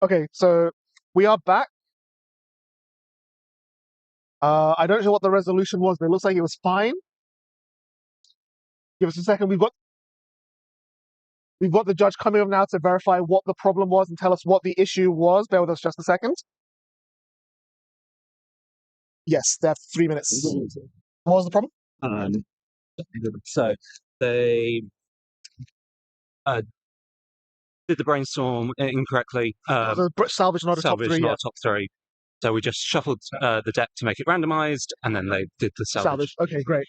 Okay, so we are back. I don't know what the resolution was, but it looks like it was fine. Give us a second. We've got the judge coming up now to verify what the problem was and tell us what the issue was. Bear with us just a second. Yes, they have 3 minutes. What was the problem? Um, so they did the brainstorm incorrectly. Salvage, not a top Salvage, three. not Yeah, a top three. So we just shuffled the deck to make it randomized, and then they did the salvage. Okay, great.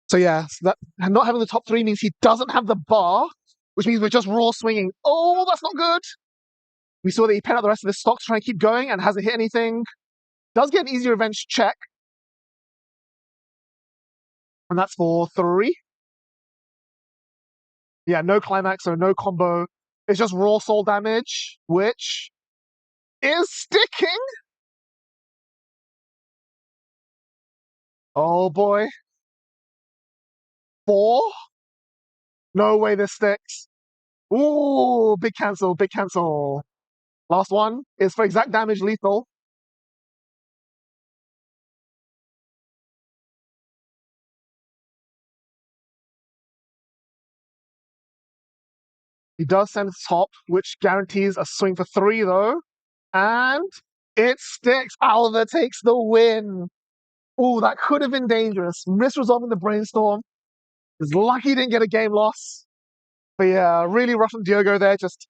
So yeah, so that not having the top three means he doesn't have the bar, which means we're just raw swinging. Oh, that's not good. We saw that he pen out the rest of his stocks, trying to keep going, and hasn't hit anything. Does get an easy revenge check, and that's for 3. Yeah, no climax, so no combo. It's just raw soul damage, which is sticking. Oh boy. 4? No way this sticks. Ooh, big cancel, big cancel. Last one is for exact damage lethal. He does send top, which guarantees a swing for 3 though. And it sticks. Alva takes the win. Ooh, that could have been dangerous. Misresolving the brainstorm. He's lucky he didn't get a game loss. But yeah, really rough on Diogo there. Just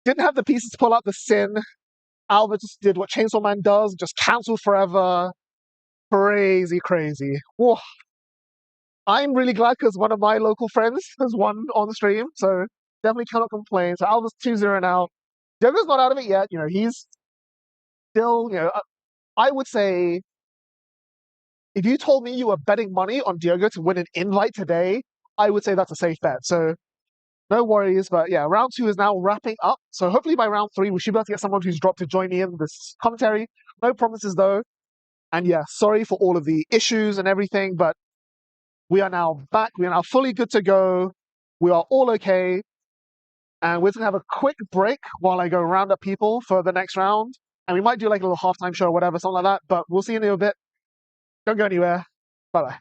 didn't have the pieces to pull out the sin. Alva just did what Chainsaw Man does, just cancelled forever. Crazy, crazy. Whoa. I'm really glad because one of my local friends has won on the stream, so definitely cannot complain. So Alva's 2-0 now. Diogo's not out of it yet. He's still, I would say if you told me you were betting money on Diogo to win an invite today, I would say that's a safe bet. So no worries. But yeah, round 2 is now wrapping up. So hopefully by round 3, we should be able to get someone who's dropped to join me in this commentary. No promises though. And yeah, sorry for all of the issues and everything, but we are now back. We are now fully good to go. We are all okay. And we're just going to have a quick break while I go round up people for the next round. And we might do like a little halftime show or whatever, something like that. But we'll see you in a bit. Don't go anywhere. Bye-bye.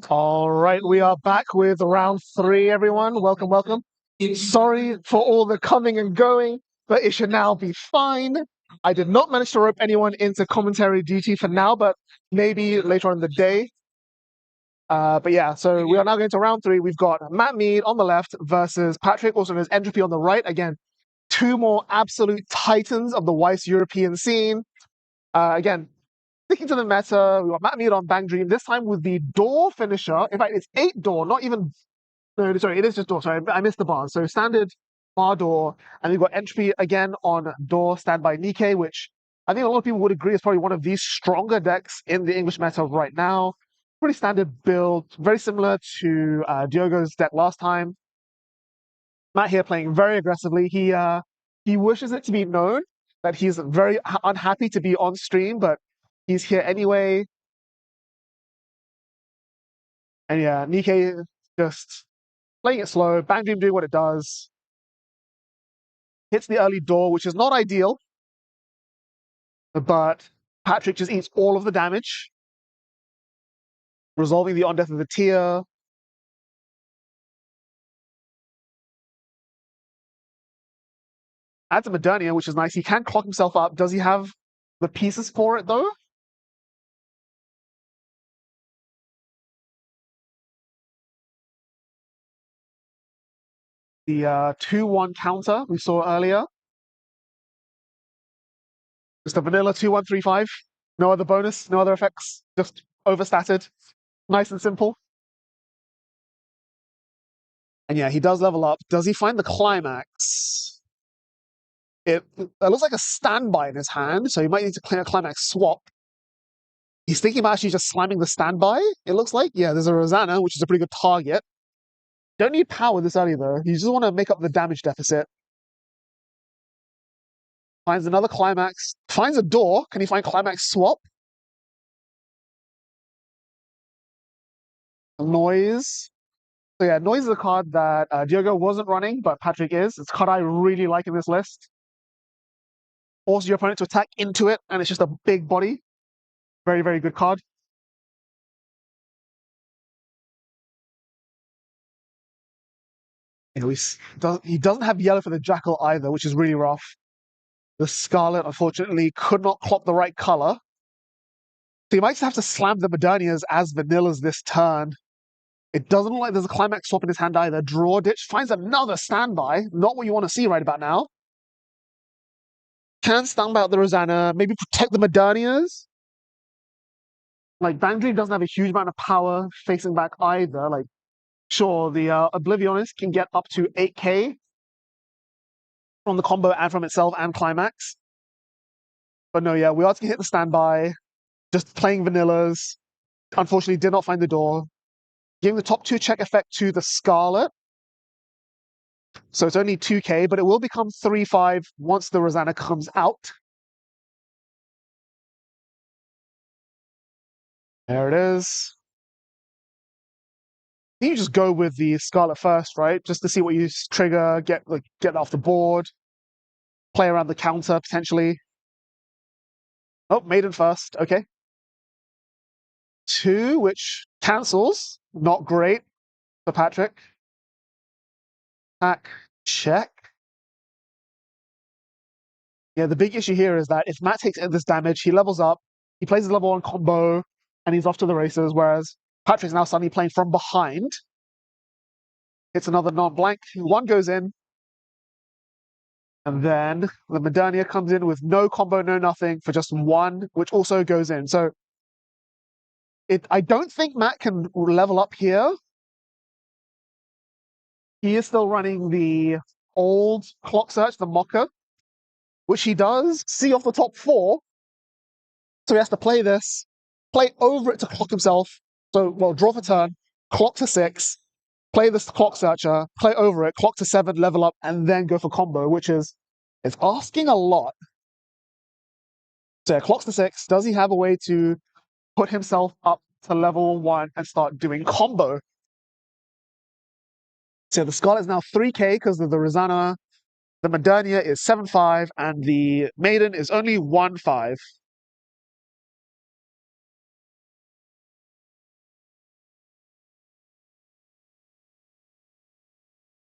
All right, we are back with round 3, everyone. Welcome, welcome. Sorry for all the coming and going, but it should now be fine. I did not manage to rope anyone into commentary duty for now, but maybe later on in the day. But yeah, so we are now going to round 3. We've got Matt Mead on the left versus Patrick, also known as Entropy, on the right. Again, 2 more absolute titans of the Weiss European scene. Again, sticking to the meta, we got Matt Mead on Bang Dream, this time with the door finisher. In fact, it's 8 door, not even... No, sorry, it is just door. Sorry, I missed the bars. So standard bar door, and we've got Entropy again on door standby Nikkei, which I think a lot of people would agree is probably one of the stronger decks in the English meta right now. Pretty standard build, very similar to Diogo's deck last time. Matt here playing very aggressively. He wishes it to be known that he's very unhappy to be on stream, but he's here anyway. And yeah, Nikkei just playing it slow, Bang Dream doing what it does. Hits the early door, which is not ideal, but Patrick just eats all of the damage, resolving the on-death of the tier. Adds a Modernia, which is nice. He can clock himself up. Does he have the pieces for it, though? The 2-1 counter we saw earlier. Just a vanilla 2-1-3-5. No other bonus, no other effects. Just overstatted. Nice and simple. And yeah, he does level up. Does he find the climax? It looks like a standby in his hand, so he might need to clear a climax swap. He's thinking about actually just slamming the standby, it looks like. Yeah, there's a Rosanna, which is a pretty good target. Don't need power this early, though. You just want to make up the damage deficit. Finds another climax. Finds a door. Can he find climax swap? Noise. So yeah, Noise is a card that Diogo wasn't running, but Patrick is. It's a card I really like in this list. Forces your opponent to attack into it, and it's just a big body. Very, very good card. He doesn't have yellow for the Jackal either, which is really rough. The Scarlet, unfortunately, could not clock the right color. So you might just have to slam the Modernias as vanillas this turn. It doesn't look like there's a climax swap in his hand either. Draw Ditch finds another standby. Not what you want to see right about now. Can stand by out the Rosanna. Maybe protect the Modernias. Like, Bang Dream doesn't have a huge amount of power facing back either. Like, sure, the Oblivionist can get up to 8k from the combo and from itself and climax. But no, yeah, we are to hit the standby. Just playing vanillas. Unfortunately, did not find the door. Giving the top 2 check effect to the Scarlet. So it's only 2k, but it will become 3-5 once the Rosanna comes out. There it is. You just go with the Scarlet first, right? Just to see what you trigger, get off the board, play around the counter potentially. Oh, Maiden first. Okay. 2, which cancels. Not great for Patrick. Attack, check. Yeah, the big issue here is that if Matt takes this damage, he levels up, he plays his level 1 combo, and he's off to the races, whereas Patrick's now suddenly playing from behind. It's another non-blank. 1 goes in. And then the Modernia comes in with no combo, no nothing, for just 1, which also goes in. So I don't think Matt can level up here. He is still running the old Clock Search, the Mocker, which he does see off the top 4. So he has to play this, play over it to clock himself. So, well, draw for turn, clock to 6, play this Clock Searcher, play over it, clock to 7, level up, and then go for combo, which is it's asking a lot. So yeah, clocks to 6. Does he have a way to put himself up to level 1 and start doing combo? So the Scarlet is now 3k because of the Rosanna. The Modernia is 7-5, and the Maiden is only 1-5.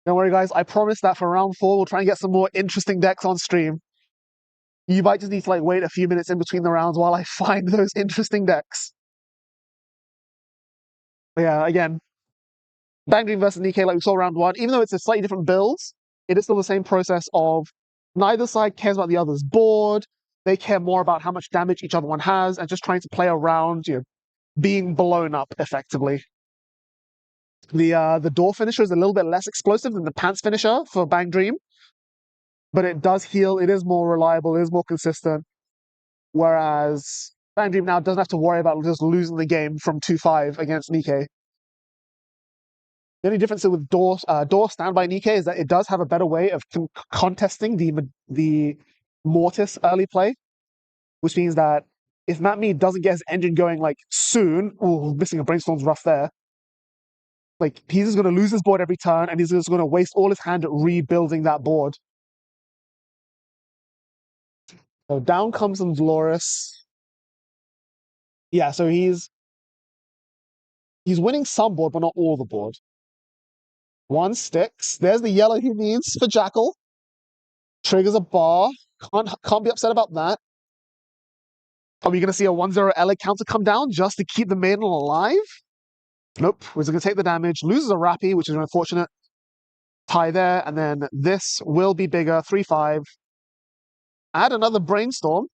Don't worry, guys. I promise that for round 4, we'll try and get some more interesting decks on stream. You might just need to like wait a few minutes in between the rounds while I find those interesting decks. But yeah, again, Bang Dream versus Nikkei, like we saw round 1, even though it's a slightly different builds, it is still the same process of neither side cares about the other's board. They care more about how much damage each other one has and just trying to play around, being blown up effectively. The door finisher is a little bit less explosive than the pants finisher for Bang Dream, but it does heal. It is more reliable. It is more consistent. Whereas Bang Dream now doesn't have to worry about just losing the game from 2-5 against Nikkei. The only difference with door standby Nikkei is that it does have a better way of contesting the Mortis early play, which means that if Matt Mead doesn't get his engine going like soon, missing a Brainstorm's rough there. Like he's just going to lose his board every turn, and he's just going to waste all his hand rebuilding that board. So down comes some Dolores. Yeah, so he's winning some board, but not all the board. 1 sticks. There's the yellow he needs for Jackal. Triggers a bar. Can't be upset about that. Are we going to see a 1-0 LA counter come down just to keep the maiden alive? Nope. We're going to take the damage. Loses a Rappy, which is unfortunate. Tie there, and then this will be bigger. 3-5. Add another Brainstorm.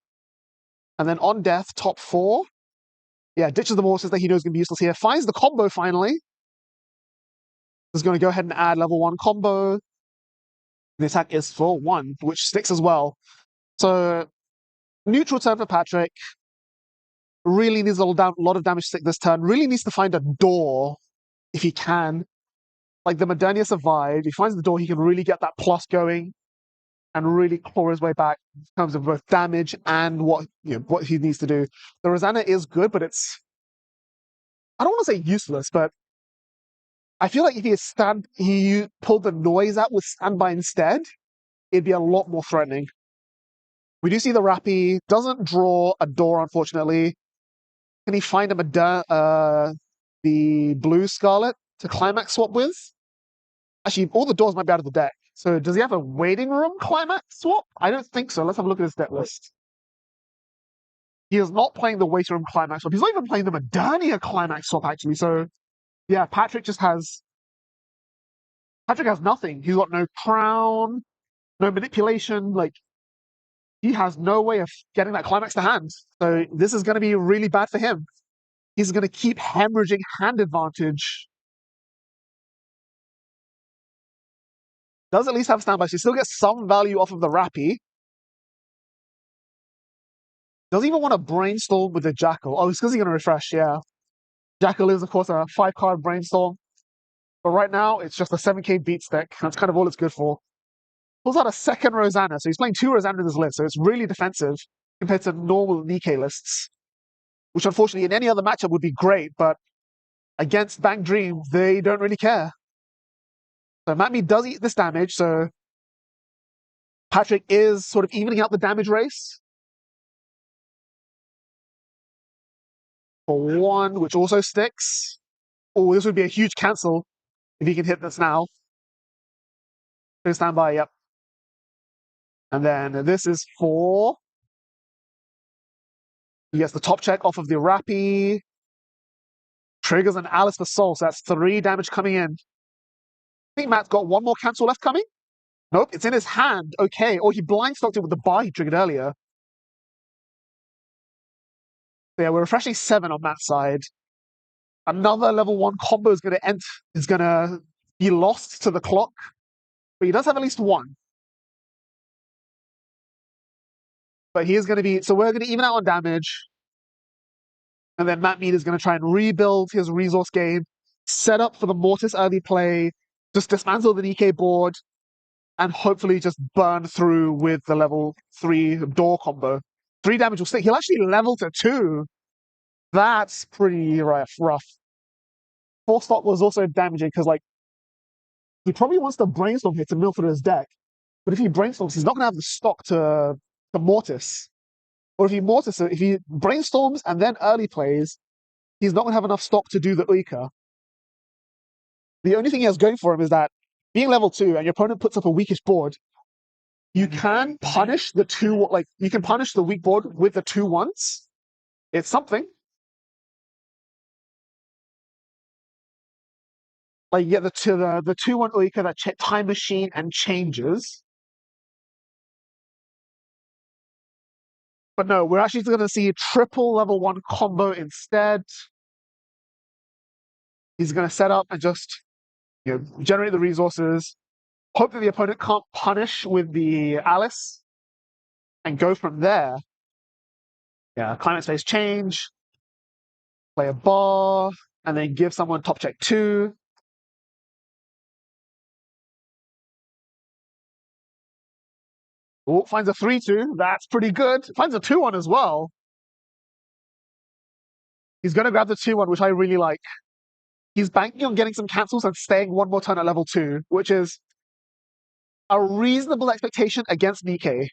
And then on death, top 4. Yeah, ditches the Mortis that he knows is going to be useless here. Finds the combo finally. Is going to go ahead and add level 1 combo. The attack is for 1, which sticks as well. So, neutral turn for Patrick. Really needs a lot of damage to stick this turn. Really needs to find a door, if he can. Like the Modernia survived. He finds the door, he can really get that plus going and really claw his way back in terms of both damage and what he needs to do. The Rosanna is good, but it's... I don't want to say useless, but I feel like if he pulled the noise out with standby instead, it'd be a lot more threatening. We do see the Rappy. Doesn't draw a door, unfortunately. Can he find the blue Scarlet to climax swap with? Actually, all the doors might be out of the deck. So does he have a waiting room climax swap? I don't think so. Let's have a look at his deck list. He is not playing the waiting room climax swap. He's not even playing the Modernia climax swap, actually. So, yeah, Patrick has nothing. He's got no crown, no manipulation. Like, he has no way of getting that climax to hand. So this is going to be really bad for him. He's going to keep hemorrhaging hand advantage. Does at least have standby, so he still gets some value off of the Rappy. Does he even want to Brainstorm with the Jackal? Oh, it's because he's going to refresh, yeah. Jackal is, of course, a 5-card Brainstorm. But right now, it's just a 7k beat stick. That's kind of all it's good for. Pulls out a second Rosanna, so he's playing 2 Rosanna in his list, so it's really defensive compared to normal Nikkei lists. Which, unfortunately, in any other matchup would be great, but against Bang Dream, they don't really care. So Matmi does eat this damage, so Patrick is sort of evening out the damage race. For 1, which also sticks. Oh, this would be a huge cancel if he can hit this now. Stand by, yep. And then this is 4. He gets the top check off of the Rappy. Triggers an Alice for Soul, so that's 3 damage coming in. I think Matt's got 1 more cancel left coming. Nope, it's in his hand. Okay, or he blind stocked it with the bar he triggered earlier. So yeah, we're refreshing 7 on Matt's side. Another level 1 combo is going to be lost to the clock. But he does have at least 1. But he is going to be... So we're going to even out on damage. And then Matt Mead is going to try and rebuild his resource game, set up for the Mortis early play, just dismantle the Nikkei board, and hopefully just burn through with the level 3 door combo. 3 damage will stick. He'll actually level to 2. That's pretty rough. 4 stock was also damaging because, like, he probably wants to Brainstorm here to mill through his deck. But if he Brainstorms, he's not going to have the stock to Mortis. Or if he Brainstorms and then early plays, he's not going to have enough stock to do the Uika. The only thing he has going for him is that being level 2 and your opponent puts up a weakish board, you can punish the you can punish the weak board with the 2/1s. It's something. Like you get the 2/1 Uika that time machine and changes. But no, we're actually going to see triple level 1 combo instead. He's going to set up and just generate the resources. Hope that the opponent can't punish with the Alice and go from there. Yeah, climate space change, play a bar, and then give someone top check 2. Oh, finds a 3/2. That's pretty good. Finds a 2/1 as well. He's going to grab the 2/1, which I really like. He's banking on getting some cancels and staying one more turn at level 2, which is a reasonable expectation against Nikkei.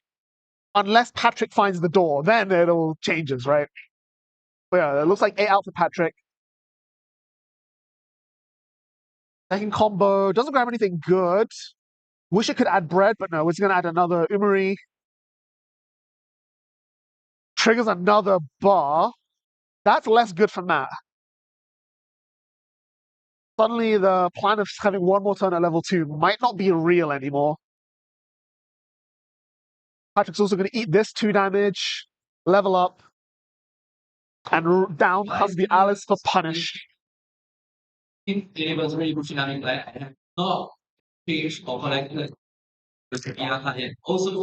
Unless Patrick finds the door, then it all changes, right? But yeah, it looks like 8 out for Patrick. Second combo, doesn't grab anything good. Wish it could add bread, but no, it's going to add another Umari. Triggers another bar. That's less good for Matt. Suddenly the plan of having one more turn at level 2 might not be real anymore. Patrick's also going to eat this 2 damage, level up, and down comes the Alice for punish. Also,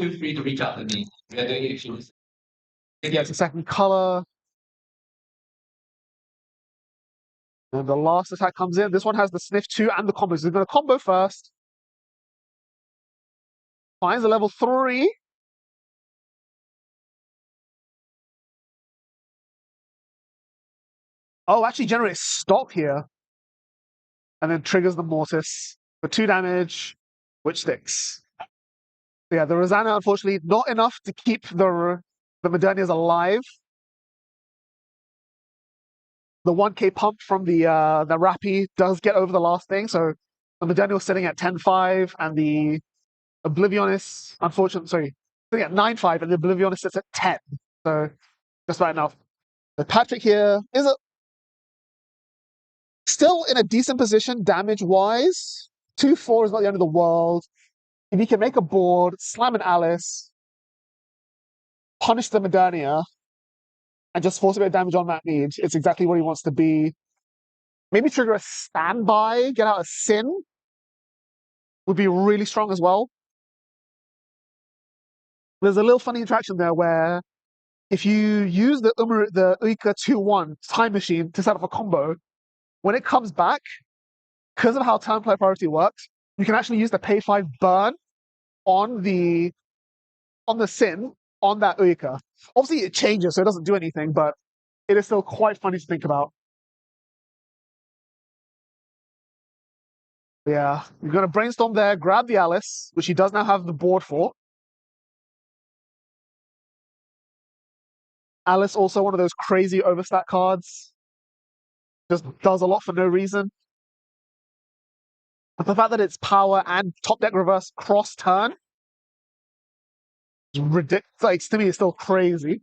feel free to reach out to me. We are doing issues. He gets a second color. And the last attack comes in. This one has the sniff 2 and the combo. So he's going to combo first. Finds a level 3. Oh, actually generates stock here. And then triggers the Mortis for 2 damage, which sticks. So yeah, the Rosanna, unfortunately, not enough to keep the Modernias alive. The 1k pump from the Rappy does get over the last thing, so the Modernia was sitting at 10-5, and the Oblivionist, unfortunately, sitting at 9-5, and the Oblivionist sits at 10. So just about enough. The Patrick here is still in a decent position damage-wise. 2-4 is not the end of the world. If he can make a board, slam an Alice, punish the Modernia, and just force a bit of damage on that need, it's exactly what he wants to be. Maybe trigger a standby, get out a Sin, would be really strong as well. There's a little funny interaction there where if you use the Uika 2/1 time machine to set up a combo, when it comes back, because of how turn play priority works, you can actually use the pay 5 burn on the Sin on that Uika. Obviously it changes, so it doesn't do anything, but it is still quite funny to think about. Yeah, you're going to brainstorm there, grab the Alice, which he does now have the board for. Alice, also one of those crazy overstat cards. Just does a lot for no reason. But the fact that it's power and top deck reverse cross turn is ridiculous. Like, to me, it's still crazy.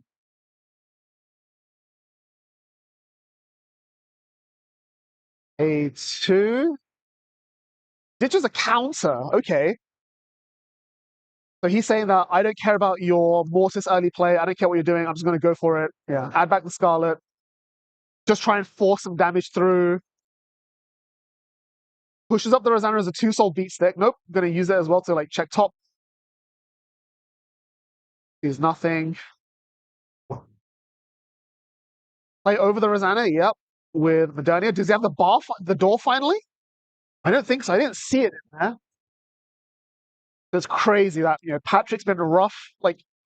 A2. Ditches a counter. Okay. So he's saying that I don't care about your Mortis early play. I don't care what you're doing. I'm just going to go for it. Yeah. Add back the Scarlet. Just try and force some damage through. Pushes up the Rosanna as a 2-soul beat stick. Nope. Going to use it as well to check top. Is nothing. Play over the Rosanna. Yep. With Modernia. Does he have the door finally? I don't think so. I didn't see it in there. It's crazy that Patrick's been rough,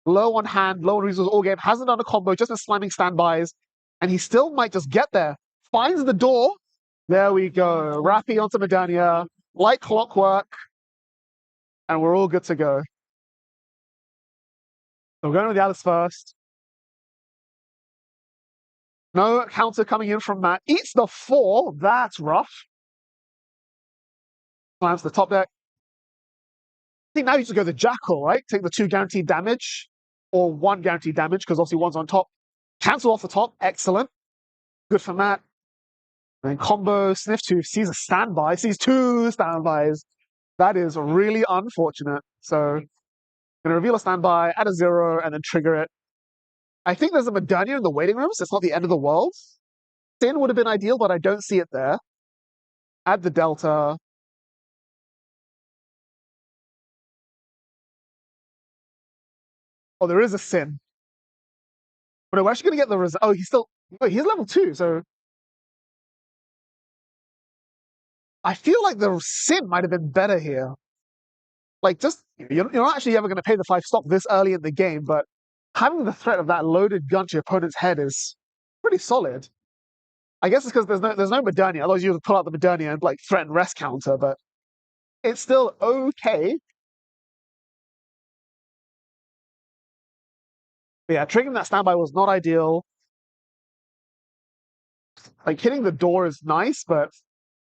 low on hand, low on resources all game, hasn't done a combo, just been slamming standbys, and he still might just get there. Finds the door. There we go. Rappy onto Modernia, like clockwork, and we're all good to go. So we're going with the Alice first. No counter coming in from Matt. Eats the 4. That's rough. Slams the top deck. think now you just go the Jackal, right? Take the 2 guaranteed damage, or 1 guaranteed damage, because obviously 1's on top. Cancel off the top, excellent. Good for Matt. And then combo, Sniff Tooth, sees a standby, sees 2 standbys. That is really unfortunate. So, gonna reveal a standby, add a 0, and then trigger it. I think there's a Modernia in the waiting rooms. It's not the end of the world. Sin would have been ideal, but I don't see it there. Add the Delta. Oh, there is a Sin. But no, we're actually gonna get the oh, he's level 2, so I feel like the Sin might have been better here. Like, just you're not actually ever gonna pay the 5 stock this early in the game, but having the threat of that loaded gun to your opponent's head is pretty solid. I guess it's because there's no Modernia, otherwise you would pull out the Modernia and like threaten rest counter, but it's still okay. But yeah, triggering that standby was not ideal. Like hitting the door is nice, but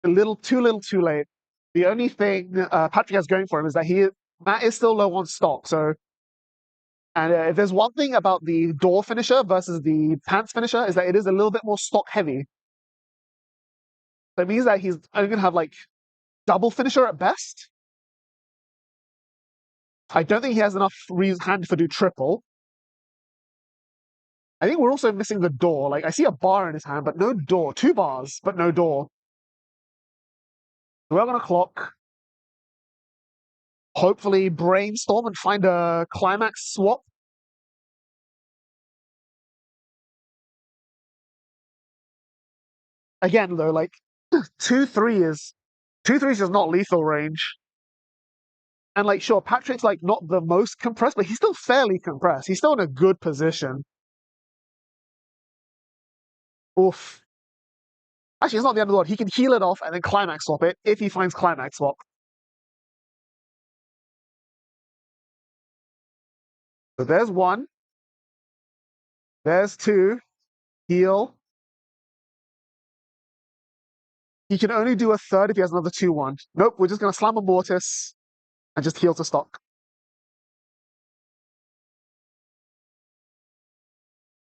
a little too late. The only thing Patrick has going for him is that Matt is still low on stock. So, and if there's one thing about the door finisher versus the pants finisher is that it is a little bit more stock heavy. That means that he's only gonna have like double finisher at best. I don't think he has enough hand for do triple. I think we're also missing the door. Like, I see a bar in his hand, but no door. 2 bars, but no door. We're gonna clock. Hopefully brainstorm and find a climax swap. Again, though, like 2-3 is just not lethal range. And like, sure, Patrick's like not the most compressed, but he's still fairly compressed. He's still in a good position. Oof. Actually, it's not the end of the world. He can heal it off and then climax swap it if he finds climax swap. So there's 1. There's 2. Heal. He can only do a 3rd if he has another 2-1. Nope, we're just going to slam a Mortis and just heal to stock.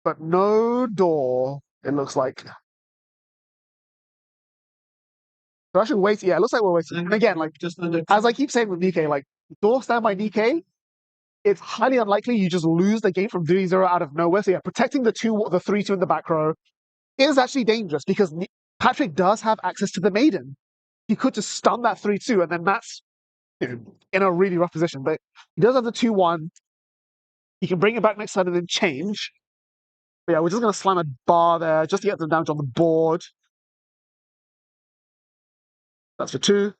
But no door, it looks like. We're actually waiting. Yeah, it looks like we're waiting. And again, like, as I keep saying with Nikkei, like, door standby Nikkei, it's highly unlikely you just lose the game from 3-0 out of nowhere. So yeah, protecting the 3-2 in the back row is actually dangerous because Patrick does have access to the Maiden. He could just stun that 3-2 and then Matt's in a really rough position. But he does have the 2-1. He can bring it back next turn and then change. But yeah, we're just going to slam a bar there just to get the damage on the board. That's for 2.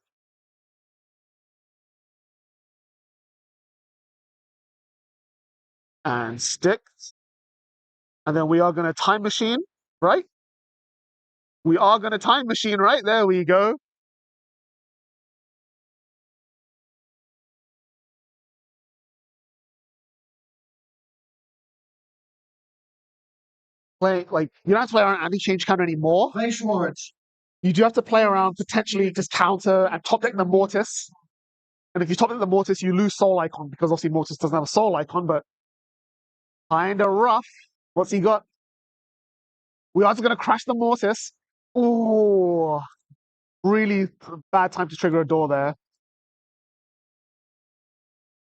And sticks. And then we are going to time machine, right? We are going to time machine, right? There we go. Like, you don't have to play around anti-change counter anymore. Play Schwarz. You do have to play around potentially just counter and top deck the Mortis. And if you top deck the Mortis, you lose Soul Icon because obviously Mortis doesn't have a Soul Icon, but kinda rough. What's he got? We are just gonna crash the Mortis. Ooh, really bad time to trigger a door there.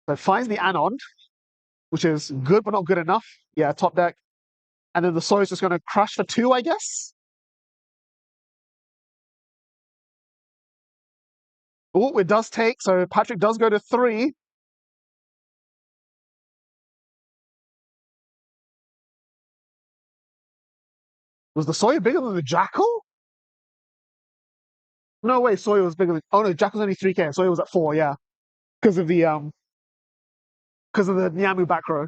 So it finds the Anon, which is good but not good enough. Yeah, top deck. And then the Soul is just gonna crash for 2, I guess. Oh, it does take, so Patrick does go to 3. Was the Sawyer bigger than the Jackal? No way, Sawyer was bigger than. Oh no, Jackal's only 3k. Sawyer was at 4, yeah, because of the Nyamu back row.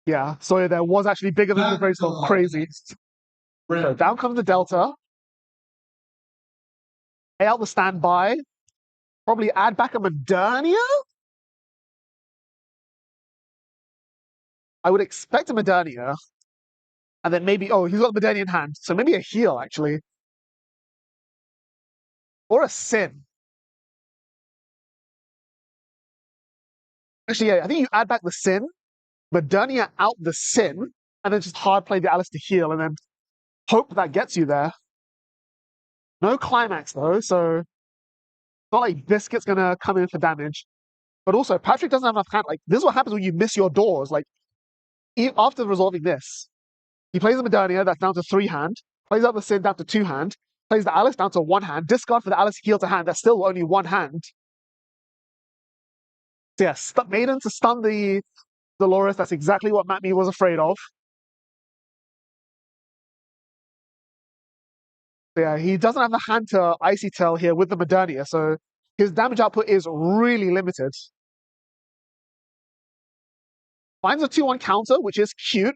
Yeah, Sawyer there was actually bigger than the brainstorm. Crazy. So down comes the Delta. Pay out the standby. Probably add back a Modernia. I would expect a Modernia. And then maybe, oh, he's got the Modernia in hand. So maybe a heal, actually. Or a Sin. Actually, yeah, I think you add back the Sin, Modernia out the Sin, and then just hard play the Alice to heal, and then hope that gets you there. No climax though, so it's not like Biscuit's gonna come in for damage. But also, Patrick doesn't have enough hand. Like, this is what happens when you miss your doors. Like, after resolving this, he plays the Modernia, that's down to 3 hand, plays out the Sin down to 2 hand, plays the Alice down to 1 hand, discard for the Alice heal to hand, that's still only 1 hand. So yeah, Maiden to stun the Dolores, that's exactly what Matt Me was afraid of. So yeah, he doesn't have the hand to Icy Tail here with the Modernia, so his damage output is really limited. Finds a 2-1 counter, which is cute.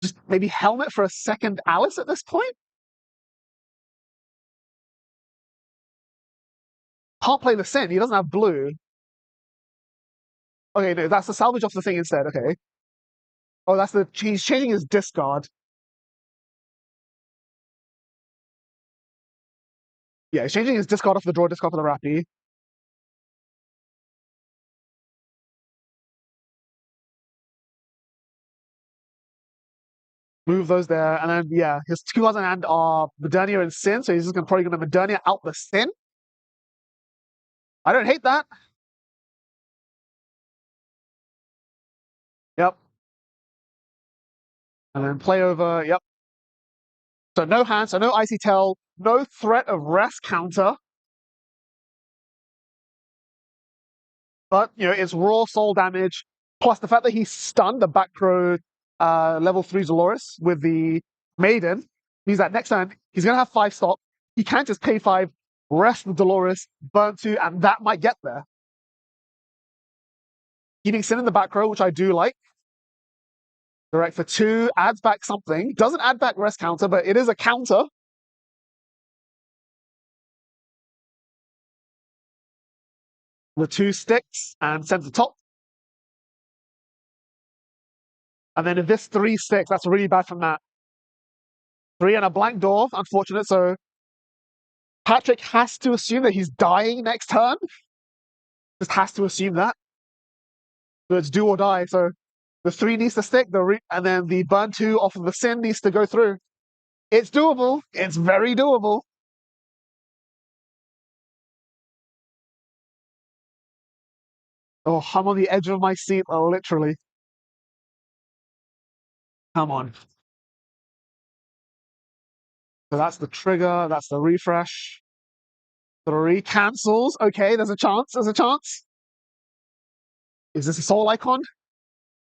Just maybe Helmet for a second Alice at this point? Can't play the Sin, he doesn't have blue. Okay, no, that's the salvage off the thing instead, okay. Oh, he's changing his discard. Yeah, he's changing his discard off the draw discard for the Rappy. Move those there, and then, yeah, his 2 cards in hand are Modernia and Sin, so he's just probably going to Modernia out the Sin. I don't hate that. Yep. And then play over, yep. So no hand, so no Icy Tail, no threat of rest counter. But, you know, it's raw soul damage, plus the fact that he's stunned the back row level 3 Dolores with the Maiden, means that next time he's going to have 5 stock. He can't just pay 5, rest the Dolores, burn 2, and that might get there. Keeping Sin in the back row, which I do like. Direct for 2, adds back something. Doesn't add back rest counter, but it is a counter. The 2 sticks and sends the top. And then if this 3 sticks, that's really bad from that. 3 and a blank door, unfortunate. So Patrick has to assume that he's dying next turn. Just has to assume that. So it's do or die. So the 3 needs to stick, and then the burn 2 off of the Sin needs to go through. It's doable. It's very doable. Oh, I'm on the edge of my seat, literally. Come on. So that's the trigger, that's the refresh. 3 cancels. Okay, there's a chance, there's a chance. Is this a soul icon?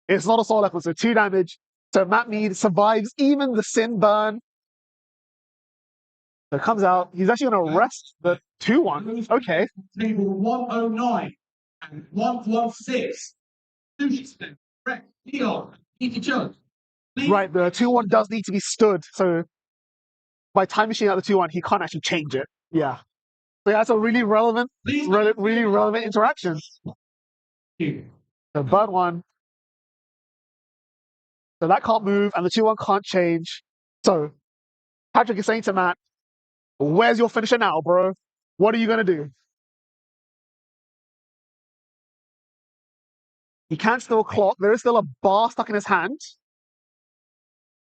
It's not a soul icon, so 2 damage. So Matt Mead survives even the Sin burn. So it comes out. He's actually going to rest the 2-1. Okay. Table 109 and 116. Sushi correct. Leon, Easy Jones. Right, the 2-1 does need to be stood. So by time machine out the 2-1, he can't actually change it. Yeah. So that's a really relevant interaction. So burn 1. So that can't move, and the 2-1 can't change. So Patrick is saying to Matt, where's your finisher now, bro? What are you going to do? He can't still clock. There is still a bar stuck in his hand.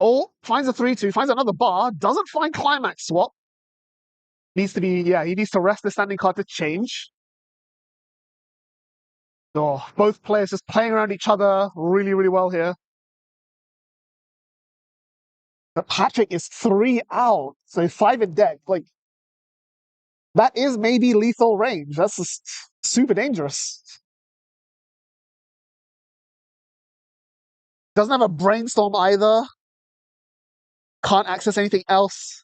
Oh, finds a 3-2, finds another bar, doesn't find climax swap. Needs to be, yeah, he needs to rest the standing card to change. Oh, both players just playing around each other really, really well here. But Patrick is 3 out, so 5 in deck. Like, that is maybe lethal range. That's just super dangerous. Doesn't have a brainstorm either. Can't access anything else.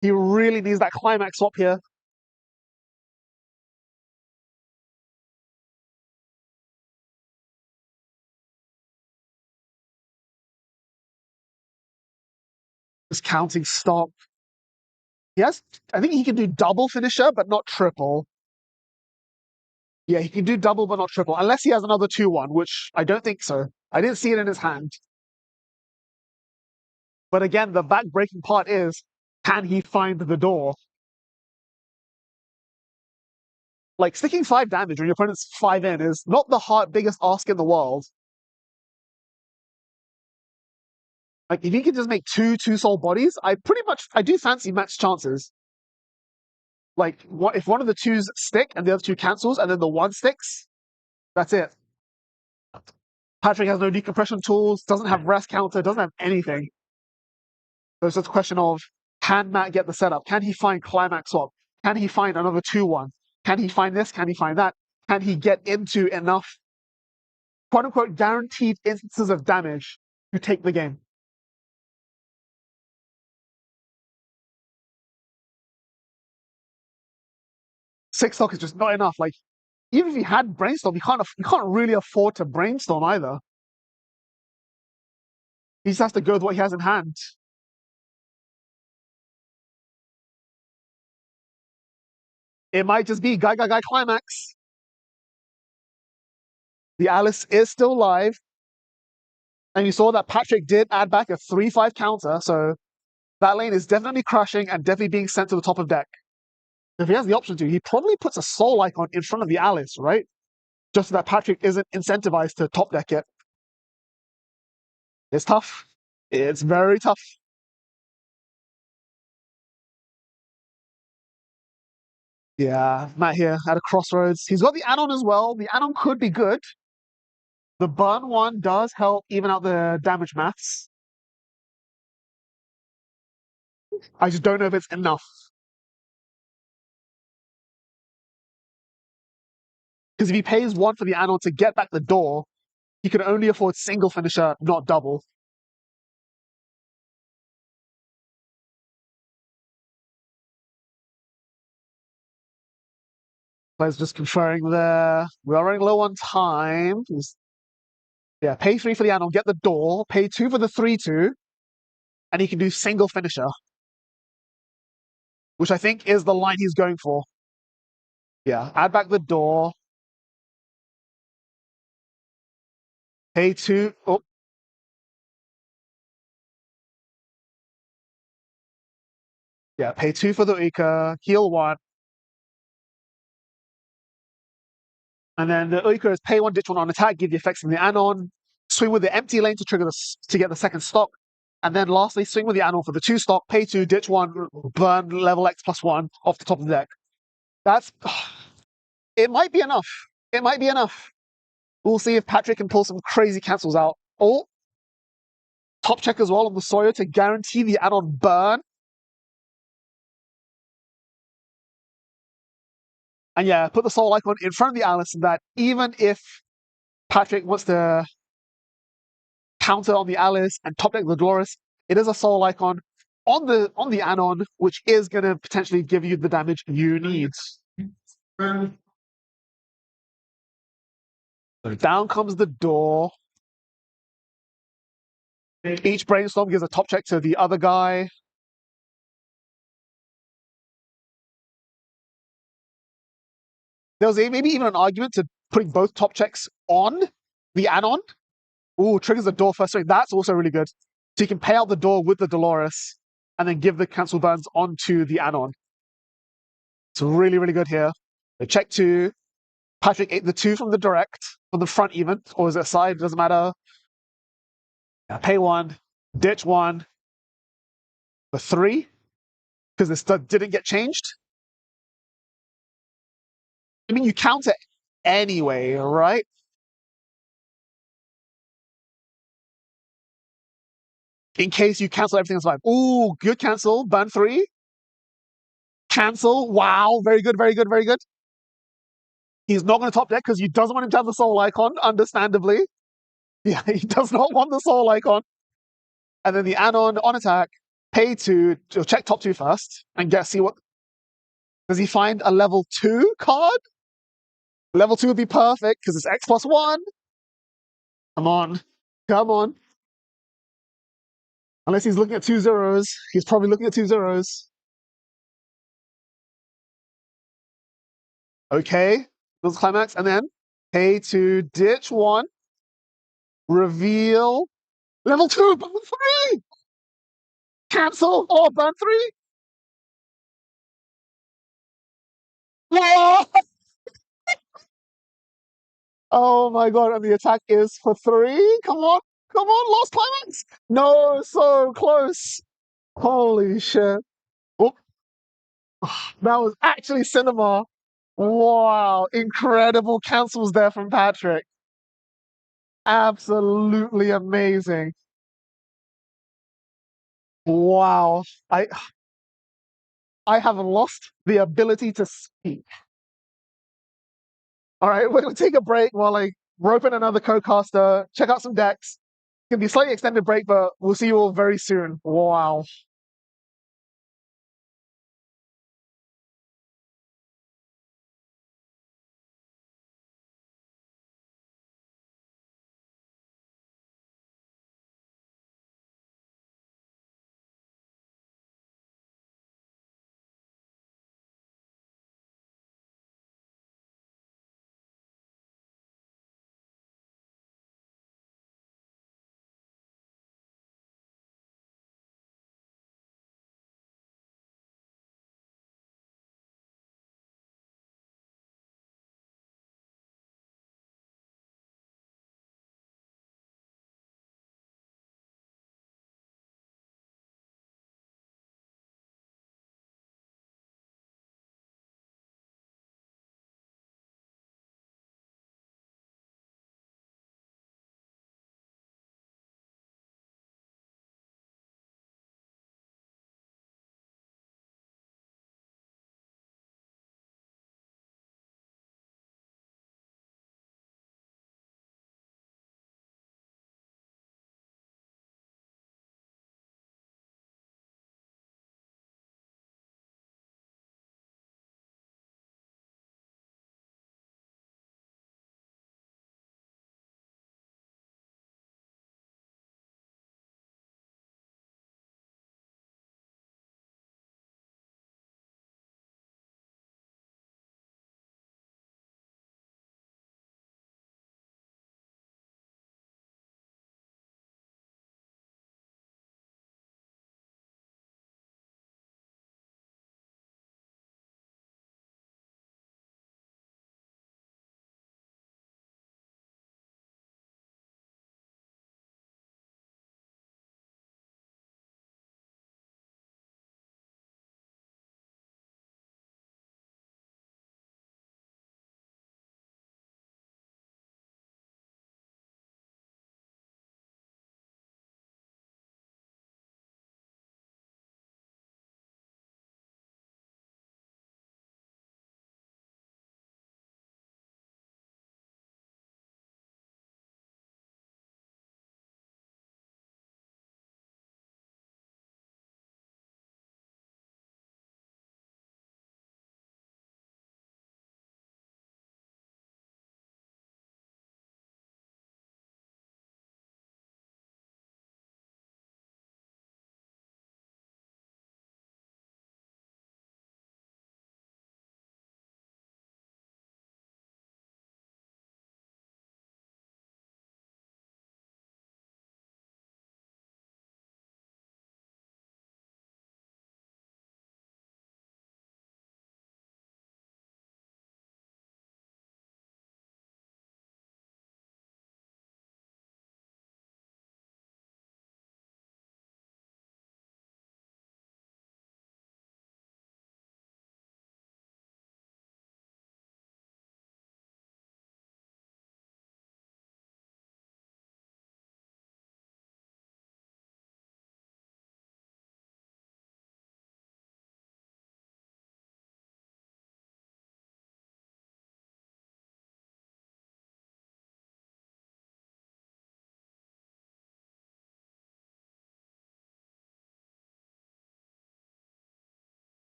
He really needs that climax swap here. Just counting stop. Yes, I think he can do double finisher, but not triple. Yeah, he can do double, but not triple, unless he has another 2-1, which I don't think so. I didn't see it in his hand. But again, the back-breaking part is, can he find the door? Like, sticking 5 damage when your opponent's 5 in is not the biggest ask in the world. Like, if you can just make two soul bodies, I do fancy match chances. Like, if one of the twos stick and the other two cancels, and then the one sticks, that's it. Patrick has no decompression tools, doesn't have rest counter, doesn't have anything. So it's just a question of, can Matt get the setup? Can he find climax swap? Can he find another 2-1? Can he find this? Can he find that? Can he get into enough quote-unquote guaranteed instances of damage to take the game? Six stock is just not enough. Like, even if he had brainstorm, you can't really afford to brainstorm either. He just has to go with what he has in hand. It might just be Guy climax. The Alice is still live. And you saw that Patrick did add back a 3-5 counter, so that lane is definitely crushing and definitely being sent to the top of deck. If he has the option to, he probably puts a soul icon in front of the Alice, right? Just so that Patrick isn't incentivized to top deck it. It's tough. It's very tough. Yeah, Matt here at a crossroads. He's got the add-on as well. The add-on could be good. The burn one does help even out the damage maths. I just don't know if it's enough. Because if he pays 1 for the add-on to get back the door, he can only afford single finisher, not double. Players just conferring there. We are running low on time. Yeah, pay 3 for the add-on, get the door, pay 2 for the 3-2, and he can do single finisher. Which I think is the line he's going for. Yeah, add back the door. Pay 2. Oh. Yeah, pay 2 for the Uika, heal 1. And then the Uika is pay 1, ditch 1 on attack, give the effects from the add-on, swing with the empty lane to get the second stock, and then lastly, swing with the add-on for the 2 stock, pay 2, ditch 1, burn level X +1 off the top of the deck. That's... It might be enough. It might be enough. We'll see if Patrick can pull some crazy cancels out. Oh, top check as well on the Sawyer to guarantee the add-on burn. And yeah, put the soul icon in front of the Alice so that even if Patrick wants to counter on the Alice and top deck the Dolores, it is a soul icon on the add-on, which is going to potentially give you the damage you need. So down comes the door. Each brainstorm gives a top check to the other guy. There was maybe even an argument to putting both top checks on the add-on. Ooh, triggers the door first. Sorry, that's also really good. So you can pay out the door with the Dolores and then give the cancel burns onto the add-on. It's really, really good here. The check 2. Patrick ate the 2 from the direct, from the front even, or is it a side? It doesn't matter. Yeah, pay 1, ditch 1, the 3, because this didn't get changed. I mean, you count it anyway, right? In case you cancel everything that's 5. Ooh, good cancel. Burn 3. Cancel. Wow, very good, very good, very good. He's not going to top deck because he doesn't want him to have the soul icon, understandably. Yeah, he does not want the soul icon. And then the add-on on attack, pay 2, to check top 2 first, and see what... Does he find a level 2 card? Level 2 would be perfect, because it's X +1. Come on. Come on. Unless he's looking at 2 zeros. He's probably looking at 2 zeros. Okay. Those climax, and then pay 2, ditch 1. Reveal. Level 2, burn 3! Cancel! Oh, burn 3! Oh! Oh my god, and the attack is for 3. Come on, lost climax. No, so close. Holy shit. Oh, that was actually cinema. Wow, incredible cancels there from Patrick. Absolutely amazing. Wow. I have lost the ability to speak. All right, we're gonna take a break while I rope in another co-caster, check out some decks. It's gonna be a slightly extended break, but we'll see you all very soon. Wow.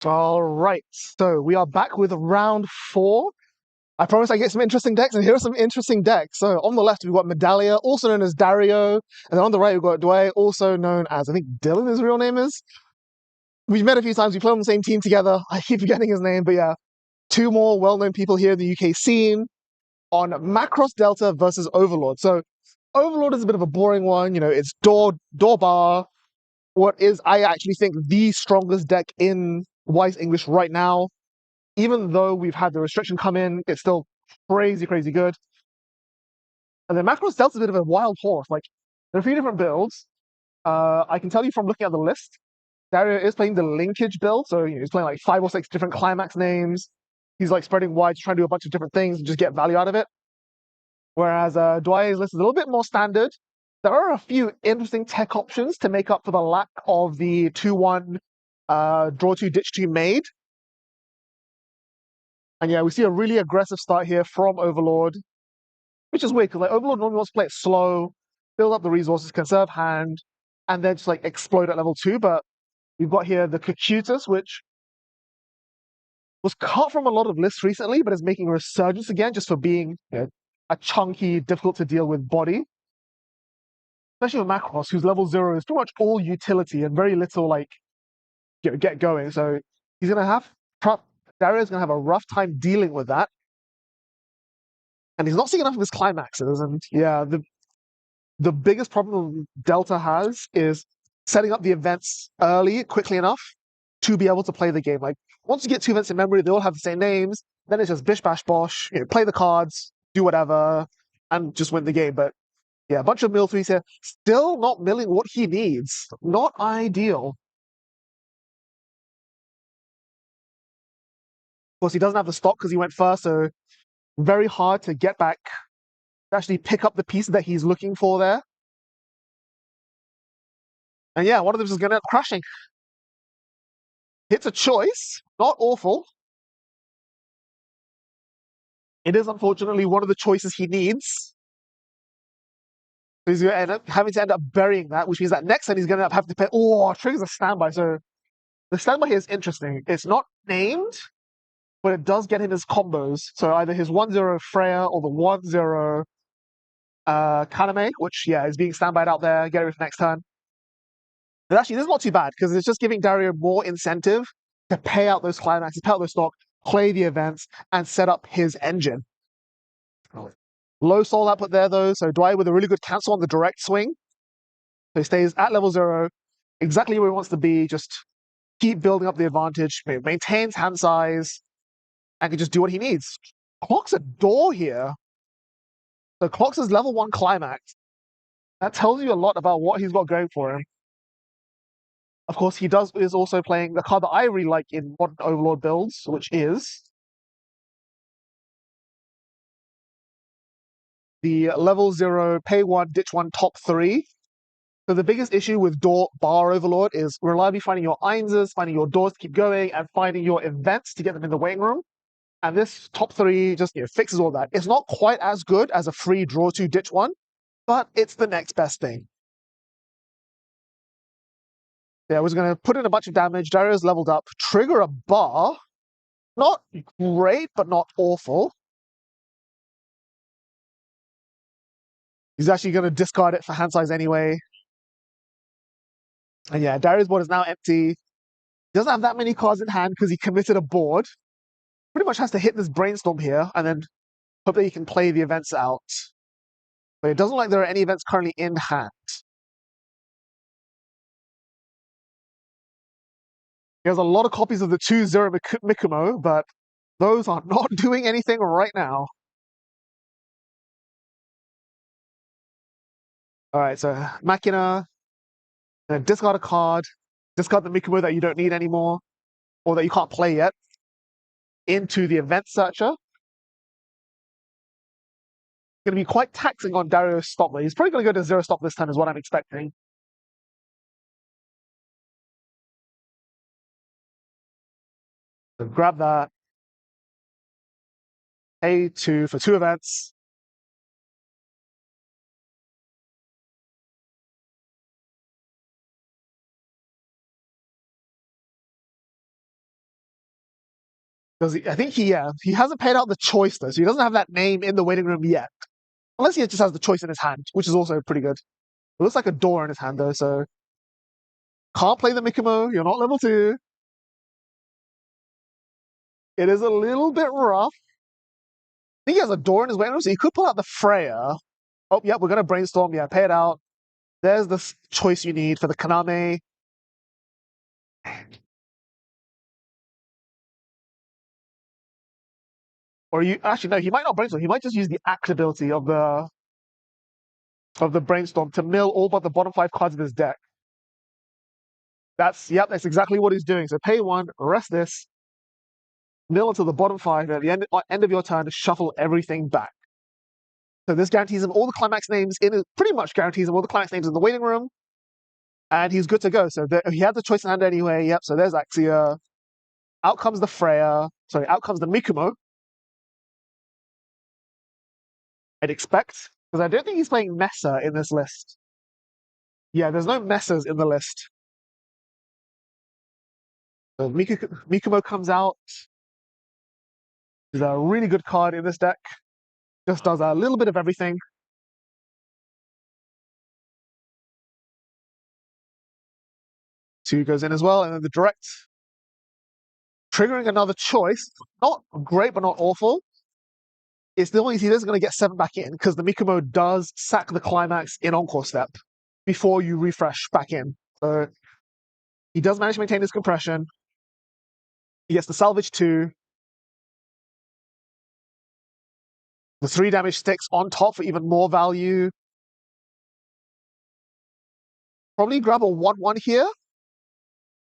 All right, so we are back with round 4. I promise I get some interesting decks, and here are some interesting decks. So on the left, we've got Medallia, also known as Dario, and then on the right, we've got Dway, also known as, I think Dylan his real name is. We've met a few times, we play on the same team together. I keep forgetting his name, but yeah. 2 more well-known people here in the UK scene on Macross Delta versus Overlord. So Overlord is a bit of a boring one, it's door bar, what is, I actually think, the strongest deck in Weiss English right now. Even though we've had the restriction come in, it's still crazy, crazy good. And then Macross Delta's a bit of a wild horse. Like, there are a few different builds. I can tell you from looking at the list, Dario is playing the linkage build, so he's playing like 5 or 6 different climax names. He's like spreading wide, trying to do a bunch of different things and just get value out of it. Whereas Dwyer's list is a little bit more standard. There are a few interesting tech options to make up for the lack of the 2-1 draw 2, ditch 2 made. And yeah, we see a really aggressive start here from Overlord, which is weird because like Overlord normally wants to play it slow, build up the resources, conserve hand, and then just like explode at level 2. But we've got here the Cocytus, which was cut from a lot of lists recently, but is making a resurgence again just for being a chunky, difficult to deal with body. Especially with Macross, whose level 0 is pretty much all utility and very little like get going. So he's gonna have Dario's gonna have a rough time dealing with that. And he's not seeing enough of his climaxes. And yeah, the biggest problem Delta has is setting up the events early, quickly enough to be able to play the game. Like once you get 2 events in memory, they all have the same names. Then it's just bish bash bosh, play the cards, do whatever, and just win the game. But yeah, a bunch of mill threes here. Still not milling what he needs. Not ideal. Of course, he doesn't have the stock because he went first, so very hard to get back, to actually pick up the pieces that he's looking for there. And yeah, one of them is going to end up crashing. It's a choice, not awful. It is unfortunately one of the choices he needs. So he's going to end up having to burying that, which means that next time he's going to have to pay. Oh, triggers a standby. So the standby here is interesting. It's not named, but it does get him his combos. So either his 1-0 Freya or the 1-0 Kaname, which yeah is being standbyed out there. Get it for next turn. But actually, this is not too bad because it's just giving Dario more incentive to pay out those climaxes, pay out those stock, play the events, and set up his engine. Low soul output there though, so Dwyer with a really good cancel on the direct swing. So he stays at level 0, exactly where he wants to be, just keep building up the advantage, maintains hand size, and can just do what he needs. Clocks a door here. So Clocks is level 1 climax. That tells you a lot about what he's got going for him. Of course, he is also playing the card that I really like in modern Overlord builds, which is the level 0, pay 1, ditch 1, top 3. So the biggest issue with door bar Overlord is reliably finding your Einses, finding your doors to keep going, and finding your events to get them in the waiting room. And this top 3 just fixes all that. It's not quite as good as a free draw 2, ditch 1, but it's the next best thing. Yeah, we're going to put in a bunch of damage. Dario's leveled up. Trigger a bar. Not great, but not awful. He's actually going to discard it for hand size anyway. And yeah, Dario's board is now empty. He doesn't have that many cards in hand because he committed a board. Pretty much has to hit this brainstorm here and then hope that he can play the events out. But it doesn't look like there are any events currently in hand. He has a lot of copies of the 2-0 Mikumo, but those are not doing anything right now. Alright, so Machina, discard a card, discard the Mikumo that you don't need anymore, or that you can't play yet, into the event searcher. Going to be quite taxing on Dario's stop. He's probably going to go to 0 stop this time, is what I'm expecting. So grab that. A2 for 2 events. Does he? I think he hasn't paid out the choice though, so he doesn't have that name in the waiting room yet. Unless he just has the choice in his hand, which is also pretty good. It looks like a door in his hand though, so can't play the Mikumo. You're not level 2. It is a little bit rough. I think he has a door in his waiting room, so he could pull out the Freya. Oh, yeah, we're gonna brainstorm. Yeah, pay it out. There's the choice you need for the Kaname. Or you actually no, he might not brainstorm. He might just use the act ability of the brainstorm to mill all but the bottom 5 cards of his deck. That's exactly what he's doing. So pay 1, rest this, mill until the bottom 5, and at the end of your turn, shuffle everything back. So this guarantees him all the climax names pretty much guarantees him all the climax names in the waiting room, and he's good to go. So he had the choice in hand anyway. Yep. So there's Axia. Out comes the Freya. Sorry, out comes the Mikumo. I'd expect, because I don't think he's playing Mesa in this list. Yeah, there's no Mesas in the list. So Mikumo comes out. He's a really good card in this deck. Just does a little bit of everything. 2 goes in as well, and then the direct. Triggering another choice. Not great, but not awful. It's the only he isn't going to get 7 back in, because the Mikumo does sack the climax in Encore Step before you refresh back in. So he does manage to maintain his compression. He gets the salvage 2. The 3 damage sticks on top for even more value. Probably grab a 1/1 here.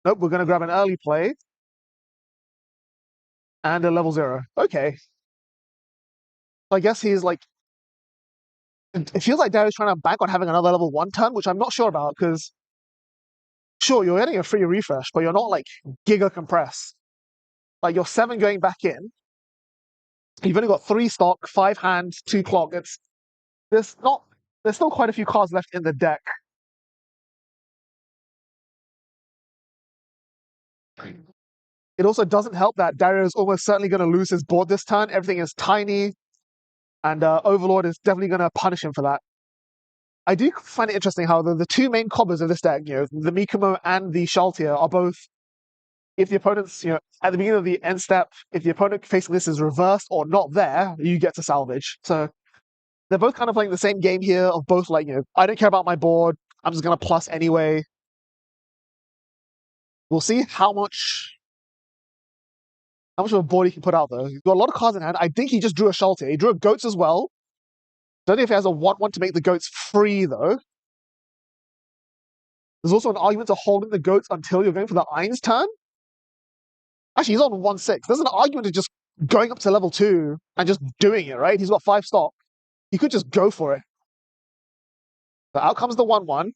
Nope, we're going to grab an early play. And a level 0. Okay. I guess he's like... It feels like Dario's trying to bank on having another level 1 turn, which I'm not sure about, because... Sure, you're getting a free refresh, but you're not, like, giga compressed. Like, you're 7 going back in. You've only got 3 stock, 5 hand, 2 clock. There's still quite a few cards left in the deck. It also doesn't help that Dario is almost certainly going to lose his board this turn. Everything is tiny, and Overlord is definitely going to punish him for that. I do find it interesting how the 2 main combos of this deck, the Mikumo and the Shaltier, are both, if the opponent's, at the beginning of the end step, if the opponent facing this is reversed or not there, you get to salvage. So they're both kind of playing the same game here of both like, I don't care about my board, I'm just going to plus anyway. We'll see how much of a board he can put out, though. He's got a lot of cards in hand. I think he just drew a Shaltier. He drew a Goats as well. Don't know if he has a 1/1 to make the Goats free, though. There's also an argument to holding the Goats until you're going for the Ein's turn. Actually, he's on 1/6. There's an argument to just going up to level 2 and just doing it, right? He's got 5 stock. He could just go for it. So out comes the 1/1.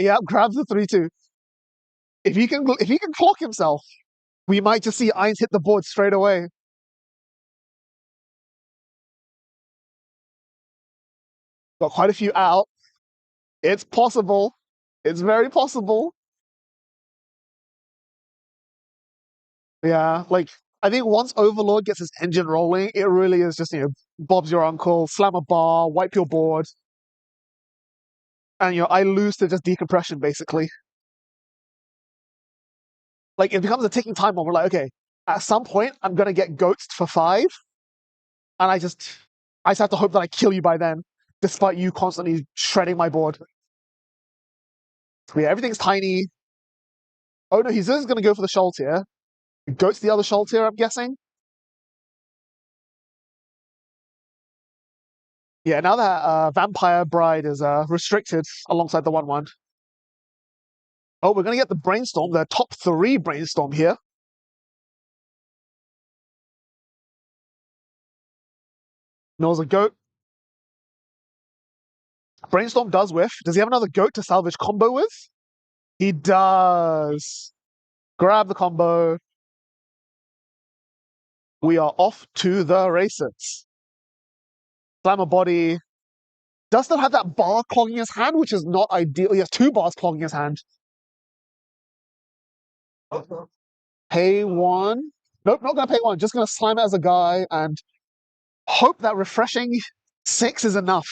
Yeah, grabs the 3/2. If he can clock himself, we might just see Ein's hit the board straight away. Got quite a few out. It's possible. It's very possible. Yeah, like, I think once Overlord gets his engine rolling, it really is just, Bob's your uncle, slam a bar, wipe your board. And, I lose to just decompression, basically. Like, it becomes a ticking time bomb. We're like, okay, at some point, I'm going to get ghosted for 5. And I just have to hope that I kill you by then, despite you constantly shredding my board. So yeah, everything's tiny. Oh no, he's just going to go for the Shaltier. Ghost the other Shaltier, I'm guessing. Yeah, now that Vampire Bride is restricted alongside the 1/1. Oh, we're going to get the Brainstorm, the top 3 Brainstorm here. Mills a goat. Brainstorm does whiff. Does he have another goat to salvage combo with? He does. Grab the combo. We are off to the races. Slam a body. Does still have that bar clogging his hand, which is not ideal. He has 2 bars clogging his hand. Pay 1. Nope, not gonna pay 1. Just gonna slime it as a guy and hope that refreshing 6 is enough.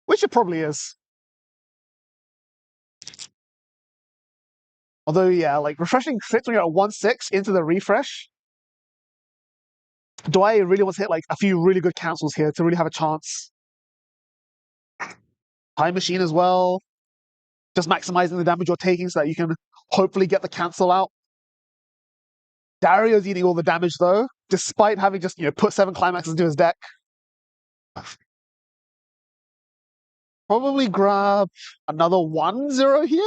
Which it probably is. Although, yeah, like refreshing 6 when you're at 1-6 into the refresh. Do I really want to hit like a few really good cancels here to really have a chance? Time machine as well. Just maximizing the damage you're taking so that you can hopefully get the cancel out. Dario's eating all the damage though, despite having just, put 7 climaxes into his deck. Probably grab another 1-0 here.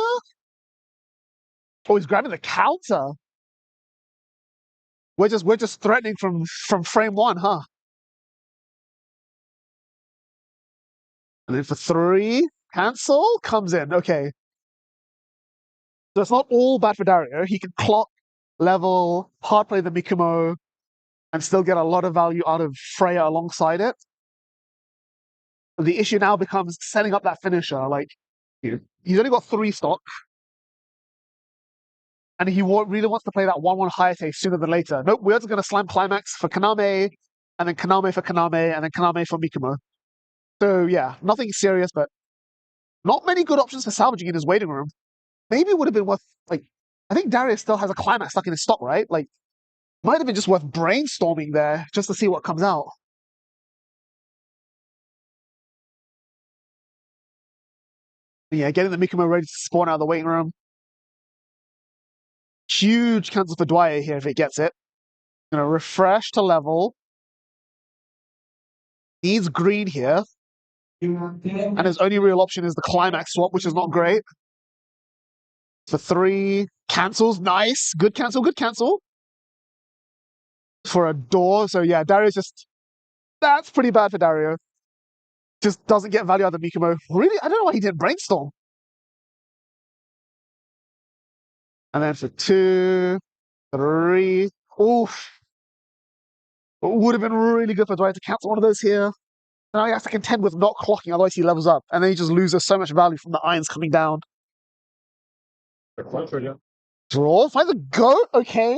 Oh, he's grabbing the counter. We're just threatening from frame 1, huh? And then for 3, cancel comes in. Okay. So it's not all bad for Dario. He can clock, level, hard play the Mikumo, and still get a lot of value out of Freya alongside it. The issue now becomes setting up that finisher. Like, he's only got 3 stock. And he really wants to play that 1-1 Hayate sooner than later. Nope, we're just going to slam Climax for Kaname, and then Kaname for Kaname, and then Kaname for Mikumo. So, yeah, nothing serious, but not many good options for salvaging in his waiting room. Maybe it would have been worth, like, I think Darius still has a Climax stuck in his stock, right? Like, might have been just worth brainstorming there just to see what comes out. Yeah, getting the Mikumo ready to spawn out of the waiting room. Huge cancel for Dwyer here if it gets it. Gonna refresh to level. Needs green here. And his only real option is the Climax swap, which is not great. For 3, cancels, nice. Good cancel, good cancel. For a door, so yeah, Dario's that's pretty bad for Dario. Just doesn't get value out of the Mikumo. Really, I don't know why he didn't brainstorm. And then for 2, 3, oof. It would have been really good for Dwyer to cancel one of those here. Now he has to contend with not clocking, otherwise he levels up. And then he just loses so much value from the irons coming down. Draw, find the goat, okay.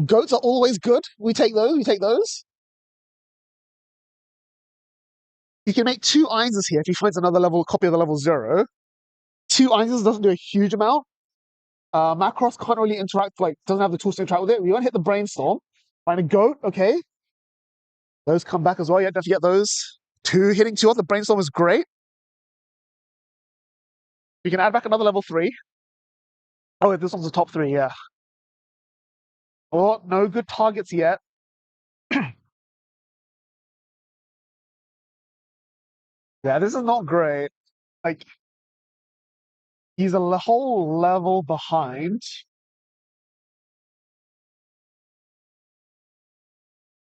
Goats are always good. We take those. He can make 2 Einses here if he finds another copy of the level 0. 2 Einses doesn't do a huge amount. Macross can't really interact, doesn't have the tools to interact with it. We want to hit the brainstorm. Find a goat, okay. Those come back as well. Yeah, definitely get those. 2 hitting 2 off the brainstorm is great. We can add back another level 3. Oh, this one's the top 3, yeah. Oh, no good targets yet. Yeah, this is not great. He's a whole level behind.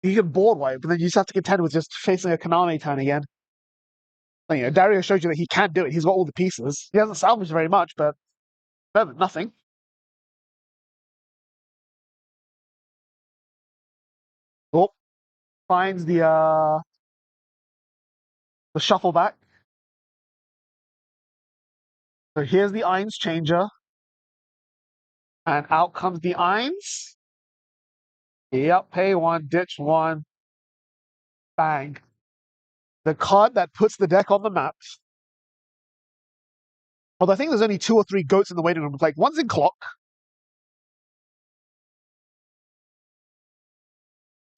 He can board wipe, but then you just have to contend with just facing a Kaname turn again. Dario showed you that he can do it. He's got all the pieces. He hasn't salvaged very much, but better than nothing. Oh, finds the shuffle back. So here's the Eins changer. And out comes the Eins. Yep, pay 1, ditch 1. Bang. The card that puts the deck on the map. Although I think there's only 2 or 3 goats in the waiting room. One's in clock.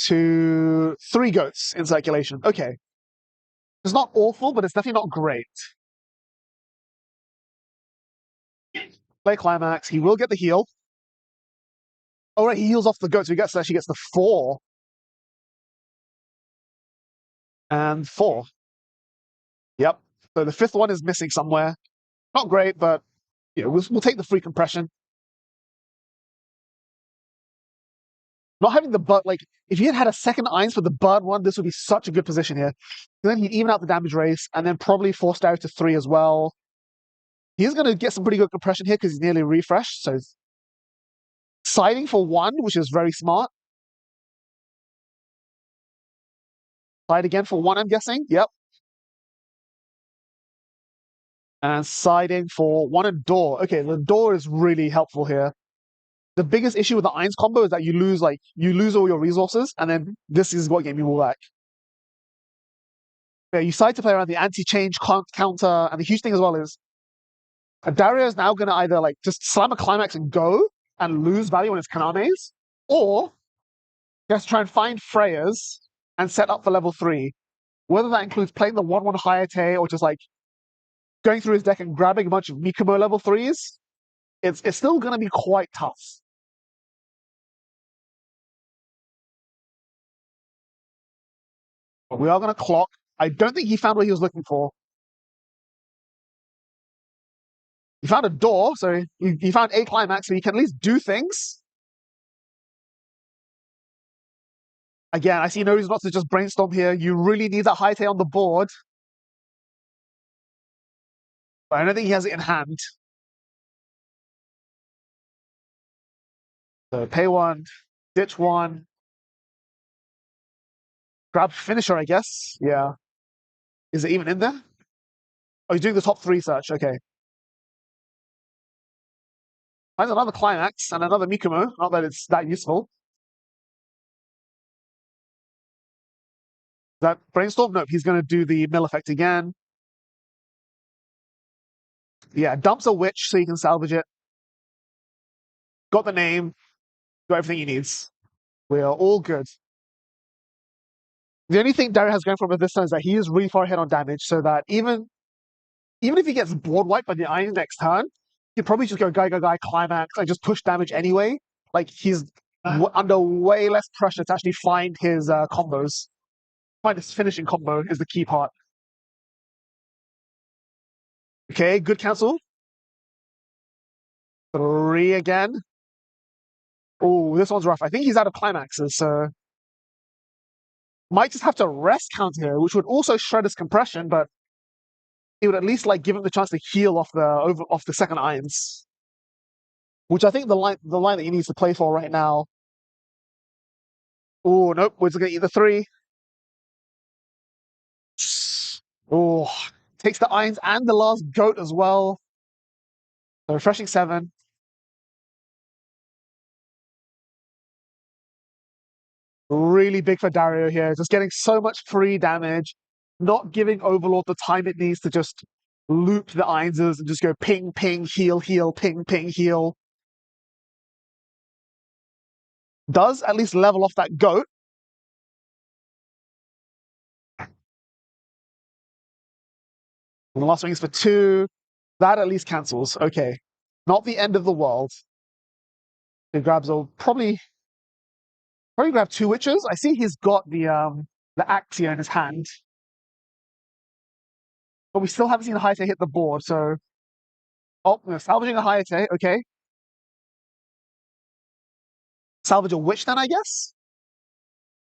2, 3 goats in circulation. Okay. It's not awful, but it's definitely not great. Play Climax. He will get the heal. Oh, right, he heals off the goat, so he actually gets the 4. And 4. Yep. So the 5th one is missing somewhere. Not great, but we'll take the free compression. Not having the bird, if he had a second Eins for the bird one, this would be such a good position here. Then he'd even out the damage race, and then probably force Dario to 3 as well. He's going to get some pretty good compression here because he's nearly refreshed, so siding for 1, which is very smart. Side again for 1, I'm guessing. Yep. And siding for 1 and door. Okay, the door is really helpful here. The biggest issue with the Irons combo is that you lose all your resources, and then this is what gave me more back. Yeah, you decide to play around the anti-change counter, and the huge thing as well is Dario is now going to either just slam a climax and go and lose value on his Kananes, or he has to try and find Freyas and set up for level 3. Whether that includes playing the 1/1 Hayate or just going through his deck and grabbing a bunch of Mikumo level 3s, it's still going to be quite tough. We are going to clock. I don't think he found what he was looking for. He found a door, so he found a climax, so he can at least do things. Again, I see no reason not to just brainstorm here. You really need that Hayate on the board. But I don't think he has it in hand. So pay 1, ditch 1. Grab finisher, I guess. Yeah. Is it even in there? Oh, he's doing the top 3 search. Okay. Finds another climax and another Mikumo. Not that it's that useful. That brainstorm? Nope, he's going to do the mill effect again. Yeah, dumps a witch so you can salvage it. Got the name. Got everything he needs. We are all good. The only thing Dario has going for him this turn is that he is really far ahead on damage, so that even if he gets board wiped by the Irons next turn, he'd probably just go guy, climax, and just push damage anyway. He's under way less pressure to actually find his combos. Find his finishing combo is the key part. Okay, good cancel. 3 again. Oh, this one's rough. I think he's out of climaxes, so might just have to rest counter here, which would also shred his compression, but it would at least give him the chance to heal off the second Irons, which I think the line that he needs to play for right now. Oh nope, we're just gonna eat the 3. Oh, takes the Irons and the last goat as well. So refreshing 7. Really big for Dario here, just getting so much free damage, not giving Overlord the time it needs to just loop the Ironses and just go ping, ping, heal, ping, ping, heal. Does at least level off that goat. And the last wing is for 2. That at least cancels. Okay. Not the end of the world. He grabs probably grab 2 witches. I see he's got the Axia in his hand. But we still haven't seen a Hayate hit the board, so. Oh, no, salvaging a Hayate, okay. Salvage a witch then, I guess?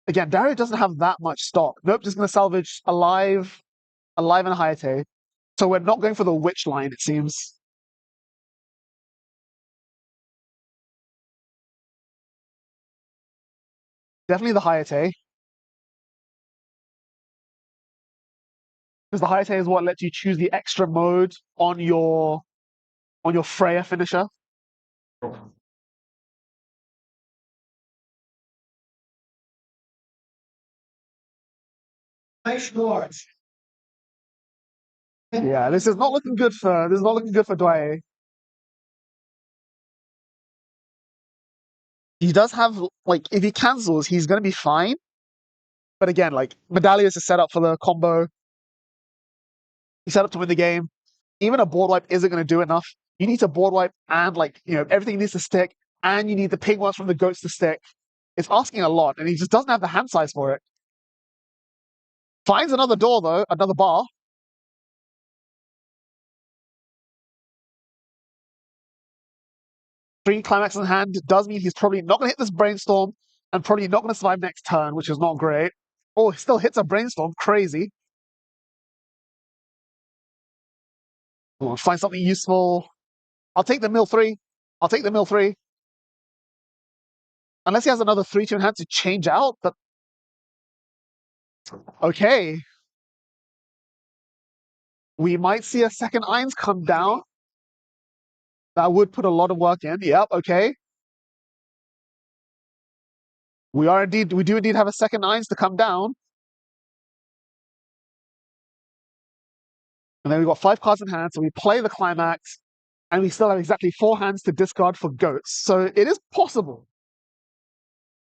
Again, Dario doesn't have that much stock. Nope, just gonna salvage alive and a Hayate. So we're not going for the witch line, it seems. Definitely the Hayate. Because the Hayate is what lets you choose the extra mode on your Freya finisher. Schwarz. Yeah, this is not looking good for Dwyer. He does have if he cancels, he's gonna be fine. But again, Medallius is set up for the combo. He's set up to win the game. Even a board wipe isn't gonna do enough. You need to board wipe and everything needs to stick, and you need the ping ones from the goats to stick. It's asking a lot, and he just doesn't have the hand size for it. Finds another door though, another bar. Three climax in hand does mean he's probably not going to hit this brainstorm and probably not going to survive next turn, which is not great. Oh, he still hits a brainstorm. Crazy. Oh, find something useful. I'll take the mill 3. I'll take the mill 3. Unless he has another 3-2 in hand to change out, but Okay. We might see a second Eins come down. That would put a lot of work in. Yep, okay. We do indeed have a second Eins to come down. And then we've got 5 cards in hand, so we play the climax, and we still have exactly 4 hands to discard for goats. So it is possible.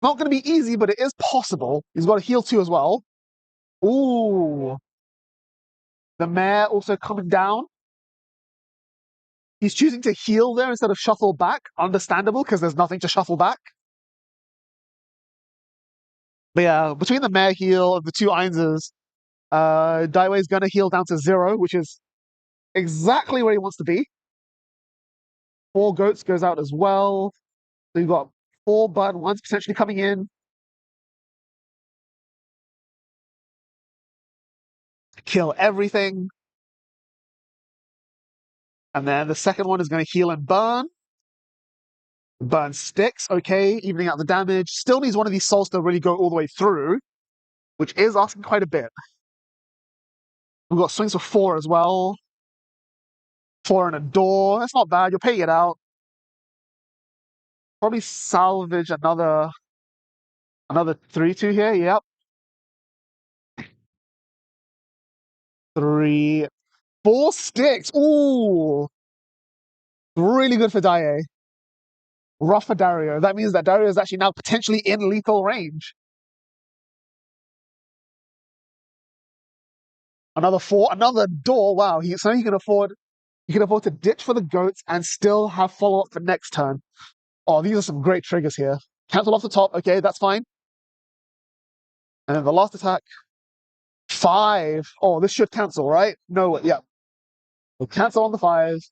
Not going to be easy, but it is possible. He's got a heal 2 as well. Ooh. The mayor also coming down. He's choosing to heal there instead of shuffle back. Understandable, because there's nothing to shuffle back. But yeah, between the mayor heal and the 2 Einses, Daiwei's going to heal down to 0, which is exactly where he wants to be. 4 goats goes out as well. So you've got 4 burn ones potentially coming in. Kill everything. And then the second one is going to heal and burn. Burn sticks, okay, evening out the damage. Still needs one of these souls to really go all the way through, which is asking quite a bit. We've got swings for 4 as well. 4 and a door. That's not bad. You're paying it out. Probably salvage another 3-2 here. Yep. 3, 4 sticks. Ooh. Really good for Dai. Rough for Dario. That means that Dario is actually now potentially in lethal range. Another 4, another door. Wow. So he can afford to ditch for the goats and still have follow-up for next turn. Oh, these are some great triggers here. Cancel off the top. Okay, that's fine. And then the last attack. 5. Oh, this should cancel, right? No, yeah. We'll cancel on the 5s.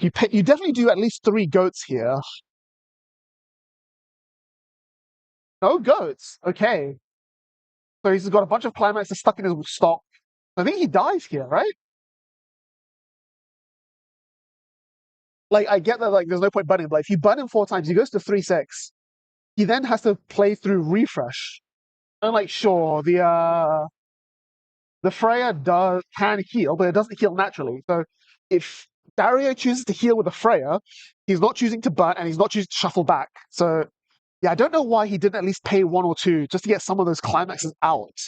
You definitely do at least 3 goats here. No goats. Okay. So he's got a bunch of climaxes stuck in his stock. I think he dies here, right? Like, I get that, like, there's no point burning him, but if you burn him 4 times, he goes to 3-6. He then has to play through refresh. And, like, sure, the Freya can heal, but it doesn't heal naturally. So if Dario chooses to heal with a Freya, he's not choosing to burn, and he's not choosing to shuffle back. So, yeah, I don't know why he didn't at least pay 1 or 2 just to get some of those climaxes out.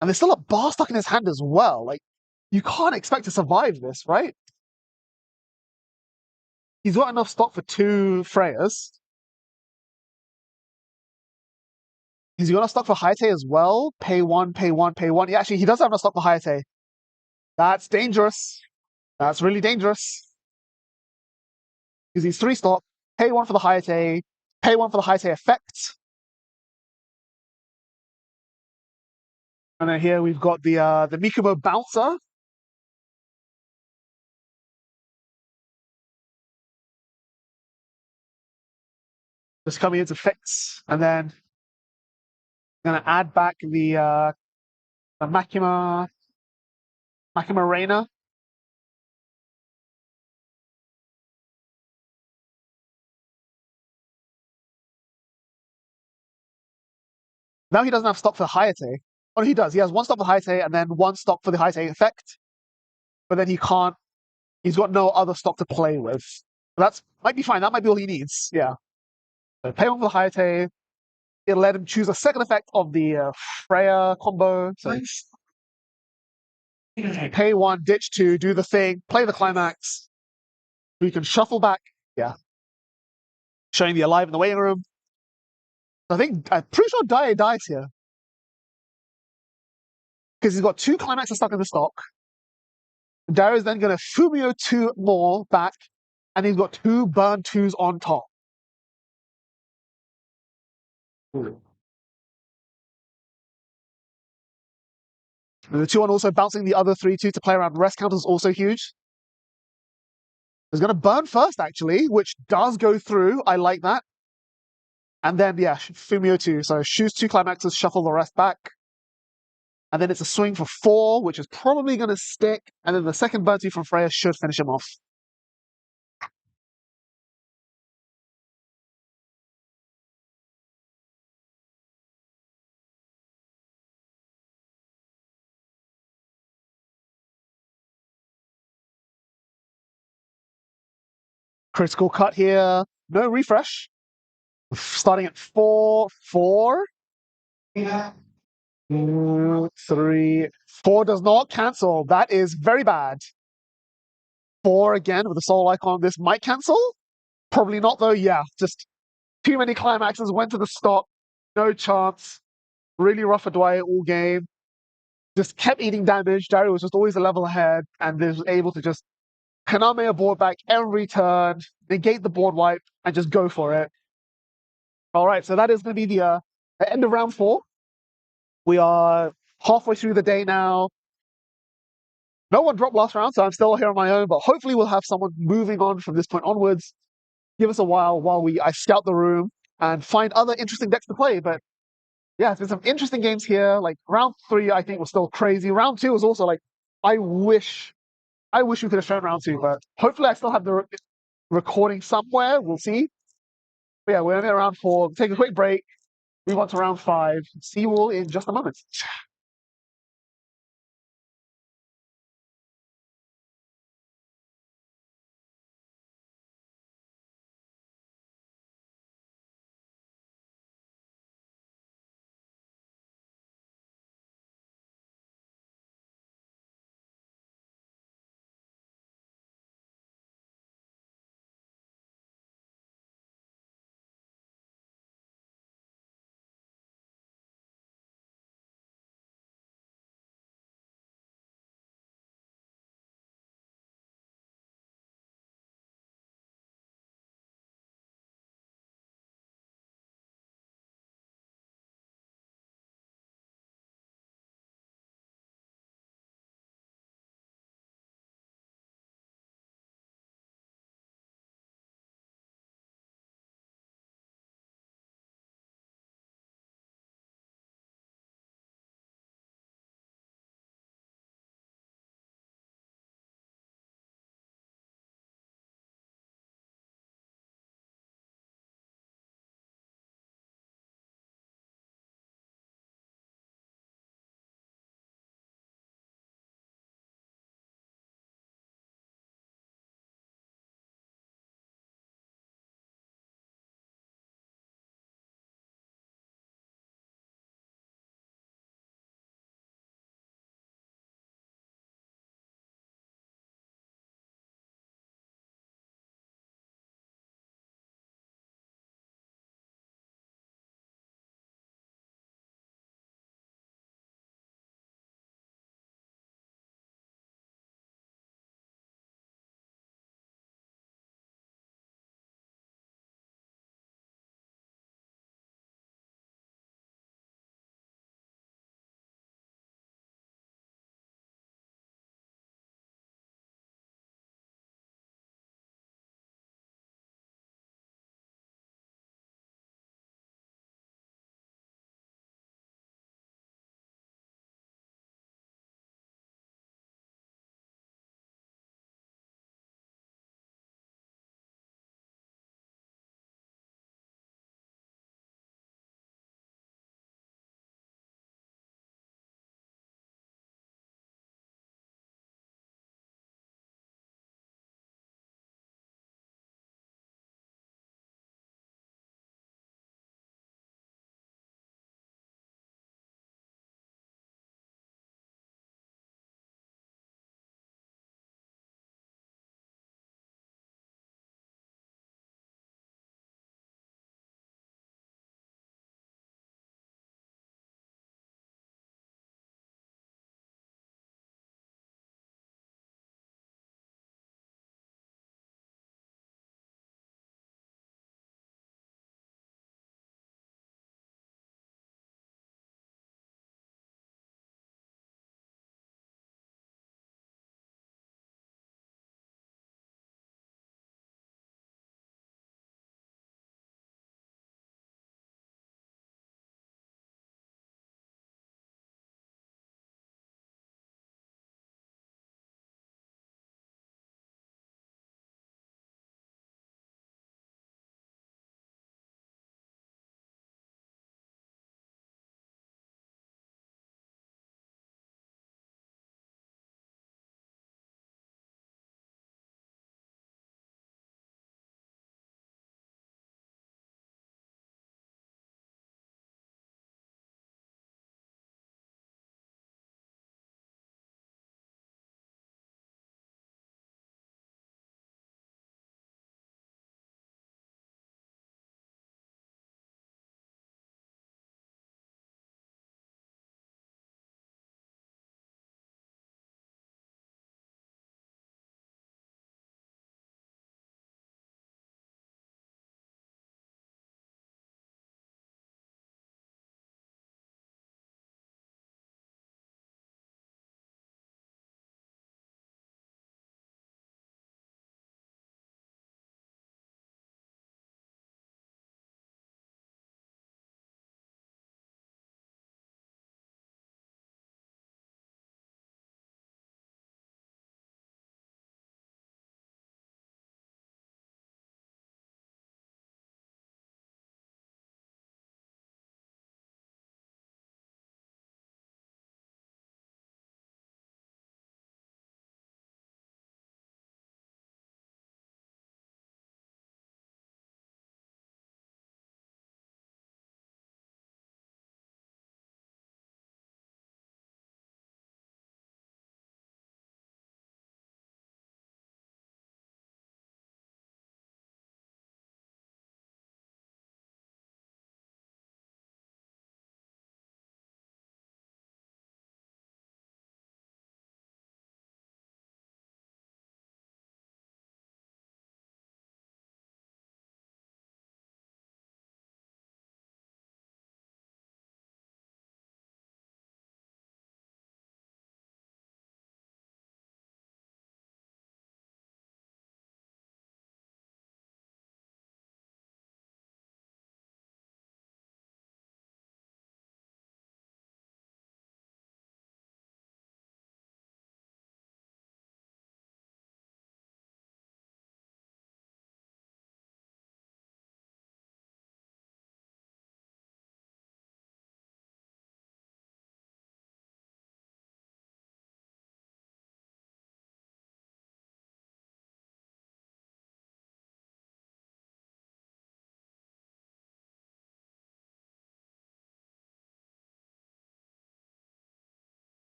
And there's still a bar stuck in his hand as well. Like, you can't expect to survive this, right? He's got enough stock for 2 Freyas. He's got enough stock for Hayate as well. Pay 1, pay 1, pay 1. Yeah, actually, he does have enough stock for Hayate. That's dangerous. That's really dangerous. Because he's 3 stock. Pay 1 for the Hayate. Pay 1 for the Hayate effect. And then here we've got the Mikumo Bouncer. Just coming into fix. And then I'm going to add back the Makima Reina. Now he doesn't have stock for the Hayate. Oh, he does. He has 1 stock for Hayate and then 1 stock for the Hayate effect. But then he can't. He's got no other stock to play with. That's might be fine. That might be all he needs. Yeah. So pay 1 for the Hayate. It'll let him choose a second effect of the Freya combo. So pay 1, ditch 2, do the thing, play the climax. We can shuffle back. Yeah. Showing the alive in the waiting room. I'm pretty sure Dai dies here. Because he's got 2 climaxes stuck in the stock. Dario's then going to Fumio 2 more back, and he's got 2 burn 2s on top. And the 2-1 also bouncing the other 3-2 to play around rest count is also huge. He's going to burn first, actually, which does go through. I like that. And then, yeah, Fumio 2. So choose 2 climaxes, shuffle the rest back. And then it's a swing for 4, which is probably going to stick. And then the second burn 2 from Freya should finish him off. Critical cut here. No refresh. Starting at 4-4. 2, 3. 4 does not cancel. That is very bad. 4 again with the soul icon. This might cancel. Probably not though. Yeah, just too many climaxes. Went to the stop. No chance. Really rough for Dwyer all game. Just kept eating damage. Dario was just always a level ahead and was able to just Kaname a board back every turn, negate the board wipe, and just go for it. All right, so that is going to be the end of round 4. We are halfway through the day now. No one dropped last round, so I'm still here on my own, but hopefully we'll have someone moving on from this point onwards. Give us a while I scout the room and find other interesting decks to play. But yeah, it's been some interesting games here. Like round 3, I think was still crazy. Round 2 was also like, I wish we could have shown round 2, but hopefully I still have the recording somewhere. We'll see. But yeah, we're only at round 4. Take a quick break. Move on to round 5. See you all in just a moment.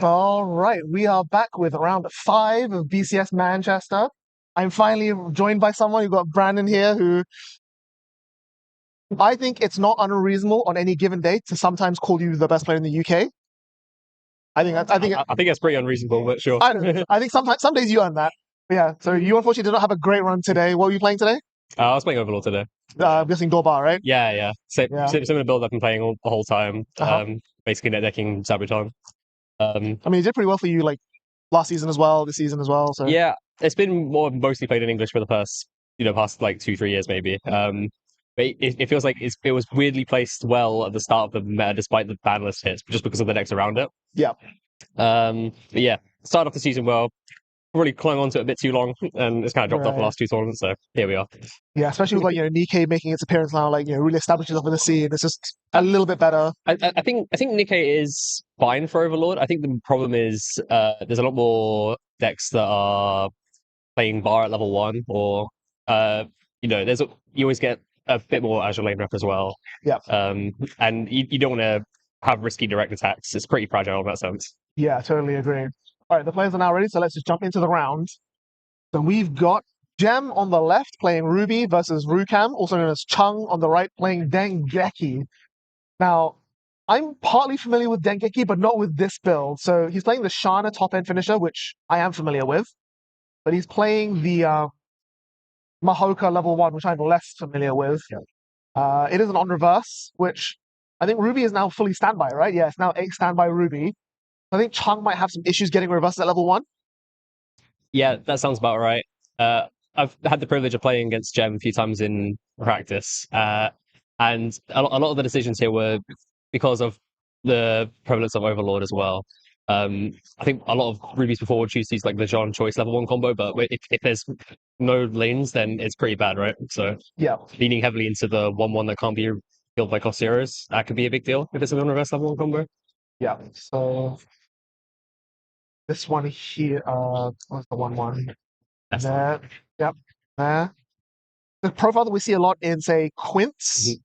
All right, we are back with round 5 of BCS Manchester. I'm finally joined by someone. You've got Brandon here, who I think it's not unreasonable on any given day to sometimes call you the best player in the UK. I think that's pretty unreasonable, but sure. I think sometimes some days you earn that. But yeah, so you unfortunately did not have a great run today. What were you playing today? I was playing Overlord today. I'm guessing Dorbar, right? Yeah. Yeah. Similar build I've been playing the whole time. Basically net decking Sabotage. I mean, it did pretty well for you, like last season as well, this season as well. So yeah, it's been mostly played in English for the past like 2-3 years maybe. But it feels like it was weirdly placed well at the start of the meta, despite the ban list hits, just because of the decks around it. Yeah. But yeah, started off the season well. Really clung on to it a bit too long, and it's kind of dropped off the last 2 tournaments. So here we are. Yeah, especially with Nikkei making its appearance now, really establishes up in the scene. It's just a little bit better. I think Nikkei is fine for Overlord. I think the problem is there's a lot more decks that are playing Bar at level 1, or you always get a bit more Azure Lane Rep as well. Yeah. And you don't want to have risky direct attacks. It's pretty fragile in that sense. Yeah, totally agree. All right, the players are now ready, so let's just jump into the round. So we've got Gem on the left playing Ruby versus Rukam, also known as Chung on the right playing Dengeki. Now, I'm partly familiar with Dengeki, but not with this build. So he's playing the Shana top-end finisher, which I am familiar with. But he's playing the Mahoka level 1, which I'm less familiar with. Yeah. It is an on reverse, which I think Ruby is now fully standby, right? Yeah, it's now 8 standby Ruby. I think Chung might have some issues getting reverses at level 1. Yeah, that sounds about right. I've had the privilege of playing against Gem a few times in practice, and a lot of the decisions here were because of the prevalence of Overlord as well. I think a lot of Rubies before would choose these like the Jean choice level 1 combo, but if there's no lanes, then it's pretty bad, right? So yeah, leaning heavily into the 1/1 that can't be killed by cost zeros, that could be a big deal if it's an reverse level 1 combo. Yeah, so this one here, what's the 1/1? There, yep, there. The profile that we see a lot in, say, Quints,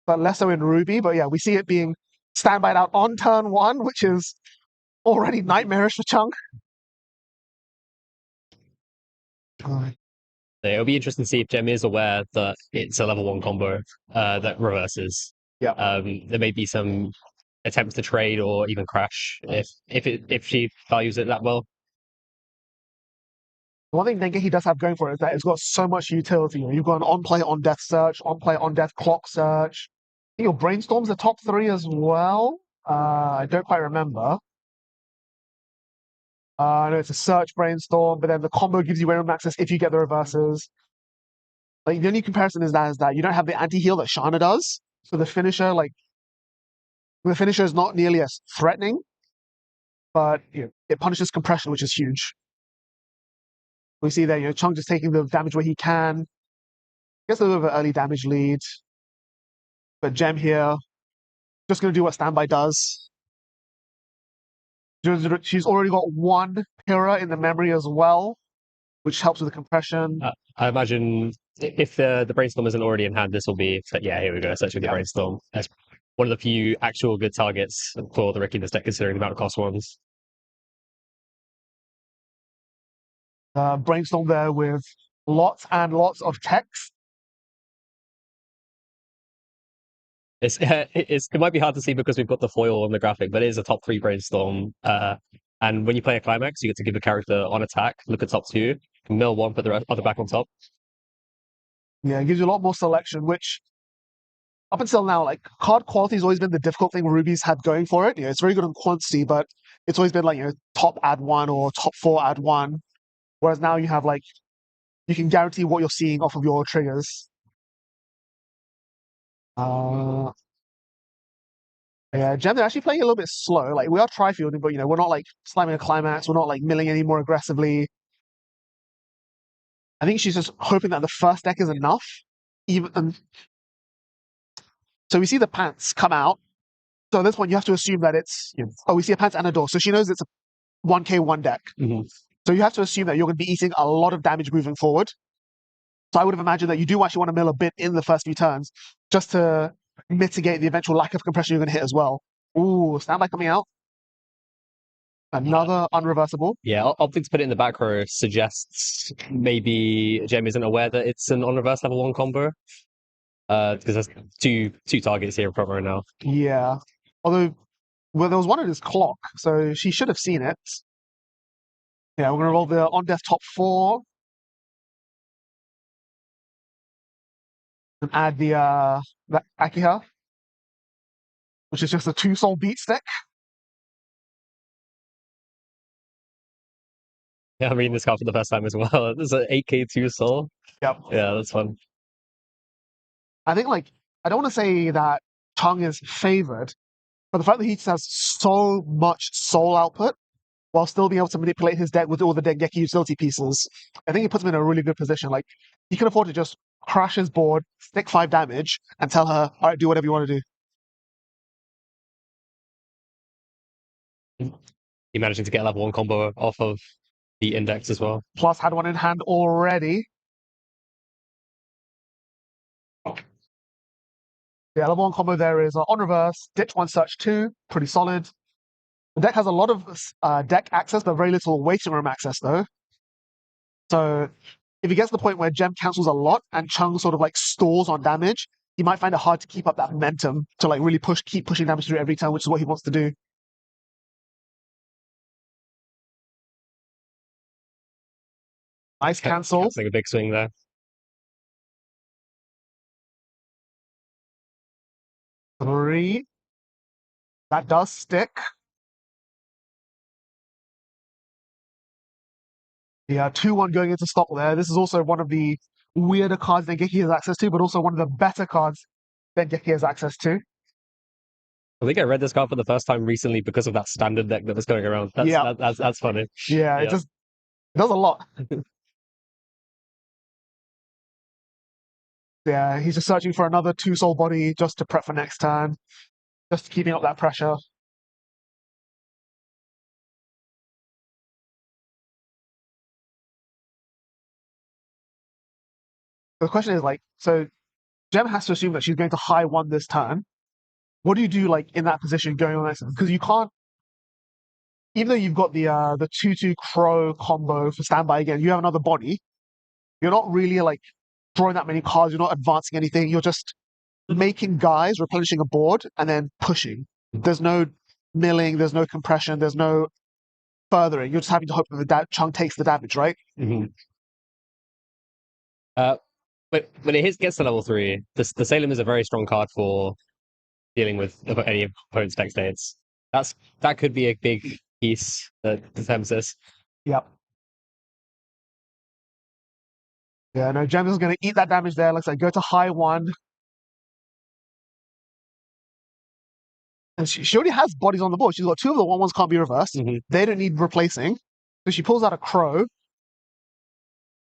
but less so in Ruby. But yeah, we see it being standby out on turn 1, which is already nightmarish for Chung. It'll be interesting to see if Gem is aware that it's a level 1 combo that reverses. Yeah. There may be some attempts to trade or even crash if she values it that well. One thing Dengeki does have going for it is that it's got so much utility. You've got an on-play on-death search, on-play on-death clock search. I think your Brainstorm's the top 3 as well. I don't quite remember. I know it's a search Brainstorm, but then the combo gives you random access if you get the reverses. Like, the only comparison is that you don't have the anti-heal that Shana does. So the finisher is not nearly as threatening, but it punishes compression, which is huge. We see that Chung just taking the damage where he can. Gets a little bit of an early damage lead. But Gem here, just going to do what Standby does. She's already got 1 Pyrrha in the memory as well, which helps with the compression. I imagine if the Brainstorm isn't already in hand, this will be, yeah, here we go, essentially the Brainstorm. That's one of the few actual good targets for the Ricky in this deck, considering the amount of cost ones. Brainstorm there with lots and lots of text. It might be hard to see because we've got the foil on the graphic, but it is a top 3 Brainstorm. And when you play a climax, you get to give a character on attack, look at top 2, mill 1, put the other back on top. Yeah, it gives you a lot more selection, which up until now, like, card quality has always been the difficult thing Ruby's had going for it. It's very good on quantity, but it's always been like, top add 1 or top 4 add 1. Whereas now you have you can guarantee what you're seeing off of your triggers. Yeah, Gem, they're actually playing a little bit slow. Like, we are tri-fielding, but we're not slamming a climax. We're not milling any more aggressively. I think she's just hoping that the first deck is enough. So we see the pants come out. So at this point, you have to assume that it's we see a pants and a door. So she knows it's a 1k1 deck. So you have to assume that you're going to be eating a lot of damage moving forward. So I would have imagined that you do actually want to mill a bit in the first few turns, just to mitigate the eventual lack of compression you're going to hit as well. Ooh, standby coming out. Another unreversible. Yeah, opting to put it in the back row suggests maybe Gem isn't aware that it's an on-reverse level 1 combo. Because there's two targets here front row now. Yeah. Although, well, there was one in his clock, so she should have seen it. Yeah, we're gonna roll the on death top 4 and add the Akiha, which is just a 2-soul beat stick. Yeah, I'm reading this card for the first time as well. This is an 8k 2 soul. Yep. Yeah, that's fun. I think like I don't want to say that Chung is favored, but the fact that he just has so much soul output while still being able to manipulate his deck with all the Dengeki utility pieces, I think it puts him in a really good position. Like he can afford to just crash his board, stick 5 damage, and tell her, "All right, do whatever you want to do." He managing to get a level 1 combo off of the index as well. Plus, had one in hand already. Yeah, level 1 combo there is on reverse, ditch 1, search 2, pretty solid. The deck has a lot of deck access, but very little waiting room access, though. So if he gets to the point where Gem cancels a lot and Chung sort of like stalls on damage, he might find it hard to keep up that momentum to like really keep pushing damage through every turn, which is what he wants to do. Nice cancel. Canceling a big swing there. Three. That does stick. Yeah, 2-1 going into stop there. This is also one of the weirder cards that Geki has access to, but also one of the better cards that Geki has access to. I think I read this card for the first time recently because of that standard deck that was going around. That's funny. Yeah, it does a lot. Yeah, he's just searching for another 2-soul body just to prep for next turn, just keeping up that pressure. The question is like, so Gem has to assume that she's going to high 1 this turn. What do you do like in that position going on this? Because you can't, even though you've got the 2/2 Crow combo for standby again, you have another body. You're not really like drawing that many cards. You're not advancing anything. You're just making guys, replenishing a board, and then pushing. There's no milling. There's no compression. There's no furthering. You're just having to hope that the Chung takes the damage, right? Mm-hmm. But when it gets to level 3, the Salem is a very strong card for dealing with any opponent's deck states. That could be a big piece that determines this. Yep. Yeah, no, Gem is going to eat that damage there. Looks like go to high 1. And she already has bodies on the board. She's got 2 of the 1/1s can't be reversed. Mm-hmm. They don't need replacing. So she pulls out a Crow.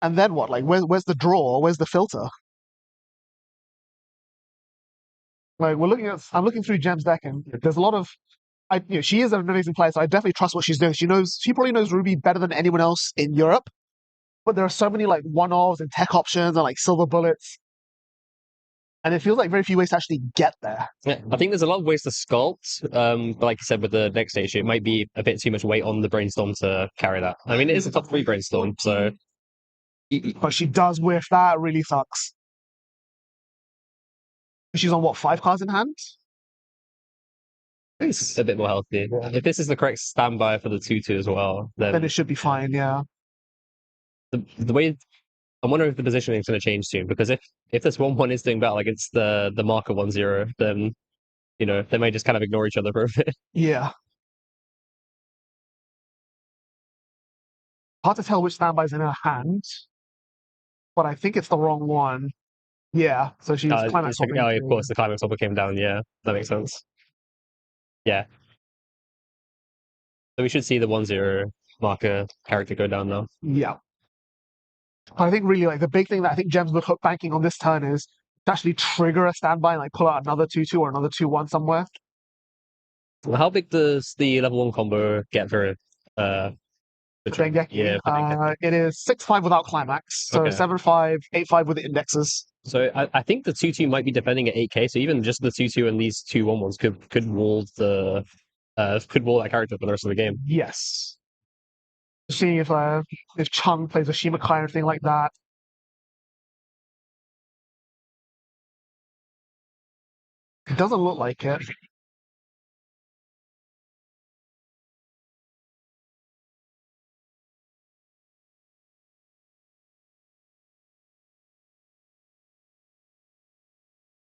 And then what? Like, where's the draw? Where's the filter? Like, I'm looking through Gem's deck, and there's a lot of, she is an amazing player, so I definitely trust what she's doing. She probably knows Ruby better than anyone else in Europe. But there are so many like one-offs and tech options and like silver bullets. And it feels like very few ways to actually get there. Yeah, I think there's a lot of ways to sculpt, but like you said, with the next stage, it might be a bit too much weight on the brainstorm to carry that. I mean, it is a top 3 brainstorm, so... But she does whiff. That really sucks. She's on, what, 5 cards in hand? It's a bit more healthy. Yeah. If this is the correct standby for the 2/2 as well, then it should be fine, yeah. The way... I'm wondering if the positioning is going to change soon, because if this 1/1 is doing battle against the marker 1/0, then, they may just kind of ignore each other for a bit. Yeah. Hard to tell which standby's in her hand, but I think it's the wrong one. Yeah, so she's climax hopping. Oh, of course, the climax hopper came down. Yeah, that makes sense. Yeah. So we should see the 1/0 marker character go down now. Yeah. I think really like the big thing that I think Gem's banking on this turn is to actually trigger a standby and like pull out another 2/2 or another 2/1 somewhere. Well, how big does the level 1 combo get for the Dengeki? Yeah, it is 6/5 without climax, so 7/5, 8/5 with the indexes. So I think the 2/2 might be defending at 8k. So even just the 2/2 and these 2/1s could wall the could wall that character for the rest of the game. Yes. Seeing if Chung plays a Shimakai or anything like that. It doesn't look like it.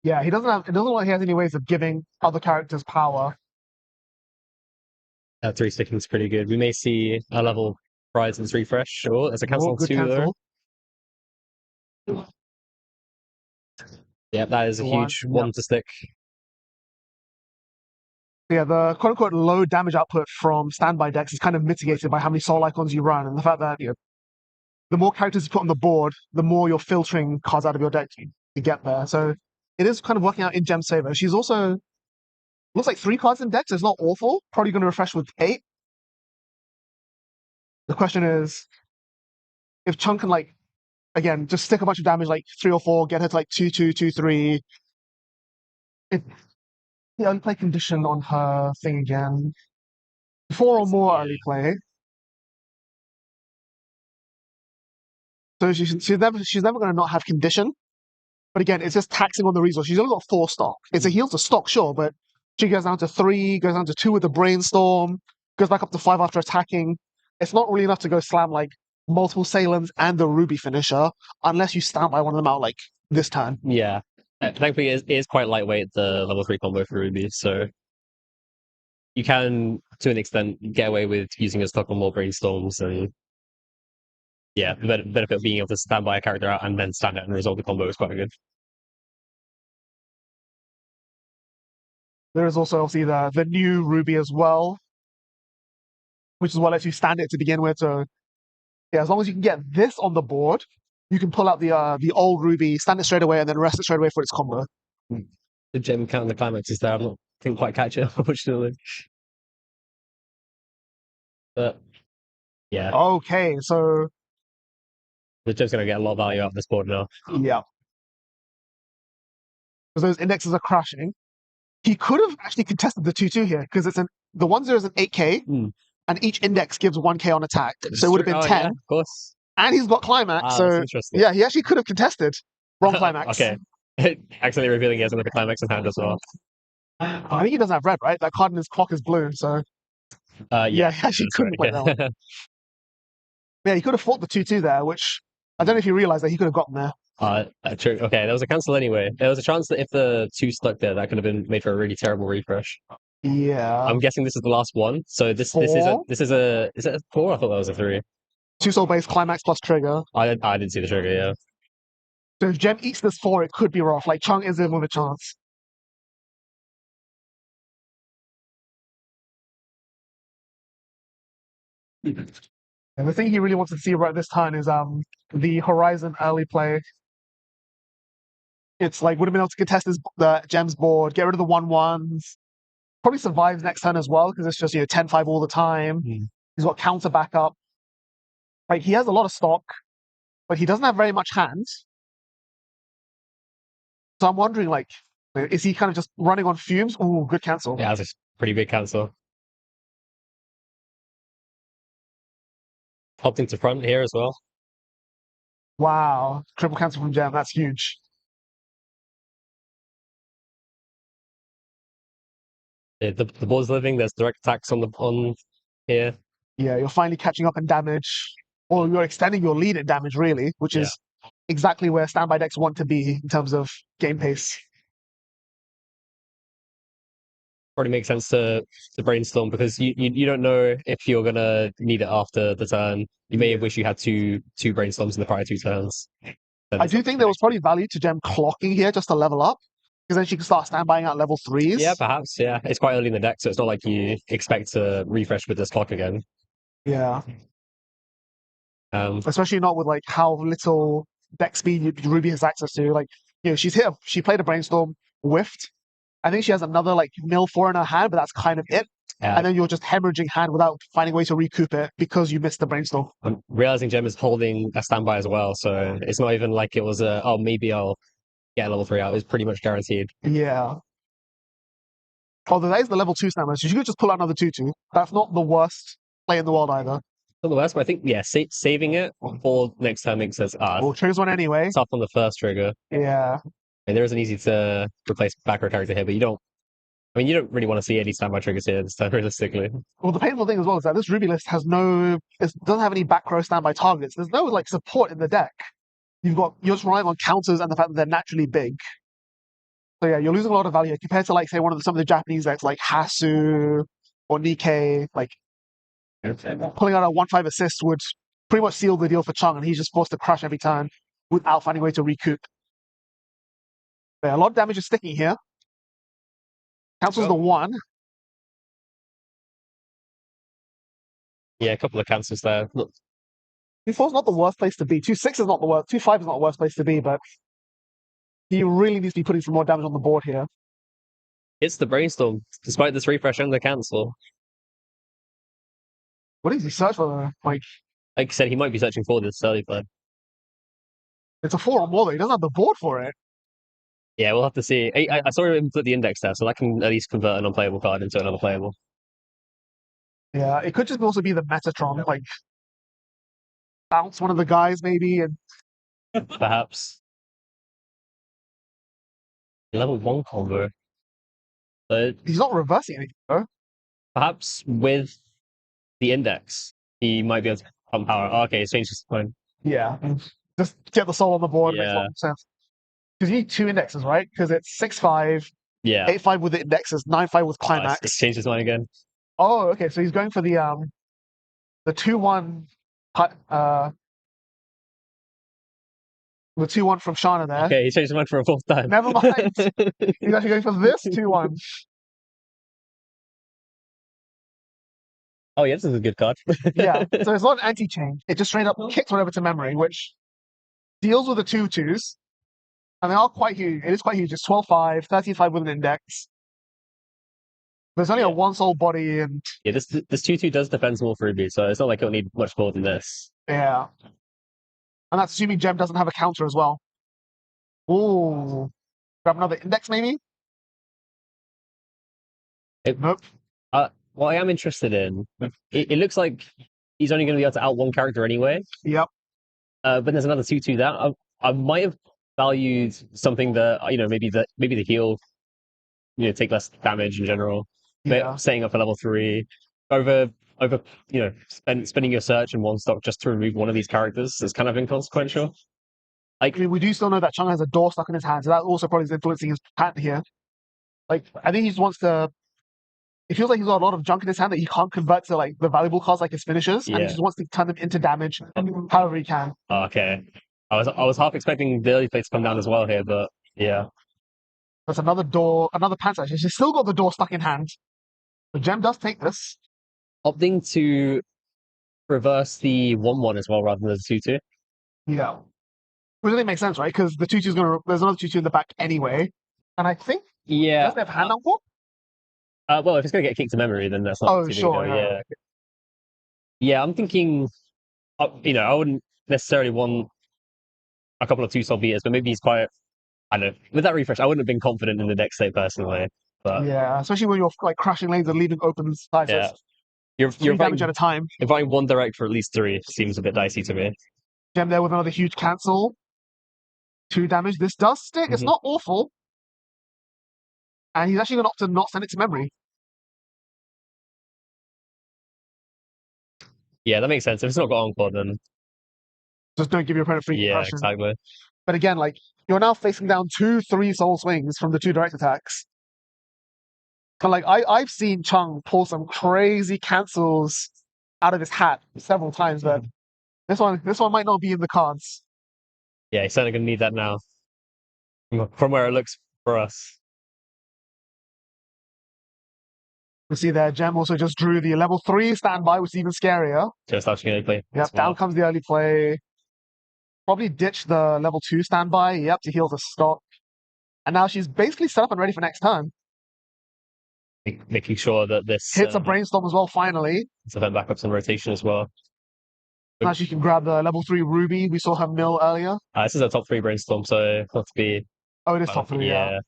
Yeah, it doesn't look like he has any ways of giving other characters power. That 3 sticking is pretty good. We may see a level Horizons refresh. Oh, there's a cancel on Good 2 cancel. there. Yeah, that is a huge Yep. one to stick. Yeah, the quote-unquote low damage output from standby decks is kind of mitigated by how many soul icons you run, and the fact that the more characters you put on the board, the more you're filtering cards out of your deck to get there. So it is kind of working out in Gem's favor. She's also looks like 3 cards in deck, so it's not awful. Probably going to refresh with 8. The question is, if Chunk can again just stick a bunch of damage, like 3 or 4, get her to 2/2, 2/3. If the early play condition on her thing again, 4 or more early play. So she's never going to not have condition. But again, it's just taxing on the resource. She's only got 4 stock. It's a heal to stock, sure, but she goes down to 3, goes down to 2 with the brainstorm, goes back up to 5 after attacking. It's not really enough to go slam multiple Salons and the Ruby finisher, unless you stand by one of them out this turn. Yeah. Thankfully, it is quite lightweight, the level 3 combo for Ruby, so you can, to an extent, get away with using a stock on more brainstorms, and yeah, the benefit of being able to stand by a character out and then stand out and resolve the combo is quite good. There is also obviously the new Ruby as well, which is what lets you stand it to begin with. So yeah, as long as you can get this on the board, you can pull out the old Ruby, stand it straight away, and then rest it straight away for its combo. The gem count the climax is there. Didn't quite catch it, unfortunately. But yeah, Okay, so the gem's gonna get a lot of value out of this board now. yeah, because those indexes are crashing. He could have actually contested the 2/2 here because the 1/0 is an 8k, and each index gives 1k on attack, so it would have been 10. Yeah, of course. And he's got climax, so interesting. yeah, he actually could have contested. Wrong climax. Okay, accidentally revealing he has another climax in hand as well. I think he doesn't have red, right? That card in his clock is blue, so yeah, he actually couldn't play that one. Yeah, he could have fought the 2/2 there, which I don't know if you realized that he could have gotten there. True. Okay, there was a cancel anyway. There was a chance that if the 2 stuck there, that could have been made for a really terrible refresh. Yeah. I'm guessing this is the last one. So this is a 4? I thought that was a 3. 2 soul base climax plus trigger. I didn't see the trigger. Yeah. So if Gem eats this 4, it could be rough. Chung is in with a chance. And the thing he really wants to see right this turn is the Horizon early play. It's would have been able to contest the Gem's board, get rid of the 1/1s. Probably survives next turn as well because it's just 10-5 all the time. He's got counter backup. He has a lot of stock, but he doesn't have very much hands. So I'm wondering, is he kind of just running on fumes? Ooh, good cancel. Yeah, that's a pretty big cancel. Popped into front here as well. Wow, triple cancel from Gem. That's huge. The board's living. There's direct attacks on here. Yeah, you're finally catching up in damage, or you're extending your lead in damage, really, which is exactly where standby decks want to be in terms of game pace. Probably makes sense to brainstorm because you don't know if you're gonna need it after the turn. You may wish you had two brainstorms in the prior 2 turns. I do think there was probably value to Gem clocking here just to level up, because then she can start standbying out level 3s. Yeah, perhaps. Yeah, it's quite early in the deck, so it's not like you expect to refresh with this clock again. Yeah. Um, Especially not with how little deck speed Ruby has access to. She played a brainstorm, whiffed. I think she has another mill 4 in her hand, but that's kind of it. Yeah. And then you're just hemorrhaging hand without finding a way to recoup it because you missed the brainstorm. I'm realizing Gem is holding a standby as well, so it's not even like it was maybe I'll get a level 3 out. It's pretty much guaranteed. Yeah. Although that is the level 2 stamina, so you could just pull out another 2-2. That's not the worst play in the world either. Not the worst, but I think, yeah, saving it for next time makes sense. Well, triggers one anyway. It's up on the first trigger. Yeah. And there is an easy to replace back row character here, but you don't really want to see any standby triggers here this time, realistically. Well, the painful thing as well is that this Ruby list doesn't have any back row standby targets. There's no like support in the deck. You're just relying on counters and the fact that they're naturally big. So yeah, you're losing a lot of value compared to like say some of the Japanese decks like Hasu or Nikkei. Like pulling out a 1/5 assist would pretty much seal the deal for Chung, and he's just forced to crush every turn without finding a way to recoup. But yeah, a lot of damage is sticking here. Cancels the 1. Yeah, a couple of cancels there. Look, 2-4 is not the worst place to be. 2-6 is not the worst. 2-5 is not the worst place to be, but he really needs to be putting some more damage on the board here. it's the brainstorm, despite this refresh and the cancel. What does he search for? Like I said, he might be searching for this early play. it's a 4 or more though. He doesn't have the board for it. Yeah, we'll have to see. I saw him put the index there, so that can at least convert an unplayable card into another playable. Yeah, it could just also be the Metatron, like bounce one of the guys maybe, and Perhaps. Level 1 combo. But he's not reversing anything though. perhaps with the index, he might be able to pump power. Oh, okay, he's changed his mind. Yeah, just get the soul on the board. Makes a lot of sense. Because you need 2 indexes, right? Because it's 6-5, Yeah. 8-5 with the indexes, 9-5 with climax. He's changed his mind again. Oh, okay. So he's going for the 2-1 the 2-1 from Shana there. Okay, he's changed his mind for a 4th time. Never mind. He's actually going for this 2-1. Oh, yeah, this is a good card. Yeah, so it's not an anti-change. It just straight up kicks whatever to memory, which deals with the 2-2s. And they are quite huge. It is quite huge. It's 12-5, 13-5 with an index. There's only a 1 soul body, and Yeah, this 2/2 does defend more for Ruby, so it's not like it'll need much more than this. yeah. And that's assuming Gem doesn't have a counter as well. Ooh. Grab another index maybe? Nope. What I am interested in, it looks like he's only going to be able to out one character anyway. Yep. But there's another 2/2 that I might have valued something that maybe the heal, take less damage in general. Yeah. Setting up a level 3 over spending your search in 1 stock just to remove one of these characters is kind of inconsequential. I mean, we do still know that Chung has a door stuck in his hand, so that also probably is influencing his pattern here. Like, I think he just wants to. It feels like he's got a lot of junk in his hand that he can't convert to like the valuable cards like his finishers, and he just wants to turn them into damage however he can. Okay, I was half expecting the early play to come down as well here, but yeah. That's another door, another Panzer. She's still got the door stuck in hand. The Gem does take this. Opting to reverse the 1/1 as well rather than the 2/2. Yeah. Which really makes sense, right? Because the 2-2 is going to. There's another 2-2 in the back anyway. And I think. Yeah. Doesn't have hand on for? Well, if it's going to get kicked to memory, then that's not Oh, too big sure. a deal. Yeah. Yeah, I'm thinking, I wouldn't necessarily want a couple of 2-soul beaters, but maybe he's quite, I don't know, with that refresh, I wouldn't have been confident in the deck state personally. But yeah, especially when you're like crashing lanes and leaving open sides. Yeah. You're damage at a time. Inviting 1 direct for at least 3 seems a bit dicey to me. Gem there with another huge cancel. 2 damage. This does stick. It's not awful. And he's actually going to opt to not send it to memory. Yeah, that makes sense. If it's not got Encore, then Just don't give your opponent free yeah, concussion. exactly. But again, like, you're now facing down 2-3 soul swings from the 2 direct attacks. And like, I've seen Chung pull some crazy cancels out of his hat several times, but this one might not be in the cards. Yeah, he's certainly going to need that now. From where it looks for us. You see there, Gem also just drew the level 3 standby, which is even scarier. Just actually play. Yep, down comes the early play. Probably ditch the level 2 standby, yep, to heal the stock. And now she's basically set up and ready for next turn. Making sure that this hits a brainstorm as well, finally. It's event backups and rotation as well. Now she can grab the level 3 Ruby. We saw her mill earlier. This is a top 3 brainstorm, so not to be. Oh, it is top 3, yeah.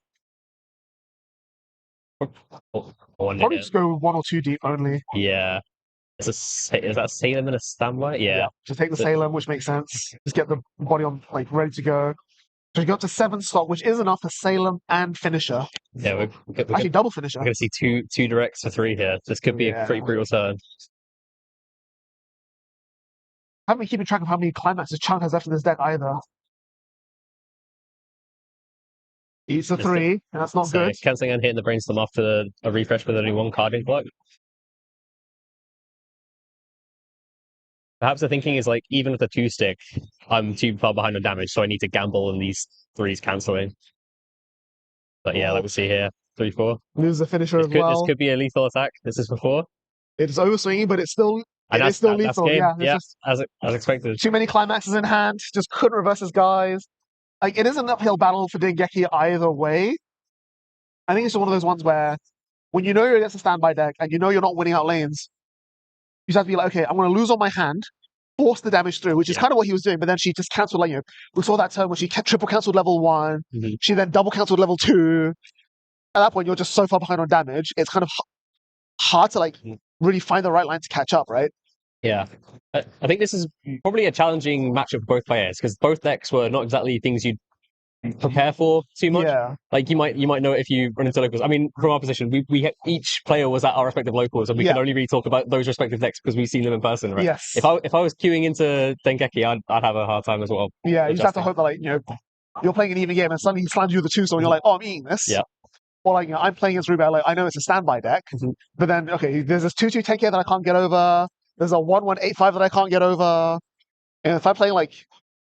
One Probably hit. just go 1 or 2 deep only. Yeah. Is that Salem in a standby? Yeah. Just take the So- Salem, which makes sense. Just get the body on, like, ready to go. So you go up to 7 stock, which is enough for Salem and finisher. Yeah, Actually, double finisher. we're gonna see two directs for 3 here. This could be a pretty brutal turn. I haven't been keeping track of how many climaxes Chunk has left in this deck either. Eats a Missed it. 3, and that's not So good. cancelling and hitting the brainstorm after a refresh with only 1 card in block. Perhaps the thinking is like, even with a 2-stick, I'm too far behind on damage, so I need to gamble on these 3s cancelling. But yeah, like we see here, 3-4. Lose the finisher as This well. could be a lethal attack. This is before. It's overswinging, but it's still And it is still that's lethal. game. Yeah, it's just as expected. too many climaxes in hand. Just couldn't reverse his guys. Like, it is an uphill battle for Dengeki either way. I think it's one of those ones where when you know you're against a standby deck and you know you're not winning out lanes, you just have to be like, okay, I'm going to lose on my hand, force the damage through, which is kind of what he was doing. But then she just cancelled, like, we saw that turn where she triple cancelled level 1. Mm-hmm. She then double cancelled level 2. At that point, you're just so far behind on damage. It's kind of hard to, like, really find the right line to catch up, right? Yeah. I think this is probably a challenging matchup for both players because both decks were not exactly things you'd prepare for too much. Yeah. Like you might know it if you run into locals. I mean, from our position, each player was at our respective locals, and we can only really talk about those respective decks because we've seen them in person, right? Yes. If I was queuing into Dengeki, I'd have a hard time as well. Yeah, you just have to hope that, like, you're playing an even game and suddenly he slams you with the 2 and you're like, oh, I'm eating this. Yeah. Or, like, I'm playing against Rubel, like, I know it's a standby deck, but then, okay, there's this 2/2 10k that I can't get over. There's a 1/1 8/5 that I can't get over. And if I play, like,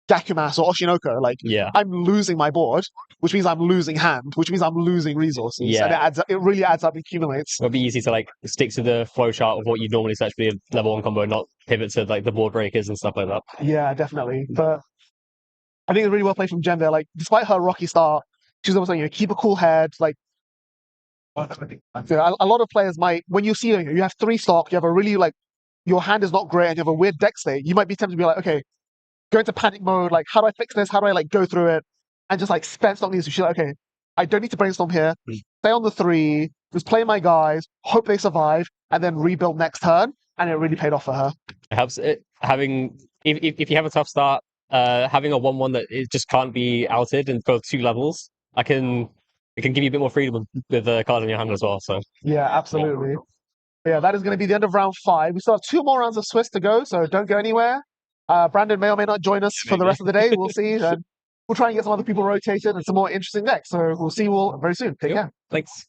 Gakumas or Oshinoko, like, I'm losing my board, which means I'm losing hand, which means I'm losing resources. Yeah. And it adds up, it really adds up, accumulates. It'll be easy to like stick to the flow chart of what you normally search for the level 1 combo, not pivot to like the board breakers and stuff like that. Yeah, definitely. But I think it's really well played from Jen there. Like, despite her rocky start, she's almost like, keep a cool head. Like, a lot of players might, when you see you have 3 stock, you have a really, like, your hand is not great and you have a weird deck state, you might be tempted to be like, okay, go into panic mode, like, how do I fix this? How do I, like, go through it? And just, like, spend stock needs. She's like, okay, I don't need to brainstorm here. Stay on the 3, just play my guys, hope they survive, and then rebuild next turn. And it really paid off for her. It helps having, if you have a tough start, having a 1/1 that it just can't be outed and for 2 levels, it can give you a bit more freedom with the cards in your hand as well. So yeah, absolutely. Yeah, that is going to be the end of round 5. We still have 2 more rounds of Swiss to go, so don't go anywhere. Brandon may or may not join us for the rest of the day. We'll see. And we'll try and get some other people rotated and some more interesting decks. So we'll see you all very soon. Take care. Thanks.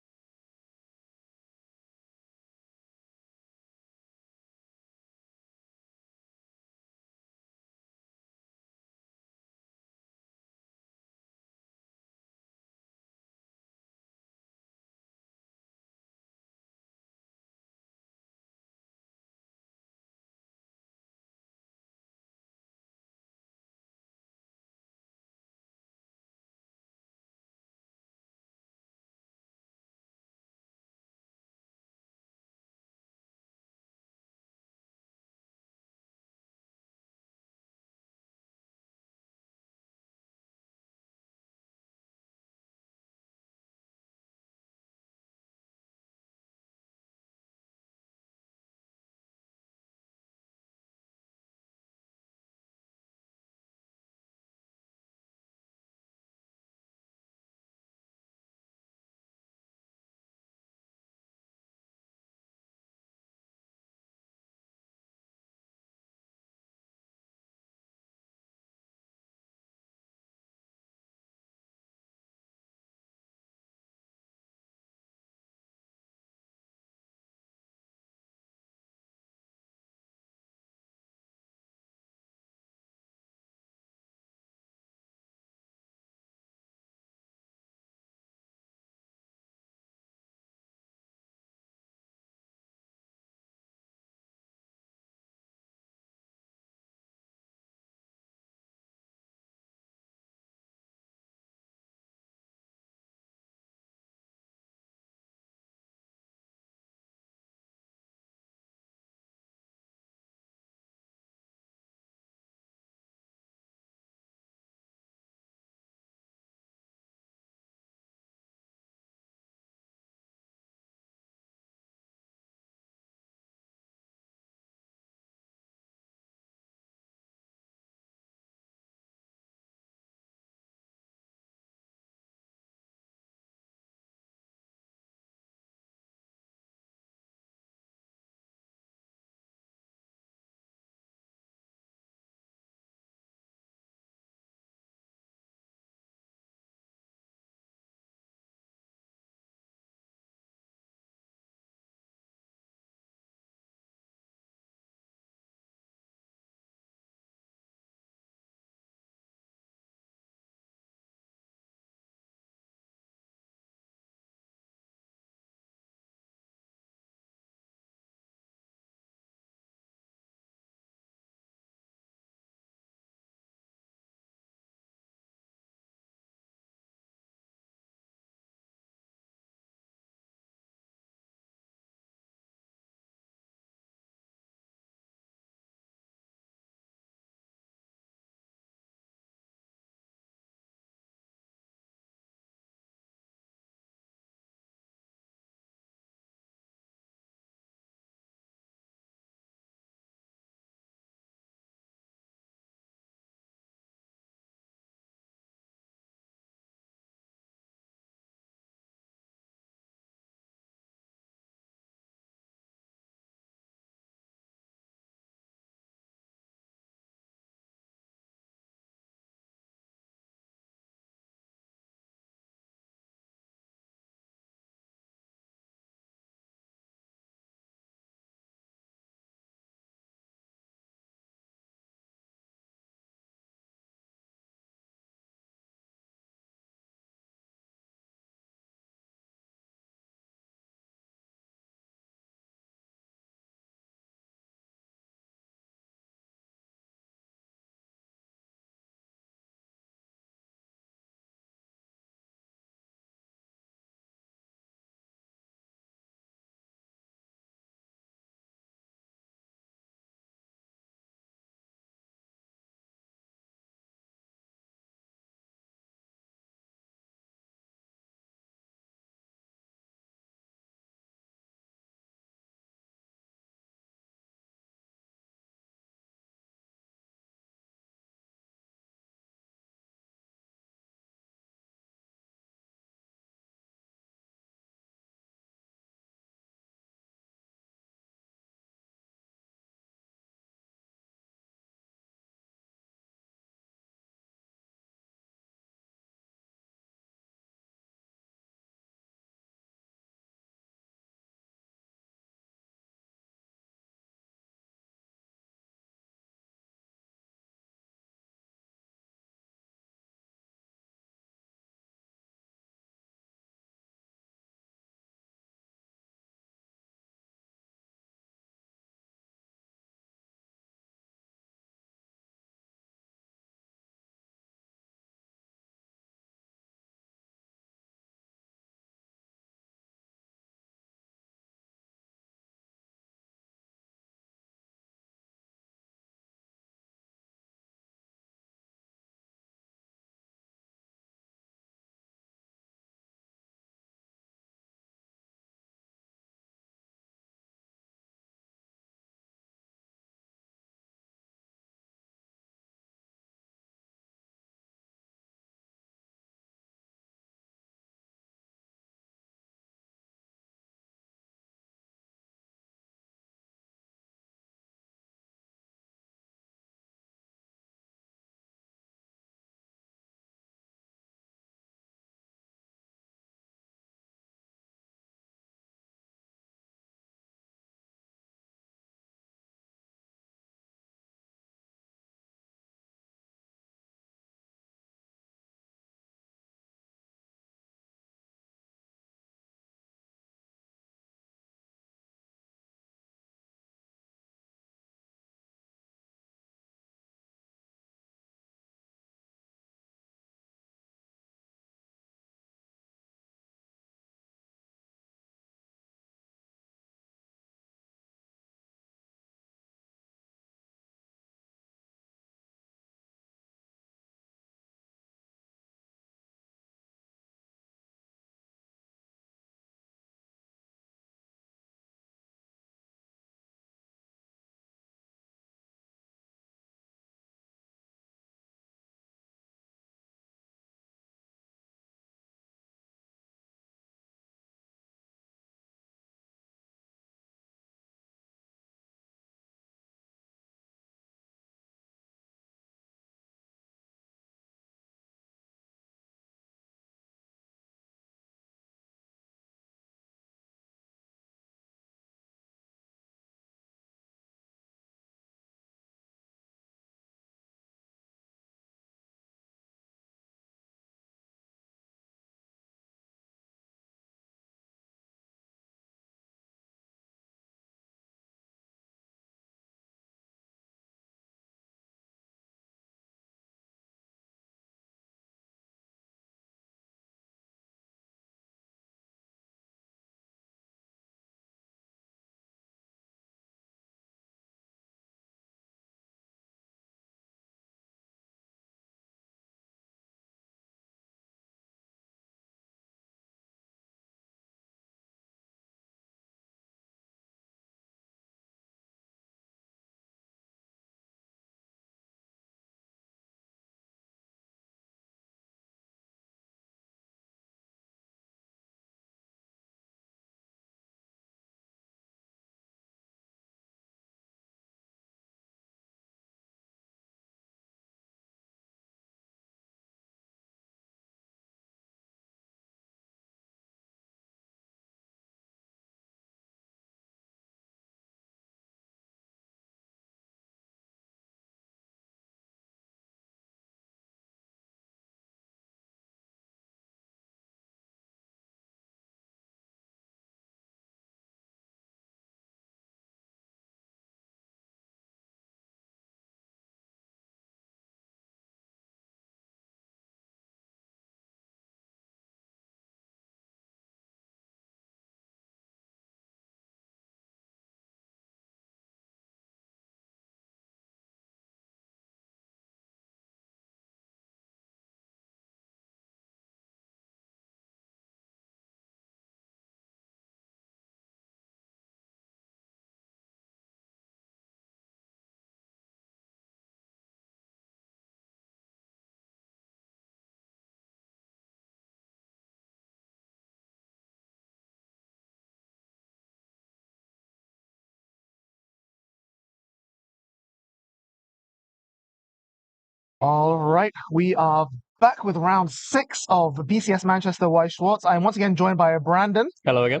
All right, we are back with round 6 of BCS Manchester Weiss Schwarz. I'm once again joined by Brandon. Hello again.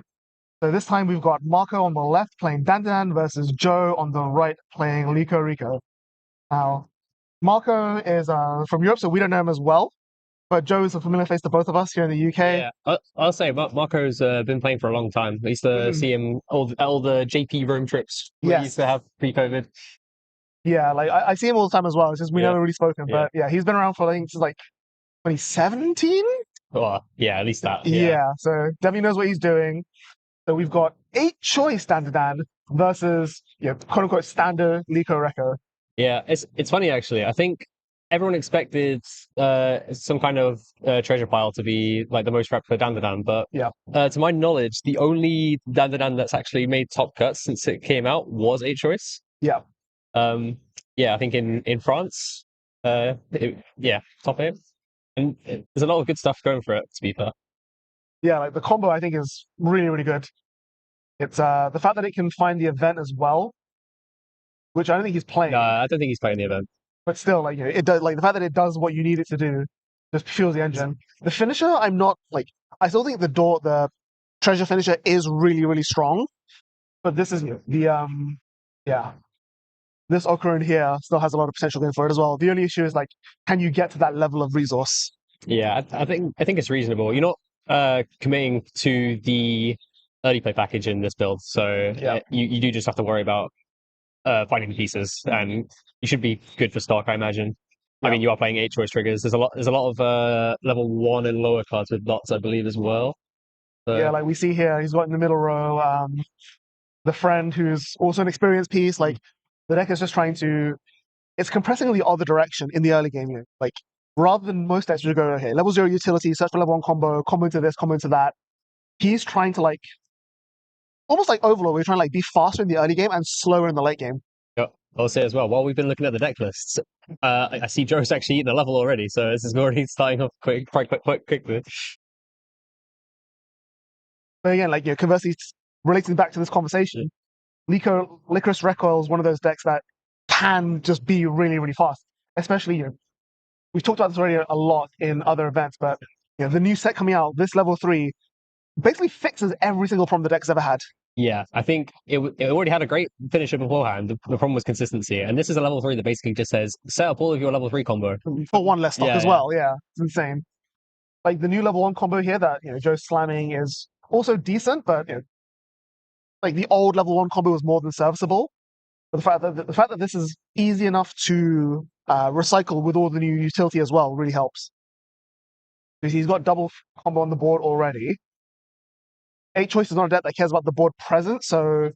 So this time we've got Marco on the left playing Dandan versus Joe on the right playing Lico Rico. Now, Marco is from Europe, so we don't know him as well, but Joe is a familiar face to both of us here in the UK. Yeah, I'll say Marco's been playing for a long time. I used to see him all the JP Rome trips we Yes. used to have pre-COVID. Yeah, like I see him all the time as well. It's just we Yeah. never really spoken, but yeah, he's been around for I think since like 2017. Well, yeah, at least that. Yeah, so definitely knows what he's doing. So we've got 8-choice Dandadan versus quote unquote standard Lico Reco. Yeah, it's funny actually. I think everyone expected some kind of treasure pile to be like the most rep for Dandadan, but Yeah. to my knowledge, the only Dandadan that's actually made top cuts since it came out was 8-choice. Yeah. Yeah, I think in France, top 8. And there's a lot of good stuff going for it, to be fair. Yeah, like the combo I think is really, really good. It's the fact that it can find the event as well, which I don't think he's playing. I don't think he's playing the event. But still, like it does like the fact that it does what you need it to do, just fuels the engine. The finisher, I'm not like I still think the treasure finisher is really, really strong. But this is this Ocarina here still has a lot of potential going for it as well. The only issue is like, can you get to that level of resource? Yeah, I think it's reasonable. You're not committing to the early play package in this build, so you do just have to worry about finding the pieces, and you should be good for stock, I imagine. Yeah. I mean, you are playing 8-choice triggers. There's a lot of level 1 and lower cards with dots, I believe, as well. So, Yeah, like we see here, he's got in the middle row the friend who's also an experienced piece. Like the deck is just trying to, it's compressing the other direction in the early game. Like rather than most decks would go here, level 0 utility, search for level 1 combo into this, combo into that. He's trying to like almost like Overlord, we're trying to like be faster in the early game and slower in the late game. I'll say as well, while we've been looking at the deck lists, I see Joe's actually eaten a level already, so this is already starting off quickly. But again, like conversely, relating back to this conversation, Licorice Recoil is one of those decks that can just be really, really fast. Especially, we've talked about this already a lot in other events, but the new set coming out, this level 3, basically fixes every single problem the deck's ever had. Yeah, I think it already had a great finisher beforehand. The problem was consistency, and this is a level 3 that basically just says set up all of your level 3 combo for one less stock as well. Yeah, it's insane. Like the new level 1 combo here that Joe's slamming is also decent, but like the old level 1 combo was more than serviceable. But the fact that this is easy enough to recycle with all the new utility as well really helps. Because he's got double combo on the board already. 8-choice is not a deck that cares about the board present, so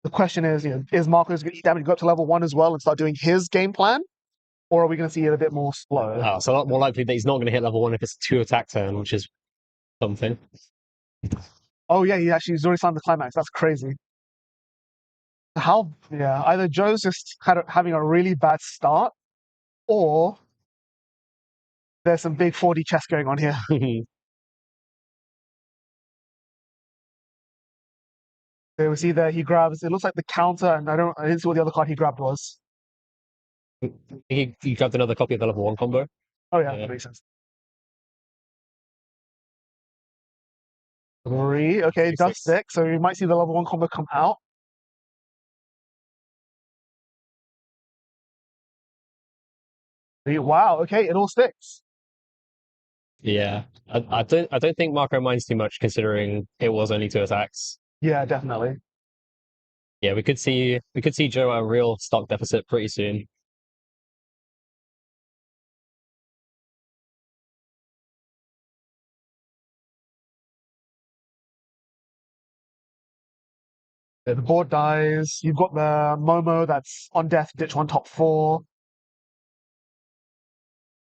the question is Marco's going to eat damage, go up to level 1 as well and start doing his game plan? Or are we going to see it a bit more slow? Oh, so a lot more likely that he's not going to hit level 1 if it's a 2-attack turn, which is something. Oh yeah, he's already signed the climax. That's crazy. Either Joe's just having a really bad start, or there's some big 4D chess going on here. So we see there he grabs, it looks like the counter, and I didn't see what the other card he grabbed was. He grabbed another copy of the level 1 combo. Oh yeah, that makes sense. 3, okay, does 6, so you might see the level 1 combo come out. Wow, okay, it all sticks. Yeah, I don't think Marco minds too much considering it was only 2 attacks. Yeah, definitely. Yeah, we could see Joe at a real stock deficit pretty soon. The board dies. You've got the Momo that's on death, ditch 1 top 4.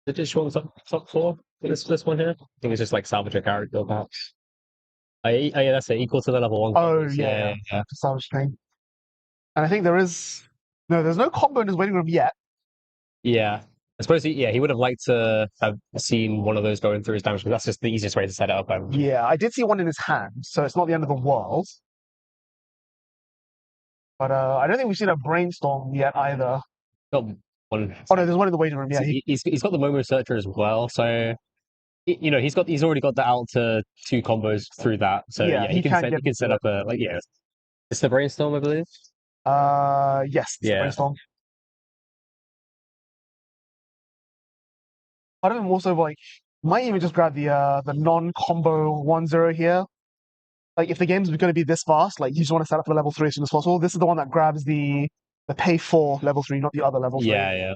The dish one top 4? This one here? I think it's just like salvage a character, perhaps. Oh, yeah, that's it. Equal to the level 1. Oh, yeah. Salvage thing. And I think there's no combo in his waiting room yet. Yeah. I suppose he would have liked to have seen one of those going through his damage, because that's just the easiest way to set it up. Yeah, I did see one in his hand, so it's not the end of the world. But I don't think we've seen a brainstorm yet either. Oh, one. Oh no, there's one in the waiting room. Yeah, So he's got the Momo Searcher as well, so you know he's already got the out to 2 combos through that. So yeah, yeah, he can he get can set up a like yeah. It's the brainstorm, I believe. yes, it's the Yeah. brainstorm. I don't also like might even just grab the non-combo 1-0 here. Like if the game's going to be this fast, like you just want to set up for level 3 as soon as possible. This is the one that grabs the pay 4 level 3, not the other level 3. Yeah.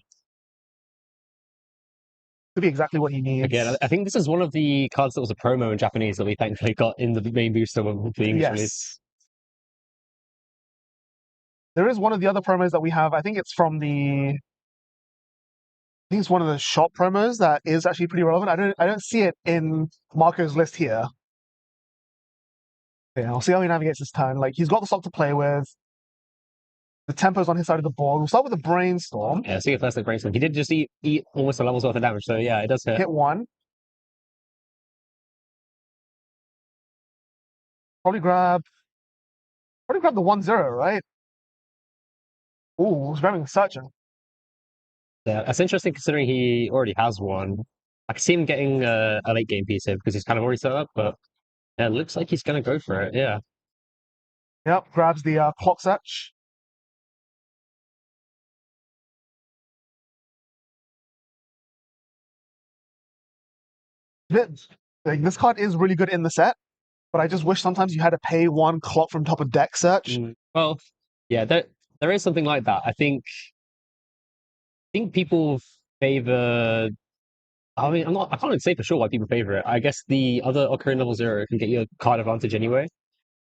Could be exactly what he needs. Again, I think this is one of the cards that was a promo in Japanese that we thankfully got in the main booster when the English release. There is one of the other promos that we have. I think it's from I think it's one of the shop promos that is actually pretty relevant. I don't see it in Marco's list here. Yeah, we'll see how he navigates this turn. Like he's got the stock to play with. The tempo's on his side of the board. We'll start with the brainstorm. Yeah, see if that's the brainstorm. He did just eat almost a level's worth of damage, so yeah, it does hit. Hit 1. Probably grab the 1-0, right? Ooh, he's grabbing the Searcher. Yeah, that's interesting considering he already has one. I can see him getting a late game piece here because he's kind of already set up, but yeah, it looks like he's going to go for it. Yeah. Yep, grabs the Clock Search. Like, this card is really good in the set, but I just wish sometimes you had to pay 1 clock from top of deck search. Well, yeah, there is something like that. I think people favor. I mean, I can't even say for sure why people favor it. I guess the other Ocarina level 0 can get you a card advantage anyway.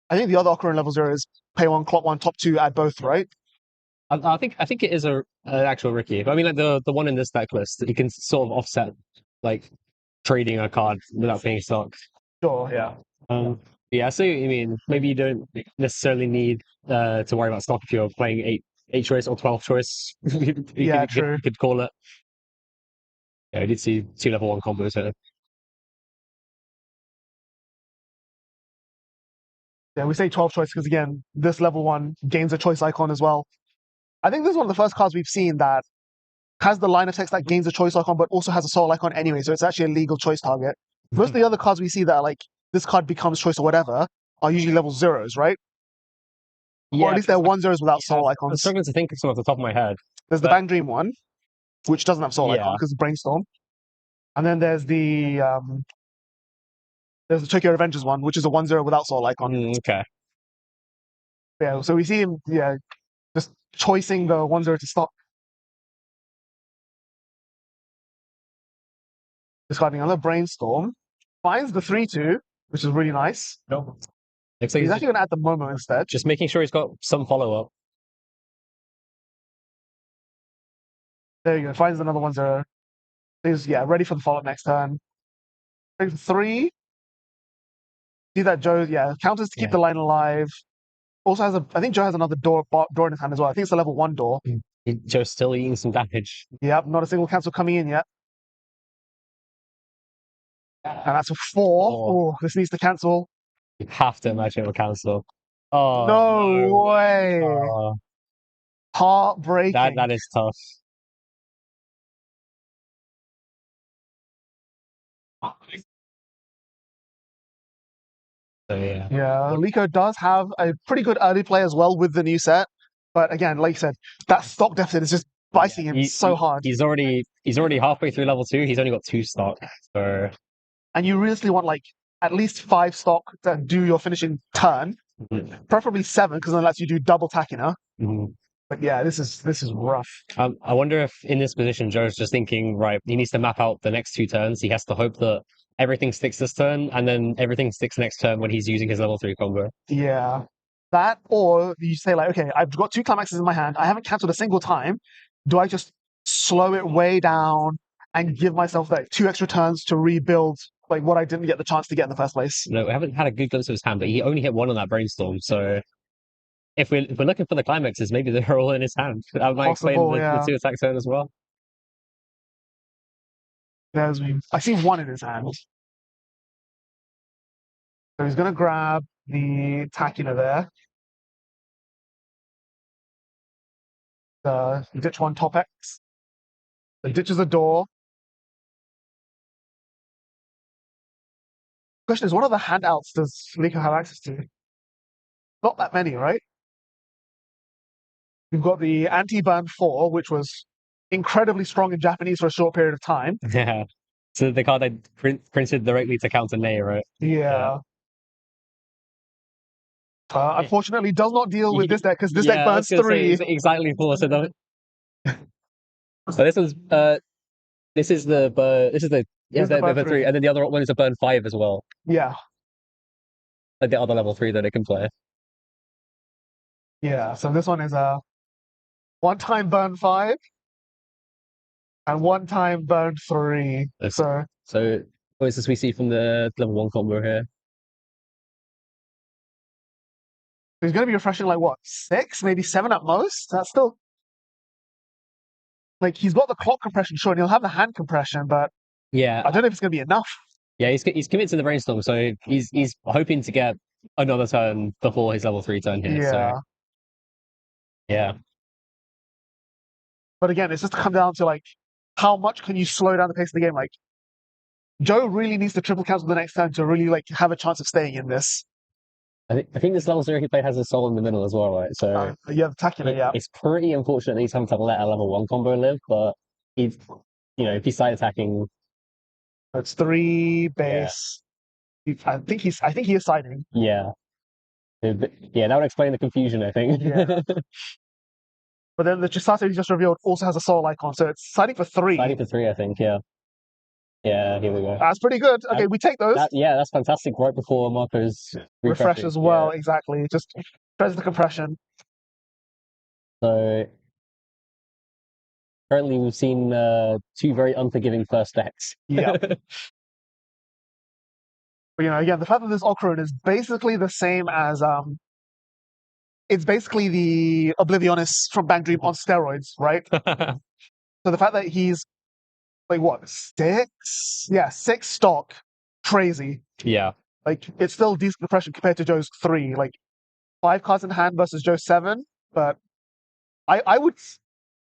I think the other Ocarina level 0 is pay 1, clock 1, top 2, add both, right? I think it is an actual Ricky. But I mean, like the one in this deck list, you can sort of offset like trading a card without paying stock. Sure, yeah. Yeah, so I mean, maybe you don't necessarily need to worry about stock if you're playing 8 choice or 12 choice. True. You could call it. Yeah, I did see 2 level 1 combos here. Yeah, we say 12 choice because again, this level 1 gains a choice icon as well. I think this is one of the first cards we've seen that has the line of text that gains a choice icon, but also has a soul icon anyway, so it's actually a legal choice target. Most of the other cards we see that are like this card becomes choice or whatever are usually level 0s, right? Yeah, or at least they're 1-0s without soul I'm icons. struggling to think of some off the top of my head. There's the Bang Dream one, which doesn't have soul icon Yeah. because it's Brainstorm. And then there's the Tokyo Revengers one, which is a 1-0 without soul icon. Okay. Yeah, so we see him, just choicing the 1-0 to stop. Discarding another Brainstorm. Finds the 3-2, which is really nice. Nope. Looks like He's actually going to add the Momo instead. just making sure he's got some follow-up. There you go. Finds another 1-0. He's, ready for the follow-up next turn. 3. See that Joe, counters to keep the line alive. Also has I think Joe has another door in his hand as well. I think it's a level 1 door. Joe's still eating some damage. Yep, not a single cancel coming in yet. And that's a 4. Oh, this needs to cancel. You have to imagine it will cancel. Oh No way. Oh, Heartbreaking. that is tough. So yeah. Yeah, Liko does have a pretty good early play as well with the new set. But again, like you said, that stock deficit is just biting him so hard. He's already halfway through level 2. He's only got 2 stock. So And you really want like at least 5 stock to do your finishing turn. Preferably 7, because then it lets you do double tacking, huh? But yeah, this is rough. I wonder if in this position Joe's just thinking, right, he needs to map out the next 2 turns. He has to hope that everything sticks this turn, and then everything sticks next turn when he's using his level 3 combo. Yeah. That, or you say like, okay, I've got 2 climaxes in my hand. I haven't cancelled a single time. Do I just slow it way down and give myself like 2 extra turns to rebuild like what I didn't get the chance to get in the first place? No, we haven't had a good glimpse of his hand, but he only hit 1 on that brainstorm. So if we're looking for the climaxes, maybe they're all in his hand. That might explain the 2 attack turn as well. I see 1 in his hand. So he's going to grab the Tacula there. Ditch 1 top X. It ditches a door. Question is, what other handouts does Liko have access to? Not that many, right? We've got the anti-burn 4, which was incredibly strong in Japanese for a short period of time. Yeah. So the card I printed directly to counter Nay, right? Yeah. Unfortunately, does not deal with this deck because this deck I was burns gonna say 3. it's exactly 4. So don't. So this is the Here's the burn level 3, 3. and then the other one is a burn 5 as well. Yeah. Like the other level 3 that it can play. Yeah. So this one is a one-time burn 5 and one-time burn 3. So What is this we see from the level 1 combo here? he's going to be refreshing like what, 6, maybe 7 at most. That's still like he's got the clock compression, sure, and he'll have the hand compression, but Yeah, I don't know if it's going to be enough. yeah, he's committed to the brainstorm, so he's hoping to get another turn before his level 3 turn here. Yeah. So yeah, But again, it's just come down to like how much can you slow down the pace of the game? Like Joe really needs to triple cancel the next turn to really like have a chance of staying in this. I think this level 0 he played has a soul in the middle as well, right? So Yeah, attacking it, yeah. it's pretty unfortunate that he's having to let a level 1 combo live, but he's if he's side attacking, It's 3 base. I think he is siding. yeah, that would explain the confusion, I think. Yeah. But then the Chisato he just revealed also has a soul icon, so it's siding for 3. Siding for 3, I think. Yeah. Yeah, here we go. That's pretty good. Okay, we take those. That's fantastic. Right before Marco's Refresh as well, yeah. exactly. Just press the compression. So currently we've seen 2 very unforgiving first decks. Yeah. But, again, the fact that this Ocarina is basically the same as it's basically the Oblivionis from Bang Dream on steroids, right? So the fact that he's like what, 6? Yeah, 6 stock, crazy. Yeah. Like it's still decent compression compared to Joe's 3. Like 5 cards in hand versus Joe's 7, but I would,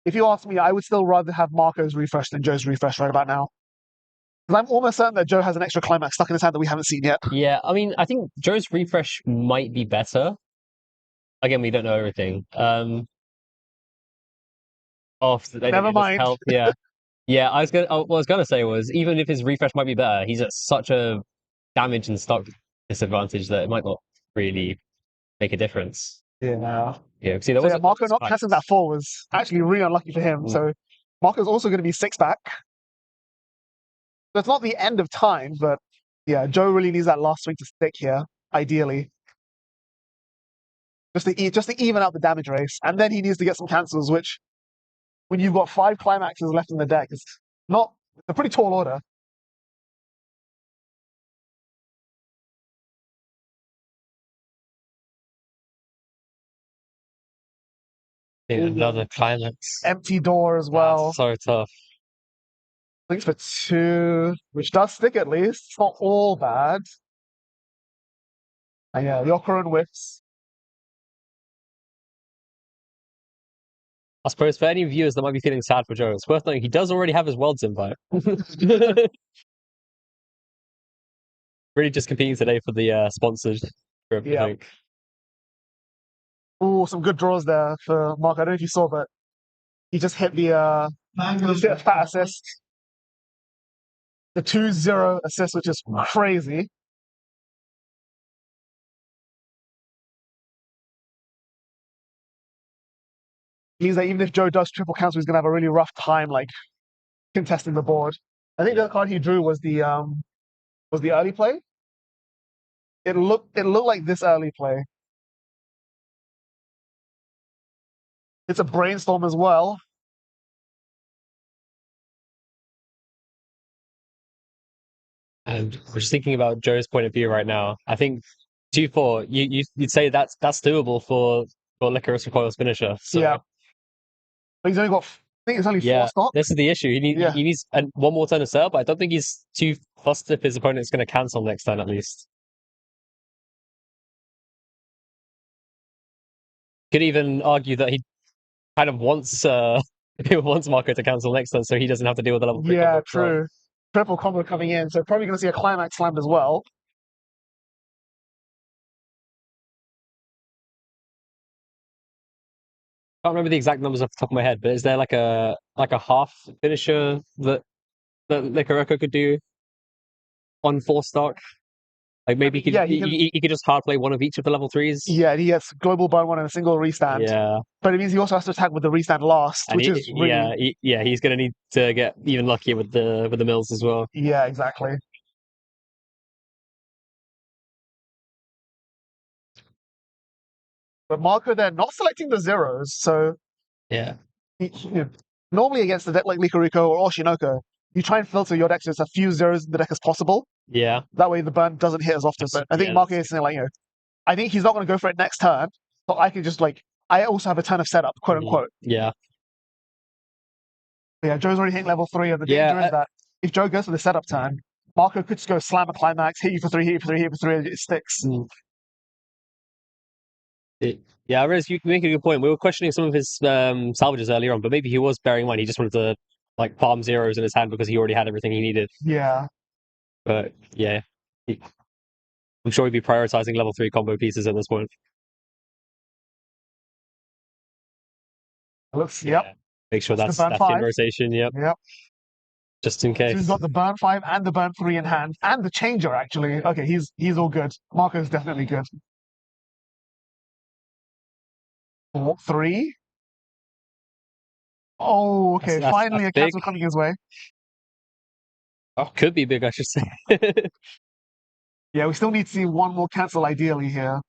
if you ask me, I would still rather have Marco's refresh than Joe's refresh right about now. Because I'm almost certain that Joe has an extra climax stuck in his hand that we haven't seen yet. Yeah, I mean, I think Joe's refresh might be better. Again, we don't know everything. Never mind. Help. Yeah, yeah. What I was gonna say was even if his refresh might be better, he's at such a damage and stock disadvantage that it might not really make a difference. Yeah. Yeah. See, Marco not cancelling that 4 was actually really unlucky for him. So Marco's also going to be 6 back. So it's not the end of time, but yeah, Joe really needs that last swing to stick here, ideally. Just to even out the damage race. And then he needs to get some cancels, which when you've got 5 climaxes left in the deck, it's a pretty tall order. Another climax. Empty door as well. That's so tough. Thanks for 2, which does stick at least. It's not all bad. And yeah, the Ocarina whiffs. I suppose for any viewers that might be feeling sad for Joe, it's worth noting he does already have his Worlds invite. Really just competing today for the sponsored group, I think. Oh, some good draws there for Mark. I don't know if you saw, but he just hit the fat assist. The 2-0 assist, which is crazy. Means that even if Joe does triple cancel, he's gonna have a really rough time like contesting the board. I think the card he drew was the early play. It looked like this early play. It's a brainstorm as well. And we're just thinking about Joe's point of view right now. I think 2-4, you'd say that's doable for Licorice Recoil's finisher. So, yeah. But he's only got, I think it's only 4 stock. This is the issue. He needs one more turn of serve, but I don't think he's too fussed if his opponent's going to cancel next turn at least. Could even argue that he kind of wants he wants Marco to cancel next turn, so he doesn't have to deal with the level 3 Yeah, combo. true. Triple combo coming in, so probably going to see a climax slammed as well. I can't remember the exact numbers off the top of my head, but is there like a half finisher that Likaroko could do on 4 stock? Like maybe Yeah, he can. he could just hard play one of each of the level 3s. Yeah, he gets global burn one and a single restand. Yeah, But it means he also has to attack with the restand last, and which is really. he's gonna need to get even luckier with the mills as well. Yeah, exactly. But Marco, they're not selecting the zeros, so Yeah, normally against a deck like Likariko or Oshinoko, you try and filter your deck to as few zeros in the deck as possible. yeah. That way the burn doesn't hit as often. But I think Marco is saying, like, I think he's not going to go for it next turn, so I can just, like, I also have a turn of setup, quote unquote. Yeah. Yeah, Joe's already hitting level 3, and the danger is that if Joe goes for the setup turn, Marco could just go slam a climax, hit you for 3, hit you for 3, hit you for 3, and it sticks. Yeah, I realize you make a good point. We were questioning some of his salvages earlier on, but maybe he was bearing in mind he just wanted to like palm zeros in his hand because he already had everything he needed. Yeah. But yeah, I'm sure he'd be prioritizing level 3 combo pieces at this point. Looks, yep. Make sure That's that's in rotation. Yep. Yep. Just in case. So he's got the burn 5 and the burn 3 in hand, and the changer, actually. Okay, he's all good. Marco's definitely good. 4, 3. Oh, okay. Finally a cancel coming his way. Oh, could be big, I should say. Yeah, we still need to see one more cancel ideally here.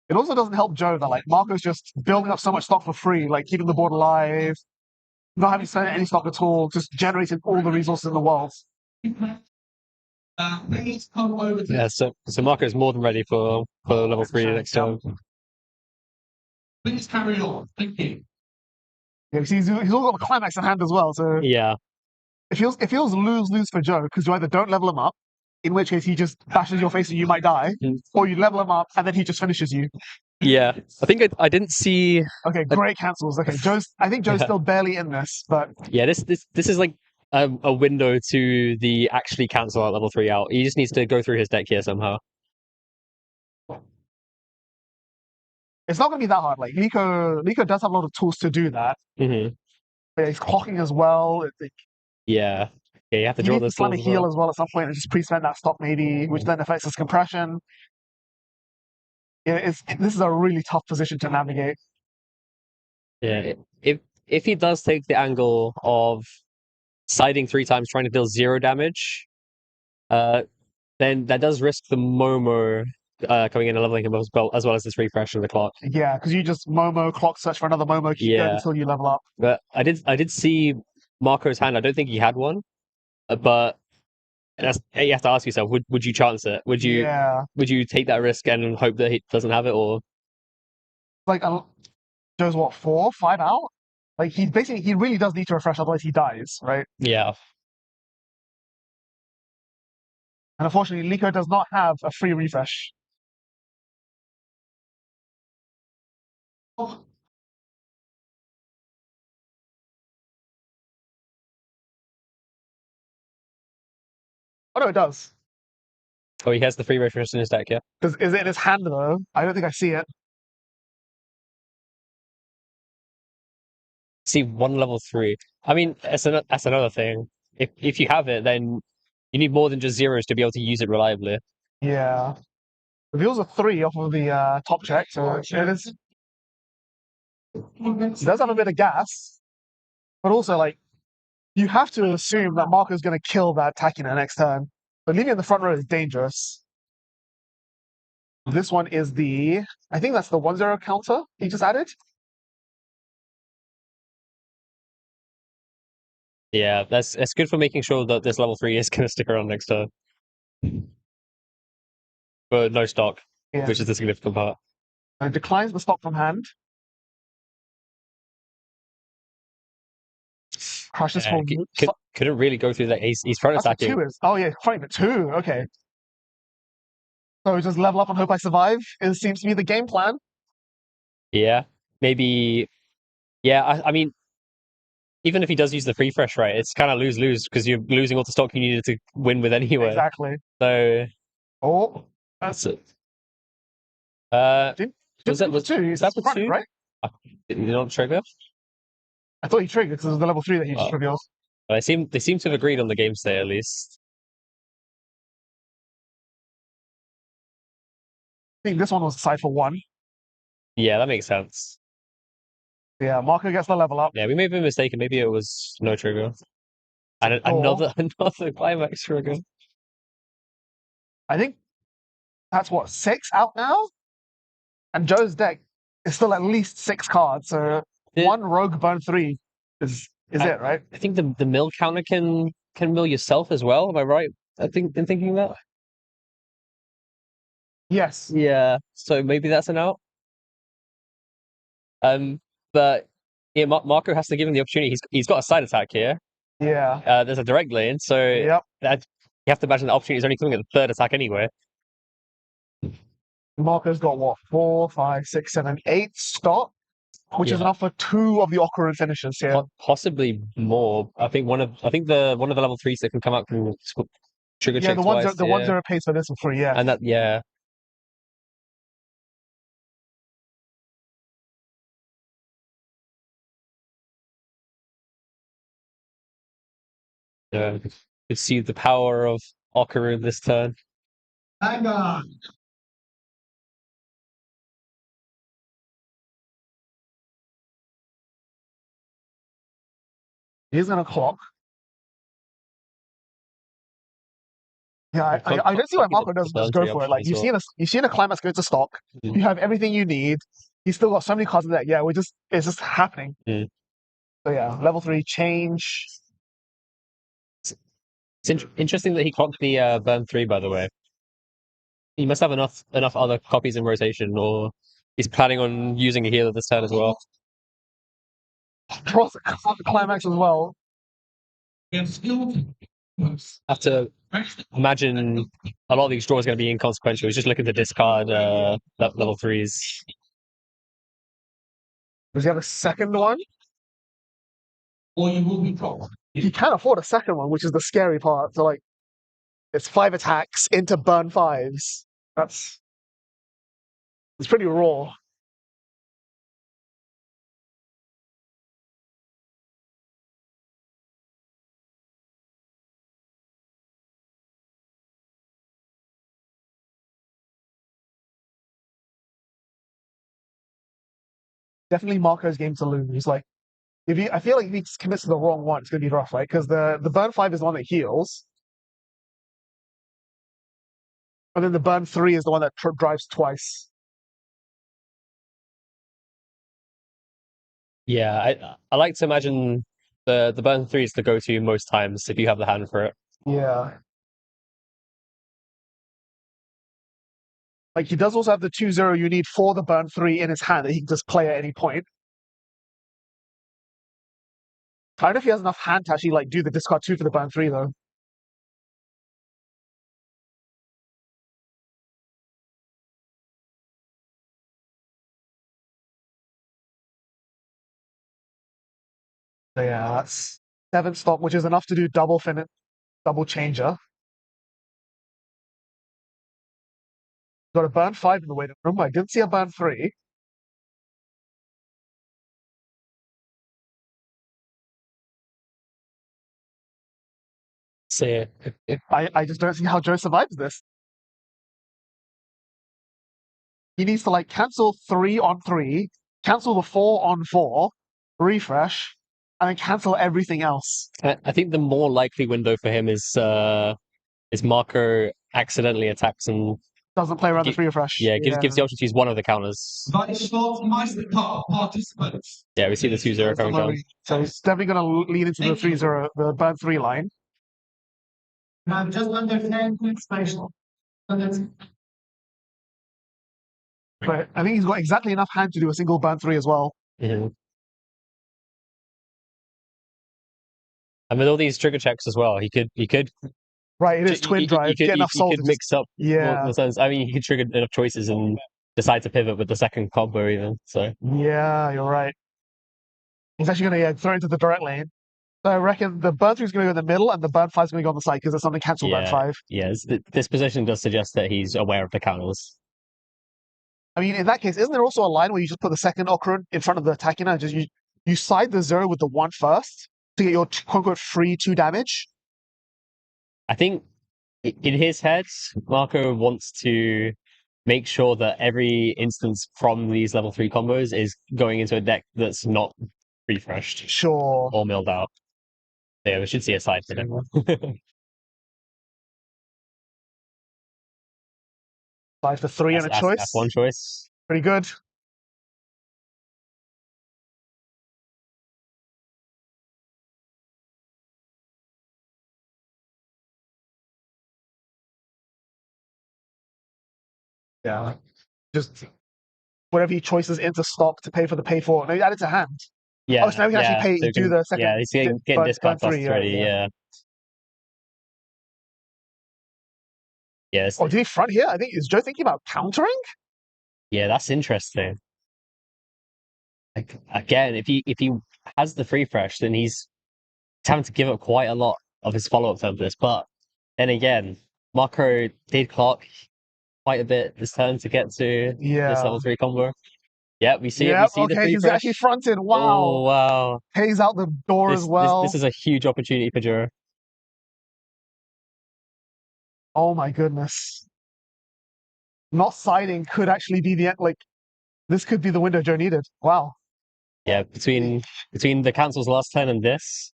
It also doesn't help Joe that, like, Marco's just building up so much stock for free, like keeping the board alive, not having to spend any stock at all, just generating all the resources in the world. Yeah, so Marco's more than ready for level 3 next turn. Please carry on. Thank you. Yeah, he's all got the climax in hand as well, so yeah, it feels lose for Joe, because you either don't level him up, in which case he just bashes your face and you might die, or you level him up and then he just finishes you. Yeah, I think I didn't see. Okay, great cancels. Okay, I think Joe's still barely in this, but yeah, this is like a window to the actually cancel at level 3 out. He just needs to go through his deck here somehow. It's not going to be that hard. Like Liko does have a lot of tools to do that. Mm-hmm. Yeah, he's clocking as well. Yeah, you have to draw this. Slam a heal as well at some point and just pre-spend that stock maybe, which then affects his compression. Yeah, this is a really tough position to navigate. Yeah, if he does take the angle of siding 3 times, trying to deal 0 damage, then that does risk the Momo coming in and leveling him as well as this refresh of the clock. Yeah, because you just Momo clock search for another Momo, keep going until you level up. But I did see Marco's hand. I don't think he had one, but you have to ask yourself: would you chance it? Would you take that risk and hope that he doesn't have it, or like Joe's what 4, 5 out? Like he really does need to refresh, otherwise he dies, right? Yeah. And unfortunately, Liko does not have a free refresh. Oh no, it does. Oh, he has the free refresh in his deck, yeah. Is it in his hand though? I don't think I see it. See one level 3. I mean, that's another thing. If you have it, then you need more than just zeros to be able to use it reliably. Yeah. Reveals a 3 off of the top check, so it is. He does have a bit of gas, but also, like, you have to assume that Marco's going to kill that Takina next turn. But leaving in the front row is dangerous. This one is I think that's the 1-0 counter he just added. Yeah, it's good for making sure that this level 3 is going to stick around next turn. But no stock, which is the significant part. And declines the stock from hand. Crushes for couldn't really go through that. He's front attacking. Oh yeah, fighting for 2. Okay. So just level up and hope I survive. It seems to be the game plan. Yeah, maybe Yeah, I mean, even if he does use the free fresh, right, it's kind of lose-lose because you're losing all the stock you needed to win with anyway. Exactly. So Oh, that's it. did Was that the front, two? right? Did he not trigger? I thought he triggered because it was the level 3 that he just Oh. revealed. They seem to have agreed on the game state at least. I think this one was Cypher 1. Yeah, that makes sense. Yeah, Marco gets the level up. Yeah, we may have been mistaken. Maybe it was no trigger. And Cool. another climax trigger. I think that's what, 6 out now? And Joe's deck is still at least 6 cards, so one rogue burn 3 is it, right? I think the mill counter can mill yourself as well. Am I right? I think in thinking that. Yes. Yeah. So maybe that's an out. But yeah, Marco has to give him the opportunity. He's got a side attack here. Yeah. There's a direct lane, so Yep. that you have to imagine the opportunity is only coming at the third attack anyway. Marco's got what, 4, 5, 6, 7, 8 stock, which is enough for 2 of the Ocarina finishes here. Possibly more. I think one of the level 3s that can come out can trigger Yeah, checks twice. the 1-0 pays for this for free, yeah. And that yeah. Yeah, could see the power of Ocarina this turn. Hang on. He's gonna clock. Yeah, I don't see why Marco doesn't just go for it. Like you've seen a climax go to stock. You have everything you need. He's still got so many cards in that. Yeah, it's just happening. Mm. So yeah, level 3 change. It's interesting that he clocked the burn 3, by the way. He must have enough other copies in rotation, or he's planning on using a healer this turn as well. Draws a climax as well. I have to imagine a lot of these draws are going to be inconsequential. He's just looking to discard level 3s. Does he have a second one? Or you will be proper. He can't afford a second one, which is the scary part. So like, it's 5 attacks into burn 5s. It's pretty raw. Definitely Marco's game to lose. Like, I feel like if he just commits to the wrong one, it's gonna be rough, right? Because the burn 5 is the one that heals, and then the burn 3 is the one that drives twice. Yeah, I like to imagine the burn 3 is the go-to most times if you have the hand for it. Yeah. Like he does also have the 2-0 you need for the burn 3 in his hand that he can just play at any point. I don't know if he has enough hand to actually like do the discard 2 for the burn 3 though. So yeah, that's 7 stock, which is enough to do double changer. Got a burn 5 in the waiting room. I didn't see a burn 3. So I just don't see how Joe survives this. He needs to like cancel 3 on 3, cancel the 4 on 4, refresh, and then cancel everything else. I think the more likely window for him is Marco accidentally attacks and doesn't play around the free refresh. Yeah, gives the option to use one of the counters. Yeah, we see the 2-0 coming down. So he's definitely going to lean into the 3-0, the burn 3 line. Just understand special. But I think he's got exactly enough hand to do a single burn 3 as well. Mm-hmm. And with all these trigger checks as well, he could. Right, it is twin drive. Get enough soul. He could mix up. Yeah. I mean, he could trigger enough choices and decide to pivot with the second combo even. So. Yeah, you're right. He's actually going to throw into the direct lane. So I reckon the burn 3 is going to go in the middle and the burn 5 is going to go on the side because it's on the cancel burn 5. Yeah, this position does suggest that he's aware of the counters. I mean, in that case, isn't there also a line where you just put the second occurrent in front of the attacking and just you side the 0 with the 1 first to get your quote-unquote free 2 damage? I think in his head, Marco wants to make sure that every instance from these level 3 combos is going into a deck that's not refreshed Sure. or milled out. Yeah, we should see a side for him. Side for 3 and a choice. That's one choice. Pretty good. Yeah. Just whatever he choices into stock to pay for the pay for. No, add it to hand. Yeah. Oh, so now we can actually pay so do the second. Yeah, he's getting discard burn costs 3, already. yeah. Yes. Oh, did he front here? I think is Joe thinking about countering? Yeah, that's interesting. Like, again, if he has the free fresh, then he's having to give up quite a lot of his follow up of this. But then again, Marco did clock quite a bit this turn to get to this level 3 combo. Yeah, we see it. We see the free he's fresh. actually fronted. Wow. Oh, wow. Pays out the door as well. This is a huge opportunity for Joe. Oh my goodness. Not siding could actually be the end. Like, this could be the window Joe needed. Wow. Yeah, between the cancels last turn and this.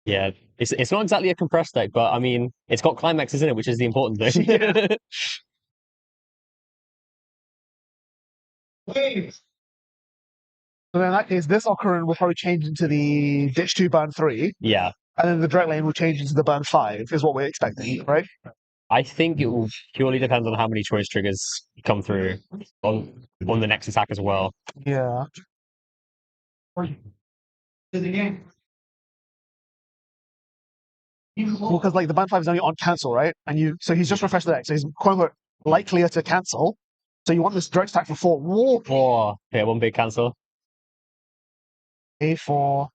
Yeah, it's not exactly a compressed deck, but I mean, it's got climaxes in it, which is the important thing. Yeah. So then in that case, this occurrence will probably change into the ditch 2 burn 3. Yeah. And then the direct lane will change into the burn 5, is what we're expecting, right? I think it will purely depend on how many choice triggers come through on the next attack as well. Yeah. Well, because like the burn 5 is only on cancel, right? And so he's just refreshed the deck, so he's quote unquote likelier to cancel. So you want this direct attack for 4. Whoa. Oh, yeah, one big cancel. A4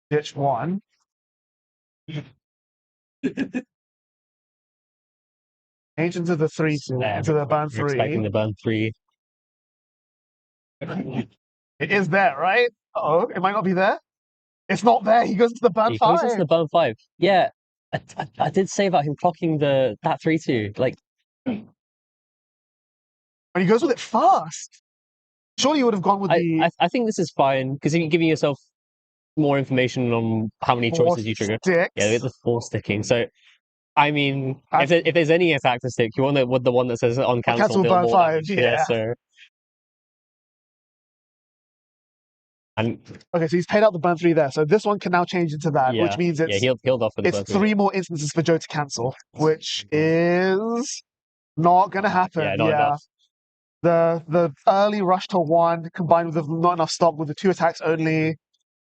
ditch 1. Change into the 3 into the burn 3. Expecting the burn 3. It is there, right? Oh, it might not be there. It's not there. He goes into the burn 5. He goes into the burn 5. Yeah, I did say about him clocking that 3-2. Like, and he goes with it fast. Surely you would have gone with I think this is fine because you're giving yourself more information on how many choices you trigger. Sticks. Yeah, it's the 4 sticking. So, I mean, if there's any attack to stick, you want the one that says on cancel burn 5. Yeah. So. And okay, so he's paid out the burn 3 there. So this one can now change into that, which means it's healed off with the burn 3. 3 more instances for Joe to cancel, which is not gonna happen. Yeah, not enough. The early rush to 1 combined with not enough stock with the 2 attacks only.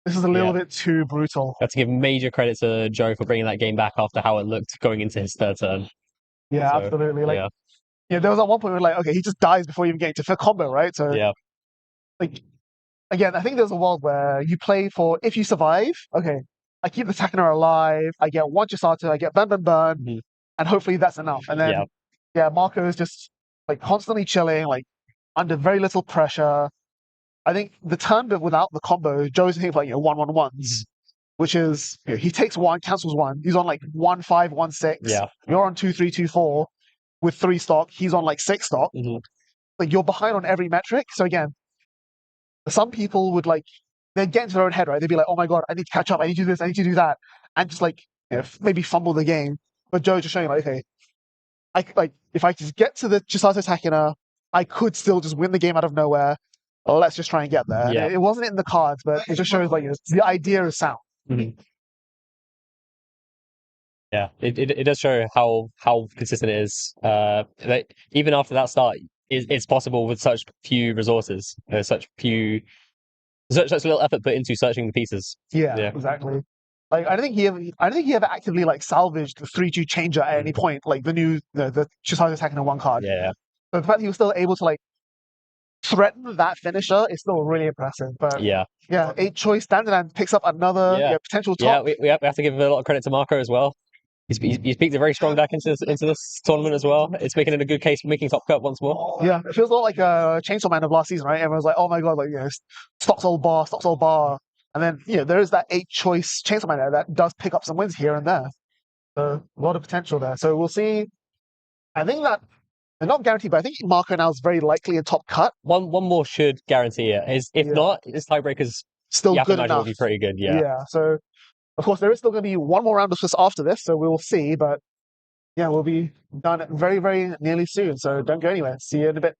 This is a little bit too brutal. I have to give major credit to Joe for bringing that game back after how it looked going into his third turn. Yeah, so, absolutely. Like, there was at one point where like, okay, he just dies before you even get to combo, right? So like. Again, I think there's a world where you play for if you survive, okay, I keep the Takana alive, I get one Chisato, I get burn, and hopefully that's enough. And then, Marco is just like constantly chilling, like under very little pressure. I think the turn bit without the combo, Joe's thinking like 1-1-1s, which is he takes 1, cancels 1. He's on like 1-5, 1-6. Yeah, you're on 2-3, 2-4 with 3 stock. He's on like 6 stock. Like you're behind on every metric. So again. Some people would they'd get into their own head, right? They'd be like, oh my God, I need to catch up. I need to do this. I need to do that. And just maybe fumble the game. But Joe's just showing okay, if I just get to the Chisato Takina, I could still just win the game out of nowhere. Let's just try and get there. Yeah. It wasn't in the cards, but it just shows the idea is sound. Yeah, it does show how consistent it is. Even after that start, it's possible with such few resources, such little effort put into searching the pieces. Yeah. Exactly. Like I don't think he ever actively salvaged the 3-2 changer at any point. Like the Chisato attacking in 1 card. Yeah. But the fact he was still able to threaten that finisher is still really impressive. But Yeah, yeah, 8 choice Dandadan picks up another yeah, potential yeah. top. We have to give a lot of credit to Marco as well. He's picked a very strong deck into this tournament as well. It's making it a good case for making top cut once more. Yeah, it feels a lot like a Chainsaw Man of last season, right? Everyone's like, oh my god, like, stocks all bar, stocks all bar. And then, there is that 8 choice Chainsaw Man there that does pick up some wins here and there. So a lot of potential there. So we'll see. I think that, and not guaranteed, but I think Marco now is very likely a top cut. One more should guarantee it. If Yeah. not, his tiebreakers Still you have to good imagine will enough. be pretty good. Yeah. Yeah. So, of course, there is still going to be one more round of this after this, so we will see. But yeah, we'll be done very, very nearly soon. So don't go anywhere. See you in a bit.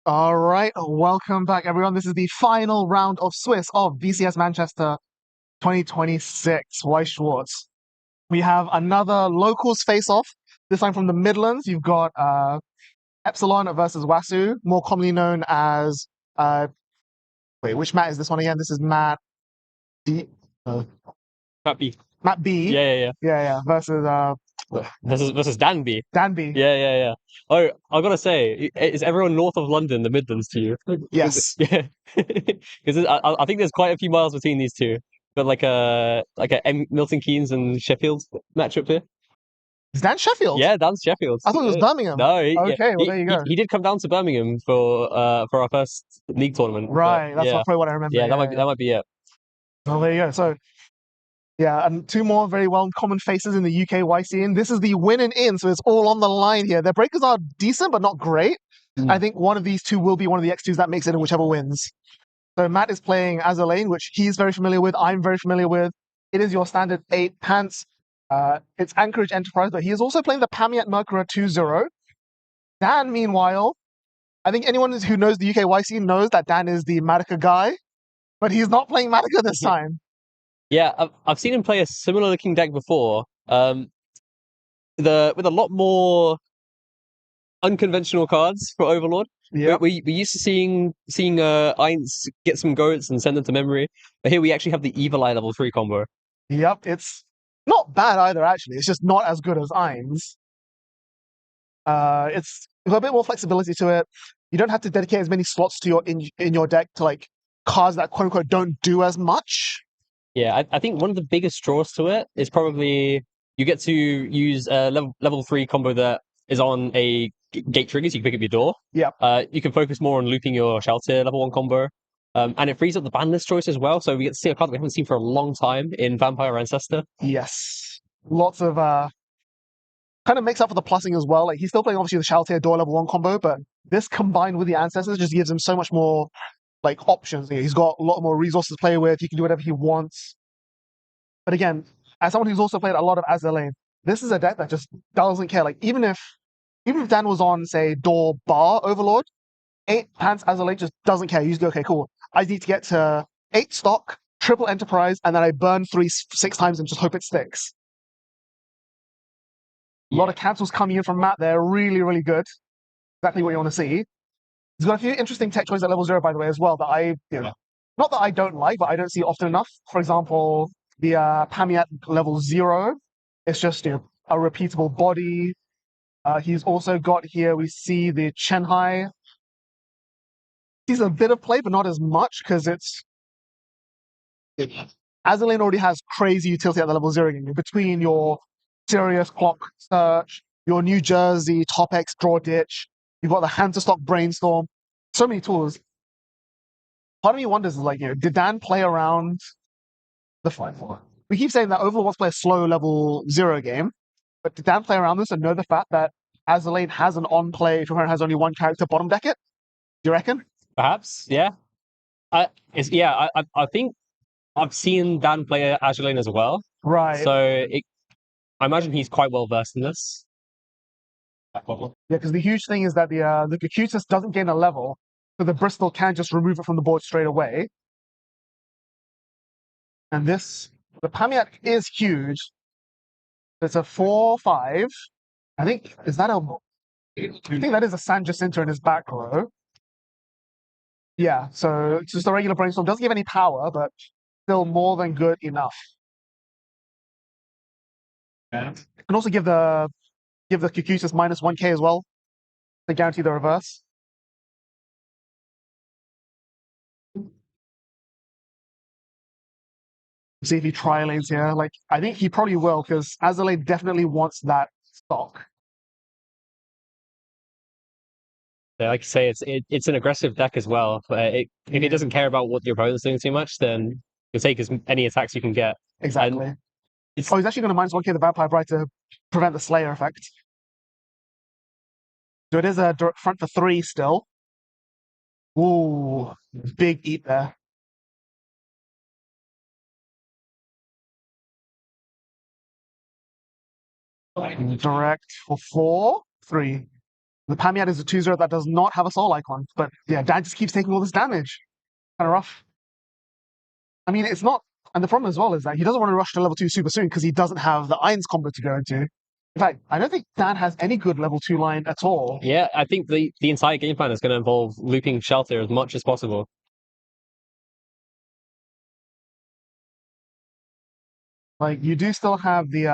All right, welcome back, everyone. This is the final round of Swiss of BCS Manchester 2026. Weiss Schwarz. We have another locals face-off. This time from the Midlands. You've got Epsilon versus Wasu, more commonly known as wait, which Matt is this one again? This is Matt D. Happy. Matt B. Yeah. Versus This is Danby. Danby. Yeah. Oh, I've got to say, is everyone north of London the Midlands to you? Yes. Yeah. Because I think there's quite a few miles between these two. But Milton Keynes and Sheffield matchup here. Is Dan Sheffield? Yeah, Dan's Sheffield. I thought it was Birmingham. No, Okay, well, there you go. He did come down to Birmingham for our first league tournament. Right, that's yeah. probably what I remember. Yeah, that might be it. Well, there you go. So, yeah, and two more very well common faces in the UK Weiss scene. This is the win and in, so it's all on the line here. Their breakers are decent, but not great. I think one of these two will be one of the X2s that makes it in whichever wins. So Matt is playing as a lane, which he's very familiar with. I'm very familiar with. It is your standard 8 pants. It's Anchorage Enterprise, but he is also playing the Pamiat Mercura 2-0. Dan, meanwhile, I think anyone who knows the UK Weiss scene knows that Dan is the Madoka guy, but he's not playing Madoka this time. Yeah, I've seen him play a similar looking deck before. With a lot more unconventional cards for Overlord. Yeah, We used to seeing Ainz get some goats and send them to memory, but here we actually have the Evil Eye level 3 combo. Yep, it's not bad either, actually. It's just not as good as Ainz. It's got a bit more flexibility to it. You don't have to dedicate as many slots to in your deck to like cards that quote unquote don't do as much. Yeah, I think one of the biggest draws to it is probably you get to use a level 3 combo that is on a gate triggers. You can pick up your door. Yeah. You can focus more on looping your Shelter level 1 combo. And it frees up the ban list choice as well. So we get to see a card that we haven't seen for a long time in Vampire Ancestor. Yes. Lots of kind of makes up for the plussing as well. Like he's still playing obviously the Shelter door level 1 combo, but this combined with the Ancestors just gives him so much more like options. He's got a lot more resources to play with. He can do whatever he wants. But again, as someone who's also played a lot of Azure Lane, this is a deck that just doesn't care. Like even if Dan was on, say, door bar Overlord, 8 pants Azure Lane just doesn't care. You just go, okay, cool. I need to get to 8 stock, triple enterprise, and then I burn 6 times and just hope it sticks. A lot of cancels coming in from Matt there. Really, really good. Exactly what you want to see. He's got a few interesting tech choices at level 0, by the way, as well, that not that I don't like, but I don't see often enough. For example, the Pamiat level 0. It's just a repeatable body. He's also got here, we see the Chenhai. He's a bit of play, but not as much, because Azure Lane already has crazy utility at the level 0 game. Between your Sirius Clock Search, your New Jersey Top X Draw Ditch, you've got the Hand to Stock Brainstorm. So many tools. Part of me wonders, like, did Dan play around the fight? We keep saying that Overlord wants to play a slow level 0 game, but did Dan play around this and know the fact that Azure Lane has an on-play if your opponent has only 1 character bottom deck it? Do you reckon? Perhaps, yeah. I think I've seen Dan play Azure Lane as well. Right. So I imagine he's quite well versed in this. Yeah, because the huge thing is that the Cocutus doesn't gain a level, so the Bristol can just remove it from the board straight away. And the Pamiat is huge. It's a 4/5. I think that is a San Jacinto in his back row. Yeah, so it's just a regular brainstorm. Doesn't give any power, but still more than good enough. Can also give the Cucutus minus 1k as well to guarantee the reverse. See if he tri-lanes here. Like, I think he probably will, because Azure Lane definitely wants that stock. Yeah, like you say, it's an aggressive deck as well. But if it doesn't care about what your opponent's doing too much, then you'll take as many attacks you can get. Exactly. He's actually going to minus 1k the Vampire Bride to prevent the Slayer effect. So it is a front for 3 still. Ooh, big eat there. Direct for 4, 3. The Pamiat is a 2/0 that does not have a soul icon. But yeah, Dan just keeps taking all this damage. Kind of rough. I mean, it's not. And the problem as well is that he doesn't want to rush to level 2 super soon because he doesn't have the Irons combo to go into. In fact, I don't think Dan has any good level 2 line at all. Yeah, I think the entire game plan is going to involve looping Shelter as much as possible. Like, you do still have the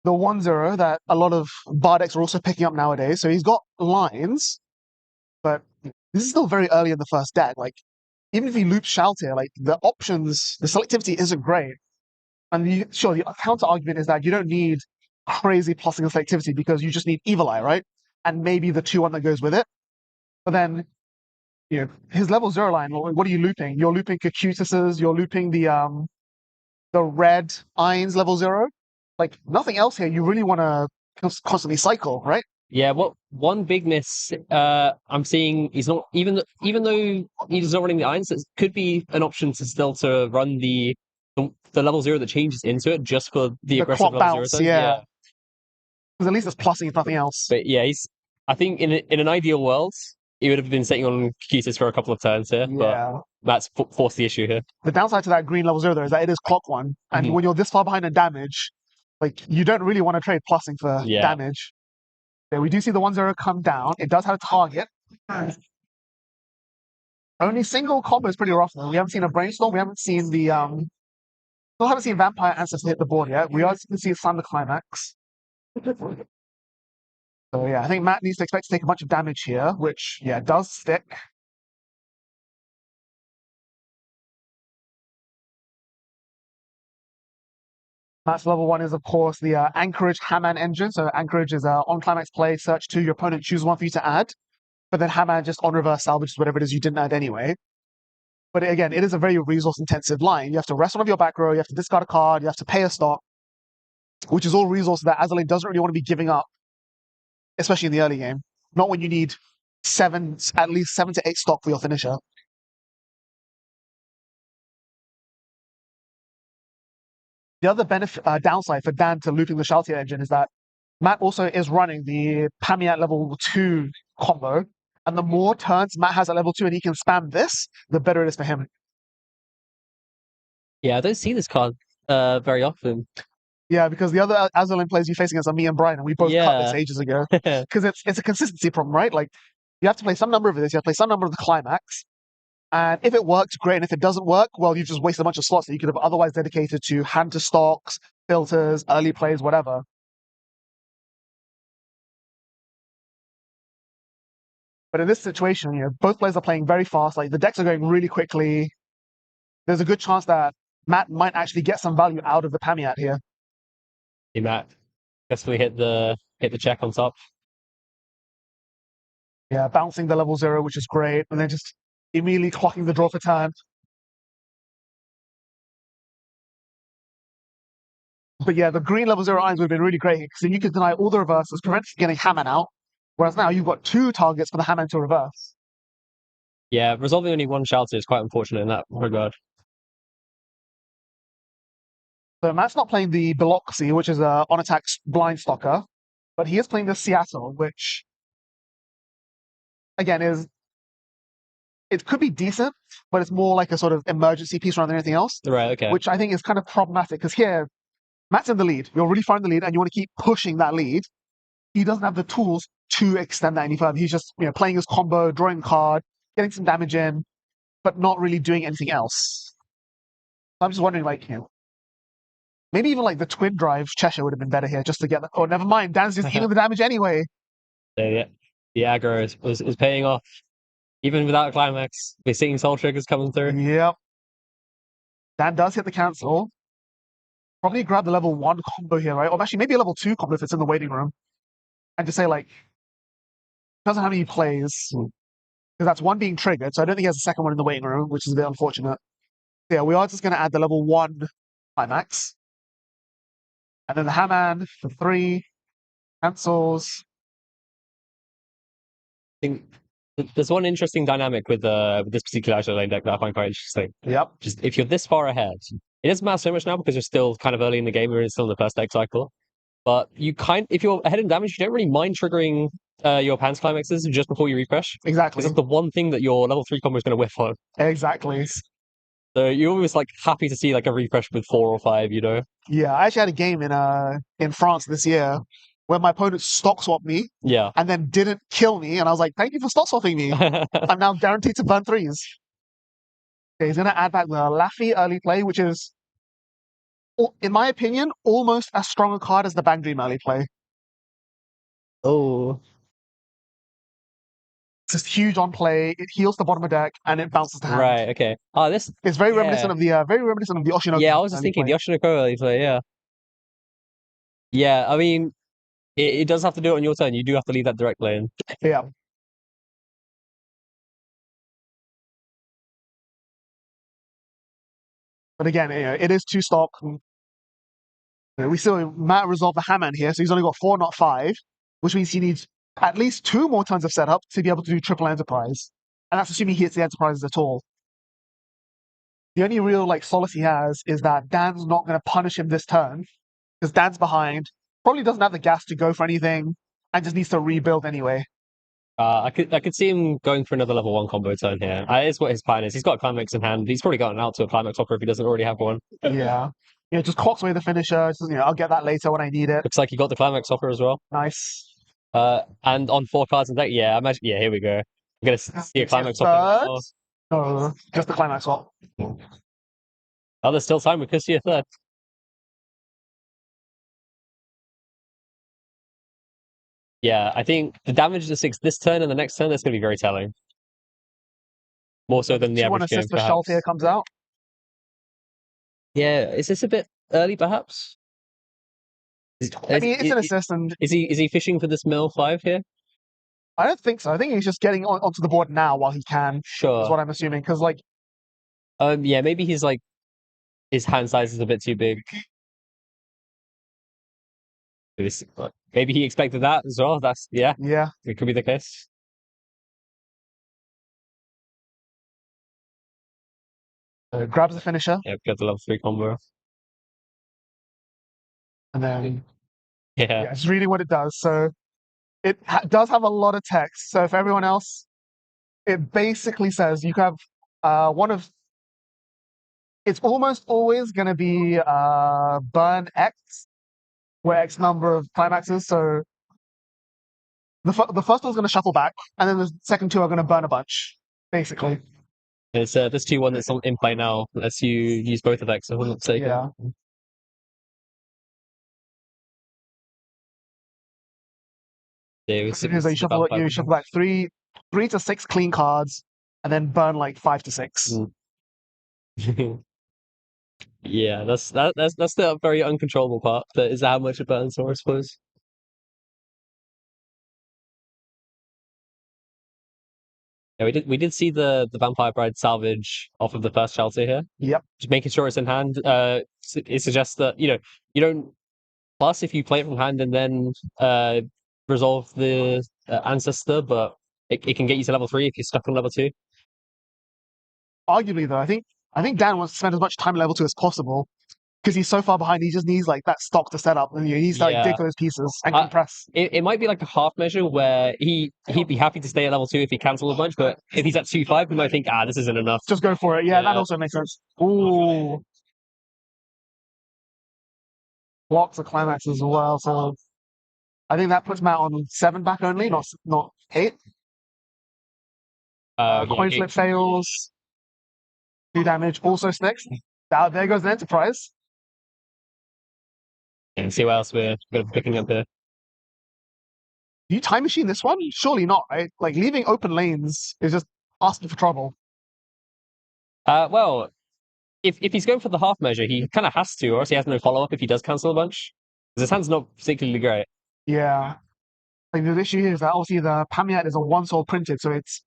1/0 that a lot of bar decks are also picking up nowadays. So he's got lines, but this is still very early in the first deck. Like, even if he loops Shaltir, like the options, the selectivity isn't great. And sure, the counter argument is that you don't need crazy plussing and selectivity because you just need Evil Eye, right? And maybe the 2/1 that goes with it. But then, his level 0 line, what are you looping? You're looping Cacutises, you're looping the red Irons level 0. Like, nothing else here. You really want to constantly cycle, right? Yeah, one big miss I'm seeing is not even though he's not running the irons, it could be an option to run the level 0 that changes into it just for the aggressive clock level bounce, 0 yeah. Because at least it's plussing if nothing else. But yeah, I think in an ideal world, he would have been sitting on Cutis for a couple of turns here, but that's forced the issue here. The downside to that green level 0 though is that it is clock 1, and when you're this far behind in damage, like, you don't really want to trade plussing for damage. Yeah, we do see the 1/0 come down. It does have a target. Only single combo is pretty rough though. We haven't seen a brainstorm. We haven't seen the still haven't seen Vampire Ancestor hit the board yet. We are going to see Thunder Climax. So yeah, I think Matt needs to expect to take a bunch of damage here, which does stick. Matt's level 1 is, of course, the Anchorage Hammond engine. So Anchorage is on climax play, search 2, your opponent choose 1 for you to add. But then Hammond just on reverse salvages whatever it is you didn't add anyway. But again, it is a very resource-intensive line. You have to rest one of your back row, you have to discard a card, you have to pay a stock, which is all resources that Azalane doesn't really want to be giving up, especially in the early game. Not when you need at least 7 to 8 stock for your finisher. The other downside for Dan to looping the Shaltier engine is that Matt also is running the Pamiat level 2 combo, and the more turns Matt has at level 2 and he can spam this, the better it is for him. Yeah, I don't see this card very often. Yeah, because the other Azalane players you're facing against are me and Brian, and we both cut this ages ago. Because it's a consistency problem, right? Like, you have to play some number of this, you have to play some number of the climax, and if it works, great, and if it doesn't work, well, you've just wasted a bunch of slots that you could have otherwise dedicated to hand to stocks, filters, early plays, whatever. But in this situation, both players are playing very fast, like the decks are going really quickly. There's a good chance that Matt might actually get some value out of the Pamiat here. Hey, Matt, guess we hit the check on top. Yeah, bouncing the level 0, which is great, and then just immediately clocking the draw for turn. But yeah, the green level 0 irons would have been really great because then you could deny all the reverses, prevent getting Hammond out. Whereas now you've got 2 targets for the Hammond to reverse. Yeah, resolving only 1 Shelter is quite unfortunate in that regard. So Matt's not playing the Biloxi, which is a on-attack blind stalker, but he is playing the Seattle, which, again, it could be decent, but it's more like a sort of emergency piece rather than anything else. Right, okay. Which I think is kind of problematic, because here, Matt's in the lead. You're really far in the lead, and you want to keep pushing that lead. He doesn't have the tools to extend that any further. He's just playing his combo, drawing a card, getting some damage in, but not really doing anything else. I'm just wondering, like, maybe even like the twin drive Cheshire would have been better here just to get that. Oh, never mind. Dan's just eating the damage anyway. Yeah, the aggro is paying off. Even without a climax, we're seeing soul triggers coming through. Yep. Dan does hit the cancel. Probably grab the level 1 combo here, right? Or actually, maybe a level 2 combo if it's in the waiting room. And just say, like, doesn't have any plays. Because that's 1 being triggered, so I don't think he has a second one in the waiting room, which is a bit unfortunate. So yeah, we are just going to add the level 1 climax. And then the Hammond for 3 cancels. I think there's one interesting dynamic with this particular Azure Lane deck that I find quite interesting. Yep. Just if you're this far ahead, it doesn't matter so much now because you're still kind of early in the game. We're still in the first deck cycle. but if you're ahead in damage, you don't really mind triggering your Pan's Climaxes just before you refresh. Exactly. This is the one thing that your level 3 combo is going to whiff on. Exactly. So you're always like happy to see like a refresh with 4 or 5, you know? Yeah, I actually had a game in France this year where my opponent stock swapped me Yeah. and then didn't kill me, and I was like, "Thank you for stock swapping me. I'm now guaranteed to burn threes." Okay, he's gonna add back the Laffy early play, which is, in my opinion, almost as strong a card as the Bang Dream early play. Oh. It's just huge on play. It heals the bottom of deck and it bounces to hand. Right, okay. Oh, this It's very yeah. reminiscent of the Oshinoko. Yeah, I was just early thinking play. the Oshinoko early play, yeah. Yeah, I mean, it does have to do it on your turn. You do have to leave that direct lane. Yeah. But again, it is 2 stock. We still Matt resolved the Hammond here, so he's only got 4, not 5, which means he needs at least 2 more turns of setup to be able to do triple Enterprise. And that's assuming he hits the Enterprises at all. The only real like solace he has is that Dan's not going to punish him this turn, because Dan's behind, probably doesn't have the gas to go for anything, and just needs to rebuild anyway. I could see him going for another level 1 combo turn here. Is what his plan is. He's got a Climax in hand. He's probably gotten out to a Climax Hopper if he doesn't already have one. Yeah. Just clocks away the finisher. Just, I'll get that later when I need it. Looks like he got the Climax Hopper as well. Nice. And on 4 cards in deck, yeah, here we go. I'm gonna see a Climax Hopper now. No, just the Climax swap. Oh, there's still time. We could see a third. Yeah, I think the damage to 6 this turn and the next turn, that's going to be very telling. More so than the average game, assist for Schultz here comes out. Yeah, is this a bit early, perhaps? I mean, it's an assist, and is he fishing for this mill 5 here? I don't think so. I think he's just getting onto the board now while he can. Sure. Is what I'm assuming, because like, yeah, maybe he's like his hand size is a bit too big. Maybe he expected that as well. Yeah, it could be the case. Grabs the finisher. Yeah, got the level 3 combo. And then yeah, it's reading what it does. So it does have a lot of text. So for everyone else, it basically says you have one of. It's almost always going to be burn X, where X number of climaxes. So the first one's going to shuffle back, and then the second 2 are going to burn a bunch, basically. It's this 2-1 that's in play now. Unless you use both of X, if I'm not mistaken. Yeah. Yeah, So you shuffle back 3 to 6 clean cards, and then burn like 5 to 6. Yeah, that's the very uncontrollable part. That is how much it burns for, I suppose. Yeah, we did see the Vampire Bride salvage off of the first shelter here. Yep. Just making sure it's in hand. It suggests that you don't. Plus, if you play it from hand and then resolve the ancestor, but it can get you to level 3 if you're stuck on level 2. Arguably, though, I think Dan wants to spend as much time at level 2 as possible, because he's so far behind. He just needs like that stock to set up, and he needs to like dig for those pieces and compress. It might be like a half measure where he'd be happy to stay at level 2 if he cancels a bunch, but if he's at 2-5, he might think, this isn't enough. Just go for it. Yeah, that also makes sense. Ooh. Blocks the climax as well, so I think that puts Matt on 7 back only, not 8. Coin flip fails. 2 damage, also sticks. There goes an Enterprise. And see what else we're picking up here. Do you time machine this one? Surely not, right? Like, leaving open lanes is just asking for trouble. Well, if he's going for the half measure, he kind of has to, or else he has no follow-up if he does cancel a bunch. Because his hand's not particularly great. Yeah. Like, the issue here is that obviously the Pamiat is a 1-soul printed, so it's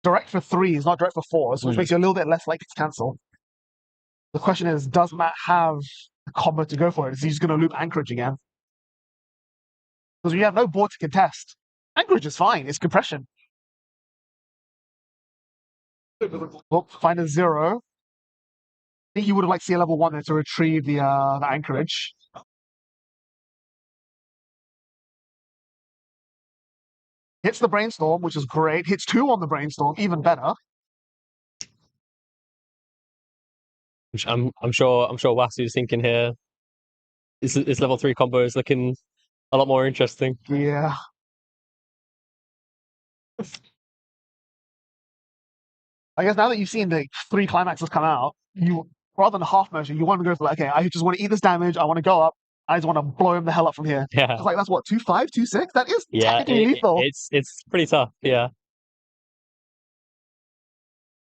direct for 3s, not direct for 4s, which makes you a little bit less likely to cancel. The question is, does Matt have the combo to go for it? Is he just going to loop Anchorage again? Because we have no board to contest. Anchorage is fine. It's compression. Well, find a 0. I think he would have liked to see a level 1 there to retrieve the Anchorage. Hits the brainstorm, which is great. Hits 2 on the brainstorm, even better. Which I'm sure Weiss is thinking here. This level 3 combo is looking a lot more interesting. Yeah. I guess now that you've seen the 3 climaxes come out, you rather than half measure, you want to go for like, okay, I just want to eat this damage. I want to go up. I just want to blow him the hell up from here. Yeah. It's like that's what 2-5, 2-6. That is Yeah, technically lethal. it's pretty tough. Yeah.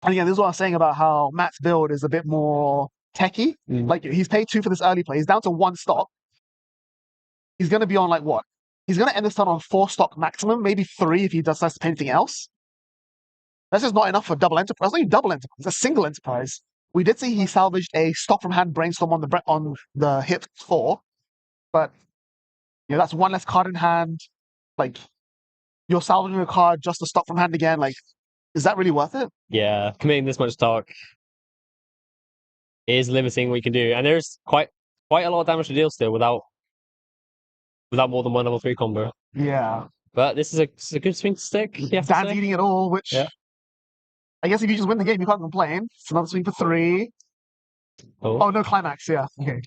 And again, this is what I was saying about how Matt's build is a bit more techie. Like he's paid 2 for this early play. He's down to 1 stock. He's going to be on like what? He's going to end this turn on 4 stock maximum, maybe 3 if he decides to pay anything else. That's just not enough for double enterprise. That's not even double enterprise. It's a single enterprise. We did see he salvaged a stock from hand brainstorm on the hit 4, but you know that's 1 less card in hand. Like you're salvaging a card just to stock from hand again. Like, is that really worth it? Yeah, committing this much stock is limiting what you can do, and there's quite a lot of damage to deal still without more than 1 level 3 combo. Yeah. But this is a good swing to stick. Dan's eating it all, which yeah. I guess if you just win the game, you can't complain. It's another swing for 3. Oh, no climax. Yeah. Okay.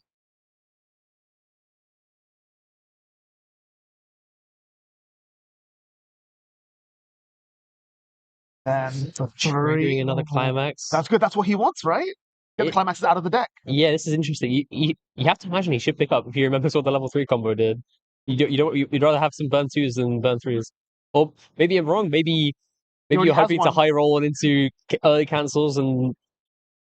And for 3. Triggering another climax. That's good. That's what he wants, right? Get the climaxes out of the deck. Yeah, this is interesting. You have to imagine he should pick up if he remembers what the level 3 combo did. You'd rather have some burn 2s than burn 3s. Or maybe I'm wrong. Maybe you're hoping to high roll into early cancels and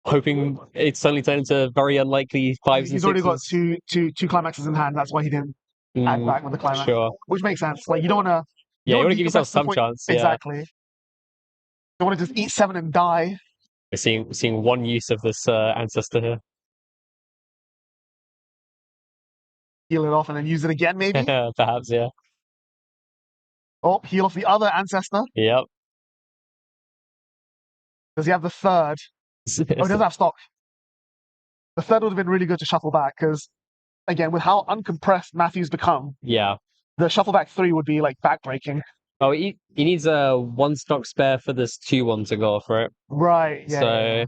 hoping it's suddenly turned into very unlikely 5s and 6s. He's already got two climaxes in hand. That's why he didn't act back with the climax. Sure. Which makes sense. Like you don't want to. Yeah, you want to give yourself some chance. Exactly. You don't want to just eat 7 and die. We're seeing one use of this ancestor here. Heal it off and then use it again, maybe? Perhaps, yeah. Oh, heal off the other ancestor. Yep. Does he have the 3rd? Oh, he doesn't have stock. The 3rd would have been really good to shuffle back, because, again, with how uncompressed Matthew's become, yeah, the shuffle back 3 would be, like, backbreaking. Oh, he needs a 1 stock spare for this 2-1 to go for it. Right, yeah. So... Yeah.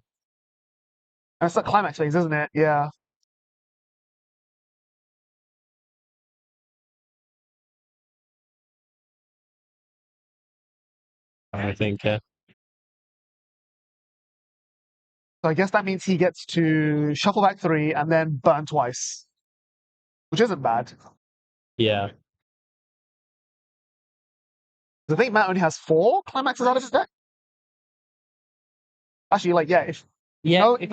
That's the climax phase, isn't it? Yeah. I think, So I guess that means he gets to shuffle back 3 and then burn twice, which isn't bad. Yeah. I think Matt only has 4 climaxes out of his deck. Actually, like, yeah, knowing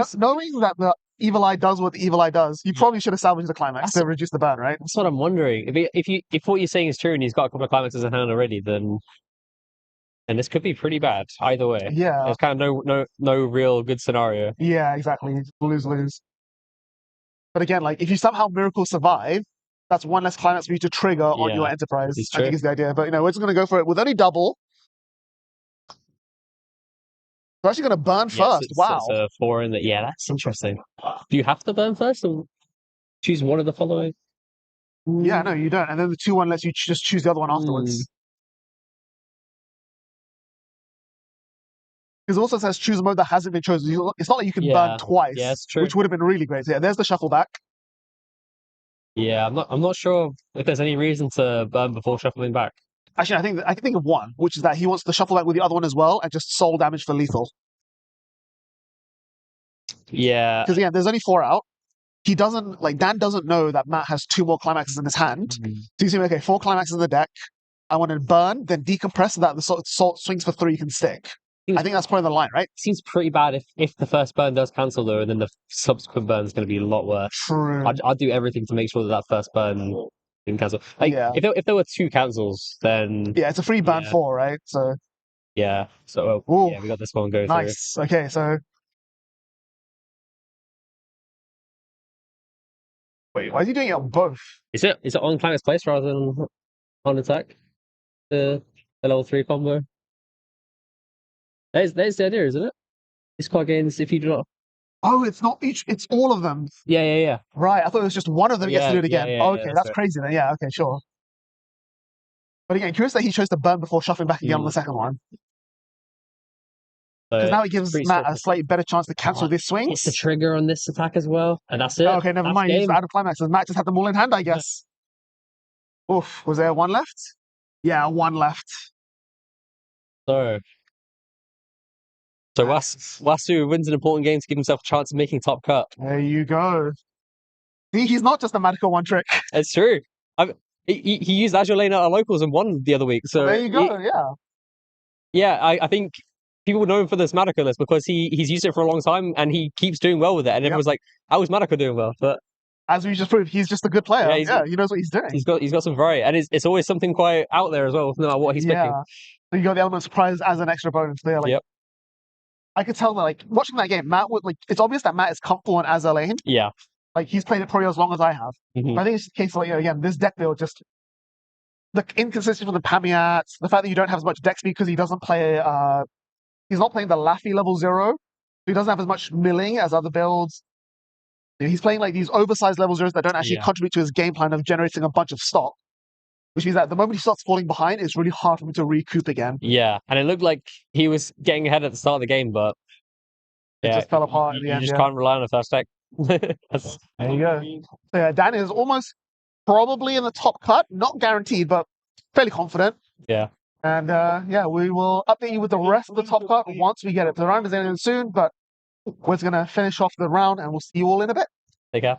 that the Evil Eye does what the Evil Eye does, you probably should have salvaged the climax to reduce the burn, right? That's what I'm wondering. If what you're saying is true and he's got a couple of climaxes in hand already, then this could be pretty bad either way. Yeah. There's kind of no real good scenario. Yeah, exactly. Lose. But again, like if you somehow miracle survive, that's 1 less climax for you to trigger on your enterprise. I think is the idea. But we're just gonna go for it with only double. We're actually gonna burn first. Wow. It's a 4 in the that's interesting. Do you have to burn first or choose one of the following? Yeah, no, you don't. And then the 2-1 lets you just choose the other one afterwards. Because it also says choose a mode that hasn't been chosen. It's not like you can burn twice. Yeah, it's true. Which would have been really great. So yeah, there's the shuffle back. Yeah, I'm not sure if there's any reason to burn before shuffling back. Actually, I can think of one, which is that he wants to shuffle back with the other one as well and just soul damage for lethal. Yeah. Because again, there's only 4 out. He doesn't Dan doesn't know that Matt has 2 more climaxes in his hand. So he's saying, okay, 4 climaxes in the deck. I want to burn, then decompress so that the salt swings for 3 can stick. I think that's probably the line, right? Seems pretty bad if the first burn does cancel though, and then the subsequent burn is going to be a lot worse. True. I'd do everything to make sure that first burn didn't cancel. Like if there were 2 cancels, then it's a free burn 4, right? So so we got this one going through. Nice. Okay, so wait, why is he doing it on both? Is it on climax place rather than on attack? The level 3 combo. There's the idea, isn't it? This card gains if you do not. Oh, it's not each. It's all of them. Yeah. Right. I thought it was just one of them gets to do it again. Okay, that's crazy then. Yeah. Okay, sure. But again, curious that he chose to burn before shuffling back again on the second one. Because now it gives Matt a slightly better chance to cancel this swing. Hits the trigger on this attack as well, and that's it. Okay, never mind. He's out of climaxes. Matt just had them all in hand, I guess. Oof, was there one left? Yeah, one left. So Wasu wins an important game to give himself a chance of making top cut. There you go. See, he's not just a magical one trick. It's true. He used Azure Lane at our locals and won the other week. So there you go. Yeah, I think people know him for this Madoka list because he's used it for a long time and he keeps doing well with it. And everyone's like, "How is Madoka doing well?" But as we just proved, he's just a good player. Yeah, he knows what he's doing. He's got some variety, and it's always something quite out there as well, no matter what he's picking. So you got the element of surprise as an extra bonus there. Like, yep. I could tell that, like, watching that game, Matt would, like, it's obvious that Matt is comfortable in Azure Lane. Yeah. Like, he's played it probably as long as I have. Mm-hmm. But I think it's the case of, like, again, this deck build just, the inconsistency with the Pamiats, the fact that you don't have as much deck speed because he doesn't play, he's not playing the Laffy level 0, so he doesn't have as much milling as other builds. He's playing, like, these oversized level 0s that don't actually contribute to his game plan of generating a bunch of stock. Which means that the moment he starts falling behind, it's really hard for him to recoup again. Yeah, and it looked like he was getting ahead at the start of the game, but it just fell apart in the end. You just can't rely on a first deck. There you go. So yeah, Dan is almost probably in the top cut, not guaranteed, but fairly confident. Yeah. And yeah, we will update you with the rest of the top cut once we get it. The round is ending soon, but we're going to finish off the round, and we'll see you all in a bit. Take care.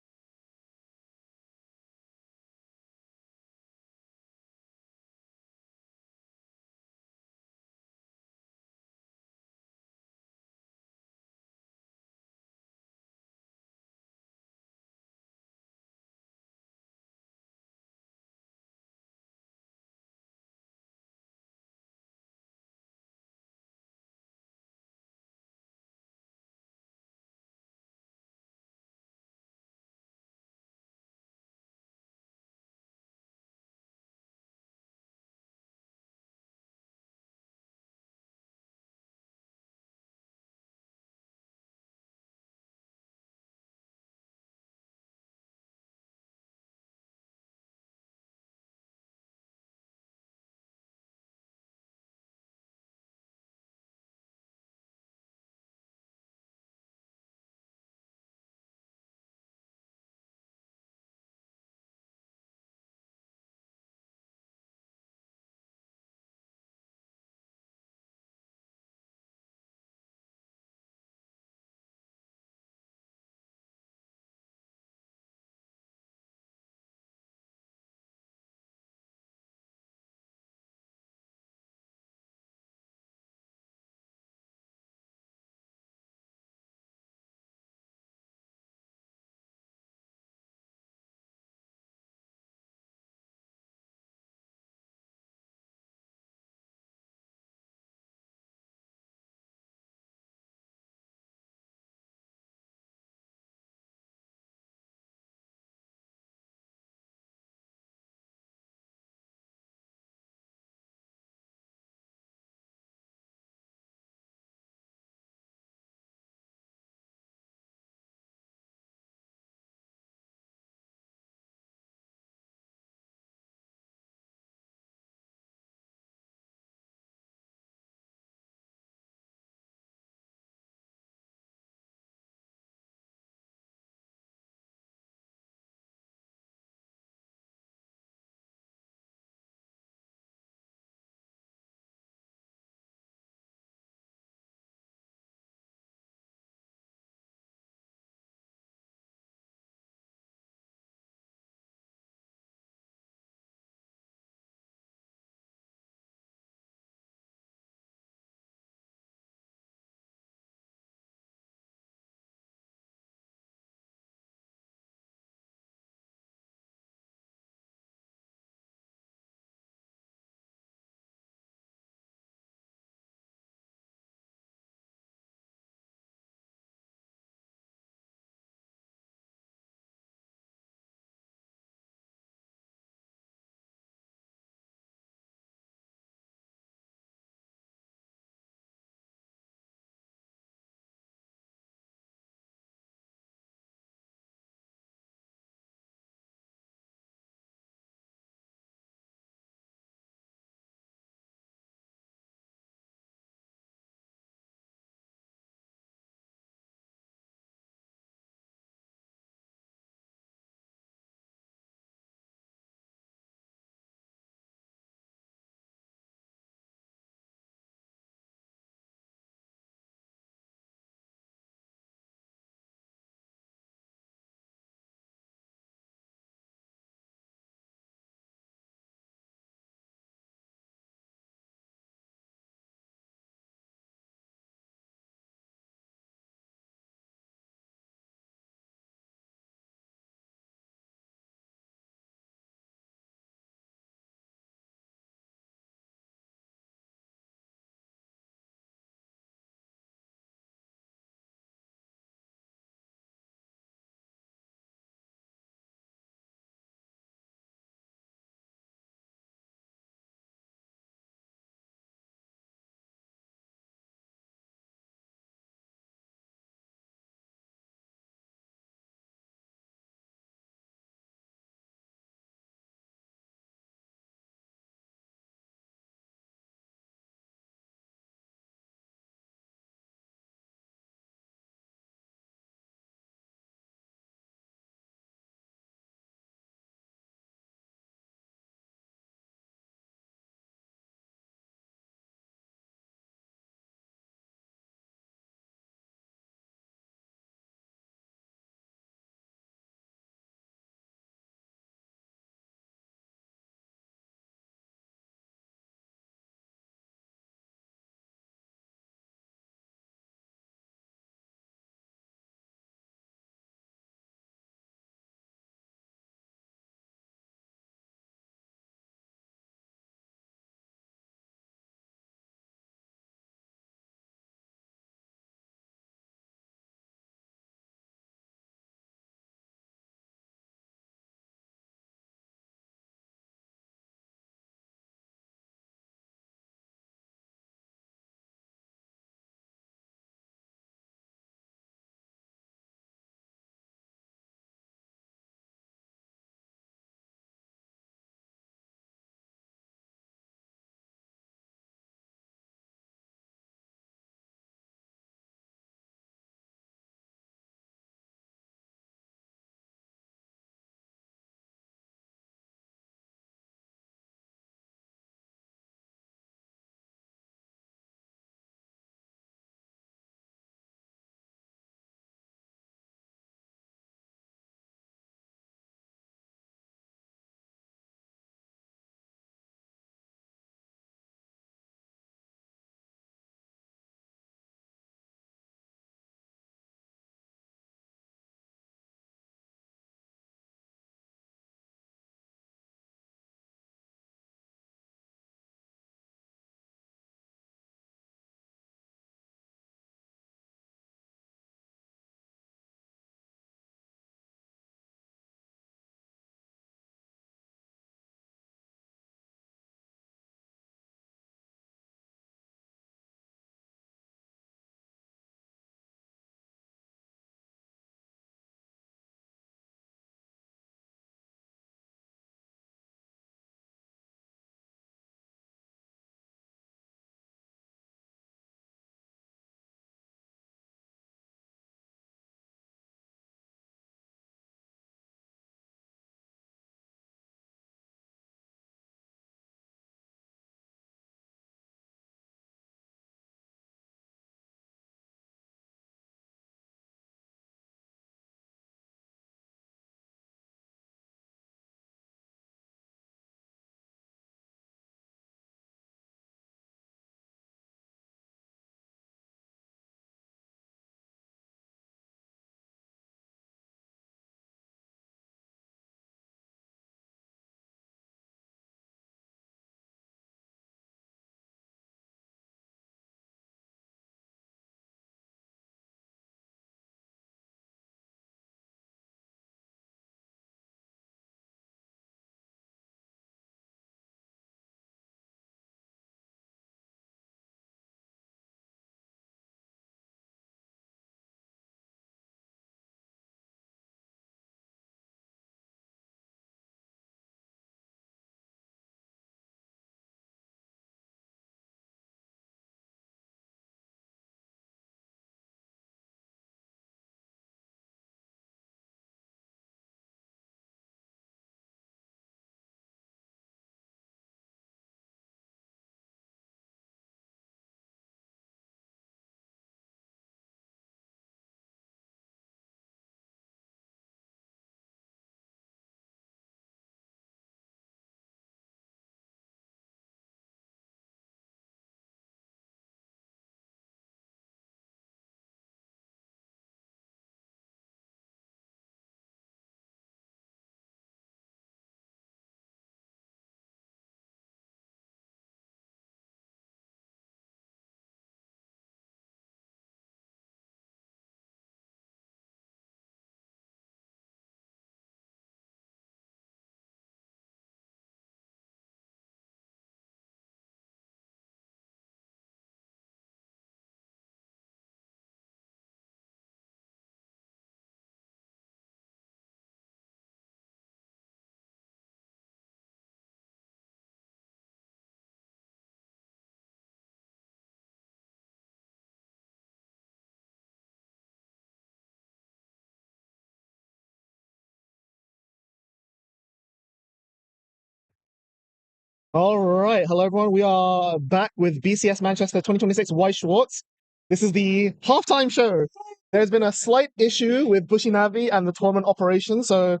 All right. Hello, everyone. We are back with BCS Manchester 2026 Weiss Schwarz. This is the halftime show. There's been a slight issue with Bushi Navi and the tournament operation, so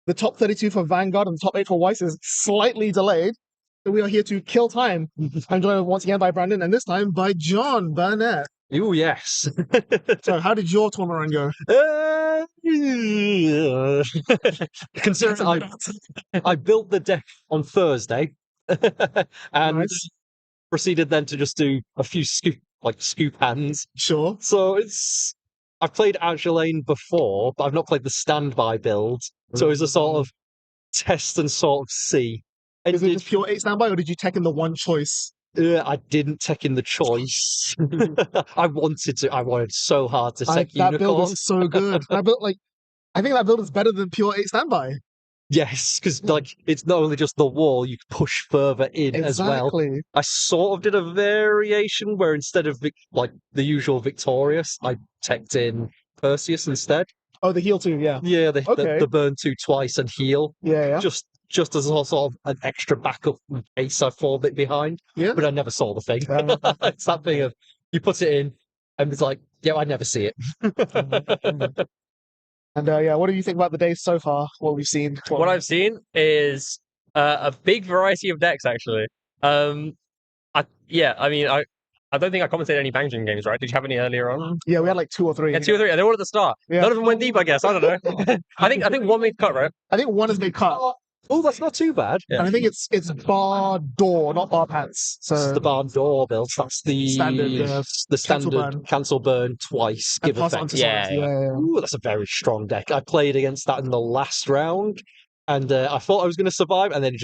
the top 32 for Vanguard and the top 8 for Weiss is slightly delayed. So we are here to kill time. I'm joined once again by Brandon, and this time by John Burnett. Oh, yes. So how did your tournament run go? Considering I built the deck on Thursday and Nice. proceeded then to just do a few scoop hands. Sure. So I've played Lane before, but I've not played the standby build. So it's a sort of test and sort of see. Is it just pure 8 standby, or did you take in the one choice? I didn't take in the choice. I wanted so hard to take that Unicorn. build is so good. I think that build is better than pure 8 standby. Yes, because it's not only just the wall, you can push further in as well. I sort of did a variation where instead of the usual Victorious, I teched in Perseus instead. Oh, the heal too, yeah. Yeah, the burn 2 twice and heal. Yeah. Just as a sort of an extra backup in case I fall a bit behind. Yeah. But I never saw the thing. It's that thing of you put it in and it's like, yeah, I never see it. And what do you think about the days so far? What we've seen? What I've seen is a big variety of decks, actually. I don't think I commented any Bangjin games, right? Did you have any earlier on? Yeah, we had like 2 or 3. Yeah, 2 or 3. They're all at the start. Yeah. None of them went deep, I guess. I don't know. I think one made cut, right? I think one has made cut. Oh, that's not too bad. Yeah. And I think it's bar door, not bar pants. So it's the bar door build. That's the standard cancel burn twice. And give effect. Yeah. Ooh, that's a very strong deck. I played against that in the last round, and I thought I was going to survive, and then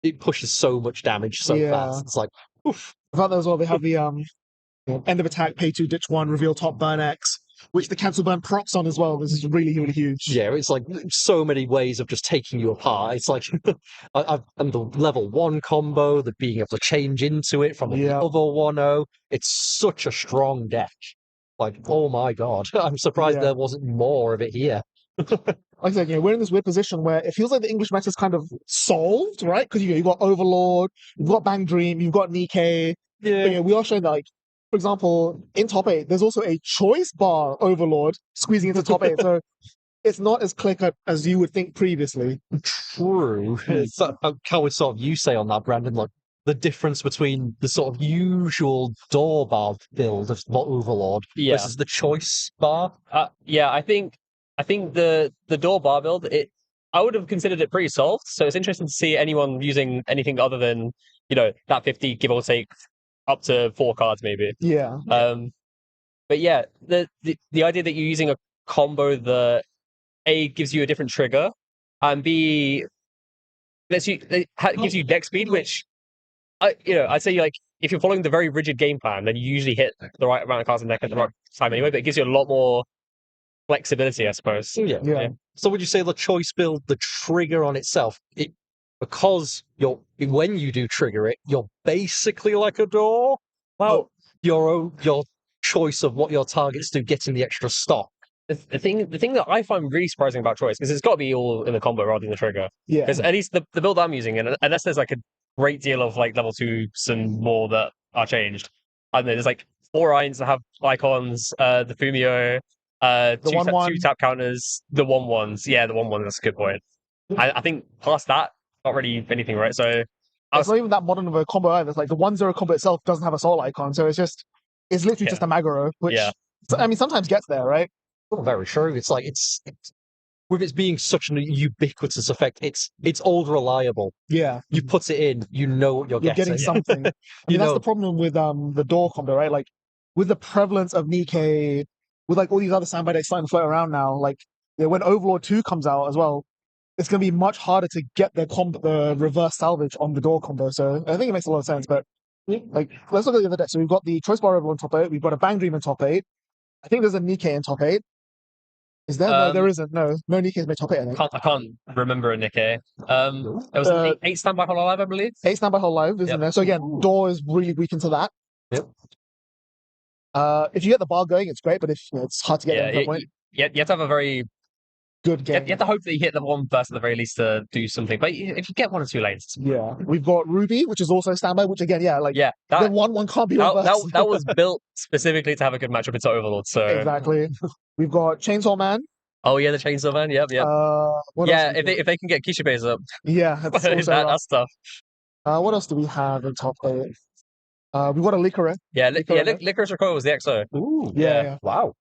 it pushes so much damage so fast. It's like, oof. I thought that as well. They have the end of attack, pay 2, ditch 1, reveal top, burn X, which the cancel burn procs on as well. This is really, really huge. Yeah, it's like so many ways of just taking you apart. It's like and the level 1 combo, the being able to change into it from the other 1-0. It's such a strong deck. Like, oh my god, I'm surprised there wasn't more of it here. Like I said, we're in this weird position where it feels like the English meta is kind of solved, right? Because you've got Overlord, you've got Bang Dream, you've got Nikkei. Yeah. But, we are showing that, like, for example, in top 8, there's also a choice bar Overlord squeezing into top 8. So it's not as clear-cut as you would think previously. True. How would sort of you say on that, Brandon? Like the difference between the sort of usual door bar build of Overlord versus the choice bar? I think the door bar build, I would have considered it pretty solved. So it's interesting to see anyone using anything other than that 50 give or take up to 4 cards maybe. Yeah. But yeah, the idea that you're using a combo that A gives you a different trigger and B gives you deck speed, which I'd say like if you're following the very rigid game plan, then you usually hit the right amount of cards in deck at the right time anyway. But it gives you a lot more flexibility, I suppose. Yeah. So would you say the choice build, the trigger on itself, because when you do trigger it, you're basically like a door? Well, your choice of what your targets do, getting the extra stock. The thing that I find really surprising about choice, because it's got to be all in the combo rather than the trigger. Yeah. Because at least the build I'm using, and unless there's like a great deal of like level 2s and more that are changed, I don't know, there's like 4 Irons that have icons, the Fumio, two tap counters, the 1/1s. Yeah, the 1/1s, that's a good point. I think past that, not really anything, right? So it's not even that modern of a combo either. It's like the 1/0 combo itself doesn't have a soul icon, so it's literally just a Magaro, which I mean sometimes gets there, right? Oh, very true. It's like it's with it being such a ubiquitous effect, it's old reliable. Yeah. You put it in, you know what you're getting. Getting something. I mean, that's the problem with the door combo, right? Like with the prevalence of Nikkei, with like all these other standby decks starting to float around now, like when Overlord 2 comes out as well, it's going to be much harder to get the reverse salvage on the door combo. So I think it makes a lot of sense. But like, let's look at the other decks. So we've got the Choice Bar Overlord in top 8. We've got a Bang Dream in top 8. I think there's a Nikkei in top 8. Is there? No, there isn't. No Nikkei is my top 8. I can't remember a Nikkei. There was an 8 standby Whole Alive, I believe. 8 standby Whole Alive, isn't there? So again, door is really weak into that. Yep. If you get the bar going, it's great, but if it's hard to get there at that point. You have to have a very good game. You have to hope that you hit the one burst at the very least to do something. But if you get 1 or 2 lanes, Yeah, we've got Ruby, which is also standby. Which again, yeah, the that, 1/1 can't be reversed. that was built specifically to have a good matchup into Overlord. So Exactly. We've got Chainsaw Man. oh yeah, the Chainsaw Man. Yep. What Yeah, else do we if they can get Kishibe's up, yeah, that's also rough. that's tough. What else do we have in top 8? We've got a Licorice. Licorice Recoil was the XO. Ooh, Yeah. wow.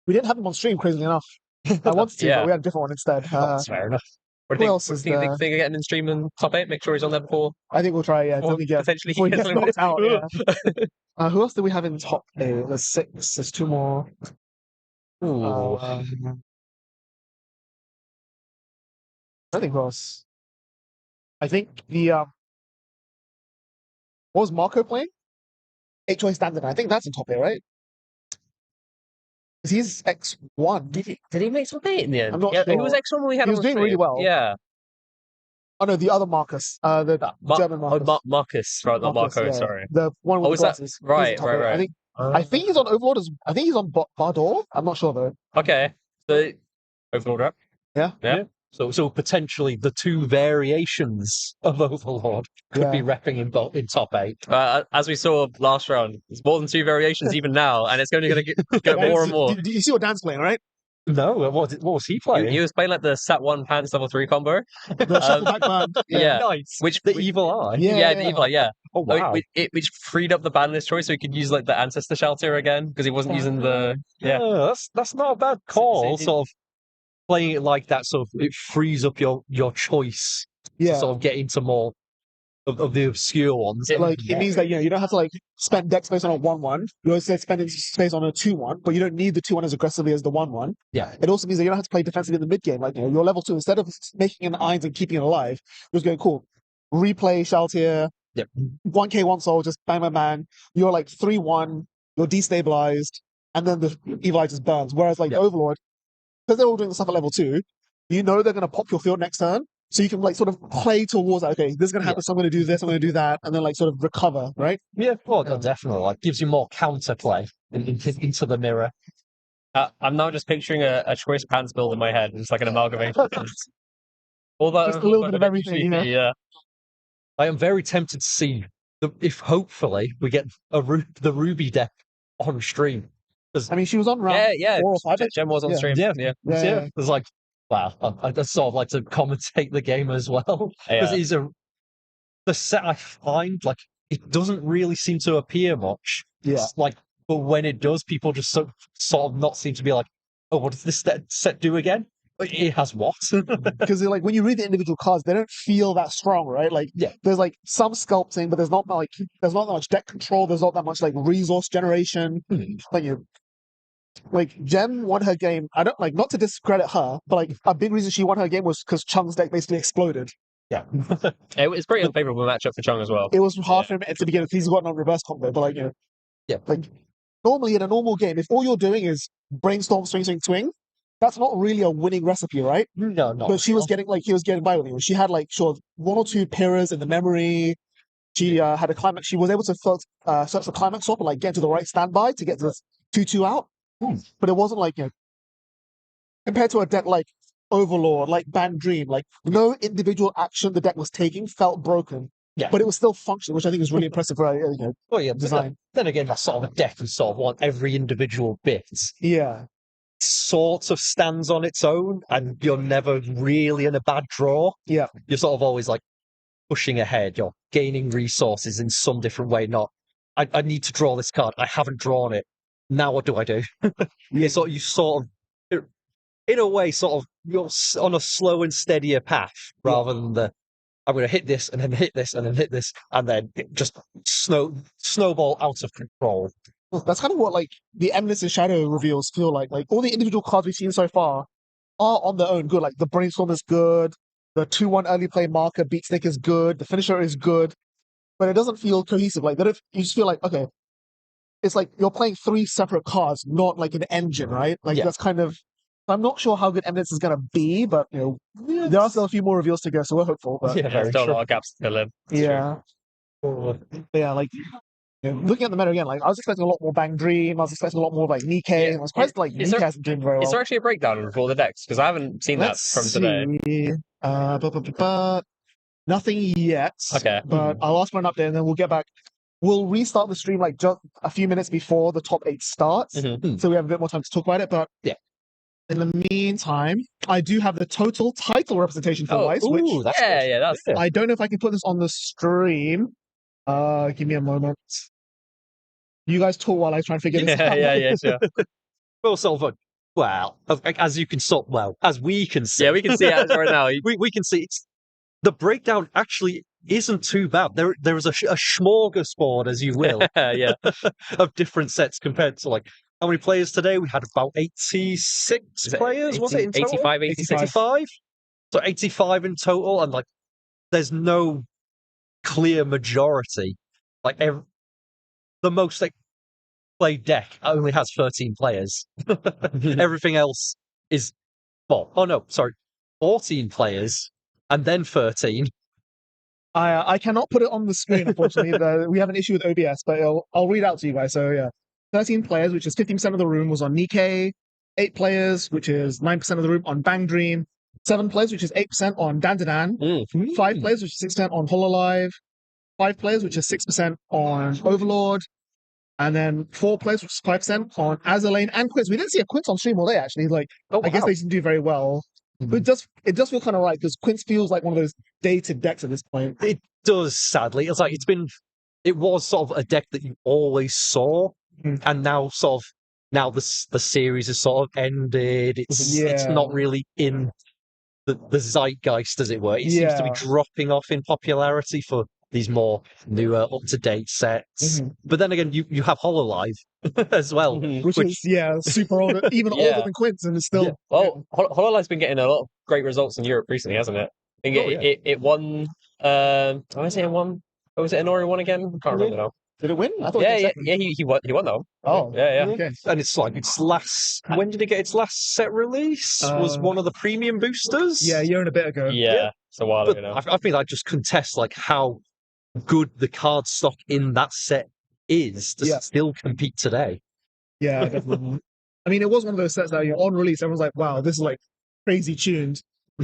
We didn't have them on stream, crazily enough. I wanted to, but we had a different one instead. That's fair enough. What Who else is there? Think of getting in stream in top 8? Make sure he's on there before. I think we'll try, Before potentially before he gets knocked out. Yeah. Who else do we have in top 8? There's 6. There's 2 more. Ooh. I think who else? I think what was Marco playing? 8-choice standard. I think that's in top 8, right? Because he's X1. Did he make top 8 in the end? I'm not He sure. was X1 when we had He him was on doing really stream. well. Yeah. Oh no, the other Marcus, the German Marcus. Marcus, right? Not Marcus, Marco. yeah. Sorry. The one with Oh, the is that glasses. He's in right? top 8. Right. I think he's on Overlord. I think he's on Bardor. I'm not sure though. Okay. So Overlord rep. Yeah. So potentially the 2 variations of Overlord could be repping in top 8. As we saw last round, it's more than 2 variations even now, and it's only going to get more and more. Did you see what Dan's playing, right? No, what was he playing? He was playing like the Sat 1 Pants level 3 combo. The shuffleback band. Yeah. Nice. Which the Evil Eye. the Evil Eye, yeah. Oh wow. Which freed up the ban list choice so he could use like the Ancestor Shelter again because he wasn't using the That's not a bad call. So sort of playing it like that, sort of it frees up your choice to sort of get into more of the obscure ones. It means that you don't have to like spend deck space on a 1/1. You also spend space on a 2/1, but you don't need the 2/1 as aggressively as the 1/1. Yeah. It also means that you don't have to play defensively in the mid game. Like you're level 2, instead of making an irons and keeping it alive, you're just going cool. Replay Shaltier. Yep. 1k 1 soul, just bang my man. You're like 3/1. You're destabilized, and then the Evil Eye just burns. Whereas like Overlord, because they're all doing the stuff at level 2, you know they're going to pop your field next turn. So you can like sort of play towards, okay, this is going to happen, so I'm going to do this, I'm going to do that, and then like sort of recover, right? Yeah, well, definitely. Like gives you more counterplay into the mirror. I'm now just picturing a choice pants build in my head. It's like an amalgamation. All that, Just a little bit of everything, yeah. I am very tempted to see if hopefully we get the Ruby deck on stream. I mean, she was on round 4 or 5. Gem was on stream. Yeah. Yeah. It's like, wow, I sort of like to commentate the game as well. Because it's the set I find, like, it doesn't really seem to appear much. Yeah. It's like, but when it does, people just sort of not seem to be like, oh, what does this set do again? It has what? Because like when you read the individual cards, they don't feel that strong, right? Like there's like some sculpting, but there's not that much deck control. There's not that much like resource generation. Like Gem won her game. I don't like, not to discredit her, but like a big reason she won her game was because Chung's deck basically exploded. Yeah. It's pretty unfavorable matchup for Chung as well. It was hard for him to begin with. He's got no reverse combo, but like like normally in a normal game, if all you're doing is brainstorm, swing, that's not really a winning recipe, right? No. But he was getting by with it. She had like 1 or 2 pillars in the memory. She had a climax. She was able to search the climax swap and like get to the right standby to get the 2/2 out. But it wasn't like compared to a deck like Overlord, like Band Dream, like no individual action the deck was taking felt broken. Yeah. But it was still functioning, which I think is really impressive for design. Then again, that's sort of a deck you sort of want every individual bit. Yeah. Sort of stands on its own, and you're never really in a bad draw. Yeah. You're sort of always like pushing ahead. You're gaining resources in some different way. Not, I need to draw this card. I haven't drawn it. Now what do I do? You sort of, in a way, sort of, you're on a slow and steadier path rather than I'm going to hit this and then hit this and then hit this and then it just snowball out of control. That's kind of what like the Endless and Shadow reveals feel like. Like all the individual cards we've seen so far are on their own good. Like the Brainstorm is good, the 2/1 early play marker Beatstick is good, the Finisher is good, but it doesn't feel cohesive. Like you just feel like, okay, it's like you're playing 3 separate cards, not like an engine, right? Like that's kind of. I'm not sure how good Eminence is going to be, but there are still a few more reveals to go, so we're hopeful. But there's still a lot of gaps to fill in. Yeah, like looking at the meta again, like I was expecting a lot more Bang Dream. I was expecting a lot more like Nikkei. Yeah. I was surprised like Is Nikkei there- hasn't doing very well. Is there actually a breakdown of all the decks? Because I haven't seen Let's that from today. see. Nothing yet. Okay. But I'll ask for an update and then we'll get back. We'll restart the stream like just a few minutes before the top 8 starts, Mhm. so we have a bit more time to talk about it. But Yeah. in the meantime, I do have the total title representation for Weiss, which Ooh, that's Yeah, good. yeah, that's Yeah. I don't know if I can put this on the stream. Give me a moment. You guys talk while I try and figure this out. yeah, sure. Well, Silver. Well, as you can sort. Well, as we can see. Yeah, we can see it right now. we can see the breakdown actually isn't too bad. There is a smorgasbord, as you will, yeah. of different sets compared to like how many players today? We had about 86 Is it players, was it in total? 85, 86? 85? So 85 in total, and like there's no clear majority. Like the most like played deck only has 13 players. Everything else is 14 players and then 13. I cannot put it on the screen, unfortunately. We have an issue with OBS, but I'll read out to you guys. So yeah, 13 players, which is 15% of the room, was on Nikkei. 8 players, which is 9% of the room, on Bang Dream. 7 players, which is 8% on Dan. 5 players, which is 6% on Hololive. 5 players, which is 6% on Overlord. And then 4 players, which is 5% on Azalane and Quince. We didn't see a Quince on stream all day, actually. Like, I guess they didn't do very well. But it does feel kind of right, because Quince feels like one of those dated decks at this point. It does, sadly. It's like it was sort of a deck that you always saw, and now the series has sort of ended. It's not really in the zeitgeist, as it were. It seems to be dropping off in popularity for these more newer, up-to-date sets. But then again, you have Hololive as well. Which is, super old, even older than Quince, and it's still... Yeah. Well, Hololive's been getting a lot of great results in Europe recently, hasn't it? I think it won... I want to say it won... What was it, Inori won again? I can't remember now. Did it win? I thought he won that one. Oh, yeah. Okay. And it's like when did it get its last set release? Was one of the premium boosters? Yeah, a year and a bit ago. Yeah. It's a while ago now. I think I just contest like how good the card stock in that set is to still compete today. Yeah, definitely. I mean, it was one of those sets that on release, everyone's like, wow, this is like crazy tuned.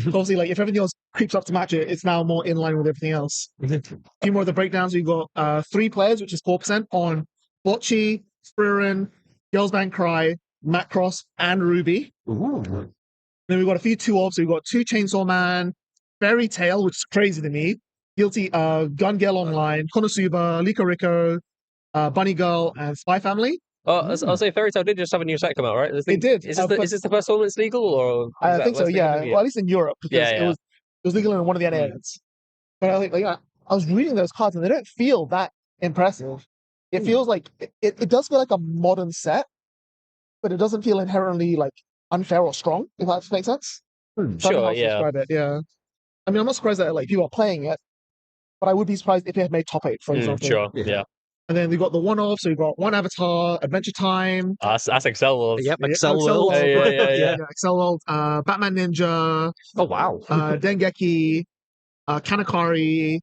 Obviously, like if everything else creeps up to match it, it's now more in line with everything else. A few more of the breakdowns. We've got 3 players, which is 4% on Bocce, Fririn, Girls Band Cry, Macross, and Ruby. Ooh. Then we've got a few 2-offs. So we've got 2 Chainsaw Man, Fairy Tail, which is crazy to me. Guilty, Gun Girl Online, Konosuba, Liko Rico, Bunny Girl, and Spy Family. Oh, I'll say Fairy Tail did just have a new set come out, right? It did. Is this the first one that's legal, or I think so? Yeah. Well, at least in Europe, because it was legal in one of the NAs. But I was reading those cards, and they don't feel that impressive. It feels like it does feel like a modern set, but it doesn't feel inherently like unfair or strong. If that makes sense. Sure. Yeah. Describe it. Yeah. I mean, I'm not surprised that like people are playing it, but I would be surprised if it had made top 8, for example. Sure. Yeah. And then we've got the one-off, so we've got One Avatar, Adventure Time. That's Excel World. Yep, Excel World. Yeah. Excel World, Batman Ninja. Oh, wow. Dengeki, Kanakari,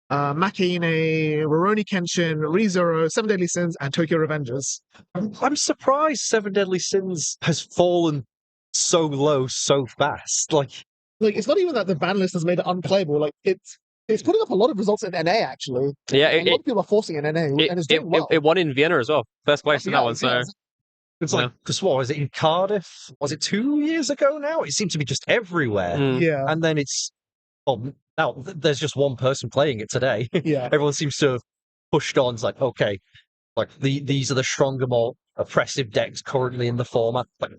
Makine, Rurouni Kenshin, ReZero, Seven Deadly Sins, and Tokyo Revengers. I'm surprised Seven Deadly Sins has fallen so low so fast. Like it's not even that the ban list has made it unplayable. Like it's putting up a lot of results in NA, actually. Yeah, a lot of people are forcing in NA, and it's doing well. It won in Vienna as well. First place in that one, so... It's like, because what was it in Cardiff? Was it 2 years ago now? It seems to be just everywhere. Yeah. And then now there's just one person playing it today. Yeah. Everyone seems to have pushed on. It's like, okay, like these are the stronger, more oppressive decks currently in the format. Like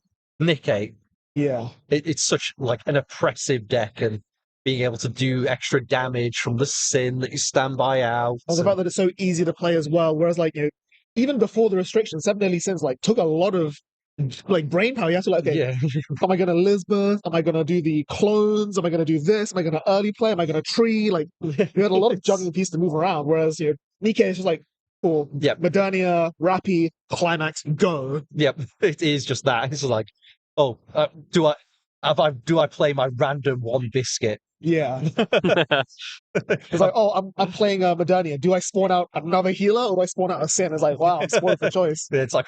Nikkei. Yeah. It's such like an oppressive deck, and being able to do extra damage from the sin that you stand by out. And the fact that it's so easy to play as well. Whereas, like, even before the restrictions, Seven Deadly Sins like took a lot of like brain power. You have to like, okay, am I going to Lisbeth? Am I going to do the clones? Am I going to do this? Am I going to early play? Am I going to tree? Like, you had a lot of juggling pieces to move around. Whereas, Nikkei is just like, cool, Modernia, Rappy, Climax, go. Yep, it is just that. It's like, do Do I play my random one biscuit? Yeah. It's like, oh, I'm playing Modernia. Do I spawn out another healer or do I spawn out a Sin? It's like, wow, I'm spoiled for choice. It's like,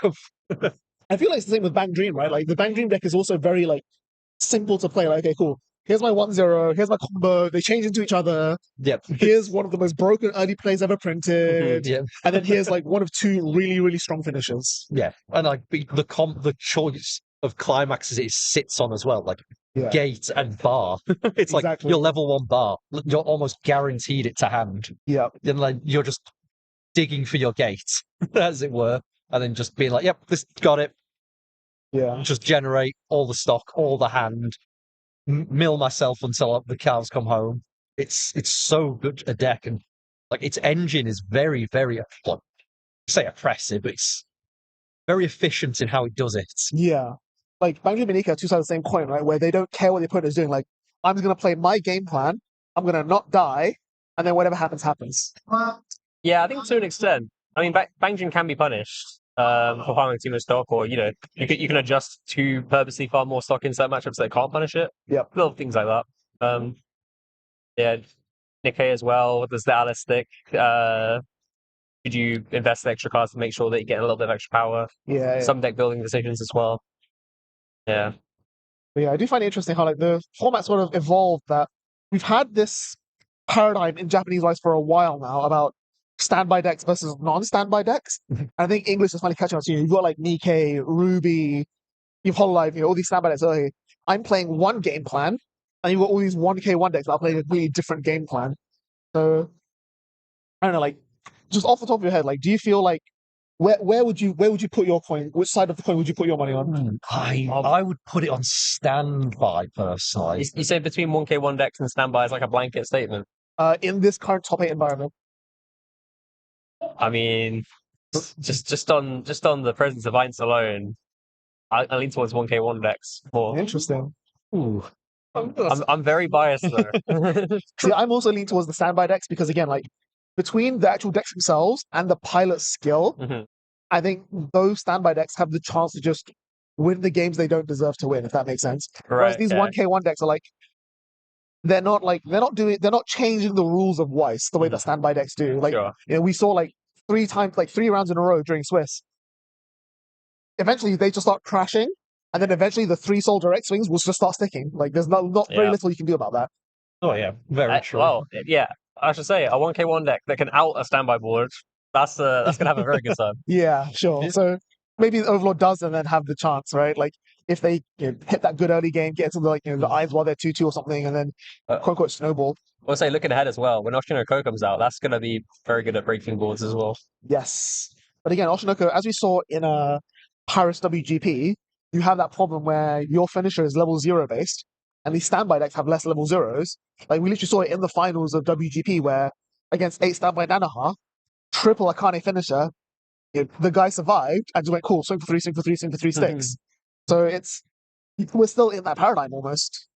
I feel like it's the same with Bang Dream, right? Like the Bang Dream deck is also very like simple to play. Like, okay, cool. Here's my 1-0, here's my combo, they change into each other. yep. Here's one of the most broken early plays ever printed. Yeah. And then here's like one of two really, really strong finishes. Yeah. And like the choice of climaxes it sits on as well, like Yeah. gate and bar. It's like Exactly. your level 1 bar. You're almost guaranteed it to hand. Yeah. And like you're just digging for your gate, as it were, and then just being like, yep, this got it. Yeah. Just generate all the stock, all the hand, mill myself until the cows come home. It's so good a deck, and like its engine is very, very like, say oppressive, but it's very efficient in how it does it. Yeah. Like Bang Dream and Nika are two sides of the same coin, right? Where they don't care what the opponent is doing. Like, I'm just gonna play my game plan, I'm gonna not die, and then whatever happens, happens. Yeah, I think to an extent. I mean, Bang Dream can be punished for farming too much stock, or you can adjust to purposely farm more stock in certain matchups that can't punish it. Yep. Little things like that. Yeah, Nikkei as well. There's the Alice stick. Could you invest in extra cards to make sure that you get a little bit of extra power? Yeah. Some deck building decisions as well. Yeah. But yeah, I do find it interesting how like the format sort of evolved that we've had this paradigm in Japanese Weiss for a while now about standby decks versus non-standby decks. And I think English is finally catching on to you. You've got like Nikkei, Ruby, you've Hololive, all these standby decks. So like, I'm playing one game plan, and you've got all these 1K1 decks that are playing a really different game plan. So I don't know, like just off the top of your head, like do you feel like where would you put your coin? Which side of the coin would you put your money on? I would put it on standby personally. You say between 1K1 decks and standby is like a blanket statement. In this current top 8 environment. I mean, just on the presence of Einz alone, I lean towards 1K1 decks more. Interesting. Ooh. I'm very biased though. See, I'm also leaning towards the standby decks because again, like between the actual decks themselves and the pilot skill, I think those standby decks have the chance to just win the games they don't deserve to win, if that makes sense. Whereas these 1K1 decks are like they're not changing the rules of Weiss the way that standby decks do. Like we saw like 3 rounds in a row during Swiss. Eventually they just start crashing, and then eventually the 3 Soul Direct swings will just start sticking. Like there's not very little you can do about that. Oh yeah, very true. Well, yeah, I should say a 1K1 deck that can out a standby board. That's gonna have a very good time. Yeah, sure. So maybe the Overlord does and then have the chance, right? Like if they hit that good early game, get into the eyes while they're 2-2 or something, and then quote unquote snowball. I'll say looking ahead as well, when Oshinoko comes out, that's gonna be very good at breaking boards as well. Yes. But again, Oshinoko, as we saw in Paris WGP, you have that problem where your finisher is level 0 based, and these standby decks have less level 0s. Like we literally saw it in the finals of WGP where against 8 standby Nanoha, triple Akane finisher, the guy survived and just went, cool, swing for 3, swing for 3, swing for 3 sticks. So we're still in that paradigm almost.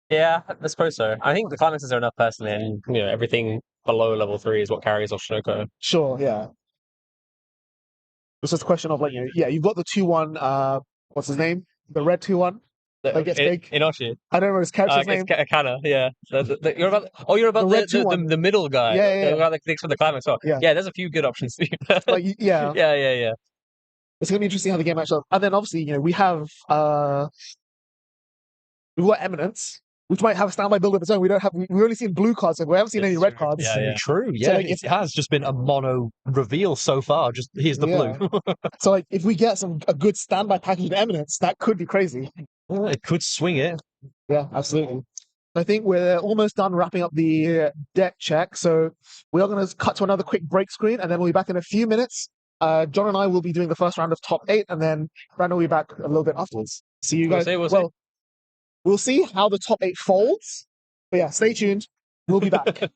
Yeah, I suppose so. I think the climaxes are enough personally, and everything below level 3 is what carries Oshinoko. Sure, yeah. It's just a question of you've got the 2-1, what's his name? The red 2-1 that gets big. Inoshi. I don't remember his character's name. It's Kana, yeah. You're about the middle guy. Yeah. The guy that clicks for the climax. Oh, yeah, there's a few good options. Yeah. Yeah. It's gonna be interesting how the game matches up. And then obviously, we have we've got Eminence, which might have a standby build of its own. We've only seen blue cards, so we haven't seen any red cards. Yeah. True. Yeah, so, it has just been a mono reveal so far. Just here's the blue. So if we get a good standby package of Eminence, that could be crazy. Well, it could swing it. Yeah, absolutely. I think we're almost done wrapping up the deck check, so we are going to cut to another quick break screen, and then we'll be back in a few minutes. John and I will be doing the first round of top 8, and then Brandon will be back a little bit afterwards. See you guys. We'll see how the top 8 folds. But yeah, stay tuned. We'll be back.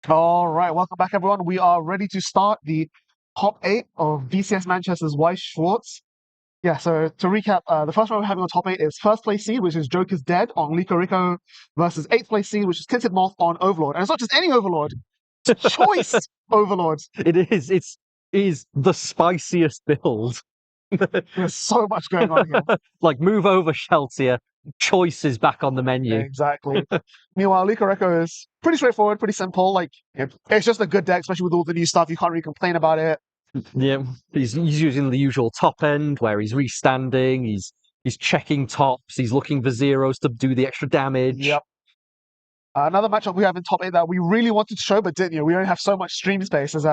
All right, welcome back, everyone. We are ready to start the top 8 of BCS Manchester's Weiss Schwarz. Yeah, so to recap, the first one we're having on top 8 is first place seed, which is Joker's Dead on Lico Rico, versus 8th place seed, which is Tinted Moth on Overlord. And it's not just any Overlord, it's choice Overlord. It is the spiciest build. There's so much going on here. Like, move over, Sheltier. Choice is back on the menu. Exactly. Meanwhile, Lico Rico is pretty straightforward, pretty simple. Like, it's just a good deck, especially with all the new stuff. You can't really complain about it. Yeah, he's using the usual top end where he's restanding, he's checking tops, he's looking for zeros to do the extra damage. Yep. Another matchup we have in top 8 that we really wanted to show but didn't. We only have so much stream space. Is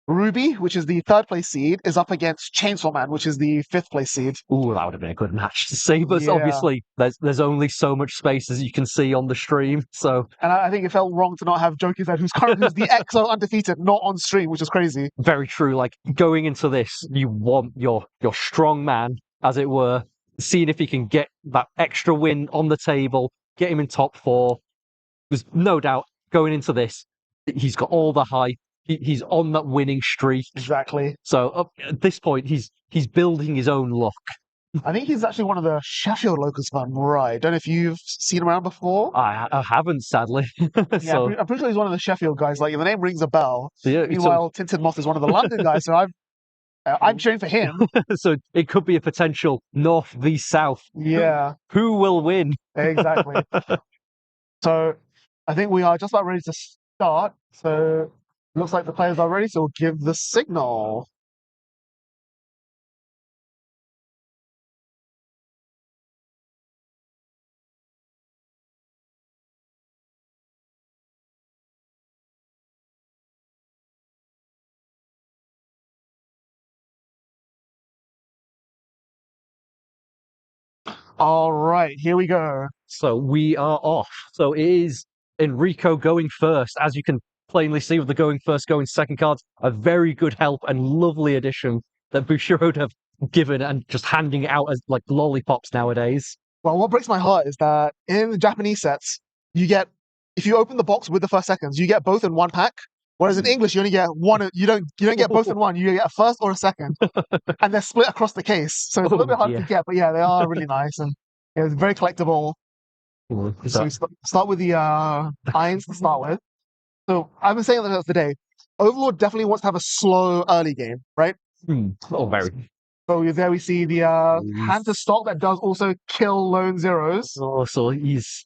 Ruby, which is the 3rd place seed, is up against Chainsaw Man, which is the 5th place seed. Ooh, that would have been a good match. Sabers, Yeah. obviously, there's only so much space as you can see on the stream. So, And I think it felt wrong to not have Joker's Dead, who's the EXO undefeated, not on stream, which is crazy. very true. Like, going into this, you want your strong man, as it were, seeing if he can get that extra win on the table, get him in top 4. There's no doubt going into this, he's got all the hype. He's on that winning streak. Exactly. So at this point, he's building his own luck. I think he's actually one of the Sheffield locals, if I'm right. Don't know if you've seen him around before. I haven't, sadly. Yeah, So, I'm pretty sure he's one of the Sheffield guys. Like, the name rings a bell. yeah, Meanwhile, Tinted Moth is one of the London guys, so I'm cheering for him. so it could be a potential North v South. Yeah, Who will win? exactly. So I think we are just about ready to start. So looks like the players are ready, so we'll give the signal. All right, here we go. So we are off. So it is Enrico going first, as you can plainly see with the going first, going second cards. A very good help and lovely addition that Bushiroad have given and just handing it out as like lollipops nowadays. Well, what breaks my heart is that in the Japanese sets, you get, if you open the box with the first seconds, you get both in one pack. Whereas in English, you only get one. You don't get both in one. You get a first or a second, and they're split across the case. So it's a little bit hard to get, but yeah, they are really nice and it's very collectible. So we start with the irons to start with. So I've been saying that the other day. Overlord definitely wants to have a slow early game, right? Oh, very. So there we see the hand to stock that does also kill lone zeros. Oh, so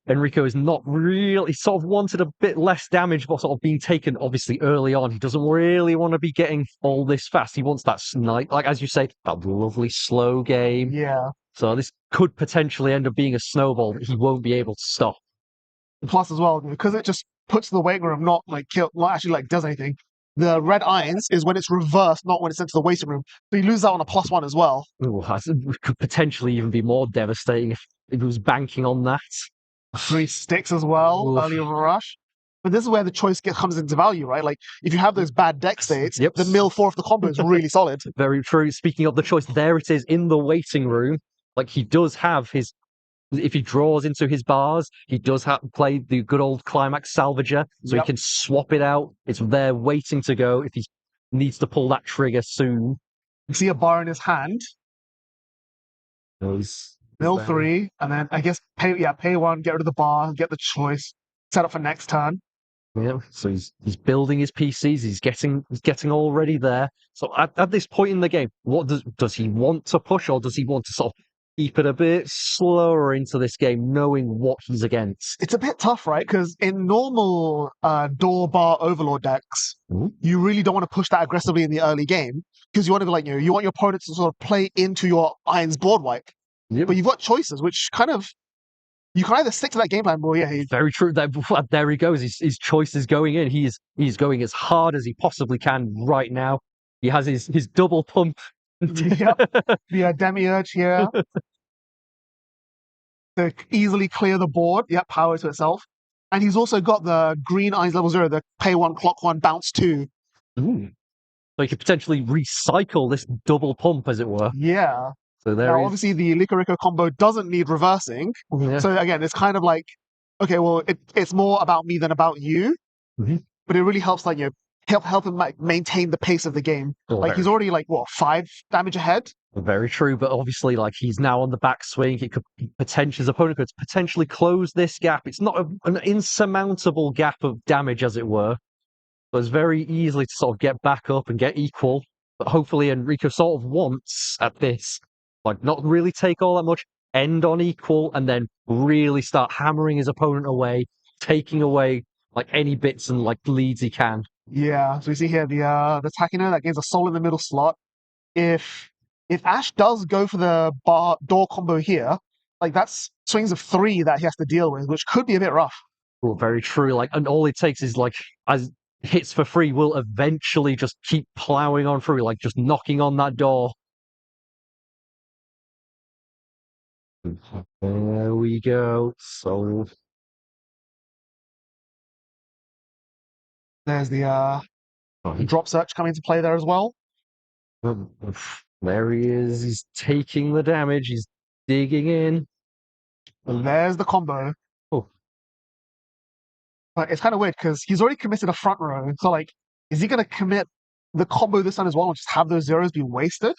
Enrico is not really, he sort of wanted a bit less damage, but sort of being taken obviously early on. He doesn't really want to be getting all this fast. He wants that snipe, like as you say, that lovely slow game. Yeah. So this could potentially end up being a snowball that he won't be able to stop. Plus as well, because it just puts the waiting room not actually like does anything. The red irons is when it's reversed, not when it's into the waiting room. So you lose that on a +1 as well. Ooh, it could potentially even be more devastating if it was banking on that. 3 sticks as well, Oof. early rush. But this is where the choice comes into value, right? Like, if you have those bad deck states, Yep. the mill 4 of the combo is really solid. Very true. Speaking of the choice, there it is in the waiting room. Like, he does have his, if he draws into his bars, he does play the good old Climax Salvager, so Yep. he can swap it out. It's there waiting to go if he needs to pull that trigger soon. You see a bar in his hand, mill 3, and then I guess pay 1, get rid of the bar, get the choice, set up for next turn. Yeah, so he's building his PCs. He's getting already there. So at this point in the game, what does he want to push, or does he want to sort of keep it a bit slower into this game, knowing what he's against? It's a bit tough, right? Because in normal door bar overlord decks, you really don't want to push that aggressively in the early game because you want to be like, you want your opponent to sort of play into your irons board wipe. Yep. But you've got choices, which kind of you can either stick to that game plan, or Very true. There he goes. His choice is going in. He's going as hard as he possibly can right now. He has his double pump. Yep. The Demiurge here to easily clear the board. Yep, power to itself. And he's also got the green irons level 0, the pay 1, clock 1, bounce 2. Ooh. So he could potentially recycle this double pump, as it were. Yeah. So now, obviously, the Licorico combo doesn't need reversing. Yeah. So again, it's kind of like, okay, well, it's more about me than about you. Mm-hmm. but it really helps like help him like maintain the pace of the game. Well, Like he's already like what 5 damage ahead. very true, but obviously, like he's now on the backswing. It could potentially, his opponent could potentially close this gap. It's not an insurmountable gap of damage, as it were. So it's very easily to sort of get back up and get equal. But hopefully, Enrico sort of wants at this, like not really take all that much, end on equal, and then really start hammering his opponent away, taking away like any bits and like leads he can. Yeah. So we see here the Takino that gains a soul in the middle slot. If Ash does go for the door combo here, like that's swings of 3 that he has to deal with, which could be a bit rough. Well, very true. Like, and all it takes is like as hits for free will eventually just keep plowing on through, like just knocking on that door. There we go. So There's the drop search coming into play there as well. there he is. He's taking the damage. He's digging in. And there's the combo. Oh. But it's kind of weird because he's already committed a front row. So like, is he going to commit the combo this time as well and just have those zeros be wasted?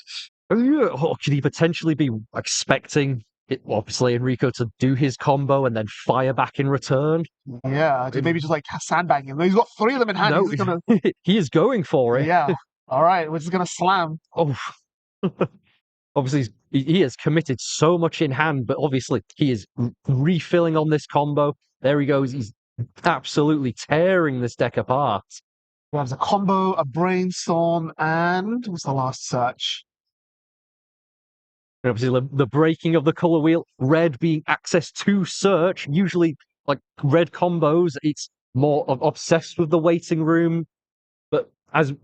Oh, yeah. Or could he potentially be expecting it, obviously Enrico to do his combo and then fire back in return? Yeah, maybe just like sandbag him. He's got 3 of them in hand. No, He's gonna... he is going for it. Yeah. All right, we're just gonna slam. Oh, obviously he has committed so much in hand, but obviously he is refilling on this combo. There he goes. He's absolutely tearing this deck apart. We have a combo, a brainstorm, and what's the last search? And obviously the breaking of the color wheel, red being access to search. Usually, like red combos, it's more obsessed with the waiting room. But as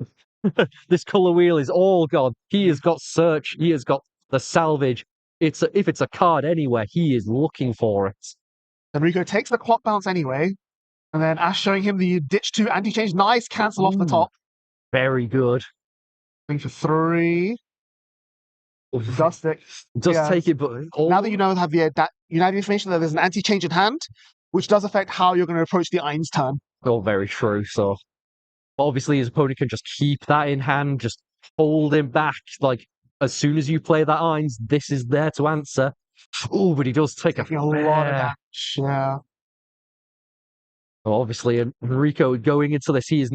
this color wheel is all gone, he has got search. He has got the salvage. If it's a card anywhere, he is looking for it. Enrico takes the clock bounce anyway, and then Ash showing him the ditch 2 anti-change. Nice cancel off the top. Very good. Going for 3. Does stick. Just take it, but now that you know have the information that there's an anti-change in hand, which does affect how you're going to approach the Ein's turn. Oh, very true. So obviously his opponent can just keep that in hand, just hold him back. Like as soon as you play that Ein's, this is there to answer. Oh, but he does take a lot of damage. Yeah. Well, obviously, Enrico going into this, he's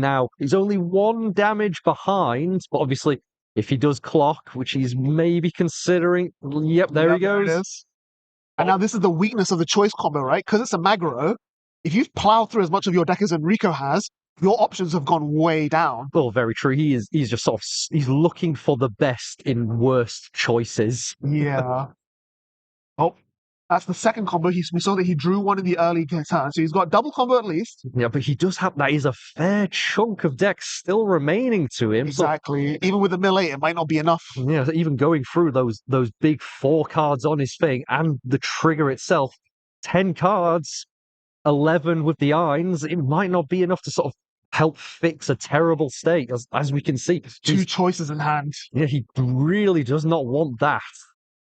only 1 damage behind, but obviously, if he does clock, which he's maybe considering, yep, there he goes. There and now this is the weakness of the choice combo, right? Because it's a Magro. If you've plowed through as much of your deck as Enrico has, your options have gone way down. Well, very true. He's just sort of he's looking for the best in worst choices. Yeah. Oh, that's the second combo. We saw that he drew 1 in the early turn, so he's got double combo at least. Yeah, but he does have that is a fair chunk of deck still remaining to him. Exactly. So, even with the mill 8, it might not be enough. Yeah, even going through those big 4 cards on his thing and the trigger itself, 10 cards, 11 with the Ein's, it might not be enough to sort of help fix a terrible state, as we can see. 2 choices in hand. Yeah, he really does not want that.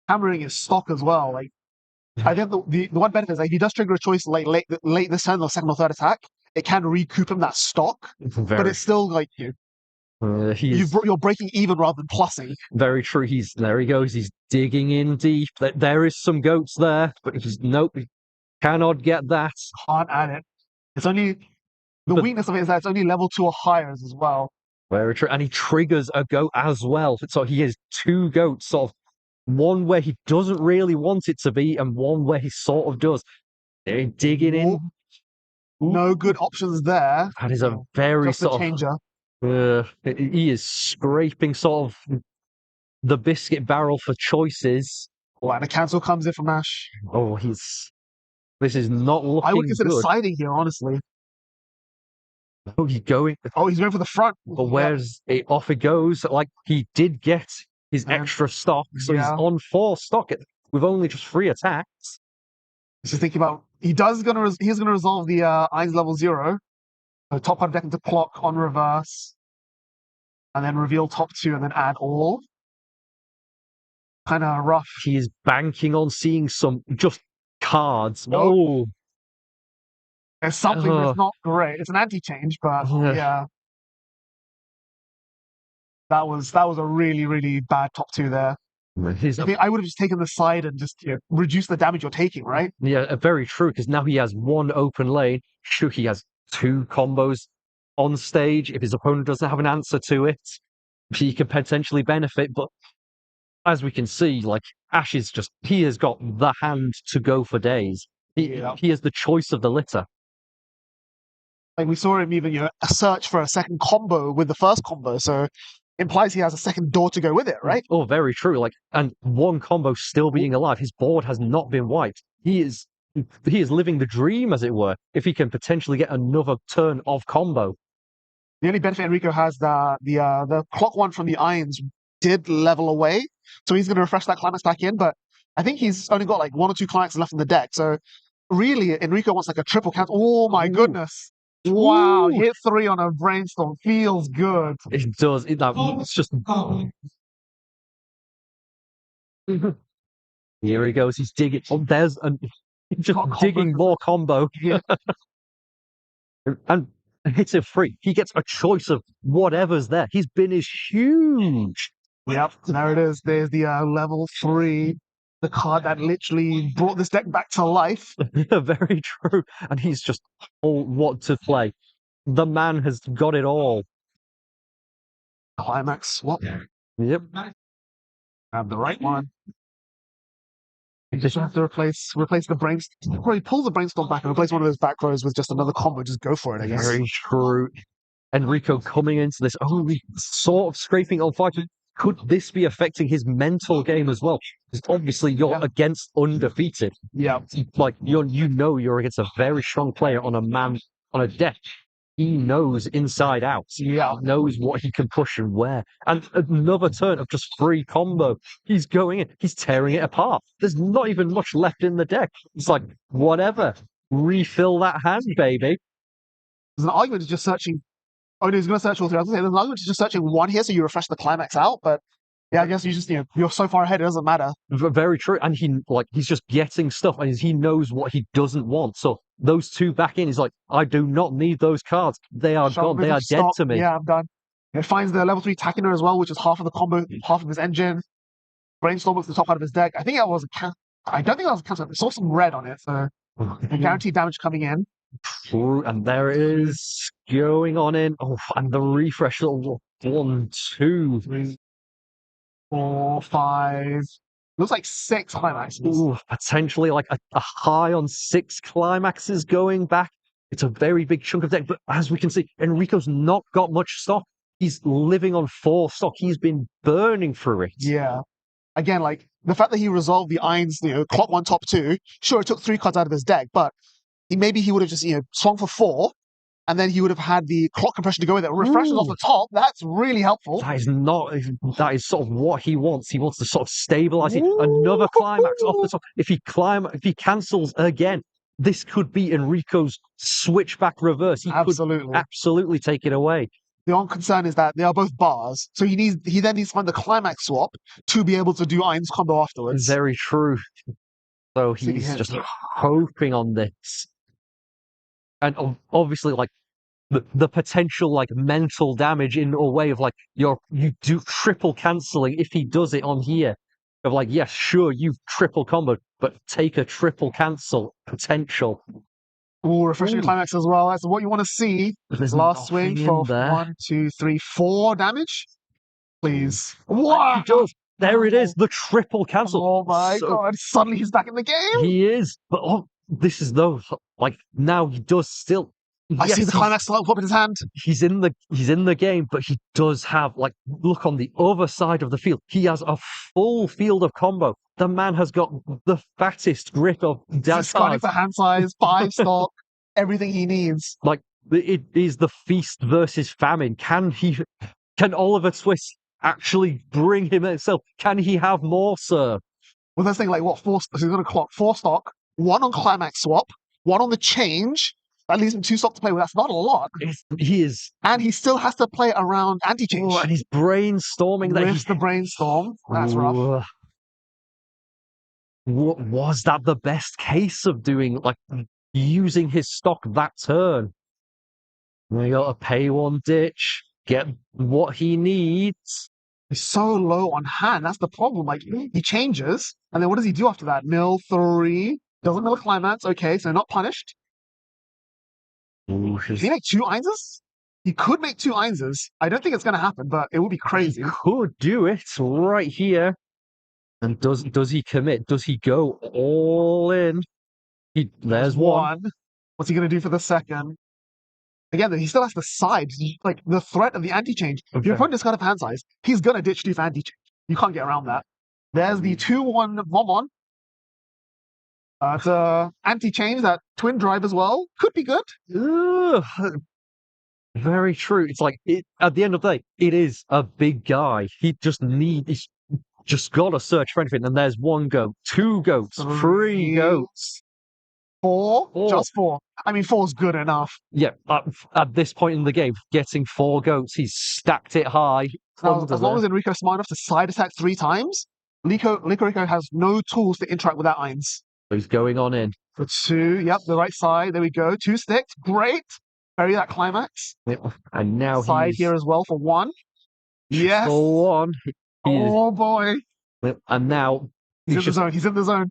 Hammering his stock as well. Like, I think the one benefit is that if he does trigger a choice late this turn or second or third attack, it can recoup him that stock. But it's still like you're breaking even rather than plussing. Very true. There he goes. He's digging in deep. There is some goats there, but nope, he cannot get that. Can't add it. It's only the weakness of it is that it's only level 2 or higher as well. Very true. And he triggers a goat as well. So he has 2 goats, sort of one where he doesn't really want it to be, and one where he sort of does. They're digging in. No good options there. That is a very just sort a changer. He is scraping sort of the biscuit barrel for choices. Oh, and a cancel comes in from Ash. Oh, this is not looking good. I would consider siding here, honestly. Oh, he's going for the front. But where's it? Off it goes. Like he did get his extra stock, so he's on 4 stock with only just 3 attacks. Just thinking about he's gonna resolve the Ein's level 0. Top part of deck into clock on reverse, and then reveal top 2, and then add all. Kind of rough. He is banking on seeing some just cards. Nope. Oh, It's something that's not great. It's an anti-change, but yeah. That was a really, really bad top two there. I think I would have just taken the side and just reduce the damage you're taking, right? Yeah, very true, because now he has one open lane. Sure, he has two combos on stage. If his opponent doesn't have an answer to it, he could potentially benefit. But as we can see, like, Ash is just, he has got the hand to go for days. He has the choice of the litter. Like, we saw him even, search for a second combo with the first combo, so implies he has a second door to go with it, right? Oh, very true. Like, and one combo still being alive. His board has not been wiped. He is living the dream, as it were, if he can potentially get another turn of combo. The only benefit Enrico has, the clock one from the Irons did level away, so he's going to refresh that climax back in, but I think he's only got like one or two climaxes left in the deck, so really Enrico wants like a triple count. Oh my goodness. Wow, hit 3 on a brainstorm. Feels good. It does. It's just... Here he goes. He's digging. Oh, there's just digging more combo. Yeah. And hits it free. He gets a choice of whatever's there. His bin is huge. Yep, there it is. There's the level 3, the card that literally brought this deck back to life. Very true. And he's just all what to play. The man has got it all. Climax swap. Yep. Have the right one. You just have to replace the brainstorm. Probably pull the brainstorm back and replace one of those back rows with just another combo. Just go for it, I guess. Very true. Enrico coming into this only sort of scraping on 5. Could this be affecting his mental game as well? Because obviously you're against undefeated. Yeah. Like, you're against a very strong player on a deck. He knows inside out. Yeah. He knows what he can push and where. And another turn of just free combo. He's going in. He's tearing it apart. There's not even much left in the deck. It's like, whatever. Refill that hand, baby. There's an argument to just searching. Oh, no, he's going to search all 3. I was going to say, there's an argument to just searching 1 here, so you refresh the climax out. But yeah, I guess you just, you're so far ahead, it doesn't matter. Very true. And he's just getting stuff, and he knows what he doesn't want. So those 2 back in, he's like, I do not need those cards. They are gone. They are dead to me. Yeah, I'm done. It finds the level 3 Takina as well, which is half of the combo, half of his engine. Brainstorm was the top out of his deck. I think that was I don't think that was a counter. I saw some red on it, so guaranteed damage coming in. True, and there it is going on in. Oh, and the refresh. 1, 2, 3, 4, 5. Looks like 6 climaxes. Ooh, potentially like a high on 6 climaxes going back. It's a very big chunk of deck, but as we can see, Enrico's not got much stock. He's living on 4 stock. He's been burning through it. Yeah. Again, like, the fact that he resolved the Irons, clock 1, top 2, sure, it took 3 cards out of his deck, but maybe he would have just, swung for 4, and then he would have had the clock compression to go with it. Refreshes off the top. That's really helpful. That is sort of what he wants. He wants to sort of stabilize it. Another climax off the top. If he cancels again, this could be Enrico's switchback reverse. He could absolutely take it away. The only concern is that they are both bars, so he then needs to find the climax swap to be able to do Irons combo afterwards. Very true. So he's just hoping on this. And obviously, like, the potential, like, mental damage in a way of, like, you do triple cancelling if he does it on here. Of like, yes, sure, you've triple comboed, but take a triple cancel potential. Ooh, refreshing climax as well. That's what you want to see. There's last swing for 1, 2, 3, 4 damage. Please. Wow! He does. There it is, the triple cancel. Oh my god, suddenly he's back in the game. He is. But this is though, like, now he does still. I see the climax slot up in his hand. He's in the game, but he does have, like, look on the other side of the field. He has a full field of combo. The man has got the fattest grip of He's starting for hand size, 5 stock, everything he needs. Like, it is the feast versus famine. Can Oliver Twist actually bring him himself? Can he have more, sir? Well, that's thing, like, what, 4? So he's going to clock 4 stock, 1 on climax swap, 1 on the change. That leaves him 2 stock to play with. That's not a lot. He is. And he still has to play around anti-change. Oh, and he's brainstorming. Rips the brainstorm. That's rough. Was that the best case of doing, like, using his stock that turn. We got to pay one ditch, get what he needs. He's so low on hand. That's the problem. Like, he changes, and then what does he do after that? Mill 3. Doesn't mill a climax. Okay, so not punished. Ooh, Can he make 2 Einses? He could make 2 Einses. I don't think it's going to happen, but it would be crazy. He could do it right here. And does he commit? Does he go all in? There's one. What's he going to do for the second? Again, he still has to side. Like, the threat of the anti-change. Okay. Your opponent is kind of hand size. He's going to ditch Doof anti-change. You can't get around that. There's the 2-1 Momon. It's a anti-change, that twin drive as well. Could be good. Ugh. Very true. It's like, at the end of the day, it is a big guy. He's just got to search for anything. And there's 1 goat, 2 goats, 3 goats. 4? Just 4. I mean, 4's good enough. Yeah, at this point in the game, getting 4 goats, he's stacked it high. Now, as long as Enrico's smart enough to side attack 3 times, Rico has no tools to interact with that Eins. He's going on in. For 2, yep, the right side. There we go. 2 sticks. Great. Bury that climax. Yep. And now side he's here as well for 1. Yes. For 1. Oh boy. Yep. And now he's in the zone. He's in the zone.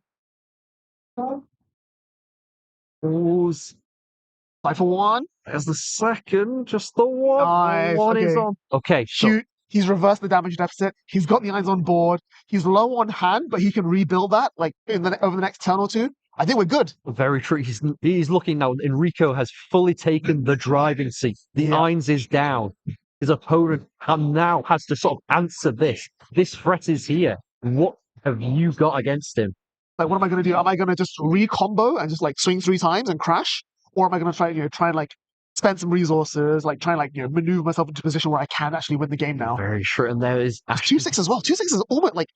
Side for 1. There's the second. Just the 1. Nice. The 1 okay. is on. Okay. Shoot. He's reversed the damage deficit. He's got the Eins on board. He's low on hand, but he can rebuild that like over the next turn or 2. I think we're good. Very true. He's looking now. Enrico has fully taken the driving seat. The Eins is down. His opponent now has to sort of answer this. This threat is here. What have you got against him? Like, what am I going to do? Am I going to just re-combo and just like swing 3 times and crash? Or am I going to try and like spend some resources, like try and like, maneuver myself into a position where I can actually win the game now? Very true. And there is 2-6 as well. 2-6 is almost like,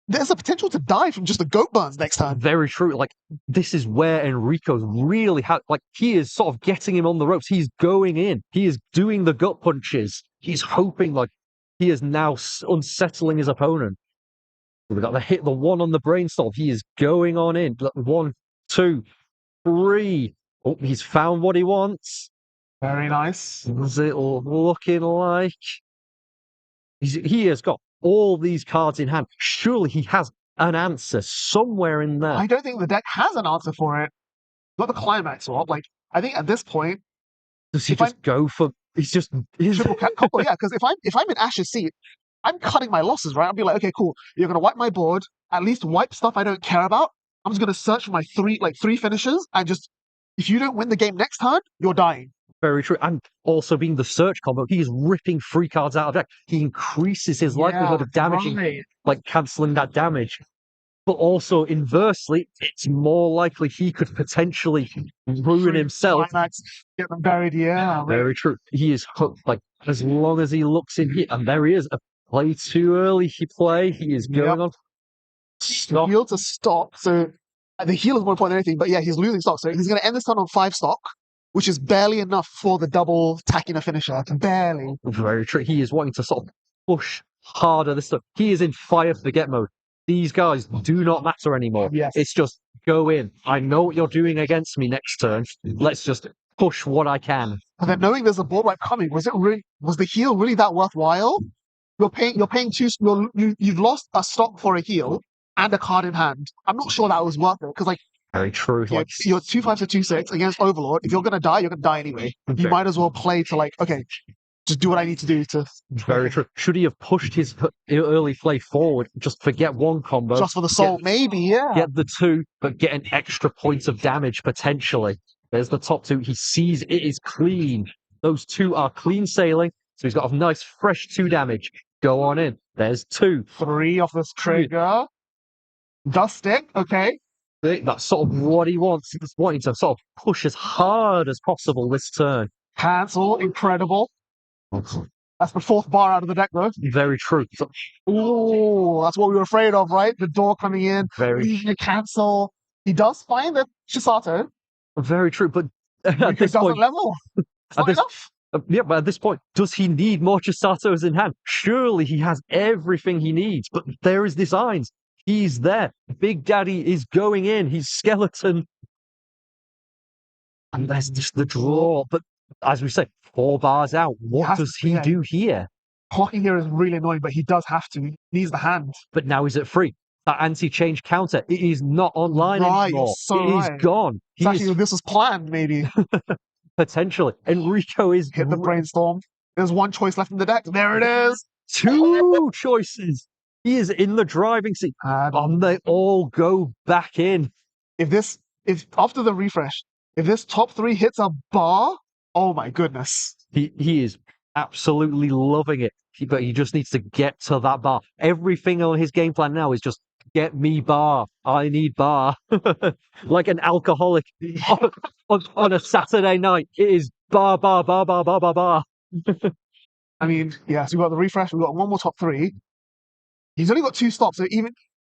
there's a potential to die from just the goat burns next time. Very true. Like, this is where Enrico's really he is sort of getting him on the ropes. He's going in. He is doing the gut punches. He's hoping like he is now unsettling his opponent. We've got the 1 on the brainstorm. He is going on in. 1, 2, 3. Oh, he's found what he wants. Very nice. What's it looking like? He has got all these cards in hand. Surely he has an answer somewhere in there. I don't think the deck has an answer for it. Got the climax swap. Like, I think at this point, does he just go for? He's just triple combo. Yeah, because if I'm in Ash's seat, I'm cutting my losses, right? I'll be like, okay, cool. You're gonna wipe my board. At least wipe stuff I don't care about. I'm just gonna search for my 3 finishes, and just if you don't win the game next turn, you're dying. Very true. And also being the search combo, he is ripping 3 cards out of deck. He increases his likelihood of damaging, like cancelling that damage. But also inversely, it's more likely he could potentially ruin himself. Climax, get them buried, yeah. Very true. He is hooked, like, as long as he looks in here, and there he is. A play too early, he is going on. Stop. Heal to stop, so the heal is more important than anything, but yeah, he's losing stock, so he's going to end this turn on 5 stock, which is barely enough for the double tacking a finisher. Barely. Very true. He is wanting to sort of push harder this stuff. He is in fire forget mode. These guys do not matter anymore. Yes. It's just go in. I know what you're doing against me next turn. Let's just push what I can. And then knowing there's a board wipe coming, was the heal really that worthwhile? You're paying 2. You've lost a stock for a heal and a card in hand. I'm not sure that was worth it because very true. You're 2-5 to 2-6 against Overlord. If you're gonna die, you're gonna die anyway. You might as well play to okay, just do what I need to do to. Very true. Should he have pushed his early play forward? Just forget 1 combo. Just for the soul, maybe, yeah. Get the 2, but get an extra point of damage potentially. There's the top 2. He sees it is clean. Those 2 are clean sailing. So he's got a nice fresh 2 damage. Go on in. There's 2. 3 off this trigger. Dust stick, okay. That's sort of what he wants. He's wanting to sort of push as hard as possible this turn. Cancel, incredible. That's the 4th bar out of the deck, though. Very true. Ooh, that's what we were afraid of, right? The door coming in. Very cancel. He does find the Chisato. Very true, but at this point, level. Enough. Yeah, but at this point, does he need more Chisatos in hand? Surely he has everything he needs, but there is this Eins. He's there. Big Daddy is going in. He's skeleton. And there's just the draw. But as we say, 4 bars out. What has does to- he yeah. do here? Blocking here is really annoying, but he does have to. He needs the hand. But now he's at 3. That anti-change counter, it is not online Right, anymore. you're so It is right. gone. It's actually, this was planned, maybe. Potentially. Enrico is Hit the brainstorm. There's one choice left in the deck. There it is. 2 choices. He is in the driving seat. And they all go back in. If after the refresh, if this top 3 hits a bar, oh my goodness. He is absolutely loving it. But he just needs to get to that bar. Everything on his game plan now is just get me bar. I need bar. Like an alcoholic on a Saturday night. It is bar, bar, bar, bar, bar, bar, bar. I mean, yeah, so we've got the refresh, we've got one more top 3. He's only got 2 stops, so even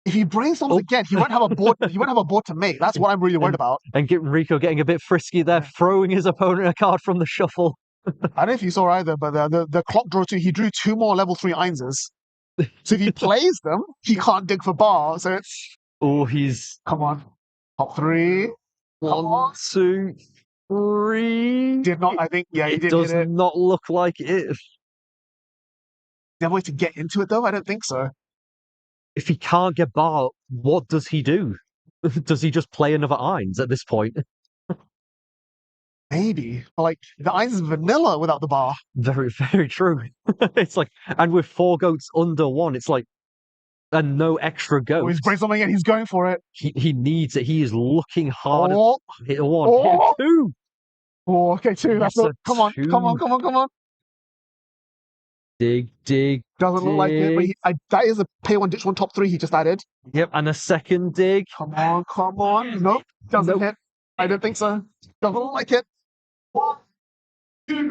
if he brainstorms again, he won't have a board. He won't have a board to make. That's what I'm really worried about. And Enrico getting a bit frisky there, throwing his opponent a card from the shuffle. I don't know if you saw either, but the clock draw 2, he drew 2 more level 3 Einses. So if he plays them, he can't dig for bar. So it's He's come on, top 3. 1, 2, 3. Did not. I think he It did does hit it. not look like it. There's a way to get into it though. I don't think so. If he can't get bar, what does he do? Does he just play another Eins at this point? Maybe. But like the Eins is vanilla without the bar. Very, very true. It's like, and with 4 goats under 1, it's like, and no extra Oh, he's goats. brainstorming again. He's going for it. He needs it. He is looking hard. Oh, Hit 1, Oh. hit 2. oh, okay, 2. That's Yes, not. a Come on, 2. come on, come on, come on. Dig. Doesn't look like it, but that is a pay 1, ditch 1, top 3 he just added. Yep, and a second dig. Come on, come on. Nope, doesn't Nope. hit. I don't think so. Doesn't look like it.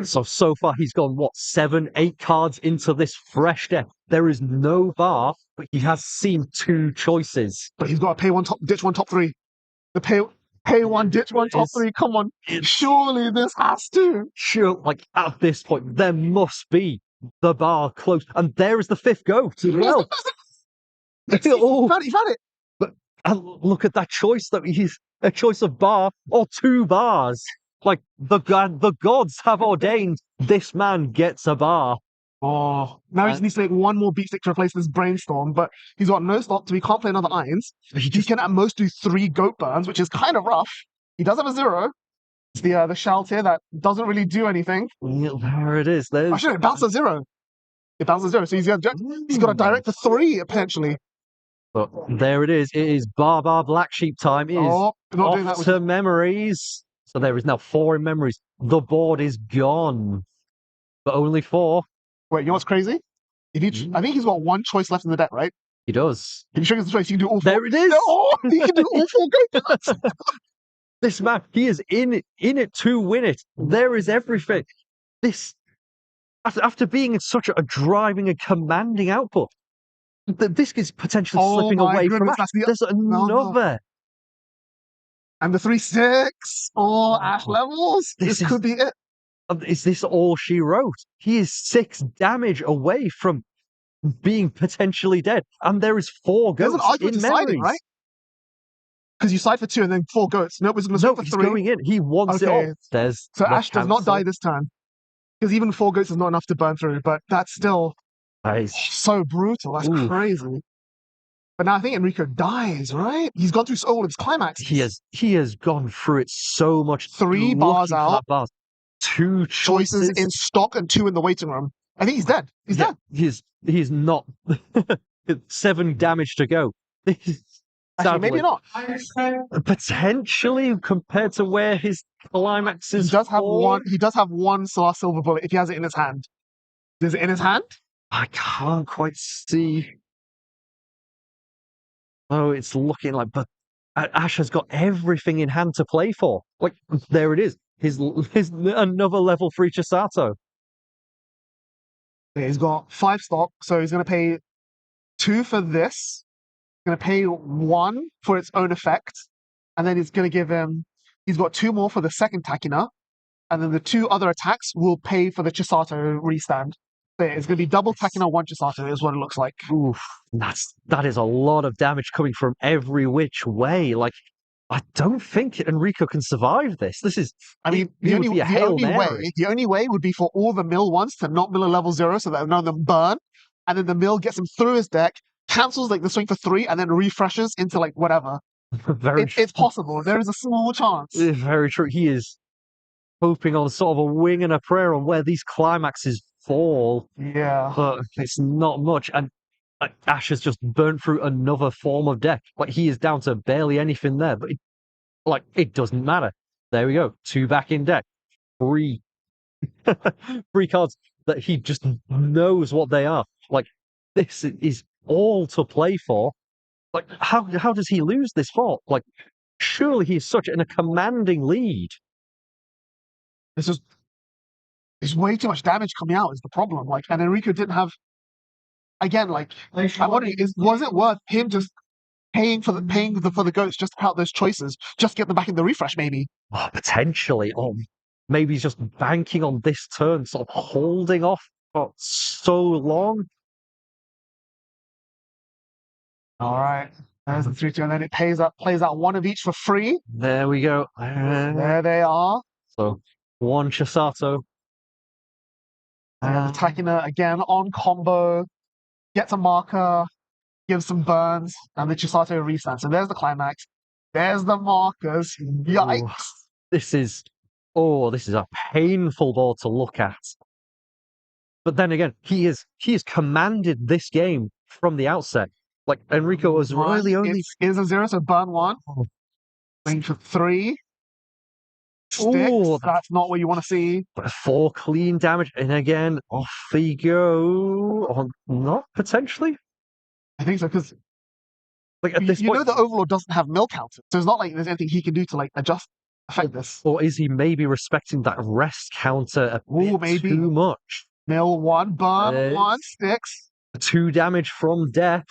So far he's gone, 7, 8 cards into this fresh deck. There is no bar, but he has seen 2 choices. But he's got a pay 1, ditch 1, top 3. The pay 1, ditch 1, top It's- 3. Come on. Surely this has to. Sure, like at this point, there must be the bar close. And there is the 5th goat as well. Oh, He found it. and look at that choice that he's a choice of bar or 2 bars. Like the gods have ordained this man gets a bar. Oh, now he just needs to make 1 more beat stick to replace this brainstorm, but he's got no stop, so he can't play another Eins. He can at most do 3 goat burns, which is kind of rough. He does have a 0. It's the shout here that doesn't really do anything. Yeah, there it is. There's Actually, it bounces 0. It bounces 0, so he's got a direct for 3 potentially. But there it is. It is bar black sheep time. It is Oh, not doing that. off to memories. So there is now 4 in memories. The board is gone, but only 4. Wait, you know what's crazy? I think he's got 1 choice left in the deck, right? He does. If he triggers the choice, you can do all 4. There it is. Oh, he can do all 4 goat burns. This man, he is in it to win it. There is everything. This, after being in such a driving and commanding output, this is potentially Oh slipping my away from goodness, Ash. that's the- There's another. And the 3/6. Oh, Ash levels. This This could be it. Is this all she wrote? He is 6 damage away from being potentially dead, and there is 4 There's goats an argument in to siding, memories. right? Because you side for 2 and then 4 goats. Nope, he's going to No, swing for he's 3. going in. He wants it Okay. all. There's So the Ash does not cancel. die this turn. Because even 4 goats is not enough to burn through, but that's still Nice. so brutal. That's Oof. crazy. But now I think Enrico dies, right? He's gone through all of his climaxes. He has gone through it so much. 3 bars looking for out. that bars. 2 Choices in stock and 2 in the waiting room. I think he's dead. He's dead. He's not. 7 damage to go. Actually, maybe not. Potentially, compared to where his climax He is. does have for. one. He does have 1 Solar Silver Bullet if he has it in his hand. Is it in his hand? I can't quite see. Oh, it's looking like, but Ash has got everything in hand to play for. Like, there it is. His another level 3 Chisato. Yeah, he's got 5 stock, so he's going to pay 2 for this. Going to pay 1 for its own effect, and then he's going to give him. He's got 2 more for the second Takina, and then the 2 other attacks will pay for the Chisato restand. So yeah, it's going to be double Takina, 1 Chisato is what it looks like. Oof, that is a lot of damage coming from every which way. Like, I don't think Enrico can survive this. This is, I mean, it would be a Hail Mary. the only way would be for all the mill ones to not mill a level 0 so that none of them burn, and then the mill gets him through his deck, cancels like the swing for 3, and then refreshes into like whatever. It's possible. There is a small chance. Very true. He is hoping on sort of a wing and a prayer on where these climaxes fall. Yeah. But it's not much. And Ash has just burnt through another form of deck. Like, he is down to barely anything there. But, it doesn't matter. There we go. 2 back in deck. 3. 3 cards that he just knows what they are. Like, this is all to play for. Like, how does he lose this fort? Like, surely he's such in a commanding lead. There's way too much damage coming out is the problem. Like, and Enrico didn't have. Again, like, I'm wondering, was it worth him just paying for the goats just to count those choices, just get them back in the refresh, maybe? Oh, potentially. Or maybe he's just banking on this turn, sort of holding off for so long. All right. There's the 3-2, and then it plays out one of each for free. There we go. There they are. So, 1 Chisato. And attacking her again on combo, gets a marker, gives some burns, and the Chisato restands. So there's the climax. There's the markers. Yikes. This is a painful board to look at. But then again, he has commanded this game from the outset. Like, Enrico was really only... It is a 0, so burn 1. Playing for 3. Sticks. Ooh, that's not what you want to see. 4 clean damage, and again, off they go. Or not, potentially? I think so, because like, at this point, know the Overlord doesn't have mill counter, so it's not like there's anything he can do to like affect this. Or is he maybe respecting that rest counter a bit maybe too much? Mill 1, burn 1, sticks. 2 damage from death.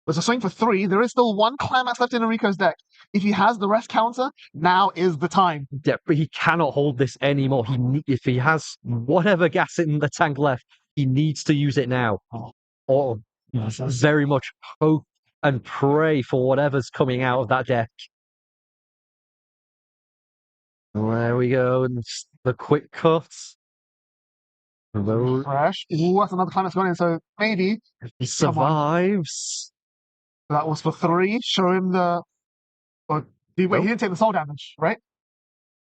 There's a swing for 3. There is still 1 climax left in Enrico's deck. If he has the rest counter, now is the time. Yeah, but he cannot hold this anymore. If he has whatever gas in the tank left, he needs to use it now. Or very much hope and pray for whatever's coming out of that deck. There we go. And the quick cuts. Fresh. Ooh, that's another climax going in. So maybe he survives. That was for 3. Show him the. Wait, he didn't take the soul damage, right?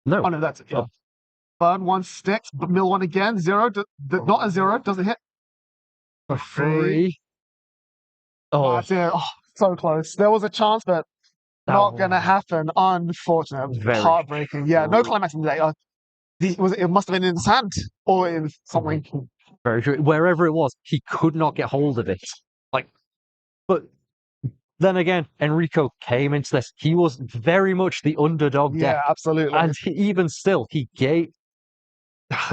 No. Oh no, that's it. Yeah. Burn 1, sticks. Mill 1 again. 0. Not a 0. Doesn't hit. For 3. Oh, that's it. Oh, so close. There was a chance, but not gonna happen. Unfortunate. Heartbreaking. Yeah, no climax in the day. It must have been in his hand or in something. Very true. Wherever it was, he could not get hold of it. But then again, Enrico came into this. He was very much the underdog deck. Yeah, absolutely. And even still, he gave...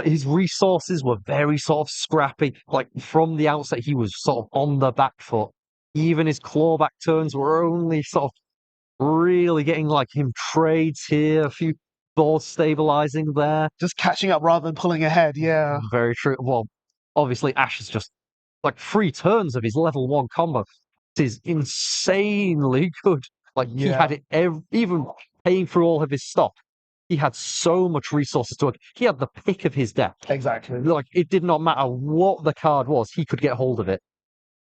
His resources were very sort of scrappy. Like, from the outset, he was sort of on the back foot. Even his clawback turns were only sort of really getting, like, him trades here, a few boards stabilizing there. Just catching up rather than pulling ahead, yeah. Very true. Well, obviously, Ash is just, like, 3 turns of his level 1 combo. It is insanely good. Like, he had it, even paying through all of his stock. He had so much resources to work. He had the pick of his deck. Exactly. Like, it did not matter what the card was, he could get hold of it.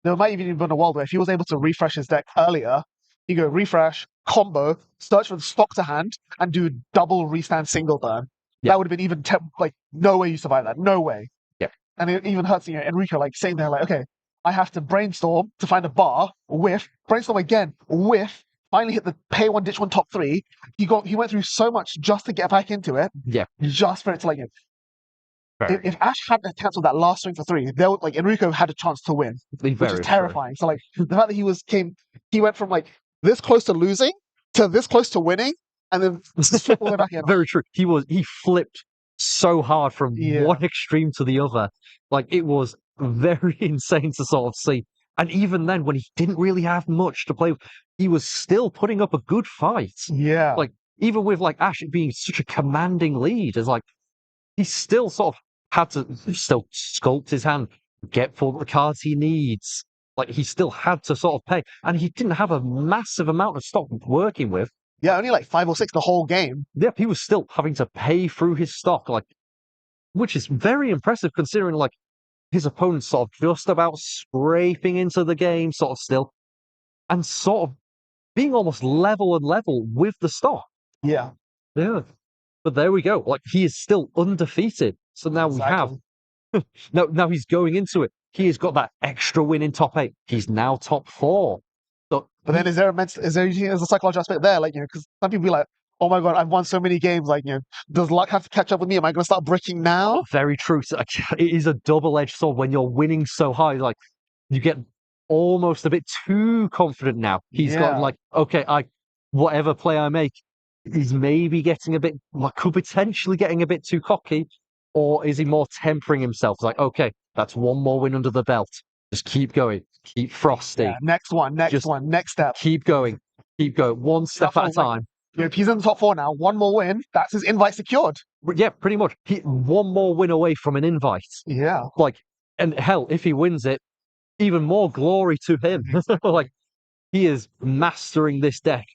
There might even been a world where if he was able to refresh his deck earlier, you go refresh, combo, search for the stock to hand, and do double restand single burn. Yeah. That would have been even no way you survive that. No way. Yeah. And it even hurts, Enrico, like, sitting there like, okay, I have to brainstorm to find a bar, whiff, brainstorm again, whiff, finally hit the pay 1, ditch 1, top 3. He went through so much just to get back into it. Yeah. Just for it to, like, if Ash hadn't cancelled that last swing for 3, Enrico had a chance to win, which is terrifying. So, like, the fact that he went from, like, this close to losing to this close to winning, and then flip all the way back in. Very true. He flipped so hard from one extreme to the other. Like, it was very insane to sort of see. And even then, when he didn't really have much to play with, he was still putting up a good fight. Yeah. Like, even with, like, Ash being such a commanding lead, it's like, he still sort of had to still sculpt his hand, get for the cards he needs. Like, he still had to sort of pay. And he didn't have a massive amount of stock working with. Yeah, only like 5 or 6 the whole game. Yep, he was still having to pay through his stock, like, which is very impressive considering like his opponent's sort of just about scraping into the game, sort of still, and sort of being almost level and level with the stock. Yeah. Yeah. But there we go. Like he is still undefeated. So now we have now he's going into it. He has got that extra win in top 8. He's now top 4. So, but then is there a psychological aspect there? Like, because some people be like, oh my God, I've won so many games. Like, does luck have to catch up with me? Am I going to start bricking now? Very true. So, it is a double-edged sword when you're winning so high. Like you get almost a bit too confident now. He's got like, okay, whatever play I make, he's maybe getting a bit, could potentially getting a bit too cocky, or is he more tempering himself? It's like, okay, that's one more win under the belt. Just keep going, keep frosty. Yeah, next one, next step. Keep going, one step at a time. If he's in the top 4 now, one more win, that's his invite secured. Yeah, pretty much. One more win away from an invite. Yeah. Like, and hell, if he wins it, even more glory to him. Like, he is mastering this deck.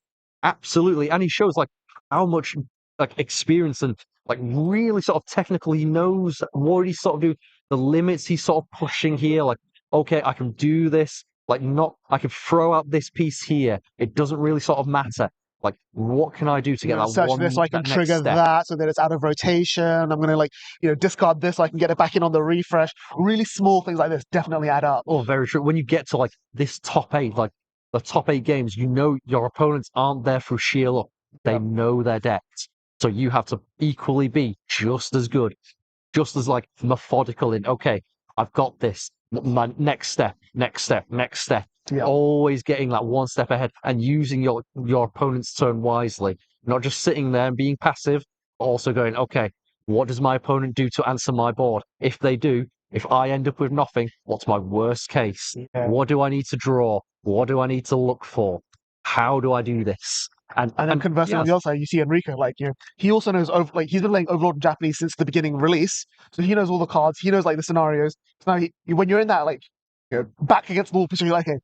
Absolutely. And he shows, like, how much, like, experience and, like, really sort of technical. He knows what he's sort of doing, the limits he's sort of pushing here. Like, okay, I can do this. Like, I can throw out this piece here. It doesn't really sort of matter. Like, what can I do to get that search one? This so I can trigger step? that so that it's out of rotation. I'm going to discard this so I can get it back in on the refresh. Really small things like this definitely add up. Oh, very true. When you get to like this top 8, like the top 8 games, you know your opponents aren't there through sheer luck. They know their decks. So you have to equally be just as good, just as like methodical in, okay, I've got this. My next step. Yeah. Always getting that one step ahead and using your opponent's turn wisely, not just sitting there and being passive, but also going, okay, what does my opponent do to answer my board? If they do, if I end up with nothing, what's my worst case? Yeah. What do I need to draw? What do I need to look for? How do I do this? And then conversely, on the other side, you see Enrico, he also knows, he's been playing Overlord in Japanese since the beginning release. So he knows all the cards. He knows, the scenarios. So now, when you're in that, back against the wall position, you're like, okay,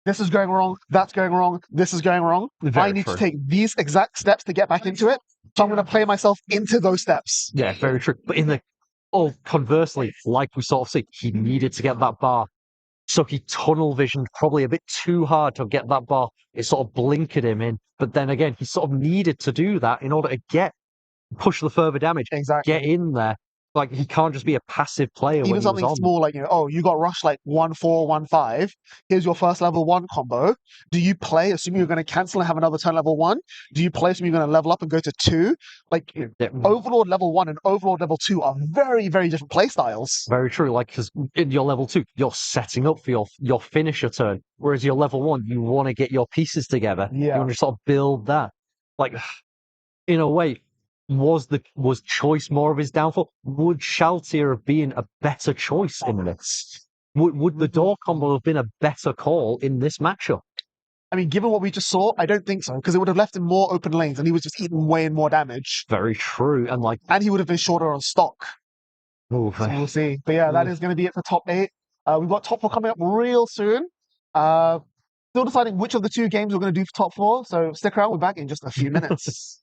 this is going wrong, that's going wrong, this is going wrong. I need to take these exact steps to get back into it. So I'm going to play myself into those steps. Yeah, very true. But conversely, like we sort of see, he needed to get that bar. So he tunnel visioned probably a bit too hard to get that bar. It sort of blinkered him in. But then again, he sort of needed to do that in order to push the further damage. Exactly. Get in there. Like, he can't just be a passive player. Even something small like, you got rushed 1-4, 1-5. Here's your first level 1 combo. Do you play, assuming you're going to cancel and have another turn level 1? Do you play, assuming you're going to level up and go to 2? Overlord level 1 and Overlord level 2 are very, very different play styles. Very true. Like, because in your level 2, you're setting up for your finisher turn. Whereas your level 1, you want to get your pieces together. Yeah. You want to sort of build that. Like, in a way, was choice more of his downfall? Would Shaltier have been a better choice in this? Would the door combo have been a better call in this matchup? I mean, given what we just saw, I don't think so, because it would have left him more open lanes and he was just eating way more damage. Very true. And he would have been shorter on stock. So we'll see. But yeah, that is going to be it for top 8. We've got top 4 coming up real soon. Still deciding which of the 2 games we're going to do for top 4. So stick around, we're back in just a few minutes.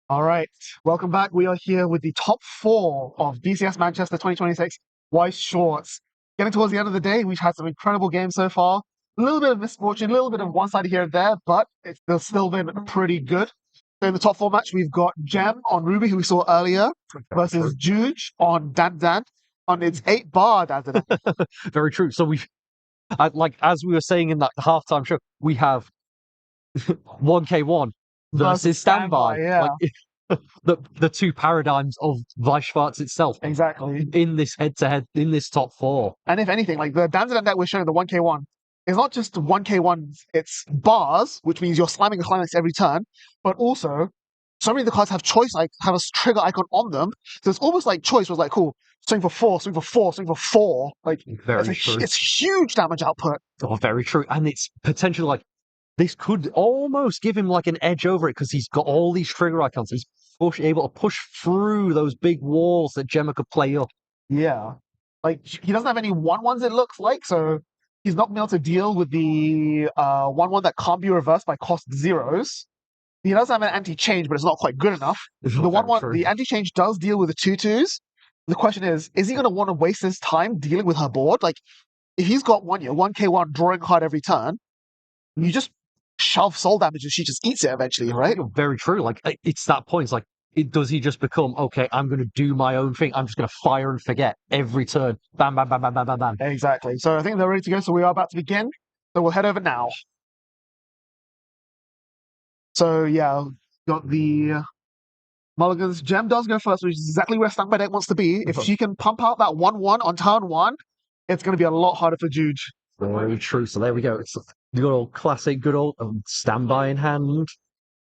All right, welcome back. We are here with the top 4 of BCS Manchester 2026 Weiss Schwarz. Getting towards the end of the day, we've had some incredible games so far. A little bit of misfortune, a little bit of one-sided here and there, but it's still been pretty good. So in the top 4 match, we've got Gem on Ruby, who we saw earlier, versus Juge on Dan Dan on its 8-bar Dan Dan. Very true. So like as we were saying in that halftime show, we have 1K1 versus Standby. Yeah. Like, the two paradigms of Weiss Schwarz itself. Exactly. In this head-to-head, in this top 4. And if anything, like the Dan Dan that we're showing, the 1K1, it's not just 1K1, it's bars, which means you're slamming a climax every turn, but also so many of the cards have choice, like have a trigger icon on them. So it's almost like choice was like, cool, swing for 4, swing for 4, swing for 4. Like, Very true. It's huge damage output. Oh, very true. And it's potentially like, this could almost give him like an edge over it because he's got all these trigger icons. He's able to push through those big walls that Gemma could play up. Yeah. Like, he doesn't have any 1/1s, it looks like, so he's not been able to deal with the 1/1 that can't be reversed by cost 0s. He does have an anti-change, but it's not quite good enough. The 1/1, the anti-change does deal with the 2/2s. The question is he going to want to waste his time dealing with her board? Like, if he's got 1K1 drawing a card every turn, you just shove soul damage and she just eats it eventually, right? Very true. Like, it's that point. It's like, does he just become, okay, I'm going to do my own thing. I'm just going to fire and forget every turn. Bam, bam, bam, bam, bam, bam, bam. Exactly. So I think they're ready to go. So we are about to begin. So we'll head over now. So yeah, got the mulligans. Gem does go first, which is exactly where Standby Deck wants to be. If she can pump out that 1/1 on turn 1, it's going to be a lot harder for Juge. Very true. So there we go. It's the good old classic, good old Standby in hand.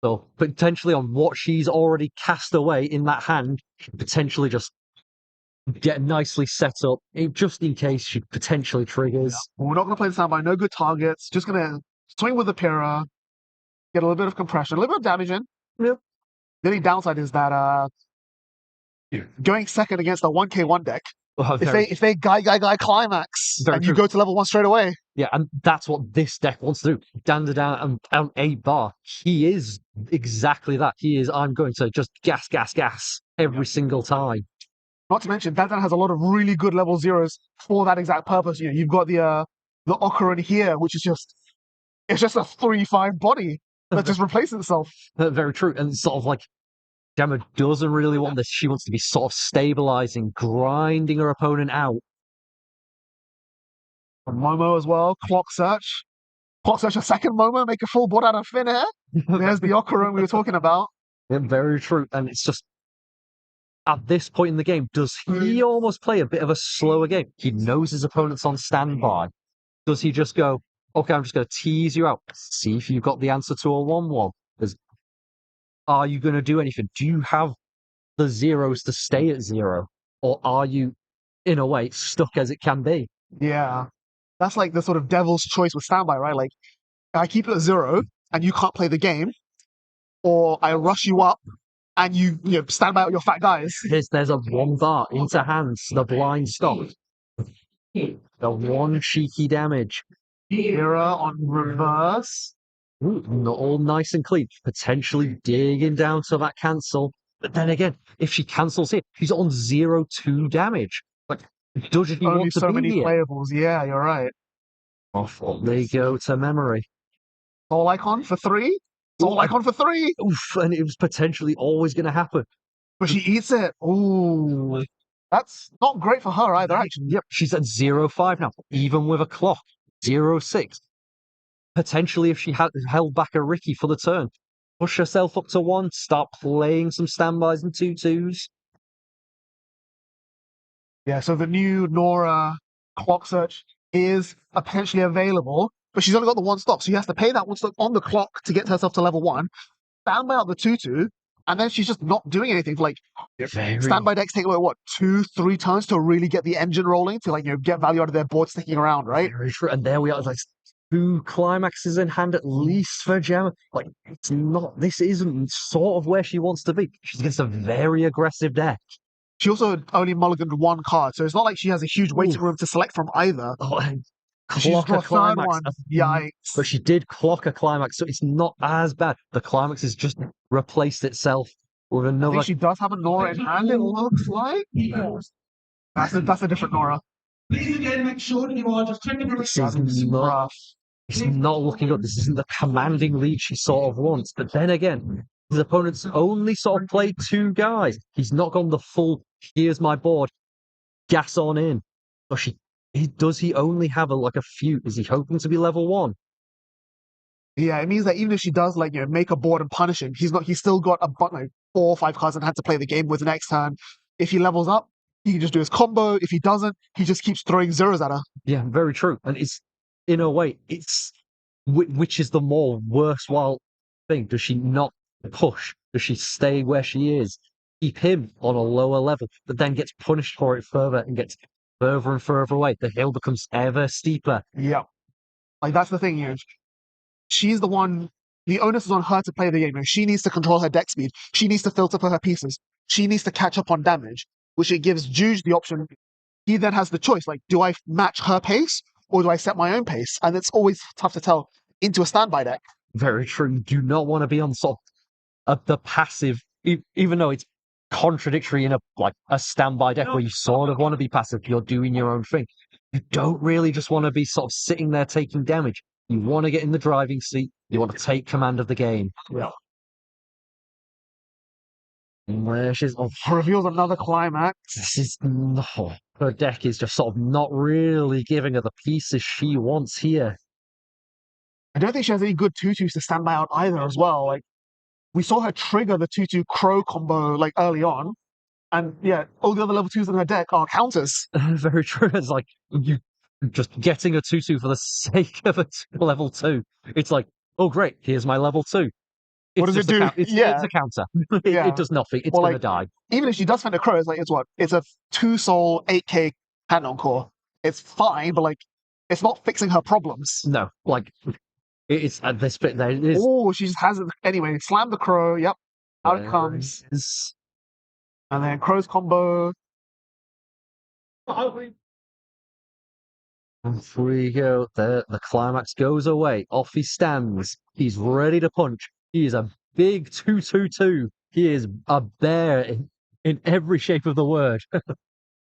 So potentially on what she's already cast away in that hand, potentially just get nicely set up, just in case she potentially triggers. Yeah. We're not going to play the Standby, no good targets. Just going to swing with the Pyrrha, get a little bit of compression, a little bit of damage in. Yep. The only downside is that going second against a 1K1 deck, if they guy climax and you go to level 1 straight away. Yeah, and that's what this deck wants to do. Dander down and 8-bar. He is exactly that. He is, I'm going to just gas every single time. Not to mention, Dandan has a lot of really good level 0s for that exact purpose. You've got the Ocarina here, which is it's just a 3/5 body that just replaces itself. Very true. And sort of like, Gemma doesn't really want this. She wants to be sort of stabilizing, grinding her opponent out. Momo as well, Clock Search. Clock Search a second Momo, make a full board out of thin air. There's the Ocarina we were talking about. Yeah, very true. And it's just, at this point in the game, does he almost play a bit of a slower game? He knows his opponent's on standby. Does he just go, okay, I'm just going to tease you out, see if you've got the answer to a 1/1? Are you going to do anything? Do you have the 0s to stay at 0? Or are you, in a way, stuck as it can be? Yeah. That's like the sort of devil's choice with standby, right? Like, I keep it at 0 and you can't play the game, or I rush you up and you stand by with your fat guys. There's a 1-bar into hands, the blind stop. The 1 cheeky damage. Pyrrha on reverse. Ooh, not all nice and clean. Potentially digging down to that cancel. But then again, if she cancels it, she's on 0-2 damage. Like, does she Only want to so be many here? playables. Yeah, you're right. Off they go to memory. Soul Icon for 3. Soul Icon for 3. Oof, and it was potentially always going to happen. But she eats it. Ooh. That's not great for her either, actually. Yep, she's at 0-5 now, even with a clock. 0-6. Potentially, if she had held back a Ricky for the turn, push herself up to 1, start playing some standbys and 2/2s. Yeah, so the new Nora Clock Search is potentially available, but she's only got the 1 stop, so she has to pay that 1 stop on the clock to get herself to level 1, standby out the 2/2, and then she's just not doing anything for standby decks take like 2-3 turns to really get the engine rolling to get value out of their board sticking around, right? Very true. And there we are, like 2 climaxes in hand at least for Gemma. Like, it's not, this isn't sort of where she wants to be. She's against a very aggressive deck. She also only mulliganed 1 card, so it's not like she has a huge waiting room to select from either. Oh, and She just clock a got a third climax. one. Yikes. But she did clock a climax, so it's not as bad. The climax has just replaced itself with I another. think she does have a Nora in hand, it looks like. That's a different Nora. Please again, make sure you are just checking the This That is is not. rough. It's not looking good. This isn't the commanding lead she sort of wants. But then again, his opponent's only sort of played 2 guys. He's not gone the full, here's my board, gas on in. Or does he only have like a few? Is he hoping to be level 1? Yeah, it means that even if she does make a board and punish him, he's still got like 4 or 5 cards and had to play the game with next turn. If he levels up, he can just do his combo. If he doesn't, he just keeps throwing zeros at her. Yeah, very true. And it's, in a way, it's which is the more worthwhile thing? Does she not push? Does she stay where she is? Keep him on a lower level, but then gets punished for it further and gets further and further away. The hill becomes ever steeper. Yeah. Like, that's the thing, she's the one, the onus is on her to play the game. She needs to control her deck speed. She needs to filter for her pieces. She needs to catch up on damage, which it gives Juge the option. He then has the choice, like, do I match her pace or do I set my own pace? And it's always tough to tell into a standby deck. Very true. You do not want to be on sort of the passive, even though it's contradictory in a standby deck where you sort of want to be passive. You're doing your own thing. You don't really just want to be sort of sitting there taking damage. You want to get in the driving seat. You want to take command of the game. Yeah. And where she's Reveals another climax. this is no. Her deck is just sort of not really giving her the pieces she wants here. I don't think she has any good 2/2s to stand by out either as well. Like, we saw her trigger the 2/2 Crow combo like early on. And yeah, all the other level 2s in her deck are counters. Very true. It's like you just getting a 2/2 for the sake of a level 2. It's like, oh great, here's my level 2. What does it do? It's a counter. Yeah. It does nothing. It's Well, gonna like, die. Even if she does find a Crow, it's like, it's what? It's a 2-soul 8k hand on core. It's fine, but like, it's not fixing her problems. No, like it's at this bit there. It is. Oh, she just has it anyway. Slam the Crow. Yep, out it comes. And then Crow's combo. Off we go. The climax goes away. Off he stands. He's ready to punch. He is a big 2/2/2. He is a bear in every shape of the word.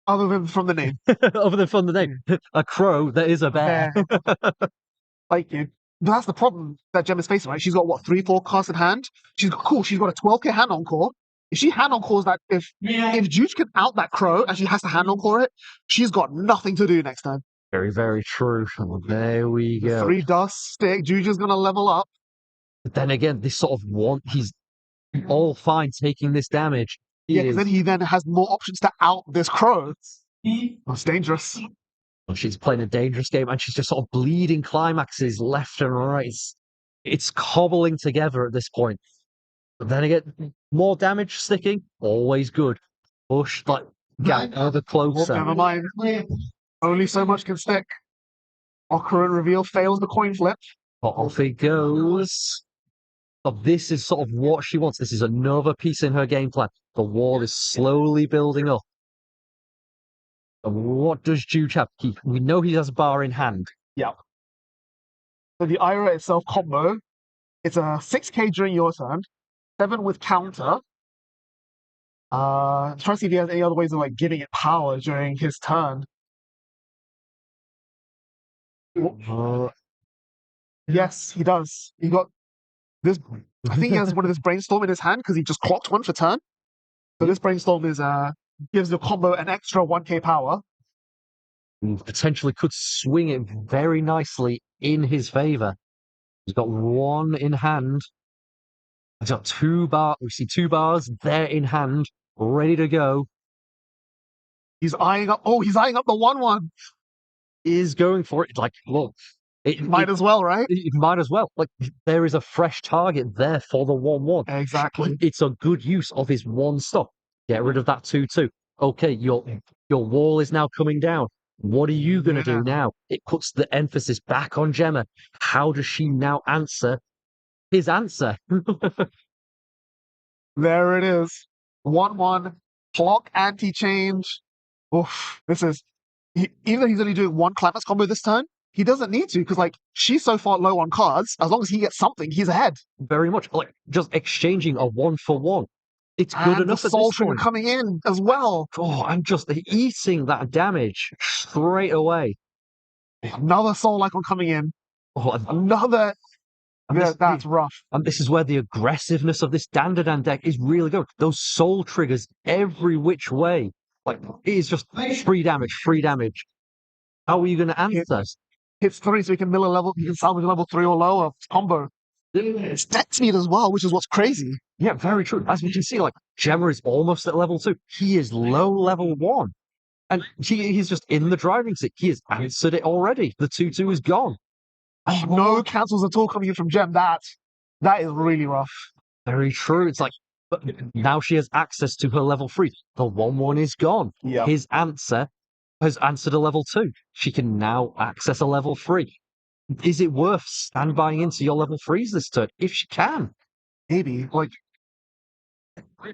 Other than from the name. Other than from the name. A crow that is a bear. Like, that's the problem that Gem is facing, right? She's got, what, 3-4 cards in hand? She's got a 12k hand on core. If she hand on cores that, if Juge can out that Crow and she has to hand on core it, she's got nothing to do next time. Very, very true. There we go. 3 dust stick. Juge is going to level up. But then again, this sort of he's all fine taking this damage. Because then he then has more options to out this Crow. That's dangerous. She's playing a dangerous game and she's just sort of bleeding climaxes left and right. It's cobbling together at this point. But then again, more damage sticking, always good. Push, like, get over closer. Never mind. Only so much can stick. Ocarina reveal fails the coin flip. Off it goes. But this is sort of what she wants. This is another piece in her game plan. The wall is slowly building up. And what does Juge have? We know he has a bar in hand. Yeah. So the Ira itself combo, it's a 6k during your turn, 7 with counter. Try to see if he has any other ways of like giving it power during his turn. Yes, he does. He got this. I think he has one of this brainstorm in his hand because he just clocked one for turn. So this brainstorm is gives the combo an extra 1k power. Potentially could swing it very nicely in his favor. He's got 1 in hand. He's got 2 bars. We see 2 bars there in hand, ready to go. He's eyeing up. Oh, he's eyeing up the 1/1. Is going for it. Like, look, it Might as well, right? It might as well. Like, there is a fresh target there for the 1/1. Exactly. It's a good use of his 1 stop. Get rid of that 2/2. Okay, your wall is now coming down. What are you going to do now? It puts the emphasis back on Gemma. How does she now answer his answer? There it is. 1/1. Clock anti-change. Oof. This is... even though he's only doing 1 climax combo this turn, he doesn't need to because like she's so far low on cards. As long as he gets something, he's ahead. Very much like just exchanging a 1-for-1. It's good And enough the at soul this trigger point. coming in as well. Oh, I'm just eating that damage straight away. Another soul icon coming in. Oh, and Another. And Yeah, this- that's rough. And this is where the aggressiveness of this Dandadan deck is really good. Those soul triggers every which way. Like, it is just free damage, free damage. How are you going to answer? Hits 3 so he can mill a level. He can salvage a level 3 or lower combo. It's deck speed as well, which is what's crazy. Yeah, very true. As we can see, like, Gemma is almost at level 2. He is low level 1. And he's just in the driving seat. He has answered it already. The 2-2 is gone. No cancels at all coming in from Gem. That is really rough. Very true. It's like, but now she has access to her level 3. The 1-1 is gone. Yeah. His answer has answered a level 2. She can now access a level 3. Is it worth standbying into your level 3s this turn? If she can. Maybe. Like,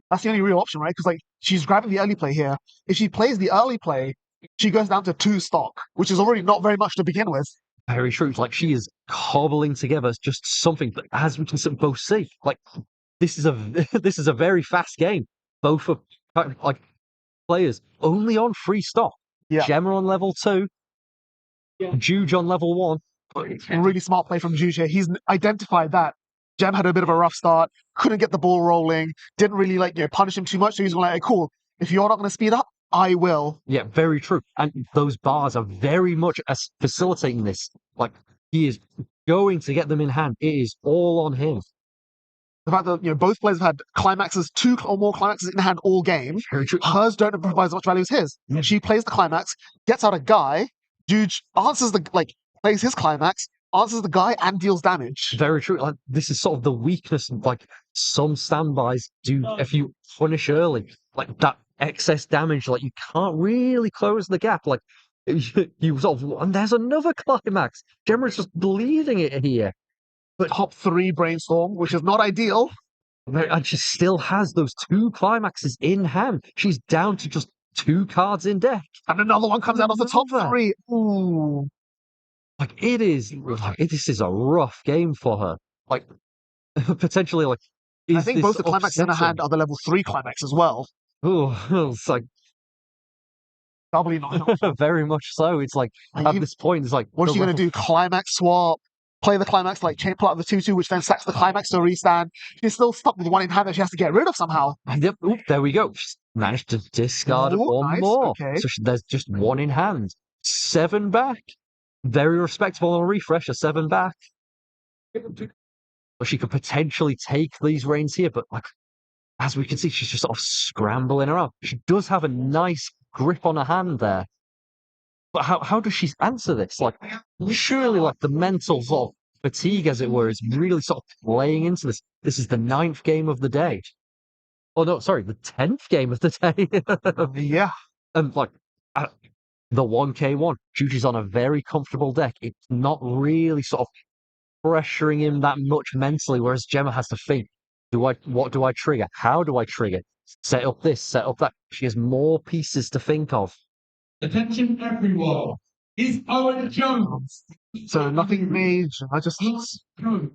that's the only real option, right? Because, like, she's grabbing the early play here. If she plays the early play, she goes down to 2 stock, which is already not very much to begin with. Very true. It's like she is cobbling together just something that, as we can both see, like, this is a this is a very fast game. Both are like players only on 3 stock. Yeah. Gemma on level 2, Juge on level 1. Really smart play from Juge here. He's identified that Gem had a bit of a rough start, couldn't get the ball rolling, didn't really like punish him too much. So he's like, hey, cool. If you're not going to speed up, I will. Yeah, very true. And those bars are very much facilitating this. Like, he is going to get them in hand. It is all on him. The fact that both players have had climaxes, 2 or more climaxes in hand all game. Very true. Hers don't provide as much value as his. Yeah. She plays the climax, gets out a guy. Juge answers plays his climax, answers the guy, and deals damage. Very true. Like, this is sort of the weakness. Like, some standbys do, if you punish early, like that excess damage, like you can't really close the gap. Like, you sort of, and there's another climax. Gemma's just bleeding it here. But top 3 brainstorm, which is not ideal. And she still has those 2 climaxes in hand. She's down to just 2 cards in deck. And another one comes out of the top Another. 3. Ooh. Like, this is a rough game for her. Like, potentially, like, I think both the climaxes in her hand are the level 3 climax as well. Oh, it's like Doubly not helpful. very much so. It's like, at this point, it's like, What's she going to do? Climax swap, play the climax, like chain pull out the 2-2, which then sacks the climax to restand. She's still stuck with 1 in hand that she has to get rid of somehow. And there we go. She's managed to discard Ooh, 1 nice, more. okay. So there's just 1 in hand. 7 back. Very respectable on a refresh, a 7 back. But she could potentially take these reins here, but like, as we can see, she's just sort of scrambling around. She does have a nice grip on her hand there. But how does she answer this? Like, surely, like, the mental sort of fatigue, as it were, is really sort of playing into this. This is the 9th game of the day. Oh, no, sorry, the 10th game of the day. Yeah. And, like, the 1K1, Juju's on a very comfortable deck. It's not really sort of pressuring him that much mentally, whereas Gemma has to think, what do I trigger? How do I trigger? Set up this, set up that. She has more pieces to think of. Attention everyone. Is Owen Jones. So nothing major.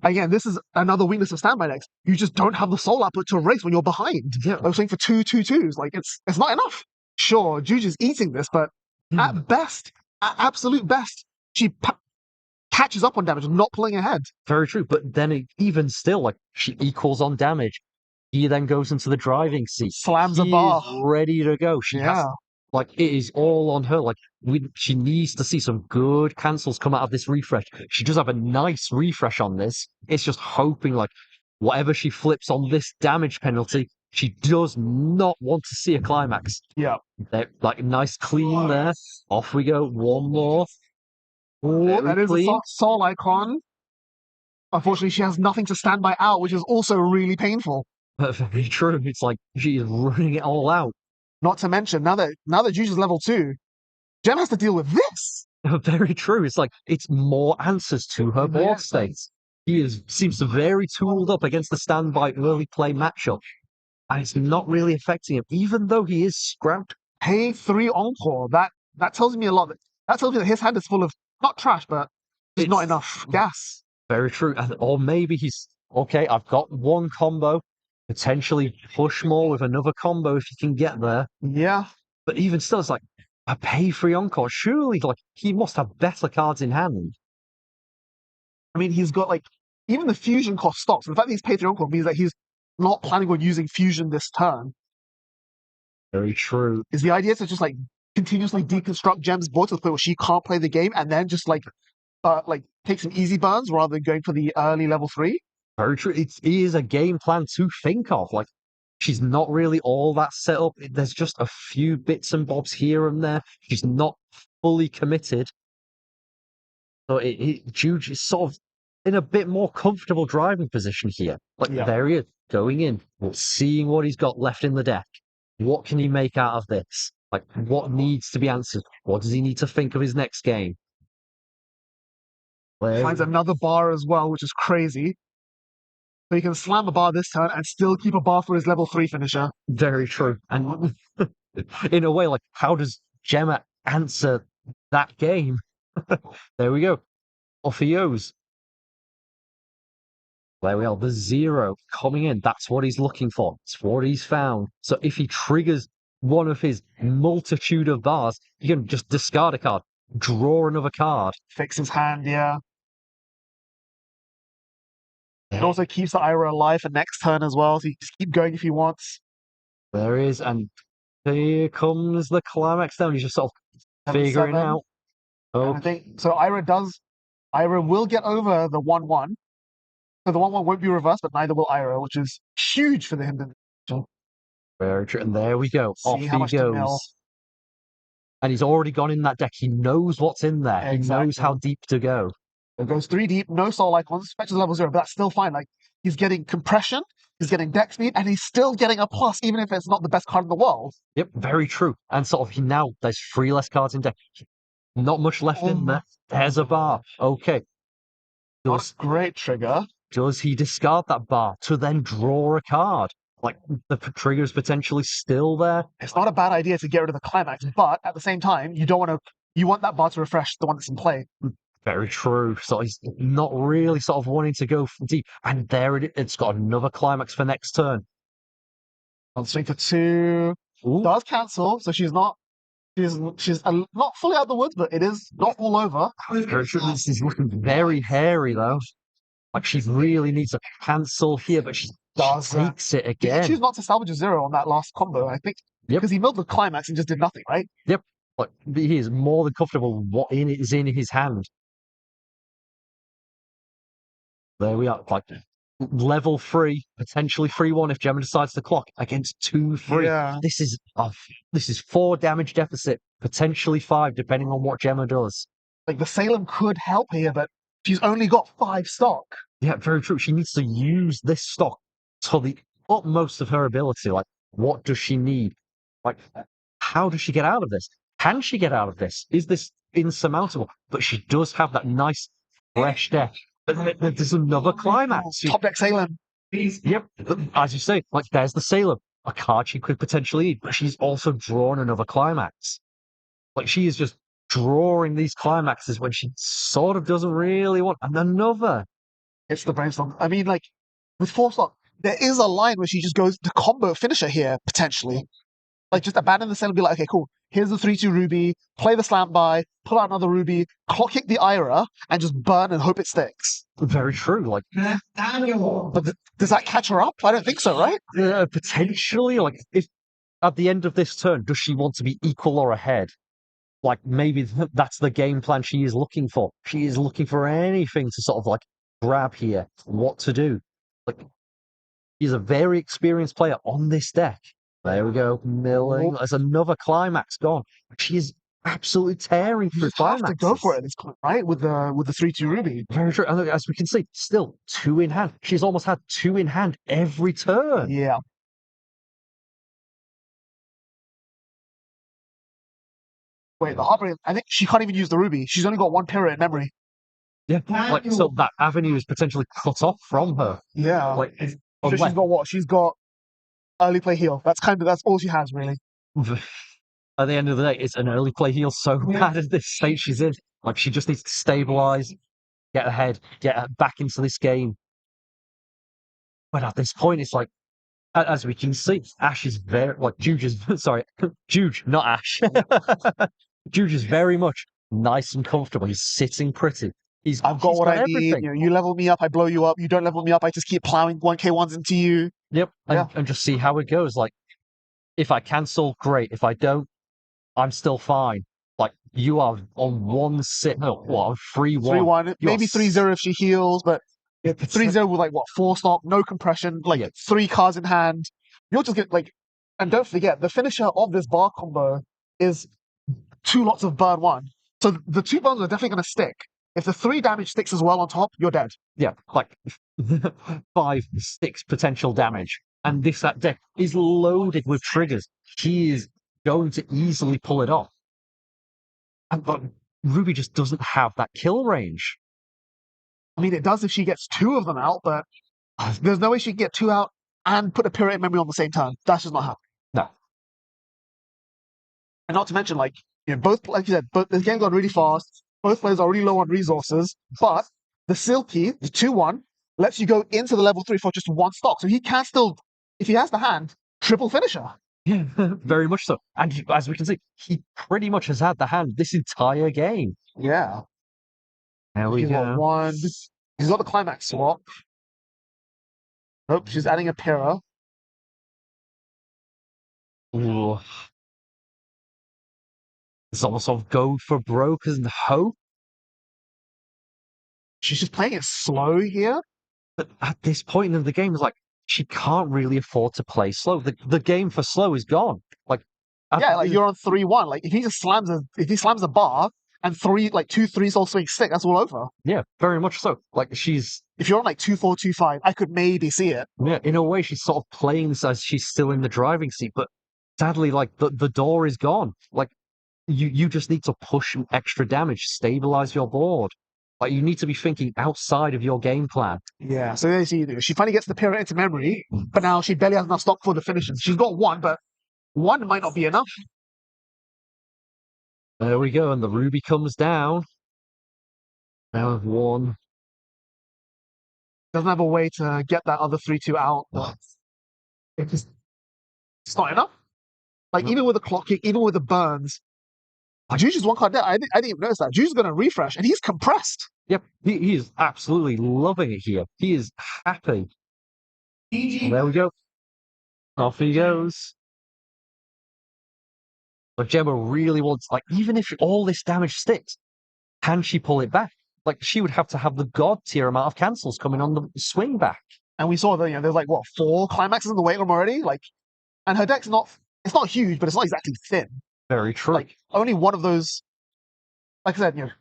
Again, this is another weakness of standby decks. You just don't have the soul output to race when you're behind. Yeah. I was saying for 2/2/2s. Like, it's not enough. Sure, Juju's eating this, but at best, at absolute best, she catches up on damage, not pulling ahead. Very true. But then even still, like, she equals on damage. He then goes into the driving seat. Slams a He bar. is ready to go. She has, like, it is all on her. Like, she needs to see some good cancels come out of this refresh. She does have a nice refresh on this. It's just hoping, like, whatever she flips on this damage penalty, she does not want to see a climax. Yeah. Like, nice clean there. Off we go. 1 more. That is Clean. a soul icon. Unfortunately, she has nothing to stand by out, which is also really painful. Very true. It's like she is running it all out. Not to mention, now that Juge is level 2, Gem has to deal with this. Very true. It's like, it's more answers to her board states. He seems very tooled up against the standby early play matchup. And it's not really affecting him, even though he is scrapped. Pay 3 encore. That tells me a lot. That tells me that his hand is full of not trash, but there's not enough gas. Very true. Or maybe he's okay. I've got one combo. Potentially push more with another combo if he can get there. Yeah. But even still, it's like a pay free encore. Surely, like he must have better cards in hand. I mean, he's got like even the fusion cost stops. The fact that he's paid 3 encore means that he's not planning on using fusion this turn. Very true. Is the idea to just like continuously deconstruct Gem's board to the point where she can't play the game and then just like take some easy burns rather than going for the early level 3? Very true. It is a game plan to think of. Like, she's not really all that set up. There's just a few bits and bobs here and there. She's not fully committed. So Juge is sort of in a bit more comfortable driving position here. Like, there he is, going in, seeing what he's got left in the deck. What can he make out of this? Like, what needs to be answered? What does he need to think of his next game? Finds another bar as well, which is crazy. So he can slam a bar this turn and still keep a bar for his level 3 finisher. Very true. And in a way, like, how does Gemma answer that game? There we go. Off he goes. There we are. The 0 coming in. That's what he's looking for. It's what he's found. So if he triggers one of his multitude of bars, he can just discard a card, draw another card. Fix his hand, yeah. It also keeps the Ira alive for next turn as well, so he can just keep going if he wants. There is, and here comes the climax down. He's just sort of figuring out. Oh, I think so. Ira will get over the 1-1. So the 1-1 won't be reversed, but neither will Ira, which is huge for the Hinton. Very true. And there we go. See off he goes. And he's already gone in that deck. He knows what's in there. Exactly. He knows how deep to go. It goes 3 deep, no soul icons, fetches level 0, but that's still fine. Like, he's getting compression, he's getting deck speed, and he's still getting a plus, even if it's not the best card in the world. Yep, very true. And sort of there's 3 less cards in deck. Not much left in there. There's a bar. Okay. That's a great trigger. Does he discard that bar to then draw a card? Like, the trigger is potentially still there. It's not a bad idea to get rid of the climax, but at the same time, you want that bar to refresh the one that's in play. Very true. So he's not really sort of wanting to go deep. And there it's got another climax for next turn. On swing for 2. Ooh. Does cancel, so she's not fully out of the woods, but it is not all over. Very true. This is looking very hairy, though. Like, she really needs to cancel here, but she takes it again. She choose not to salvage a 0 on that last combo, I think. Because he milled the climax and just did nothing, right? Yep. Like, he is more than comfortable with what is in his hand. There we are. Like, level 3, potentially 3-1 if Gemma decides to clock against 2-3. Yeah. This is 4 damage deficit, potentially 5, depending on what Gemma does. Like, the Salem could help here, but she's only got 5 stock. Yeah, very true. She needs to use this stock to the utmost of her ability. Like, what does she need? Like, how does she get out of this? Can she get out of this? Is this insurmountable? But she does have that nice, fresh deck. But there's another climax. Top deck Salem. Yep. As you say, like, there's the Salem. A card she could potentially need, but she's also drawn another climax. Like, she is just drawing these climaxes when she sort of doesn't really want another. It's the brainstorm. I mean, like, with 4 stock, there is a line where she just goes to combo finisher here, potentially. Like, just abandon the Salem and be like, okay, cool. Here's the 3-2 Ruby, play the slam by, pull out another Ruby, clock kick the Ira, and just burn and hope it sticks. Very true. Like, but does that catch her up? I don't think so, right? Potentially. Like, if at the end of this turn, does she want to be equal or ahead? Like, maybe that's the game plan she is looking for. She is looking for anything to sort of, like, grab here, what to do. Like, she's a very experienced player on this deck. There we go, milling. There's another climax gone. She is absolutely tearing through climaxes. Have to go for it at this point, right? With the 3-2 Ruby. Very true. And as we can see, still 2 in hand. She's almost had 2 in hand every turn. Yeah. Wait, the heartbreak. I think she can't even use the Ruby. She's only got 1 Pyra in memory. Yeah, like, so that avenue is potentially cut off from her. Yeah. Like, so she's got what? She's got early play heal. That's all she has, really. At the end of the day, it's an early play heal so bad at this state she's in. Like, she just needs to stabilize, get ahead, get back into this game. But at this point, it's like, as we can see, Ash is very, like, Juge is, sorry, Juge, not Ash. Juge is very much nice and comfortable. He's sitting pretty. I've got He's what I everything. need. You level me up, I blow you up. You don't level me up, I just keep plowing 1k1s into you. Yep, Yeah. and just see how it goes. Like, if I cancel, great. If I don't, I'm still fine. Like, you are on 1-6, no, what, 3-1. 3-1, maybe 3-0 if she heals, but 3-0 with, like, what, 4 stock, no compression, like, 3 cards in hand. You'll just get, like, and don't forget, the finisher of this bar combo is 2 lots of burn 1. So the 2 burns are definitely going to stick. If the 3 damage sticks as well on top, you're dead. Yeah, like 5, 6 potential damage. And that deck is loaded with triggers. He is going to easily pull it off. But Ruby just doesn't have that kill range. I mean, it does if she gets 2 of them out, but there's no way she can get 2 out and put a Pyramid Memory on the same turn. That's just not happening. No. And not to mention, like, both, like you said, both the game got really fast. Both players are really low on resources, but the Silky, the 2-1, lets you go into the level 3 for just 1 stock. So he can still, if he has the hand, triple finisher. Yeah, very much so. And as we can see, he pretty much has had the hand this entire game. Yeah. There we He's go. got 1. He's got the climax swap. Nope, she's adding a Pyrrha. Ooh. It's almost sort of go for broke and hope. She's just playing it slow here. But at this point in the game, it's like, she can't really afford to play slow. The game for slow is gone. Like, yeah, like you're on 3-1. Like, if he slams a bar and 2 3-soul swing stick, that's all over. Yeah, very much so. Like, if you're on like 2-4, 2-5, I could maybe see it. Yeah, in a way, she's sort of playing this as she's still in the driving seat. But sadly, like, the door is gone. Like, you just need to push extra damage, stabilize your board. Like, you need to be thinking outside of your game plan. Yeah, so there you do. She finally gets the Pyramid into memory, but now she barely has enough stock for the finishes. She's got 1, but 1 might not be enough. There we go, and the Ruby comes down. Now with 1. Doesn't have a way to get that other 3-2 out. It's not enough. Like, even with the clock kick, even with the burns, Juge is 1 card dead. I didn't even notice that. Juge is going to refresh, and he's compressed. Yep, he is absolutely loving it here. He is happy. There we go. Off he goes. But Gemma really wants, like, even if all this damage sticks, can she pull it back? Like, she would have to have the god tier amount of cancels coming on the swing back. And we saw that, there's like, what, 4 climaxes in the waiting room already? Like, and her deck's it's not huge, but it's not exactly thin. Very true. Like, only one of those, like I said,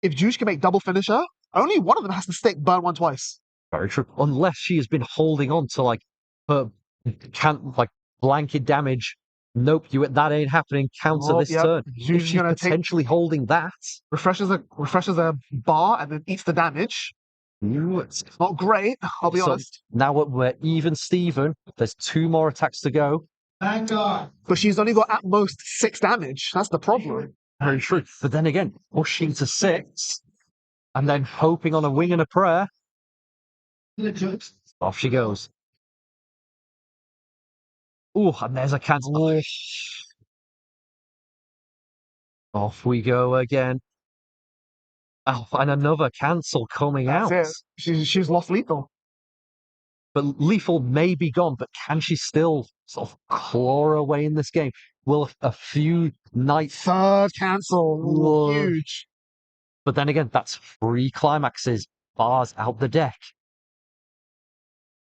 if Juge can make double finisher, only one of them has to stick burn 1 twice. Very true. Unless she has been holding on to, like, her blanket damage. Nope, that ain't happening. Counter this turn. If she's potentially holding that. Refreshes a bar and then eats the damage. It's not great, I'll be honest. Now we're even Steven. There's 2 more attacks to go. Thank God. But she's only got at most 6 damage. That's the problem. Very true. But then again, pushing to 6 and then hoping on a wing and a prayer. Off she goes. Oh, and there's a cancel. Off we go again. Oh, and another cancel coming out. She's lost lethal. But lethal may be gone, but can she still sort of claw her way in this game? Will a few nights... 3rd cancel. Huge. But then again, that's 3 climaxes. Bars out the deck.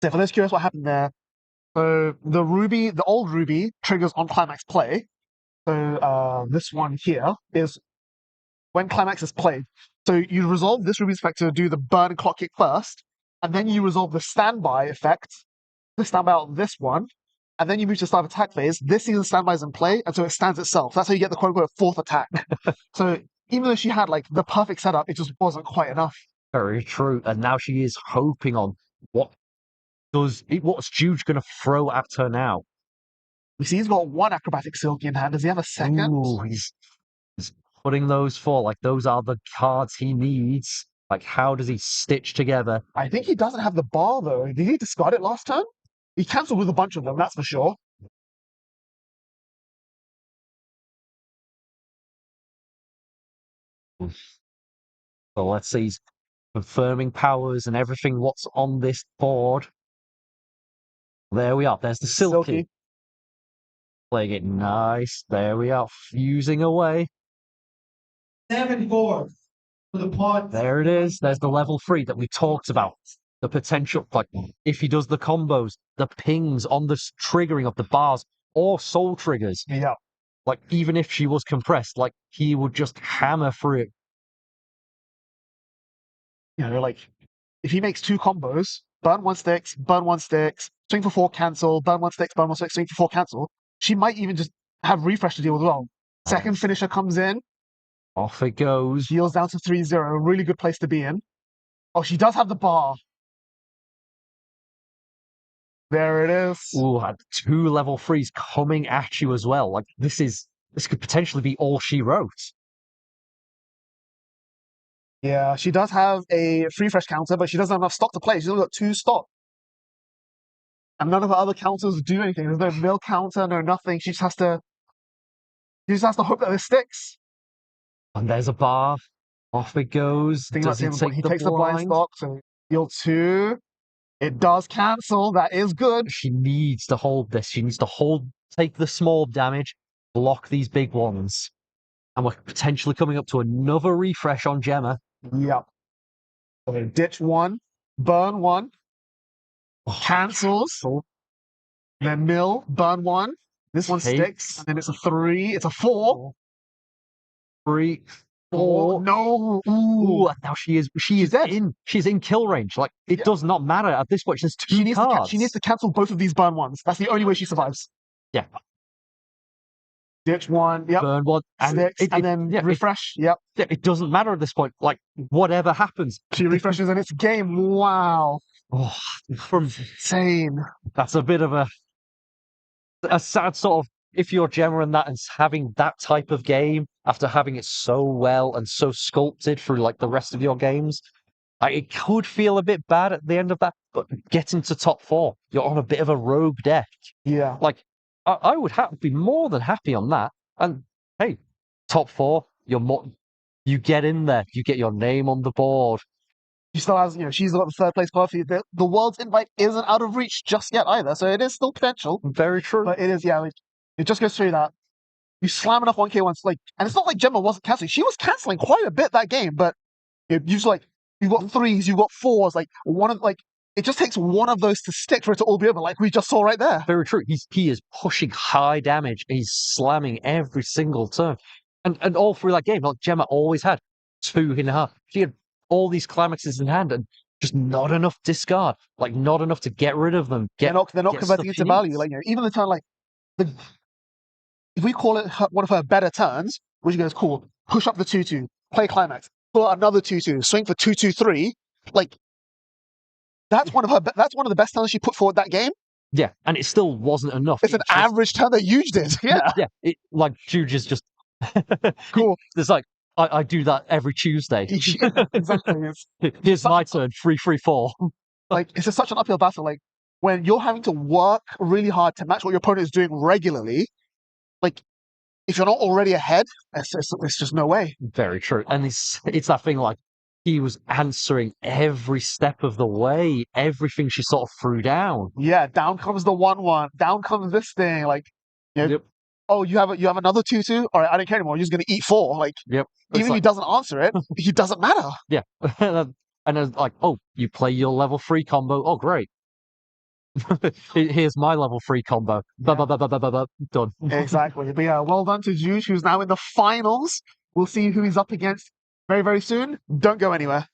So for those curious what happened there, so the old Ruby triggers on climax play. So this one here is when climax is played. So you resolve this Ruby's effect to do the burn and clock kick first, and then you resolve the standby effect, the standby out this one, and then you move to start attack phase. This season standby is in play, and so it stands itself. That's how you get the quote-unquote 4th attack. So even though she had like the perfect setup, it just wasn't quite enough. Very true. And now she is hoping on what's Juge going to throw at her now. We see he's got 1 acrobatic silky in hand. Does he have a 2nd? Ooh, he's putting those for? Like, those are the cards he needs. Like, how does he stitch together? I think he doesn't have the bar, though. Did he discard it last turn? He cancelled with a bunch of them, that's for sure. So let's see. He's confirming powers and everything. What's on this board? There we are. There's the Silky. Playing it nice. There we are. Fusing away. 7-4 for the pod. There it is. There's the level 3 that we talked about. The potential, like, if he does the combos, the pings on the triggering of the bars or soul triggers. Yeah. Like, even if she was compressed, like, he would just hammer through it. You know, like, if he makes 2 combos, burn 1 sticks, swing for 4, cancel, burn 1 sticks, swing for 4, cancel, she might even just have refresh to deal with as well. Second finisher comes in. Off it goes. Heals down to 3-0. Really good place to be in. Oh, she does have the bar. There it is. Ooh, 2 level 3s coming at you as well. Like, this could potentially be all she wrote. Yeah, she does have a free fresh counter, but she doesn't have enough stock to play. She's only got 2 stock. And none of her other counters do anything. There's no mill counter, no nothing. She just has to hope that this sticks. And there's a bar. Off it goes. Does he take he the takes the blind stock, so deal 2. It does cancel. That is good. She needs to hold this. She needs to take the small damage, block these big ones. And we're potentially coming up to another refresh on Gemma. Yep. So ditch 1, burn 1, cancels, then mill, burn 1. This one sticks, and then it's a 3, it's a 4. 3, 4. No. Ooh, now she's dead. She's in kill range. Like, it does not matter at this point. She's 2 cards. She needs to cancel both of these burn 1s. That's the only way she survives. Yeah. Ditch 1. Yep. Burn 1. Sticks, and then refresh. Yep. It doesn't matter at this point. Like, whatever happens. She refreshes and it's game. Wow. Oh, insane. That's a bit of a sad sort of, if you're Gemma and that and having that type of game after having it so well and so sculpted through like the rest of your games, it could feel a bit bad at the end of that. But getting to top 4, you're on a bit of a rogue deck. Yeah. Like, I would be more than happy on that. And hey, top 4, you get in there, you get your name on the board. She still has, she's got the 3rd place card for you. The world's invite isn't out of reach just yet either, so it is still potential. Very true. But it is, it just goes through that. You slam enough 1k once, and it's not like Gemma wasn't canceling. She was canceling quite a bit that game, but you've got 3s, you've got 4s, it just takes one of those to stick for it to all be over, like we just saw right there. Very true. He is pushing high damage. He's slamming every single turn. And all through that game, like, Gemma always had 2.5. She had all these climaxes in hand and just not enough discard. Like, not enough to get rid of them. They're not converting into value. Like, even the turn, if we call it one of her better turns, which goes, cool, push up the 2-2, play climax, pull out another 2-2, swing for 2-2-3, that's one of the best turns she put forward that game. Yeah, and it still wasn't enough. It's an average turn that Huge did. Yeah. Yeah. Huge is just cool. It's like, I do that every Tuesday. Yeah, exactly. Here's my turn, 3-3-4. It's just such an uphill battle. Like, when you're having to work really hard to match what your opponent is doing regularly, if you're not already ahead, it's just no way. Very true. And it's that thing, like, he was answering every step of the way, everything she sort of threw down. Yeah, down comes the 1-1, down comes this thing, Yep. Oh, you have another 2-2? All right, I don't care anymore. You're just going to eat 4. Yep. Even if he doesn't answer it, he doesn't matter. Yeah. And then, like, oh, you play your level 3 combo. Oh, great. Here's my level 3 combo. Yeah. Done. Exactly. But yeah, well done to Juge, who's now in the finals. We'll see who he's up against very, very soon. Don't go anywhere.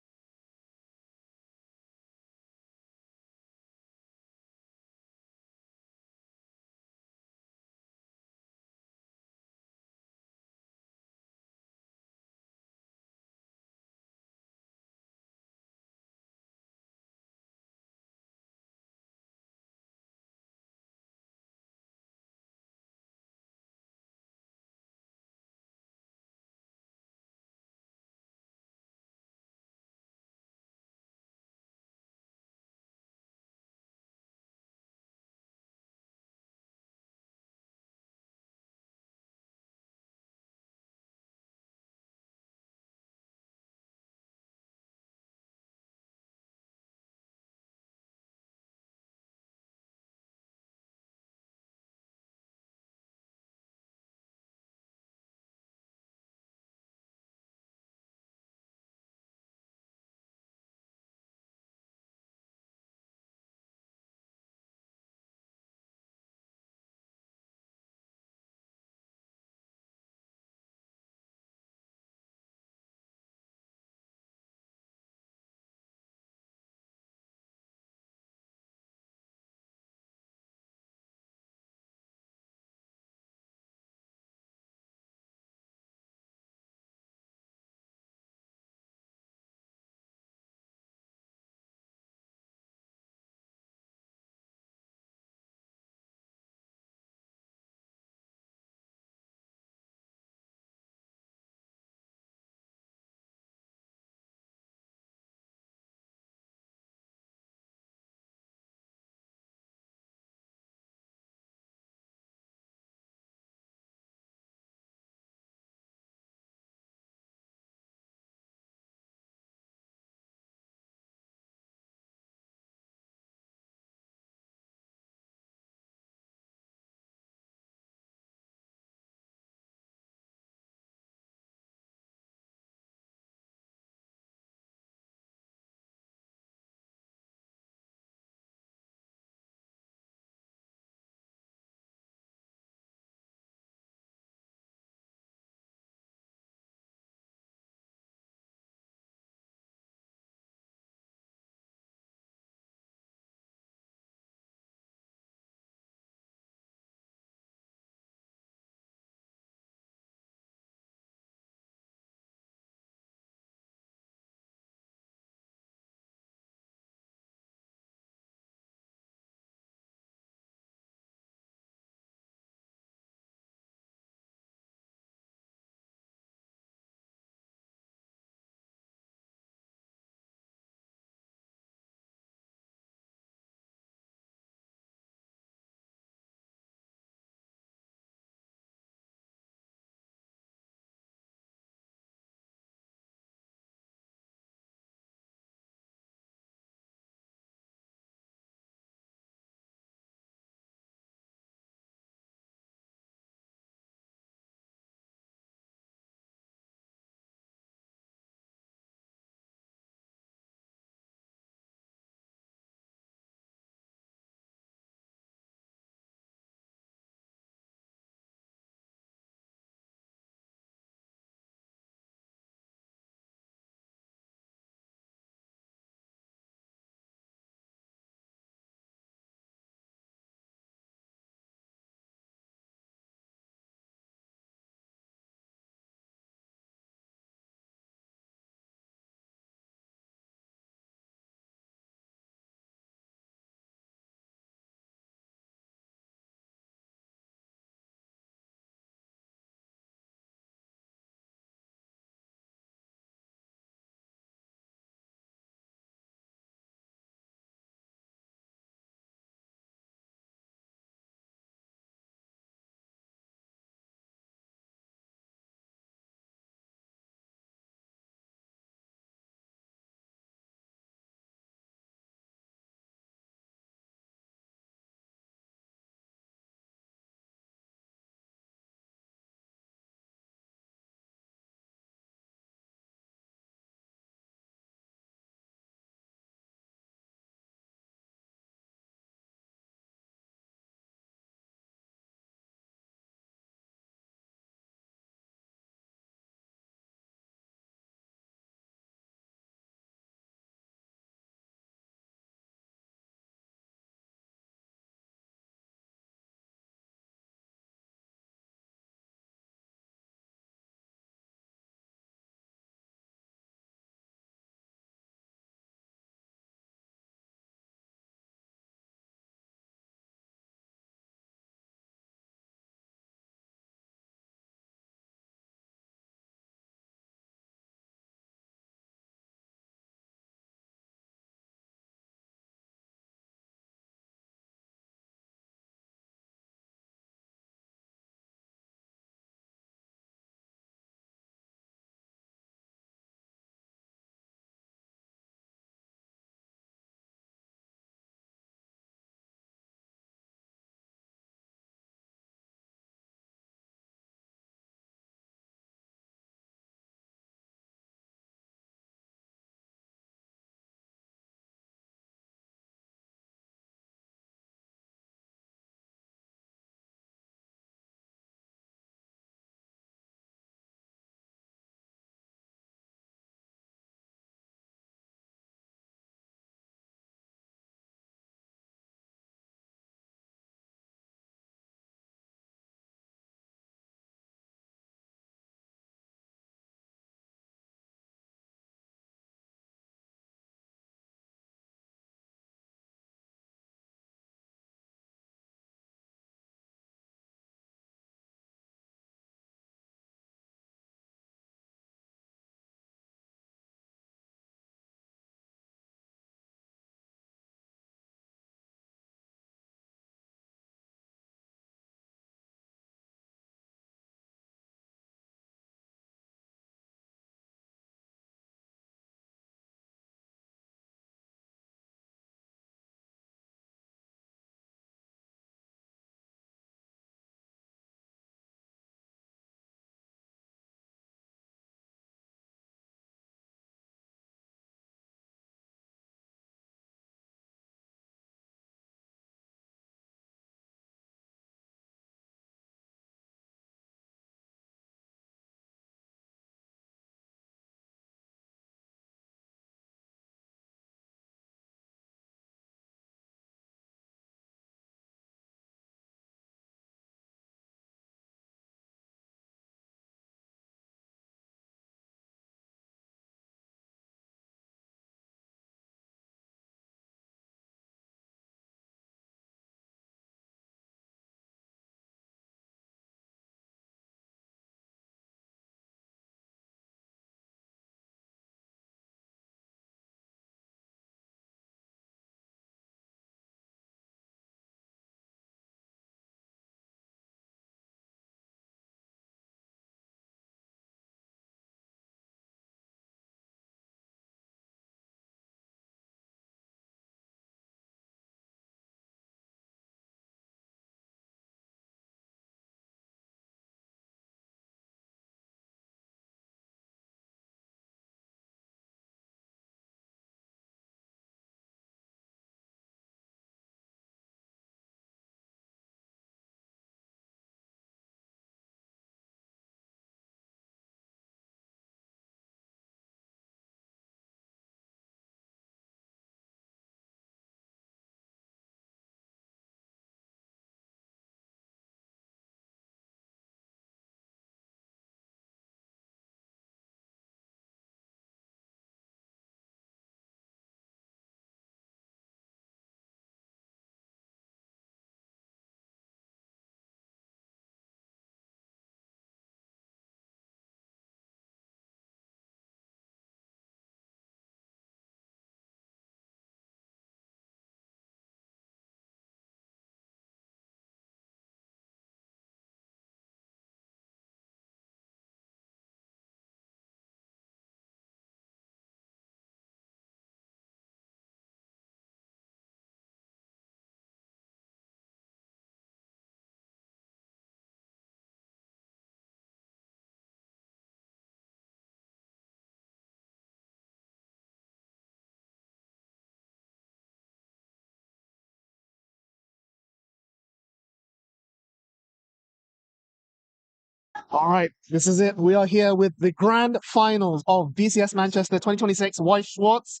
All right, this is it. We are here with the grand finals of BCS Manchester 2026 Weiss Schwarz.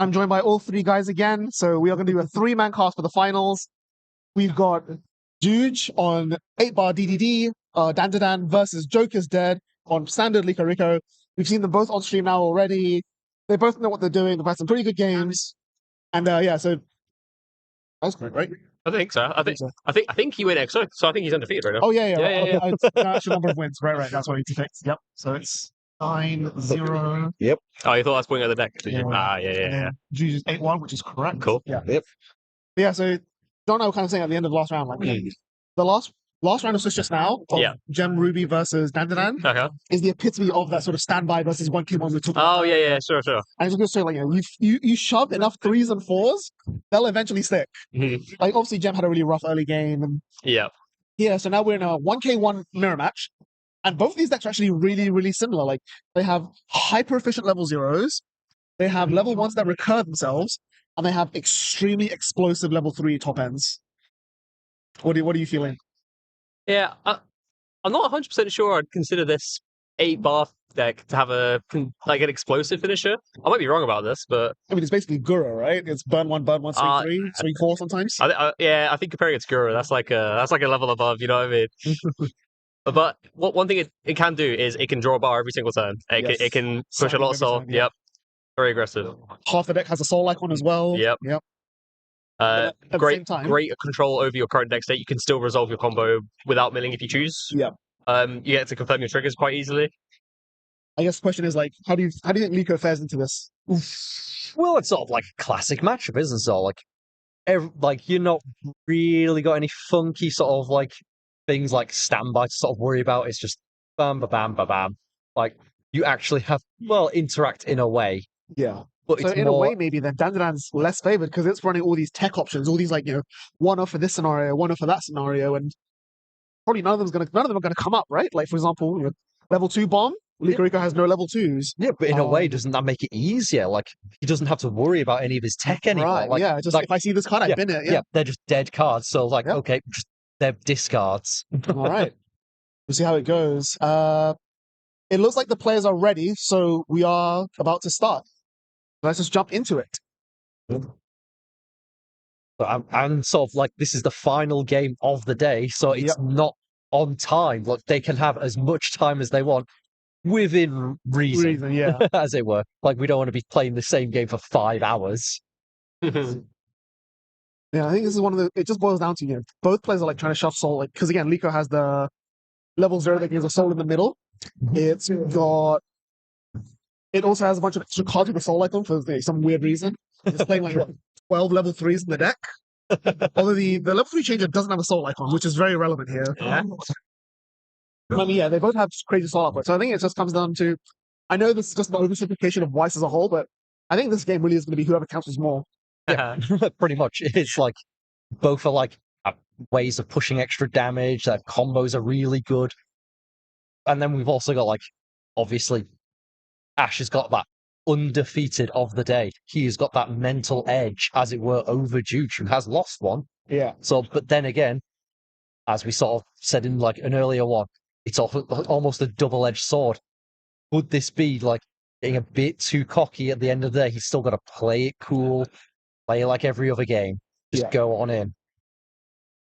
I'm joined by all three guys again. So we are going to do a three-man cast for the finals. We've got Juge on 8-bar DDD, Dandadan versus Joker's Dead on standard Liko Rico. We've seen them both on stream now already. They both know what they're doing. They've had some pretty good games. And yeah, so that's correct, right? I think so. I think he went extra, so I think he's undefeated right now. Oh yeah, Yeah, right. yeah, It's the actual number of wins. Right. That's what he detects. Yep. So it's 9-0. Oh, you thought I was pointing at the deck? Did you? Yeah. Yeah. Juge's 8-1, which is correct. Cool. Yeah. Yep. Yeah, so John and I were kind of saying at the end of the last round, like the last round of Switch just now, of Gem Ruby versus Dandadan, Okay. is the epitome of that sort of standby versus 1K1 we talked Oh about. yeah, sure. And I was going to say, like, you shove enough 3s and 4s, they'll eventually stick. Like, obviously, Gem had a really rough early game. And Yeah. so now we're in a 1K1 mirror match. And both of these decks are actually really, really similar. Like, they have hyper-efficient level 0s. They have level 1s that recur themselves. And they have extremely explosive level 3 top ends. What are you feeling? Yeah, I'm not 100% sure I'd consider this 8-bar deck to have an explosive finisher. I might be wrong about this, but I mean, it's basically Gura, right? It's burn 1, swing 3, swing 4 sometimes. I think comparing it to Guru, that's like a level above. You know what I mean? But one thing it can do is it can draw a bar every single turn. It can push a lot of soul. Yep, very aggressive. Half the deck has a soul icon as well. Yep. At the same time, great control over your current deck state. You can still resolve your combo without milling if you choose. Yeah. You get to confirm your triggers quite easily. I guess the question is, like, how do you think Liko fares into this? Well, it's sort of like a classic matchup, isn't it? So, like you're not really got any funky sort of like things like standby to sort of worry about. It's just bam, ba bam, ba bam. Like you actually have interact in a way. Yeah. But so it's in a way, maybe then Dandadan's less favored because it's running all these tech options, all these like one off for this scenario, one off for that scenario, and probably none of them are gonna come up, right? Like for example, level 2 bomb, Liko Rico has no level 2s. Yeah, but in a way, doesn't that make it easier? Like he doesn't have to worry about any of his tech anymore. Right, like, just like, if I see this card, I bin it. Yeah, they're just dead cards. So okay, just they're discards. All right, we'll see how it goes. It looks like the players are ready, so we are about to start. Let's just jump into it. But I'm sort of like, this is the final game of the day, so it's not on time. Like they can have as much time as they want within reason, as it were. Like we don't want to be playing the same game for 5 hours. Yeah, I think this is one of the. It just boils down to both players are like trying to shove soul, like because again, Liko has the level 0 that gives a soul in the middle. It's got. It also has a bunch of extra cards with a soul icon for some weird reason. It's playing like 12 level 3s in the deck. Although the level 3 changer doesn't have a soul icon, which is very relevant here. Yeah. I mean, they both have crazy soul output. So I think it just comes down to. I know this is just an oversimplification of Weiss as a whole, but I think this game really is going to be whoever counters more. Yeah, pretty much. It's like both are like ways of pushing extra damage. Their combos are really good. And then we've also got like, obviously, Ash has got that undefeated of the day. He's got that mental edge, as it were, over Juge, who has lost one. Yeah. So, but then again, as we sort of said in like an earlier one, it's almost a double-edged sword. Would this be like getting a bit too cocky at the end of the day? He's still got to play it cool, play it like every other game. Just go on in.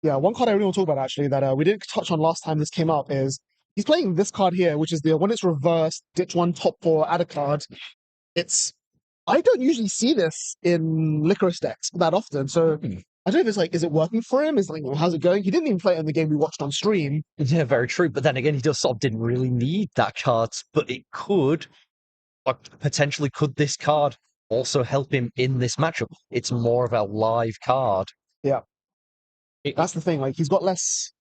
Yeah, one card I really want to talk about actually that we didn't touch on last time this came up is he's playing this card here, which is when it's reversed, ditch 1, top 4, add a card. I don't usually see this in Licorice decks that often, so I don't know if it's like, is it working for him? Is like, how's it going? He didn't even play it in the game we watched on stream. Yeah, very true. But then again, he just sort of didn't really need that card, but it could, or potentially could this card also help him in this matchup? It's more of a live card. Yeah. That's the thing, like he's got less.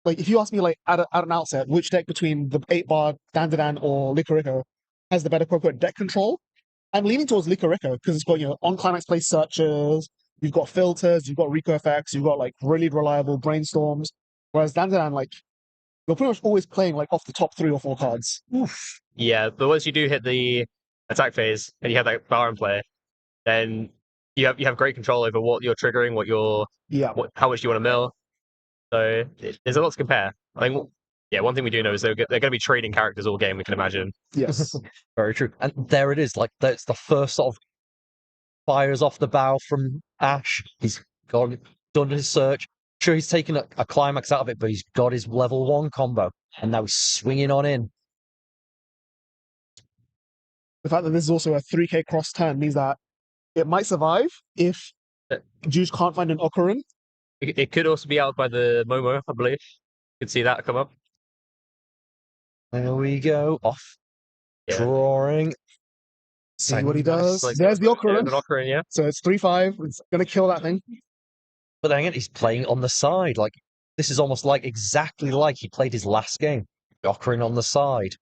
Like, if you ask me, like, at an outset, which deck between the 8-bar Dandadan or Liko Rico has the better quote-unquote deck control, I'm leaning towards Liko Rico because it's got, on climax place searches, you've got filters, you've got Rico effects, you've got, like, really reliable brainstorms, whereas Dandadan, like, you're pretty much always playing, like, off the top 3 or 4 cards. Oof. Yeah, but once you do hit the attack phase and you have that power in play, then you have great control over what you're triggering, how much you want to mill. So there's a lot to compare. I think, Yeah, one thing we do know is they're going to be trading characters all game, we can imagine. Yes. Very true. And there it is. Like, that's the first sort of fires off the bow from Ash. He's done his search. Sure, he's taken a climax out of it, but he's got his level 1 combo. And now he's swinging on in. The fact that this is also a 3k cross turn means that it might survive if Juice can't find an Ocarina. It could also be out by the Momo, I believe. You can see that come up. There we go. Off. Yeah. Drawing. See what he does. Like, There's the Ocarina. Yeah, Ocarina, yeah. So it's 3-5. It's going to kill that thing. But then again, he's playing on the side. Like, this is almost like exactly like he played his last game. Ocarina on the side.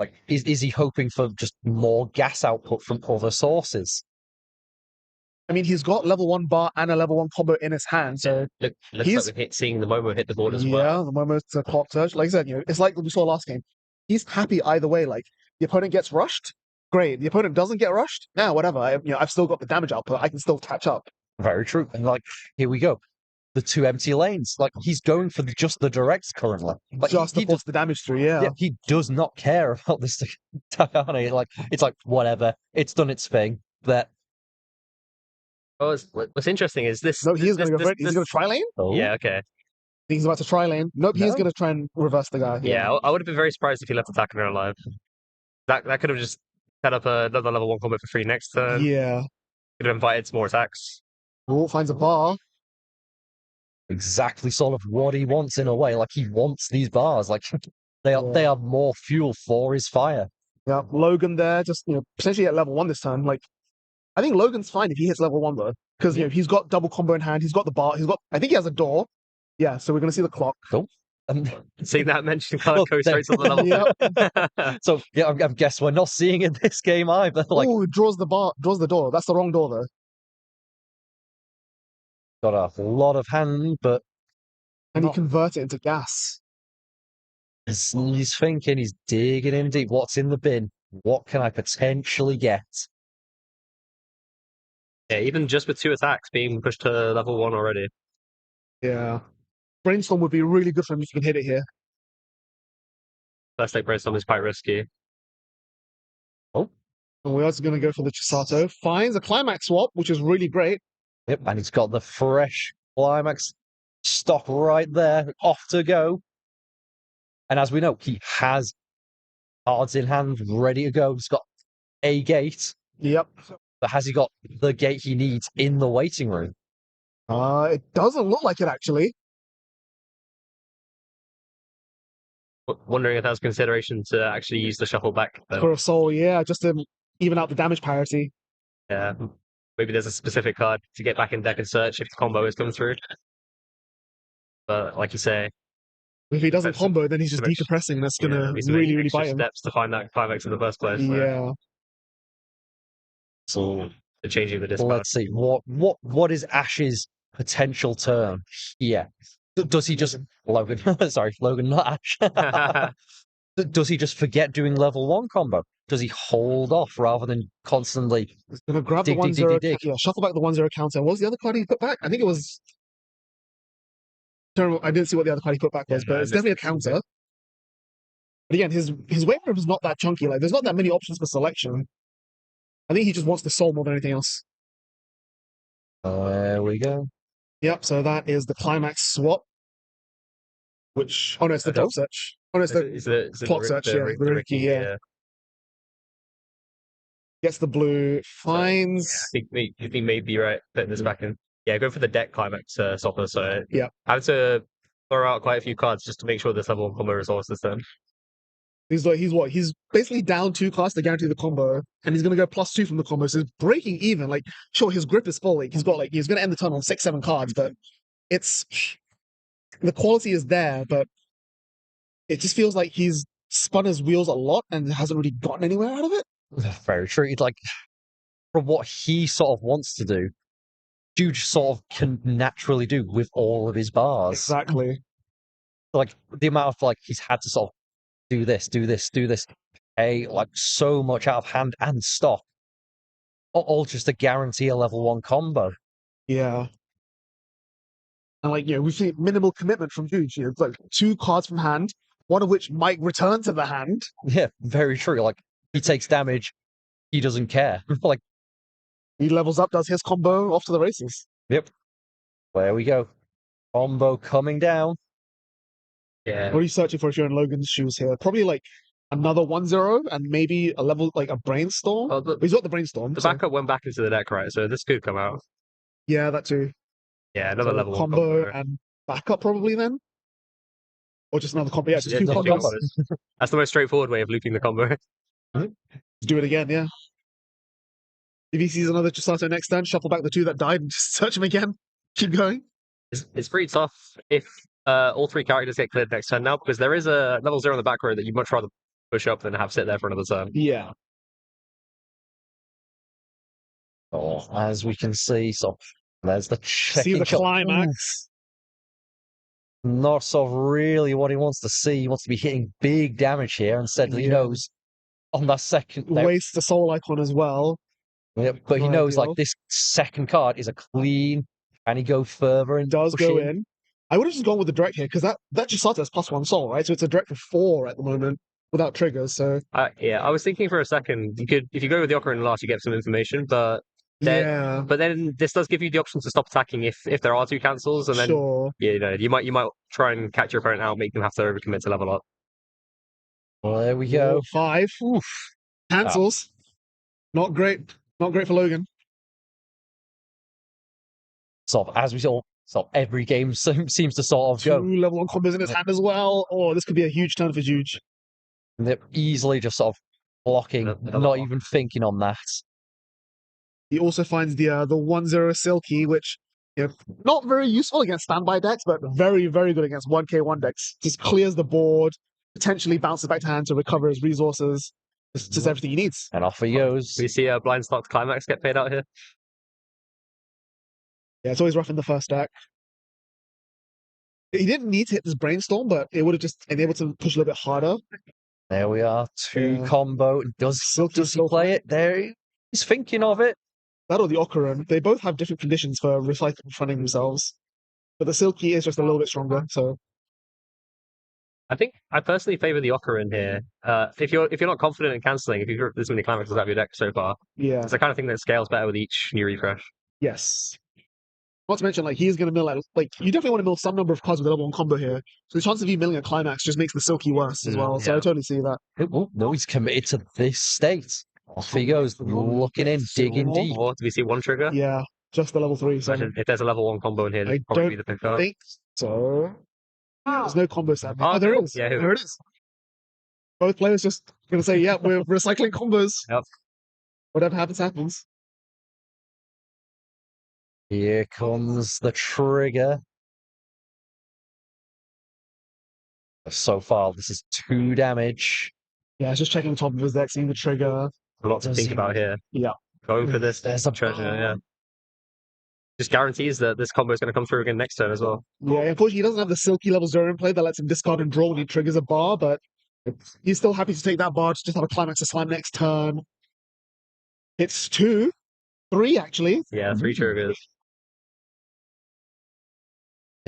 Like, is he hoping for just more gas output from other sources? I mean, he's got level 1 bar and a level 1 combo in his hand, so Looks like we're seeing the Momo hit the board as well. Yeah, the moment's a clock touch. Like I said, it's like we saw last game. He's happy either way. Like, the opponent gets rushed, great. The opponent doesn't get rushed, now whatever. I've still got the damage output. I can still catch up. Very true. And like, here we go. The 2 empty lanes. Like, he's going for just the directs currently. Like, Just to force the damage through, yeah. He does not care about this Takahane. Like, it's like, whatever. It's done its thing. That. Oh, what's interesting is this. No, he's going to go for it. He's going to tri-lane? Oh. Yeah, okay. He's about to tri-lane. Nope, he's going to try and reverse the guy. Yeah, I would have been very surprised if he left attacking her alive. That could have just set up another level 1 combo for free next turn. Yeah. Could have invited some more attacks. Raw finds a bar. Exactly sort of what he wants in a way. Like, he wants these bars. Like, they are more fuel for his fire. Yeah, Logan there, just potentially at level 1 this turn. Like, I think Logan's fine if he hits level 1 though, because he's got double combo in hand. He's got the bar. I think he has a door. Yeah, so we're gonna see the clock. Cool. Seeing that mention kind of goes straight to the level. Yep. So yeah, I guess we're not seeing in this game either. Like, oh, it draws the door. That's the wrong door though. got a lot of hand, but And he convert it into gas. he's thinking, he's digging in deep. What's in the bin? What can I potentially get? Yeah, even just with 2 attacks being pushed to level 1 already. Yeah. Brainstorm would be really good for him if he can hit it here. First like Brainstorm is quite risky. Oh. And we're also going to go for the Chisato. Finds a climax swap, which is really great. Yep, and he's got the fresh climax stock right there, off to go. And as we know, he has cards in hand, ready to go. He's got a gate. Yep. But has he got the gate he needs in the waiting room? It doesn't look like it actually. Wondering if that was consideration to actually use the shuffle back. For a soul, yeah, just to even out the damage parity. Yeah, maybe there's a specific card to get back in deck and search if the combo is coming through. But like you say, if he doesn't combo, then he's just decompressing. That's gonna really bite him. Steps to find that climax in the first place. Yeah. So changing the discard. Let's see what is Ash's potential turn here. Does he just Logan? Sorry, Logan, not Ash. Does he just forget doing level 1 combo? Does he hold off rather than constantly He's gonna grab dig, the 1-0? dig? Yeah, shuffle back the 1-0 counter. What was the other card he put back? I think it was. I didn't see what the other card he put back was, but it's definitely a counter. But again, his weight room is not that chunky. Like, there's not that many options for selection. I think he just wants the soul more than anything else. There we go. Yep, so that is the climax swap. Which, oh no, it's the top search. Oh no, it's the plot search, yeah. The Ricky, yeah. Gets the blue, finds... Yeah, I think he may be right, putting this back in. Yeah, go for the deck climax stopper, so... Yeah. I had to throw out quite a few cards just to make sure this level 1 combo resolves this turn. He's what? He's basically down 2 cards to guarantee the combo, and he's gonna go +2 from the combo, so he's breaking even. Like, sure, his grip is full. Like, he's gonna end the turn on 6-7 cards, but the quality is there, but it just feels like he's spun his wheels a lot and hasn't really gotten anywhere out of it. Very true. Like, from what he sort of wants to do, Jude sort of can naturally do with all of his bars. Exactly. Like, the amount of, like, he's had to sort of do this, like, so much out of hand and stop. All just to guarantee a level 1 combo. Yeah. And we see minimal commitment from Juge. It's like 2 cards from hand, one of which might return to the hand. Yeah, very true. Like, he takes damage, he doesn't care. Like, he levels up, does his combo, off to the races. Yep. There we go. Combo coming down. Yeah. What are you searching for if you're in Logan's shoes here? Probably like another 1-0 and maybe a level like a brainstorm. Oh, He's got the brainstorm. The backup went back into the deck, right? So this could come out. Yeah, that too. Yeah, another So level one combo and backup probably then? Or just another combo? Yeah, just 2 just combos. combos. That's the most straightforward way of looping the combo. Let's do it again, yeah. If he sees another Chisato next turn, shuffle back the 2 that died and just search him again. Keep going. It's pretty tough if all 3 characters get cleared next turn now, because there is a level 0 on the back row that you'd much rather push up than have sit there for another turn. Yeah. Oh, as we can see, so there's the checking See the shot. climax. Not sort of really what he wants to see. He wants to be hitting big damage here. Instead, he knows on that second. Waste the soul icon as well. Yeah, but he Not knows ideal. like this second card is a clean. Can he go further and Does push go in. I would have just gone with the direct here because that Chisato has +1 soul, right? So it's a direct for 4 at the moment without triggers. So Yeah, I was thinking for a second, if you go with the Ocarina last, you get some information, but then this does give you the option to stop attacking if there are 2 cancels, and then sure. you might try and catch your opponent out, make them have to overcommit to level up. Well, there we go. 5. Oof. Cancels. Not great. Not great for Logan. Sort of as we saw, sort of every game seems to sort of 2 go. level 1 combos in his hand as well. Oh, this could be a huge turn for Juge. They're easily just sort of blocking, not even thinking on that. He also finds the 1-0 Silky, which not very useful against standby decks, but very, very good against 1k1 decks. Just clears the board, potentially bounces back to hand to recover his resources. It's just everything he needs. And off he goes. We see a blind stock climax get paid out here. Yeah, it's always rough in the first deck. He didn't need to hit this brainstorm, but it would have just enabled to push a little bit harder. There we are. 2 Yeah. combo. Does he play it? There he's thinking of it. That or the Ocaran. They both have different conditions for recycling funding themselves. But the Silky is just a little bit stronger, so I think I personally favour the Ocaran here. If you're not confident in cancelling, if you've got this many climaxes out of your deck so far, yeah. it's the kind of thing that scales better with each new refresh. Yes. Not to mention, he's going to mill like you definitely want to mill some number of cards with a level 1 combo here. So the chance of you milling a climax just makes the Silky worse as well. So I totally see that. Oh, no, he's committed to this state. Off he goes, looking in, digging deep. Or do we see 1 trigger? Yeah, just the level 3. So Imagine if there's a level 1 combo in here, I that'd probably don't be the pickup. think so. There's no combo sadly. Oh, Oh, there cool. is. Yeah, There it is. Both players just going to say, yeah, we're recycling combos. Yep. Whatever happens, happens. Here comes the trigger. So far, this is 2 damage. Yeah, it's just checking the top of his deck, seeing the trigger. A lot to think about here. Yeah. Going for this There's a treasure, yeah. Just guarantees that this combo is going to come through again next turn as well. Yeah, unfortunately, he doesn't have the Silky level 0 in play that lets him discard and draw when he triggers a bar, but he's still happy to take that bar to just have a climax to slam next turn. It's 2, 3 actually. Yeah, 3 triggers.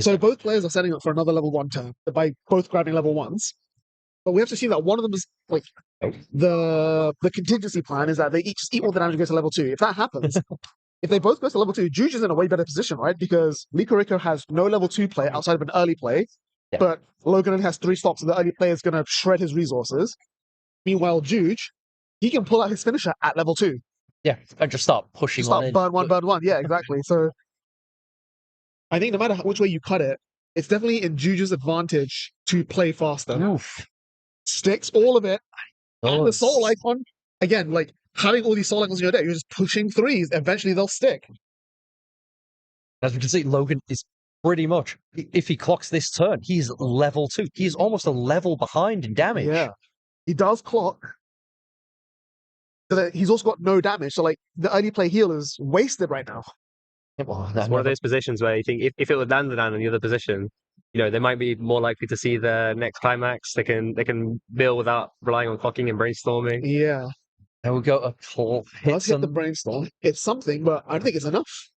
So both players are setting up for another level 1 turn by both grabbing level 1s. But we have to see that one of them is like the contingency plan is that they each just eat all the damage and go to level 2. If that happens, if they both go to level 2, Juge is in a way better position, right? Because Likoriko has no level 2 play outside of an early play, but Logan only has 3 stops, and the early play is going to shred his resources. Meanwhile, Juge, he can pull out his finisher at level 2. Yeah, and just start pushing Start on in. burn 1, burn 1. Yeah, exactly. So I think no matter which way you cut it, it's definitely in Juju's advantage to play faster. Oof. Sticks all of it. And the Does. soul icon, again, like having all these soul icons in your deck, you're just pushing 3s. Eventually they'll stick. As we can see, Logan is pretty much, if he clocks this turn, he's level 2. He's almost a level behind in damage. Yeah. He does clock. So that he's also got no damage. So like the early play heal is wasted right now. Yeah, well, It's one of those positions where you think if it would land down in the other position, they might be more likely to see the next climax. They can mill without relying on clocking and brainstorming. Yeah. There we go. A claw Does hit the brainstorm. It's something, but I don't think it's enough.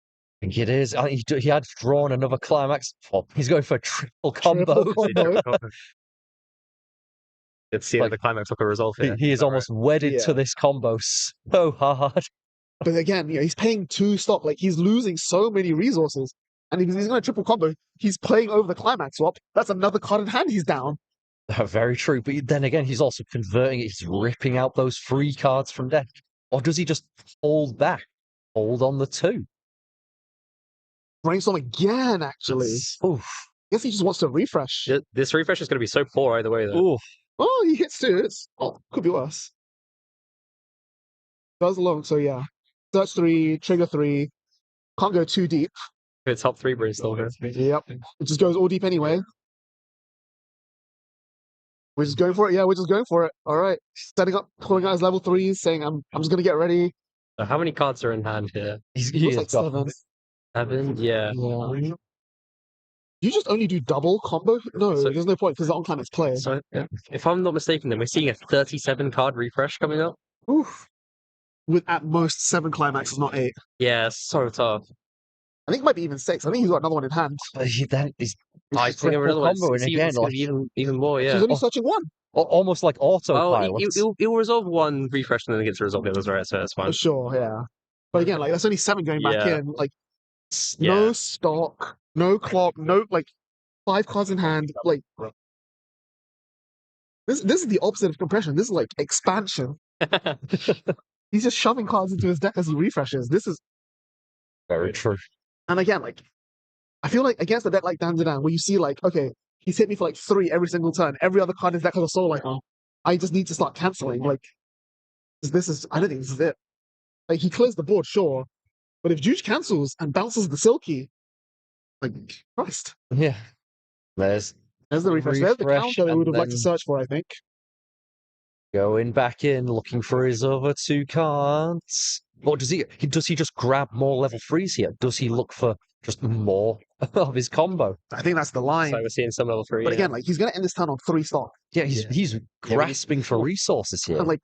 think it is. I think he had drawn another climax. Oh, he's going for a triple combo. Triple combo. Let's see Like, the climax of a resolve here. He is almost wedded to Yeah. this combo so hard. But again, he's paying 2 stock. Like, he's losing so many resources. And if he's going to triple combo, he's playing over the climax swap. That's another card in hand he's down. Very true. But then again, he's also converting it. He's ripping out those free cards from deck. Or does he just hold back? Hold on the 2? Brainstorm again, actually. Oof. I guess he just wants to refresh. This refresh is going to be so poor either way, though. Oof. Oh, he hits 2. Could be worse. Does alone, so yeah. Search 3, trigger 3. Can't go too deep. It's top 3 brainstorm here. Yep. It just goes all deep anyway. We're just going for it. Yeah, we're just going for it. All right. Setting up, pulling out his level 3s, saying, I'm just going to get ready. So how many cards are in hand here? Looks has like got 7. 7? Yeah. Yeah. You just only do double combo? No, So- there's no point because the on climax play. So if I'm not mistaken, then we're seeing a 37 card refresh coming up. Oof. With at most 7 climaxes, not 8. Yeah, it's so tough. I think it might be even 6. I think he's got another one in hand. He's I think another one. combo, and again, It's gonna like, be even more. He's Yeah. only searching 1. almost like Well, autopilot. he'll resolve one refresh and then it gets resolved the others, right? So that's For fine. sure, yeah. But again, like, that's only 7 going back Yeah. in. Like, Yeah. no stock, no clock, no, like, 5 cards in hand. Like, this is the opposite of compression. This is like expansion. He's just shoving cards into his deck as he refreshes. This is, Very true. and again, like, I feel like against a deck like Dandadan, where you see, like, okay, he's hit me for like 3 every single turn. Every other card in his deck has a soul icon. I just need to start canceling. Like, this is, I don't think this is it. Like, he clears the board, sure. But if Juge cancels and bounces the Silky, like, Christ. Yeah. There's There's the refresh. There's the Refresh, counter they would and have liked to then- search for, I think. going back in, looking for his other 2 cards. Or does he just grab more level 3s here? Does he look for just more of his combo? I think that's the line. So we're seeing some level 3. But yeah. again, like, he's going to end this turn on 3 stock. Yeah, he's grasping for resources here. And, like,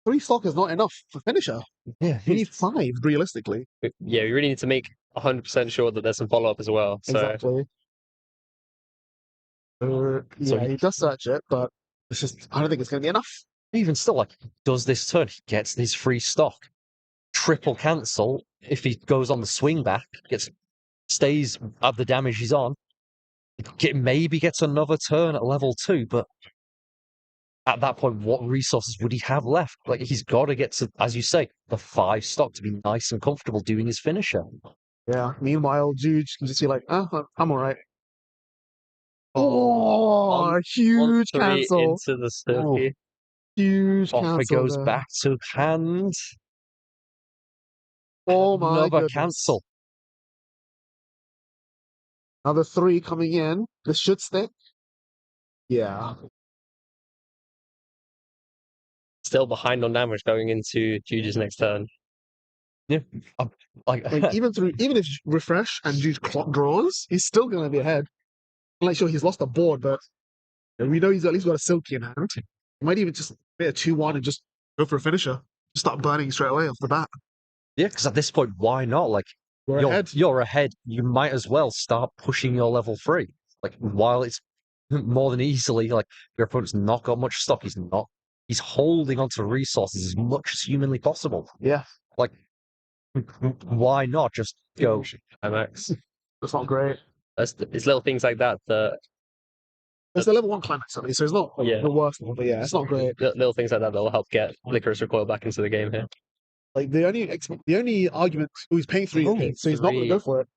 3 stock is not enough for finisher. Yeah, You need 5, realistically. Yeah, we really need to make 100% sure that there's some follow up as well. So Exactly. So Yeah, he does search it, but it's just, I don't think it's going to be enough. even still, like, does this turn, he gets his free stock. Triple cancel if he goes on the swing back, stays at the damage he's on. Maybe gets another turn at level 2, but at that point, what resources would he have left? Like, he's got to get to, as you say, the 5 stock to be nice and comfortable doing his finisher. Yeah. Meanwhile, Juge can just be like, I'm all right. Oh, a huge 1-3 cancel. into the Silky. Huge Off cancel. it goes there. back to hand. Oh my Another goodness. cancel. Another 3 coming in. This should stick. Yeah. Still behind on damage going into Juge's next turn. Yeah. Like, Like, even if refresh and Juge clock draws, he's still going to be ahead. Like, sure, he's lost the board, but we know he's at least got a Silky in hand. He might even just hit a 2-1 and just go for a finisher. Just start burning straight away off the bat. yeah, because at this point, why not? Like, We're ahead. You're ahead. You might as well start pushing your level 3. Like, while it's more than easily, like, your opponent's not got much stock. He's holding onto resources as much as humanly possible. Yeah. Like, why not just go? Climax. That's not great. It's little things like that that It's the level 1 climax, I mean, so it's not Yeah. the worst one, but yeah, it's not great. little things like that will help get Licorice Recoil back into the game here. Like, the only argument, he's paying 3, Oh, okay, so he's not going to 3. go for it.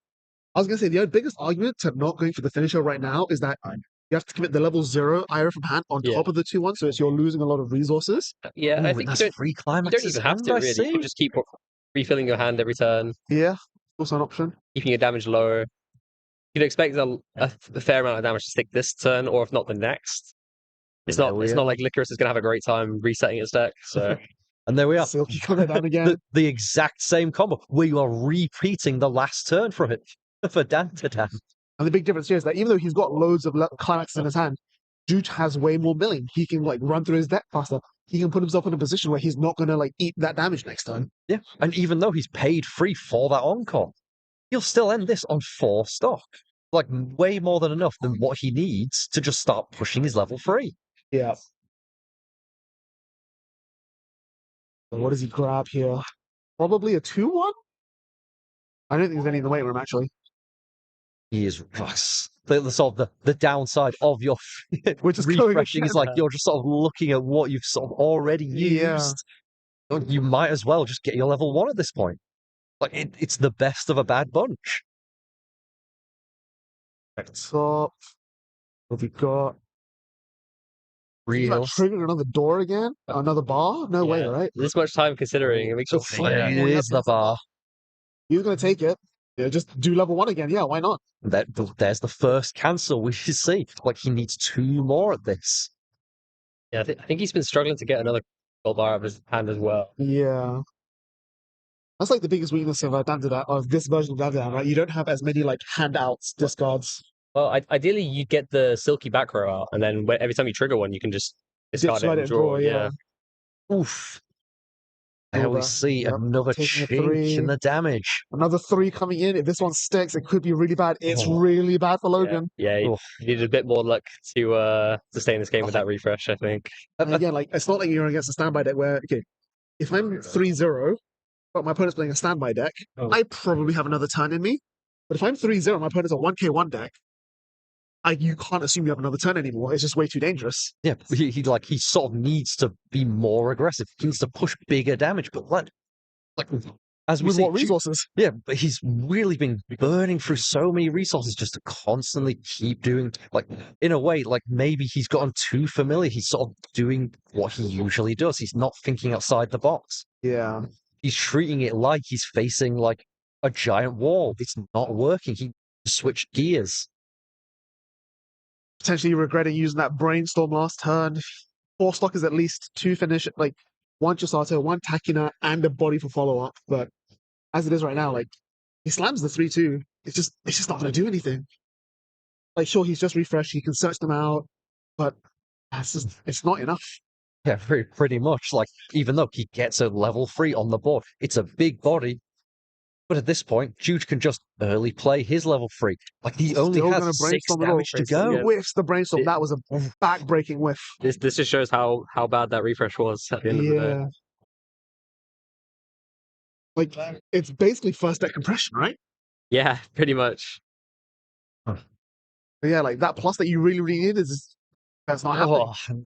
I was going to say, the biggest argument to not going for the finisher right now is that you have to commit the level 0 IRA from hand on Yeah. top of the 2-1, so you're losing a lot of resources. Yeah, I think you that's don't, free you climax. don't even have to really. You can just keep refilling your hand every turn, Yeah, also an option. keeping your damage low. You'd expect a fair amount of damage to stick this turn, or if not the next. It's There not. we It's are. not like Licorice is going to have a great time resetting its deck. So And there we are. Silky coming down again. The exact same combo. We are repeating the last turn from it for Dan to Dan. And the big difference here is that even though he's got loads of climaxes in his hand, Juge has way more milling. He can, like, run through his deck faster. He can put himself in a position where he's not going to, like, eat that damage next turn. Yeah. And even though he's paid free for that encore, he'll still end this on 4 stock. Like, way more than enough than what he needs to just start pushing his level 3. Yeah. So what does he grab here? Probably a 2-1? I don't think there's any in the weight room, actually. He is the sort of the downside of your Which is going refreshing is like you're just sort of looking at what you've sort of already used. You might as well just get your level 1 at this point. Like it's the best of a bad bunch. Top. What have we got? Real. Triggered another door again? Another bar? No way, right? This much time considering. It makes you think. It is the bar. He's going to take it. Yeah, just do level 1 again. Yeah, why not? There's the first cancel we should see. Like he needs 2 more at this. Yeah, I think he's been struggling to get another gold bar out of his hand as well. Yeah. That's like the biggest weakness of of this version of Dandadan, right? You don't have as many like handouts, discards. Well, ideally you get the silky back row out, and then every time you trigger one, you can just discard it and draw. Yeah. Oof. There we see another chink in the damage. Another 3 coming in. If this one sticks, it could be really bad. It's really bad for Logan. Yeah, you needed a bit more luck to stay in this game with that refresh, I think. And again, like it's not like you're against a standby deck where, okay, if I'm 3-0, but my opponent's playing a standby deck, I probably have another turn in me. But if I'm 3-0, my opponent's a 1k1 deck, you can't assume you have another turn anymore. It's just way too dangerous. Yeah, he sort of needs to be more aggressive. He needs to push bigger damage. But like as we with see, what resources? Yeah, but he's really been burning through so many resources just to constantly keep doing. Like in a way, like maybe he's gotten too familiar. He's sort of doing what he usually does. He's not thinking outside the box. Yeah, he's treating it like he's facing like a giant wall. It's not working. He switched gears. Potentially regretting using that brainstorm last turn. 4 stock is at least 2 finish, like 1 Chisato, 1 Takina, and a body for follow-up. But as it is right now, like he slams the 3-2. It's just not going to do anything. Like sure, he's just refreshed. He can search them out, but it's not enough. Yeah, pretty much. Like even though he gets a level 3 on the board, it's a big body. But at this point, Juge can just early play his level 3. Like he only has 6 damage to go. He whiffs the brainstorm. That was a back-breaking whiff. This just shows how bad that refresh was at the end of the day. Like it's basically first deck compression, right? Yeah, pretty much. But yeah, like that plus that you really need that's not happening.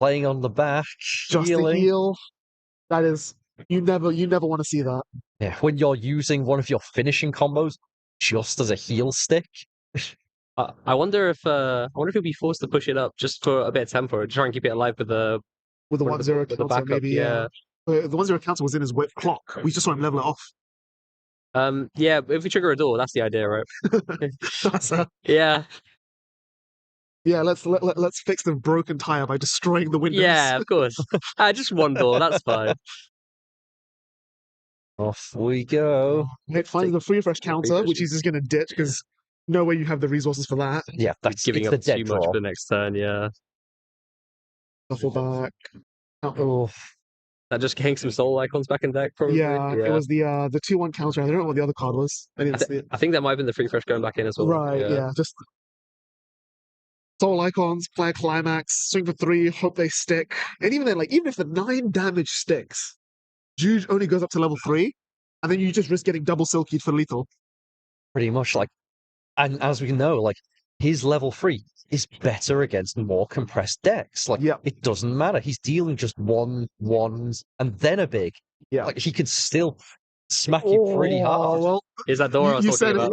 Playing on the back, just healing. to heal. That is you never want to see that. Yeah, when you're using one of your finishing combos just as a heal stick. I wonder if he'll be forced to push it up just for a bit of tempo, try and keep it alive with the 1-0 counter, backup, maybe. Yeah. The 1-0 counter was in his whip clock. We just saw him level it off. Yeah, if we trigger a door, that's the idea, right? Yeah. Yeah, let's fix the broken tire by destroying the windows. Yeah, of course. Just 1 door, that's fine. Off we go. It finds the free fresh counter, which he's just going to ditch because no way you have the resources for that. Yeah, that's giving up too much for the next turn. Yeah. Shuffle back. Oh, that just ganked some soul icons back in deck. Probably. Yeah, it was the 2-1 counter. I don't know what the other card was. I didn't see it. I think that might have been the free fresh going back in as well. Right. Yeah. Just soul icons, play a climax, swing for 3, hope they stick, and even then, like even if the 9 damage sticks. Juge only goes up to level 3, and then you just risk getting double silkied for lethal. Pretty much, like, and as we know, like, his level 3 is better against more compressed decks. Like, it doesn't matter. He's dealing just 1/1s and then a big. Yeah. Like, he can still smack you pretty hard. Well, is that door I was talking about?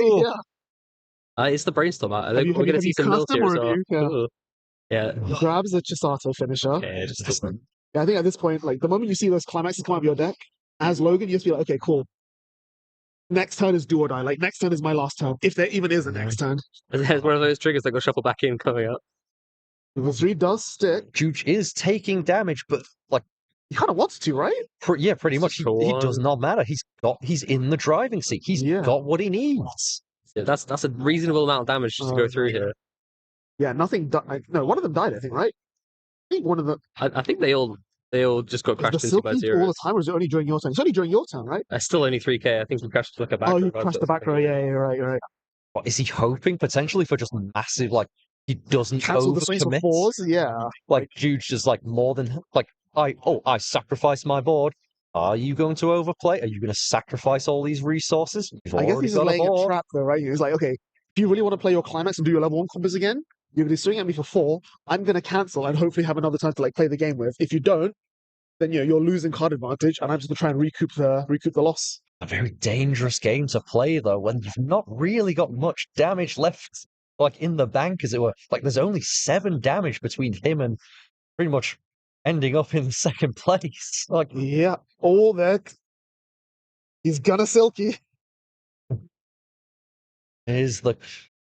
It's the brainstorm. We're going to see some mills here as well. Yeah. He grabs the Chisato finisher. Okay, I think at this point, like the moment you see those climaxes come out of your deck, as Logan, you just be like, okay, cool. Next turn is do or die. Like next turn is my last turn, if there even is a next turn. There's one of those triggers that go shuffle back in coming up. The 3 does stick. Juge is taking damage, but like he kind of wants to, right? Yeah, pretty much. He does not matter. He's in the driving seat. He's got what he needs. Yeah, that's a reasonable amount of damage just to go through here. Yeah, nothing. No, one of them died. I think, right? I think one of them. I think they all They all just got Is the crashed into by Silky all the zeros. time, or is it only during your turn? It's only during your turn, right? Still only 3k. I think he crashed like a back Oh, row you bunch crashed or the back row. something. Yeah, right, right. What, is he hoping potentially for just massive, like, he doesn't Cancel the swings for overcommit? fours. Yeah. Like, Jude's just like more than, like, I sacrificed my board. Are you going to overplay? Are you going to sacrifice all these resources? You've I guess already he's just got a laying a board. trap though, right? He's like, okay, if you really want to play your climax and do your level 1 combos again, you're going to swing at me for 4. I'm going to cancel and hopefully have another time to like play the game with. If you don't, then you're losing card advantage, and I'm just going to try and recoup the loss. A very dangerous game to play though, when you've not really got much damage left, like in the bank, as it were. Like there's only 7 damage between him and pretty much ending up in second place. Like, Yeah, all that. He's gonna Silky. is the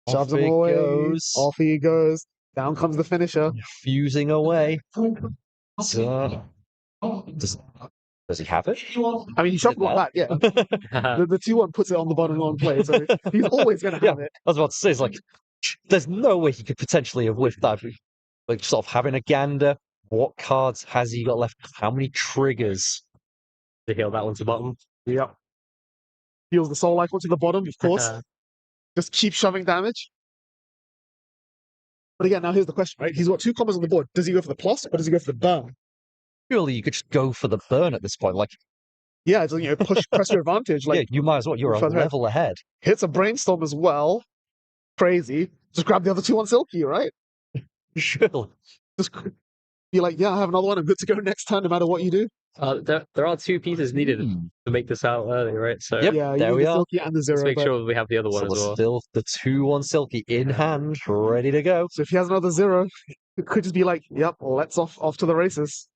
Shoves off him it away. goes, Off he goes. Down comes the finisher. fusing away. So, does he have it? I mean, he shuffled one back, yeah. The 2-1 puts it on the bottom one play, so he's always going to have it. I was about to say, it's like, there's no way he could potentially have whiffed that. Like, sort of having a gander. What cards has he got left? How many triggers? To heal that one to bottom. Yep. Heals the soul icon to the bottom, of course. Just keep shoving damage. But again, now here's the question, right? He's got 2 combos on the board. Does he go for the plus, or does he go for the burn? Surely you could just go for the burn at this point. Like, Yeah, it's, press your advantage. Like, yeah, you might as well. You're a further ahead. level ahead. Hits a brainstorm as well. Crazy. Just grab the other 2 on Silky, right? Surely. Just be like, yeah, I have another one. I'm good to go next turn, no matter what you do. There are 2 pieces needed to make this out early, right? So Yep, Yeah, you there need we the are. Silky and the let's zero. make but- sure we have the other So one as there's well. still the 2-1 Silky in hand, ready to go. So if he has another 0, it could just be like, yep, let's off to the races.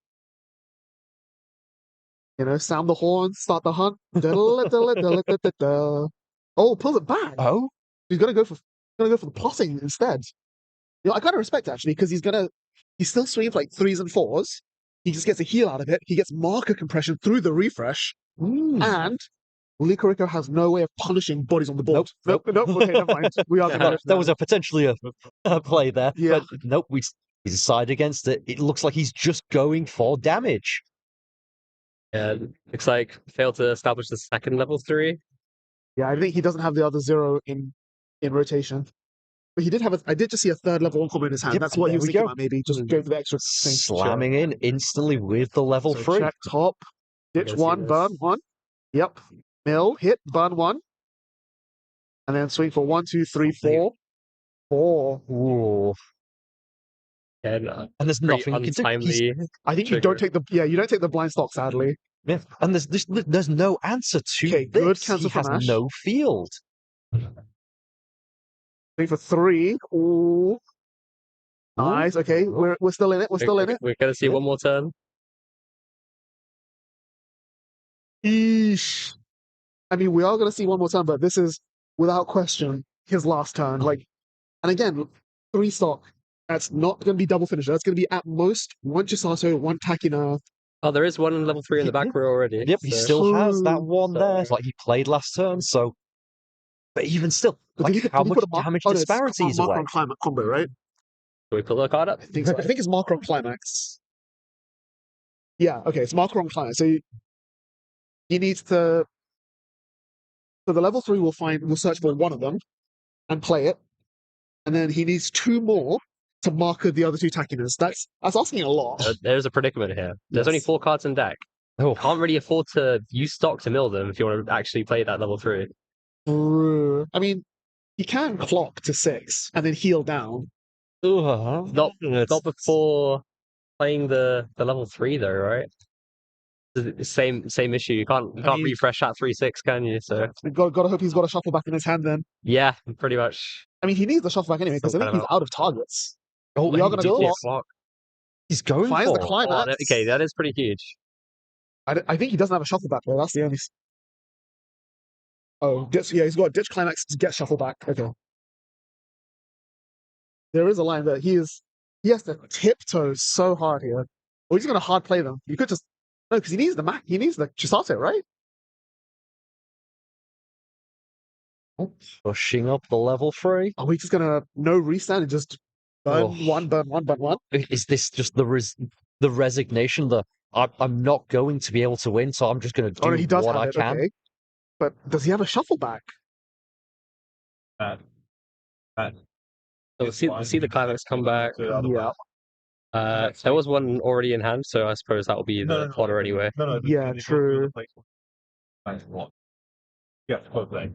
Sound the horn, start the hunt. Oh, pulls it back. Oh, He's gonna go for the plotting instead. I kind of respect actually, because he's still swinging for like 3s and 4s. He just gets a heal out of it. He gets marker compression through the refresh, and Licorico has no way of punishing bodies on the board. Nope. Okay, never mind. We are gonna. there was potentially a play there. Yeah. But nope, we decide against it. It looks like he's just going for damage. Yeah, looks like failed to establish the second level 3. Yeah, I think he doesn't have the other 0 in rotation. But he did have I did just see a 3rd level 1 combo in his hand. Yep, That's what he there was we thinking go. about, maybe. Just go for the extra thing. Slamming in instantly with the level So 3. check top, ditch can see 1, this. burn 1. Yep. Mill, hit, burn 1. And then swing for 1, 2, 3, 4. 4. Ooh. And And there's pretty nothing you can do. untimely. I think you don't take the blind stock, sadly. Yeah. And there's no answer to Okay, this. good cancel He from has Ash. no field. Swing for 3. Ooh. Nice. Okay, we're still in it. We're still in it. We're gonna see one more turn. Eesh. I mean, we are going to see one more time, but this is without question his last turn. And again, 3 stock. That's not going to be double finisher. That's going to be at most 1 Chisato, 1 Takina. Oh, there is one in level 3 in the back row already. Yep, he so- still has that Ooh. one there. It's like he played last turn, so. But even still, But did like he how put much a mark- damage oh, no, it's disparity is marker away? on Climax combo, right? Can we pull the card up? I think so. I think it's marker on Climax. Yeah, okay, it's marker on Climax. So he needs to. So the level 3 will search for one of them and play it. And then he needs 2 more to marker the other 2 Takinas. That's asking a lot. There's a predicament here. There's only Yes. 4 cards in deck. Oh, Can't really afford to use stock to mill them if you want to actually play that level 3. I mean, he can clock to 6 and then heal down. Not before playing the level 3 though, right? The same issue. You can't mean- refresh that 3/6, can you? So Got to hope he's got a shuffle back in his hand then. yeah, pretty much. I mean, he needs the shuffle back anyway because I Still think kind he's of out of targets. Oh, We are he gonna does. clock. Block. He's going Finds the for. climax. Okay, that is pretty huge. I think he doesn't have a shuffle back though. That's the only. Oh, he's got a ditch climax to get shuffle back. Okay. There is a line that he has to tiptoe so hard here. Or he's going to hard play them. You could just no, because he needs the Chisato, right? Pushing up the level 3. Are we just gonna no restand and just burn Oh. one, burn one, burn one? Is this just the resignation? I'm not going to be able to win, so I'm just going to Oh, do no, he does what have I it. can. Okay. But does he have a shuffle back? So see the climax come back. Yeah. There was one already in hand, so I suppose that will be the fodder anyway. Yeah, true. Yeah, okay.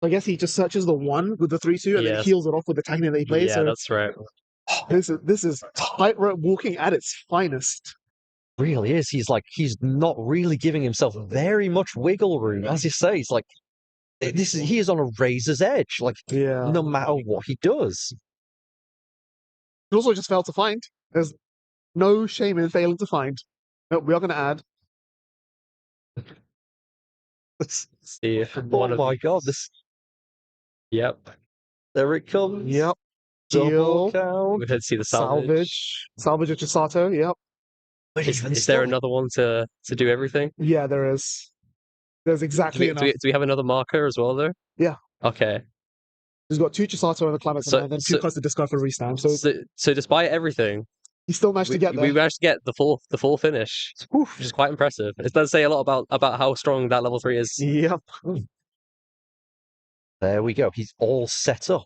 I guess he just searches the 1 with the 3-2 and then Yes. heals it off with the technique that he plays. Yeah, So that's right. this is tightrope walking at its finest. Really is. He's not really giving himself very much wiggle room. As you say, it's like he is on a razor's edge. Like Yeah. no matter what he does. He also just failed to find. There's no shame in failing to find. No, we are going to add. See one Oh of my god! This. Yep. There it comes. Yep. Double Heal. count. We did see the salvage. Salvage at Chisato. Yep. But Is even there still, another one to do everything? Yeah, there is. There's exactly enough. Do we have another marker as well, though? Yeah. Okay. He's got 2 Chisato and a climax So- and then 2 so- cards to discard for restand. So So despite everything, he still managed to get there. we managed to get the full finish, which is quite impressive. It does say a lot about how strong that level 3 is. Yep. there we go. He's all set up.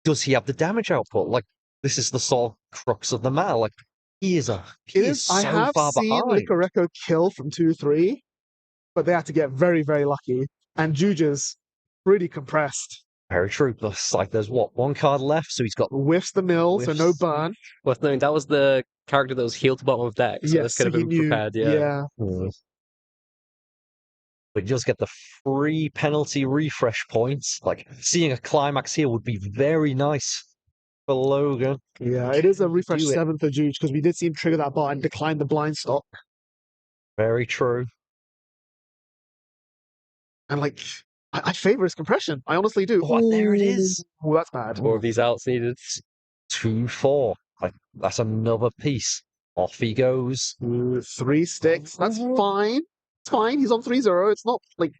Does he have the damage output? Like this is the sort of crux of the matter. Like he is so I have far seen behind. Licoreko kill from 2-3, but they had to get very, very lucky. And Juju's pretty compressed. Very true. But it's like there's what 1 card left, so he's got Whiffs the mill, so no Whiffs. burn. Worth knowing that was the character that was healed to bottom of deck, so Yes, this could have so he been knew. prepared. Yeah. But just get the free penalty refresh points. Like seeing a climax here would be very nice for Logan. Yeah, it is a refresh Do it. 7 for Juge because we did see him trigger that bar and decline the blind stop. Very true. And like, I favor his compression. I honestly do. Oh, and there it is. Oh, that's bad. More of these outs needed. 2-4. Like that's another piece. Off he goes. 3 sticks. That's fine. It's fine. He's on 3-0. It's not like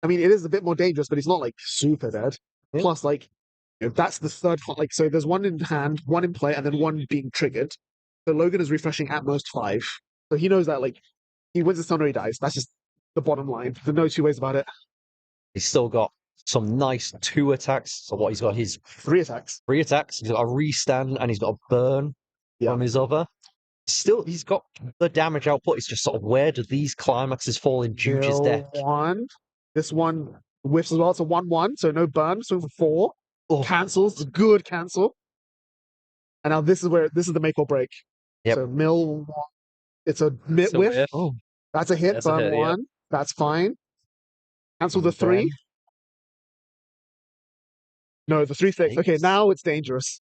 I mean, it is a bit more dangerous, but he's not like super dead. Yeah. Plus, like, that's the third. Like, so there's 1 in hand, 1 in play, and then 1 being triggered. So Logan is refreshing at most 5. So he knows that, like, he wins the stun or he dies. That's just the bottom line. There's no 2 ways about it. He's still got some nice 2 attacks. So what he's got his 3 attacks. 3 attacks. He's got a restand and he's got a burn from his other. Still, he's got the damage output. It's just sort of where do these climaxes fall in Juge's deck? 1. This one whiffs as well. It's a 1-1, so no burn. So for 4. Oh. Cancels. Good cancel. And now this is the make or break. Yep. So mill 1. It's a mid So whiff. if- Oh, That's a hit. That's a Burn hit, 1. yeah. That's fine. Cancel the And 3. then- No, the 3 6. Okay, Six. now it's dangerous.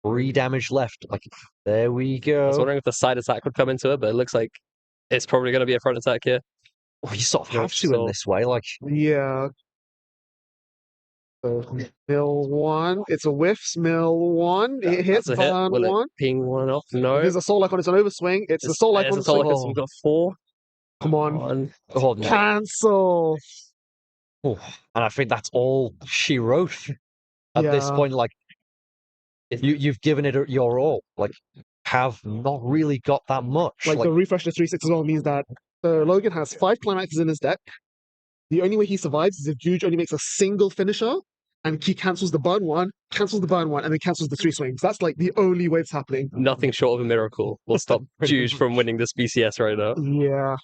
3 damage left. Like there we I was go. wondering if the side attack would come into it, but it looks like it's probably going to be a front attack here. Oh, you sort of Nope, have to in so- this way. Like Yeah. So mill 1. It's a whiffs. Mill 1. It hits. That's a hit. Burn Will 1. it ping one off? No. There's a soul icon. It's an overswing. It's the soul icon. There's a soul icon, swing. so we've got 4. Come on. One. oh no. Cancel. Oh, and I think that's all she wrote at this Yeah. point. Like you've given it your all. Like have not really got that much. Like the refresh to 3 6 as well means that Logan has 5 climaxes in his deck. The only way he survives is if Juge only makes a single finisher and he cancels the burn 1, cancels the burn 1, and then cancels the 3 swings. That's like the only way it's happening. Nothing short of a miracle will stop Juge from winning this BCS right now. Yeah.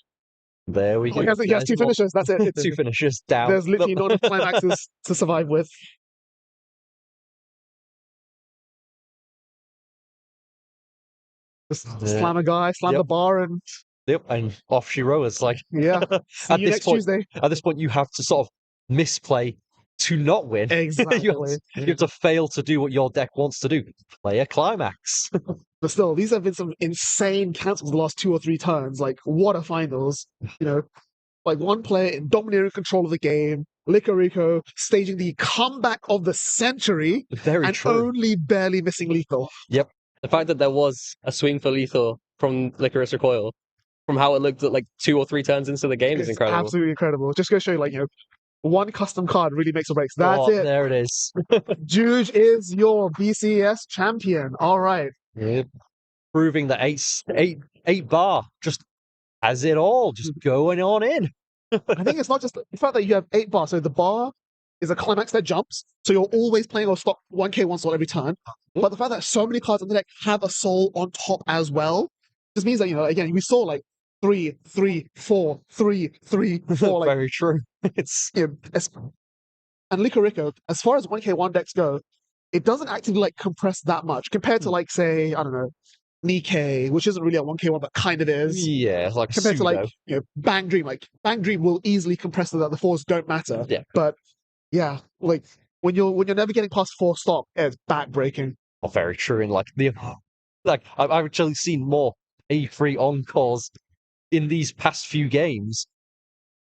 there we go. He has 2 There's more- finishers. That's it. It's, 2 finishes down. there's literally not enough climaxes to survive with. Just Yeah. slam a guy, slam Yep. the bar, and Yep, and off she wrote. It's like yeah. See At you this next point- Tuesday. at this point you have to sort of misplay to not win. Exactly. You have to fail to do what your deck wants to do. Play a climax. But still, these have been some insane cancels the last 2 or 3 turns. Like, what a finals. You know, like 1 player in domineering control of the game, Licoreko staging the comeback of the century, Very and true. only barely missing lethal. The fact that there was a swing for lethal from Licorice Recoil, from how it looked at like 2 or 3 turns into the game, is It's incredible. absolutely incredible. Just go show you, like, you know, one custom card really makes or breaks. That's it. There it is. Juge is your BCS champion. All right. Yeah. Proving that eight bar just has it all, just going on in. I think it's not just the fact that you have 8 bars. So the bar is a climax that jumps. So you're always playing a stop 1k1 soul every turn. But the fact that so many cards on the deck have a soul on top as well just means that, again, we saw like 3, 3, 4, 3, 3, 4. Like, very true. It's and Licorico, as far as 1k1 decks go, it doesn't actually like compress that much compared to like, say, I don't know, Nikkei, which isn't really a 1k1 but kind of is. Yeah, like compared pseudo. to like Bang Dream. Like Bang Dream will easily compress so that the 4s don't matter. Yeah. But yeah, like when you're never getting past 4 stop, it's backbreaking. Oh, very true. And I've actually seen more A3 encores in these past few games,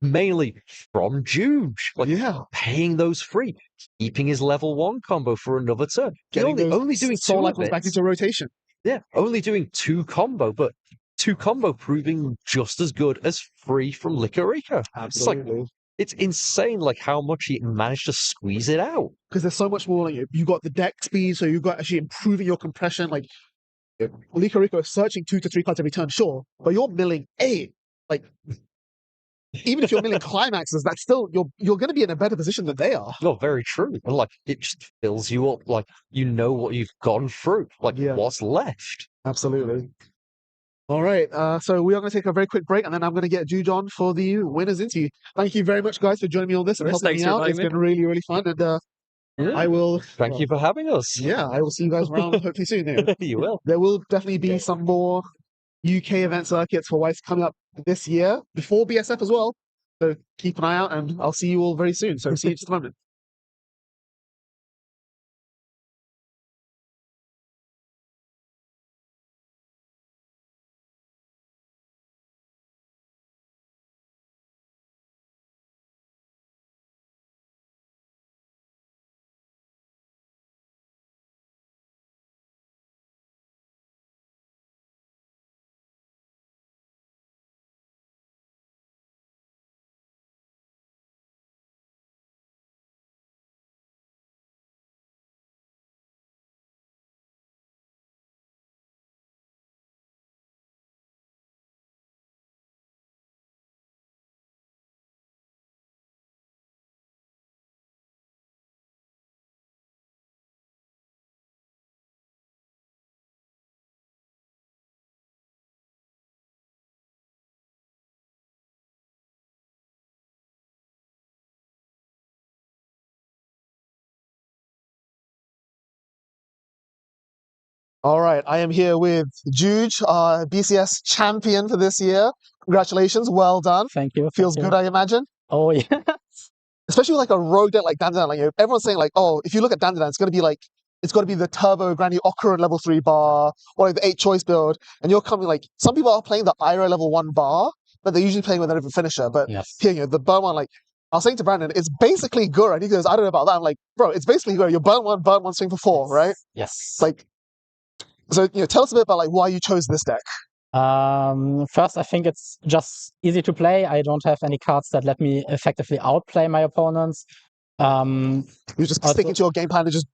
mainly from Juge. Like, Yeah. paying those free, keeping his level 1 combo for another turn. Getting only doing soul 2 icons of back it. into rotation. Yeah, only doing 2 combo, but 2 combo proving just as good as free from Licorico. Absolutely. It's insane, like how much he managed to squeeze it out. Because there's so much more. Like, you got the deck speed, so you got actually improving your compression. Like Licorico is searching 2 to 3 cards every turn, sure, but you're milling 8. Like even if you're milling climaxes, that's still you're going to be in a better position than they are. No, very true. And like it just fills you up. Like you know what you've gone through. Like what's left. Absolutely. All right, so we are going to take a very quick break, and then I'm going to get Juge on for the winners interview. Thank you very much, guys, for joining me on this and helping me out. It's been really, really fun, and I will. Thank you for having us. Yeah, I will see you guys around hopefully soon. You will. There will definitely be some more UK event circuits for Weiss coming up this year before BSF as well. So keep an eye out, and I'll see you all very soon. So see you in just a moment. All right, I am here with Juge, our BCS champion for this year. Congratulations, well done. Thank you. Feels good, I imagine. Oh yeah. Especially with like a rogue deck like Dandadan. Like everyone's saying like, oh, if you look at Dandadan, it's got to be the Turbo Granny Ocaran level 3 bar or like the 8 choice build, and you're coming like some people are playing the Ira level 1 bar, but they're usually playing with a different finisher. But here, the burn one, like I was saying to Brandon, it's basically Gura, and he goes, I don't know about that. I'm like, bro, it's basically Gura. You burn one, swing for 4, right? Yes. Like. So, tell us a bit about like why you chose this deck. First, I think it's just easy to play. I don't have any cards that let me effectively outplay my opponents. You're just sticking to your game plan and just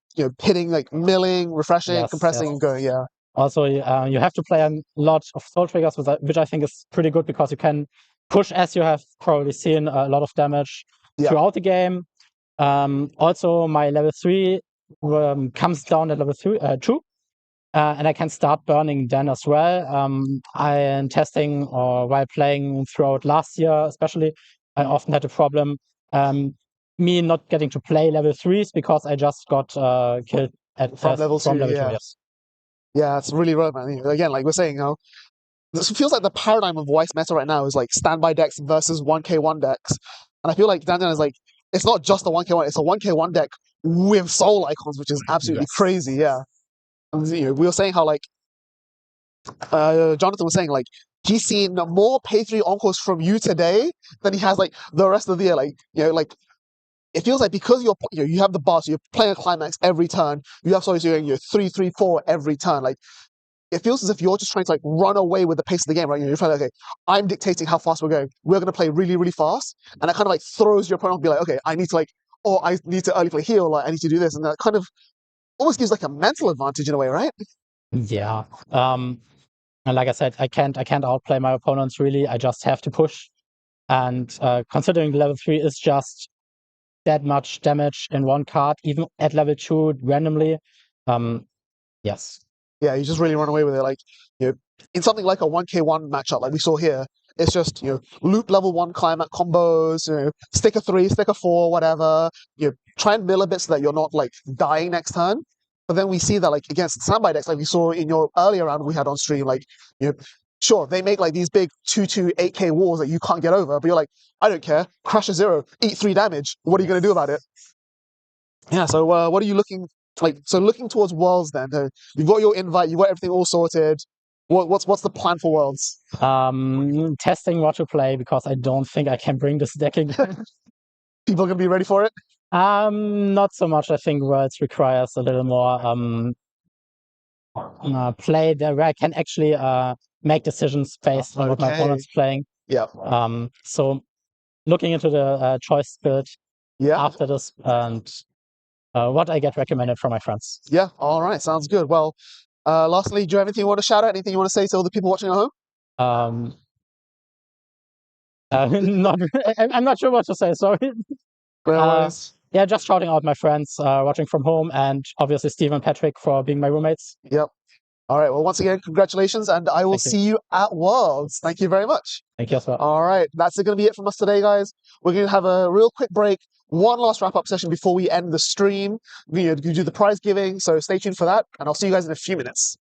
hitting, like milling, refreshing, compressing, and going. Yeah. Also, you have to play a lot of soul triggers, which I think is pretty good because you can push, as you have probably seen, a lot of damage throughout the game. Also, my level 3 comes down at level 2. And I can start burning then as well. I am testing or while playing throughout last year, especially, I often had a problem me not getting to play level 3s because I just got killed from level 2. Yes. Yeah, it's really relevant. Again, like we're saying, this feels like the paradigm of Weiss meta right now is like standby decks versus 1k1 decks, and I feel like Dandan is like it's not just a 1k1; it's a 1k1 deck with soul icons, which is absolutely crazy. Yeah. We were saying how like Jonathan was saying like he's seen more pay 3 encores from you today than he has like the rest of the year. Like like it feels like because you have the boss, you're playing a climax every turn. You have doing 3, 3, 4 every turn. Like it feels as if you're just trying to like run away with the pace of the game, right? You're trying to, okay, I'm dictating how fast we're going. We're going to play really, really fast, and that kind of like throws your opponent off, be like, okay, I need to like, oh, I need to early play here, like I need to do this, and that kind of almost gives like a mental advantage in a way, right? Yeah. And like I said, I can't outplay my opponents really. I just have to push. And considering level 3 is just that much damage in one card, even at level 2 randomly. Yes. Yeah, you just really run away with it. Like, in something like a 1k1 matchup, like we saw here, it's just, loop level 1 climate combos, stick a 3, stick a 4, whatever. Try and mill a bit so that you're not, like, dying next turn. But then we see that, like, against standby decks, like we saw in your earlier round we had on stream, like, sure, they make, like, these big 2-2, 8k walls that you can't get over, but you're like, I don't care, crash a 0, eat 3 damage. What are you going to do about it? Yeah, so what are you looking looking towards Worlds then? You've got your invite, you've got everything all sorted. What's the plan for Worlds? Testing what to play because I don't think I can bring this deck again. People are gonna be ready for it? Not so much. I think Worlds requires a little more play there where I can actually make decisions based on what my opponent's playing. Yeah. So looking into the choice build after this and what I get recommended from my friends. Yeah, all right, sounds good. Well, lastly, do you have anything you want to shout out? Anything you want to say to all the people watching at home? I'm not sure what to say, sorry. Yeah, just shouting out my friends watching from home, and obviously Steve and Patrick for being my roommates. Yep. All right, well, once again, congratulations, and I will see you at Worlds. Thank you very much. Thank you as well. All right, that's going to be it from us today, guys. We're going to have a real quick break, one last wrap-up session before we end the stream. We're going to do the prize giving, so stay tuned for that, and I'll see you guys in a few minutes.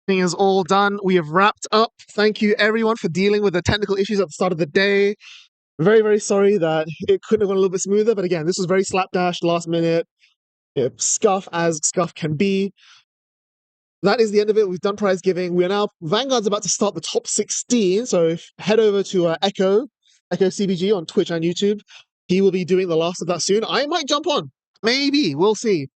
Thing is all done. We have wrapped up. Thank you everyone for dealing with the technical issues at the start of the day. Very, very sorry that it couldn't have gone a little bit smoother, but again, this was very slapdash, last minute, scuff as scuff can be. That is the end of it. We've done prize giving. We are now, Vanguard's about to start the top 16, so head over to Echo CBG on Twitch and YouTube. He will be doing the last of that soon. I might jump on. Maybe. We'll see.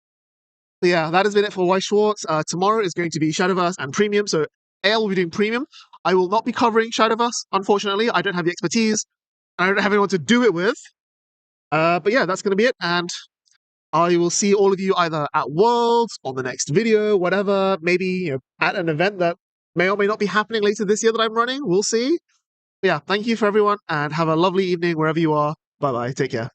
But yeah, that has been it for Weiss Schwarz. Tomorrow is going to be Shadowverse and Premium, so AL will be doing Premium. I will not be covering Shadowverse, unfortunately. I don't have the expertise. I don't have anyone to do it with. But yeah, that's going to be it, and I will see all of you either at Worlds, on the next video, whatever, maybe at an event that may or may not be happening later this year that I'm running. We'll see. But yeah, thank you for everyone, and have a lovely evening wherever you are. Bye-bye. Take care.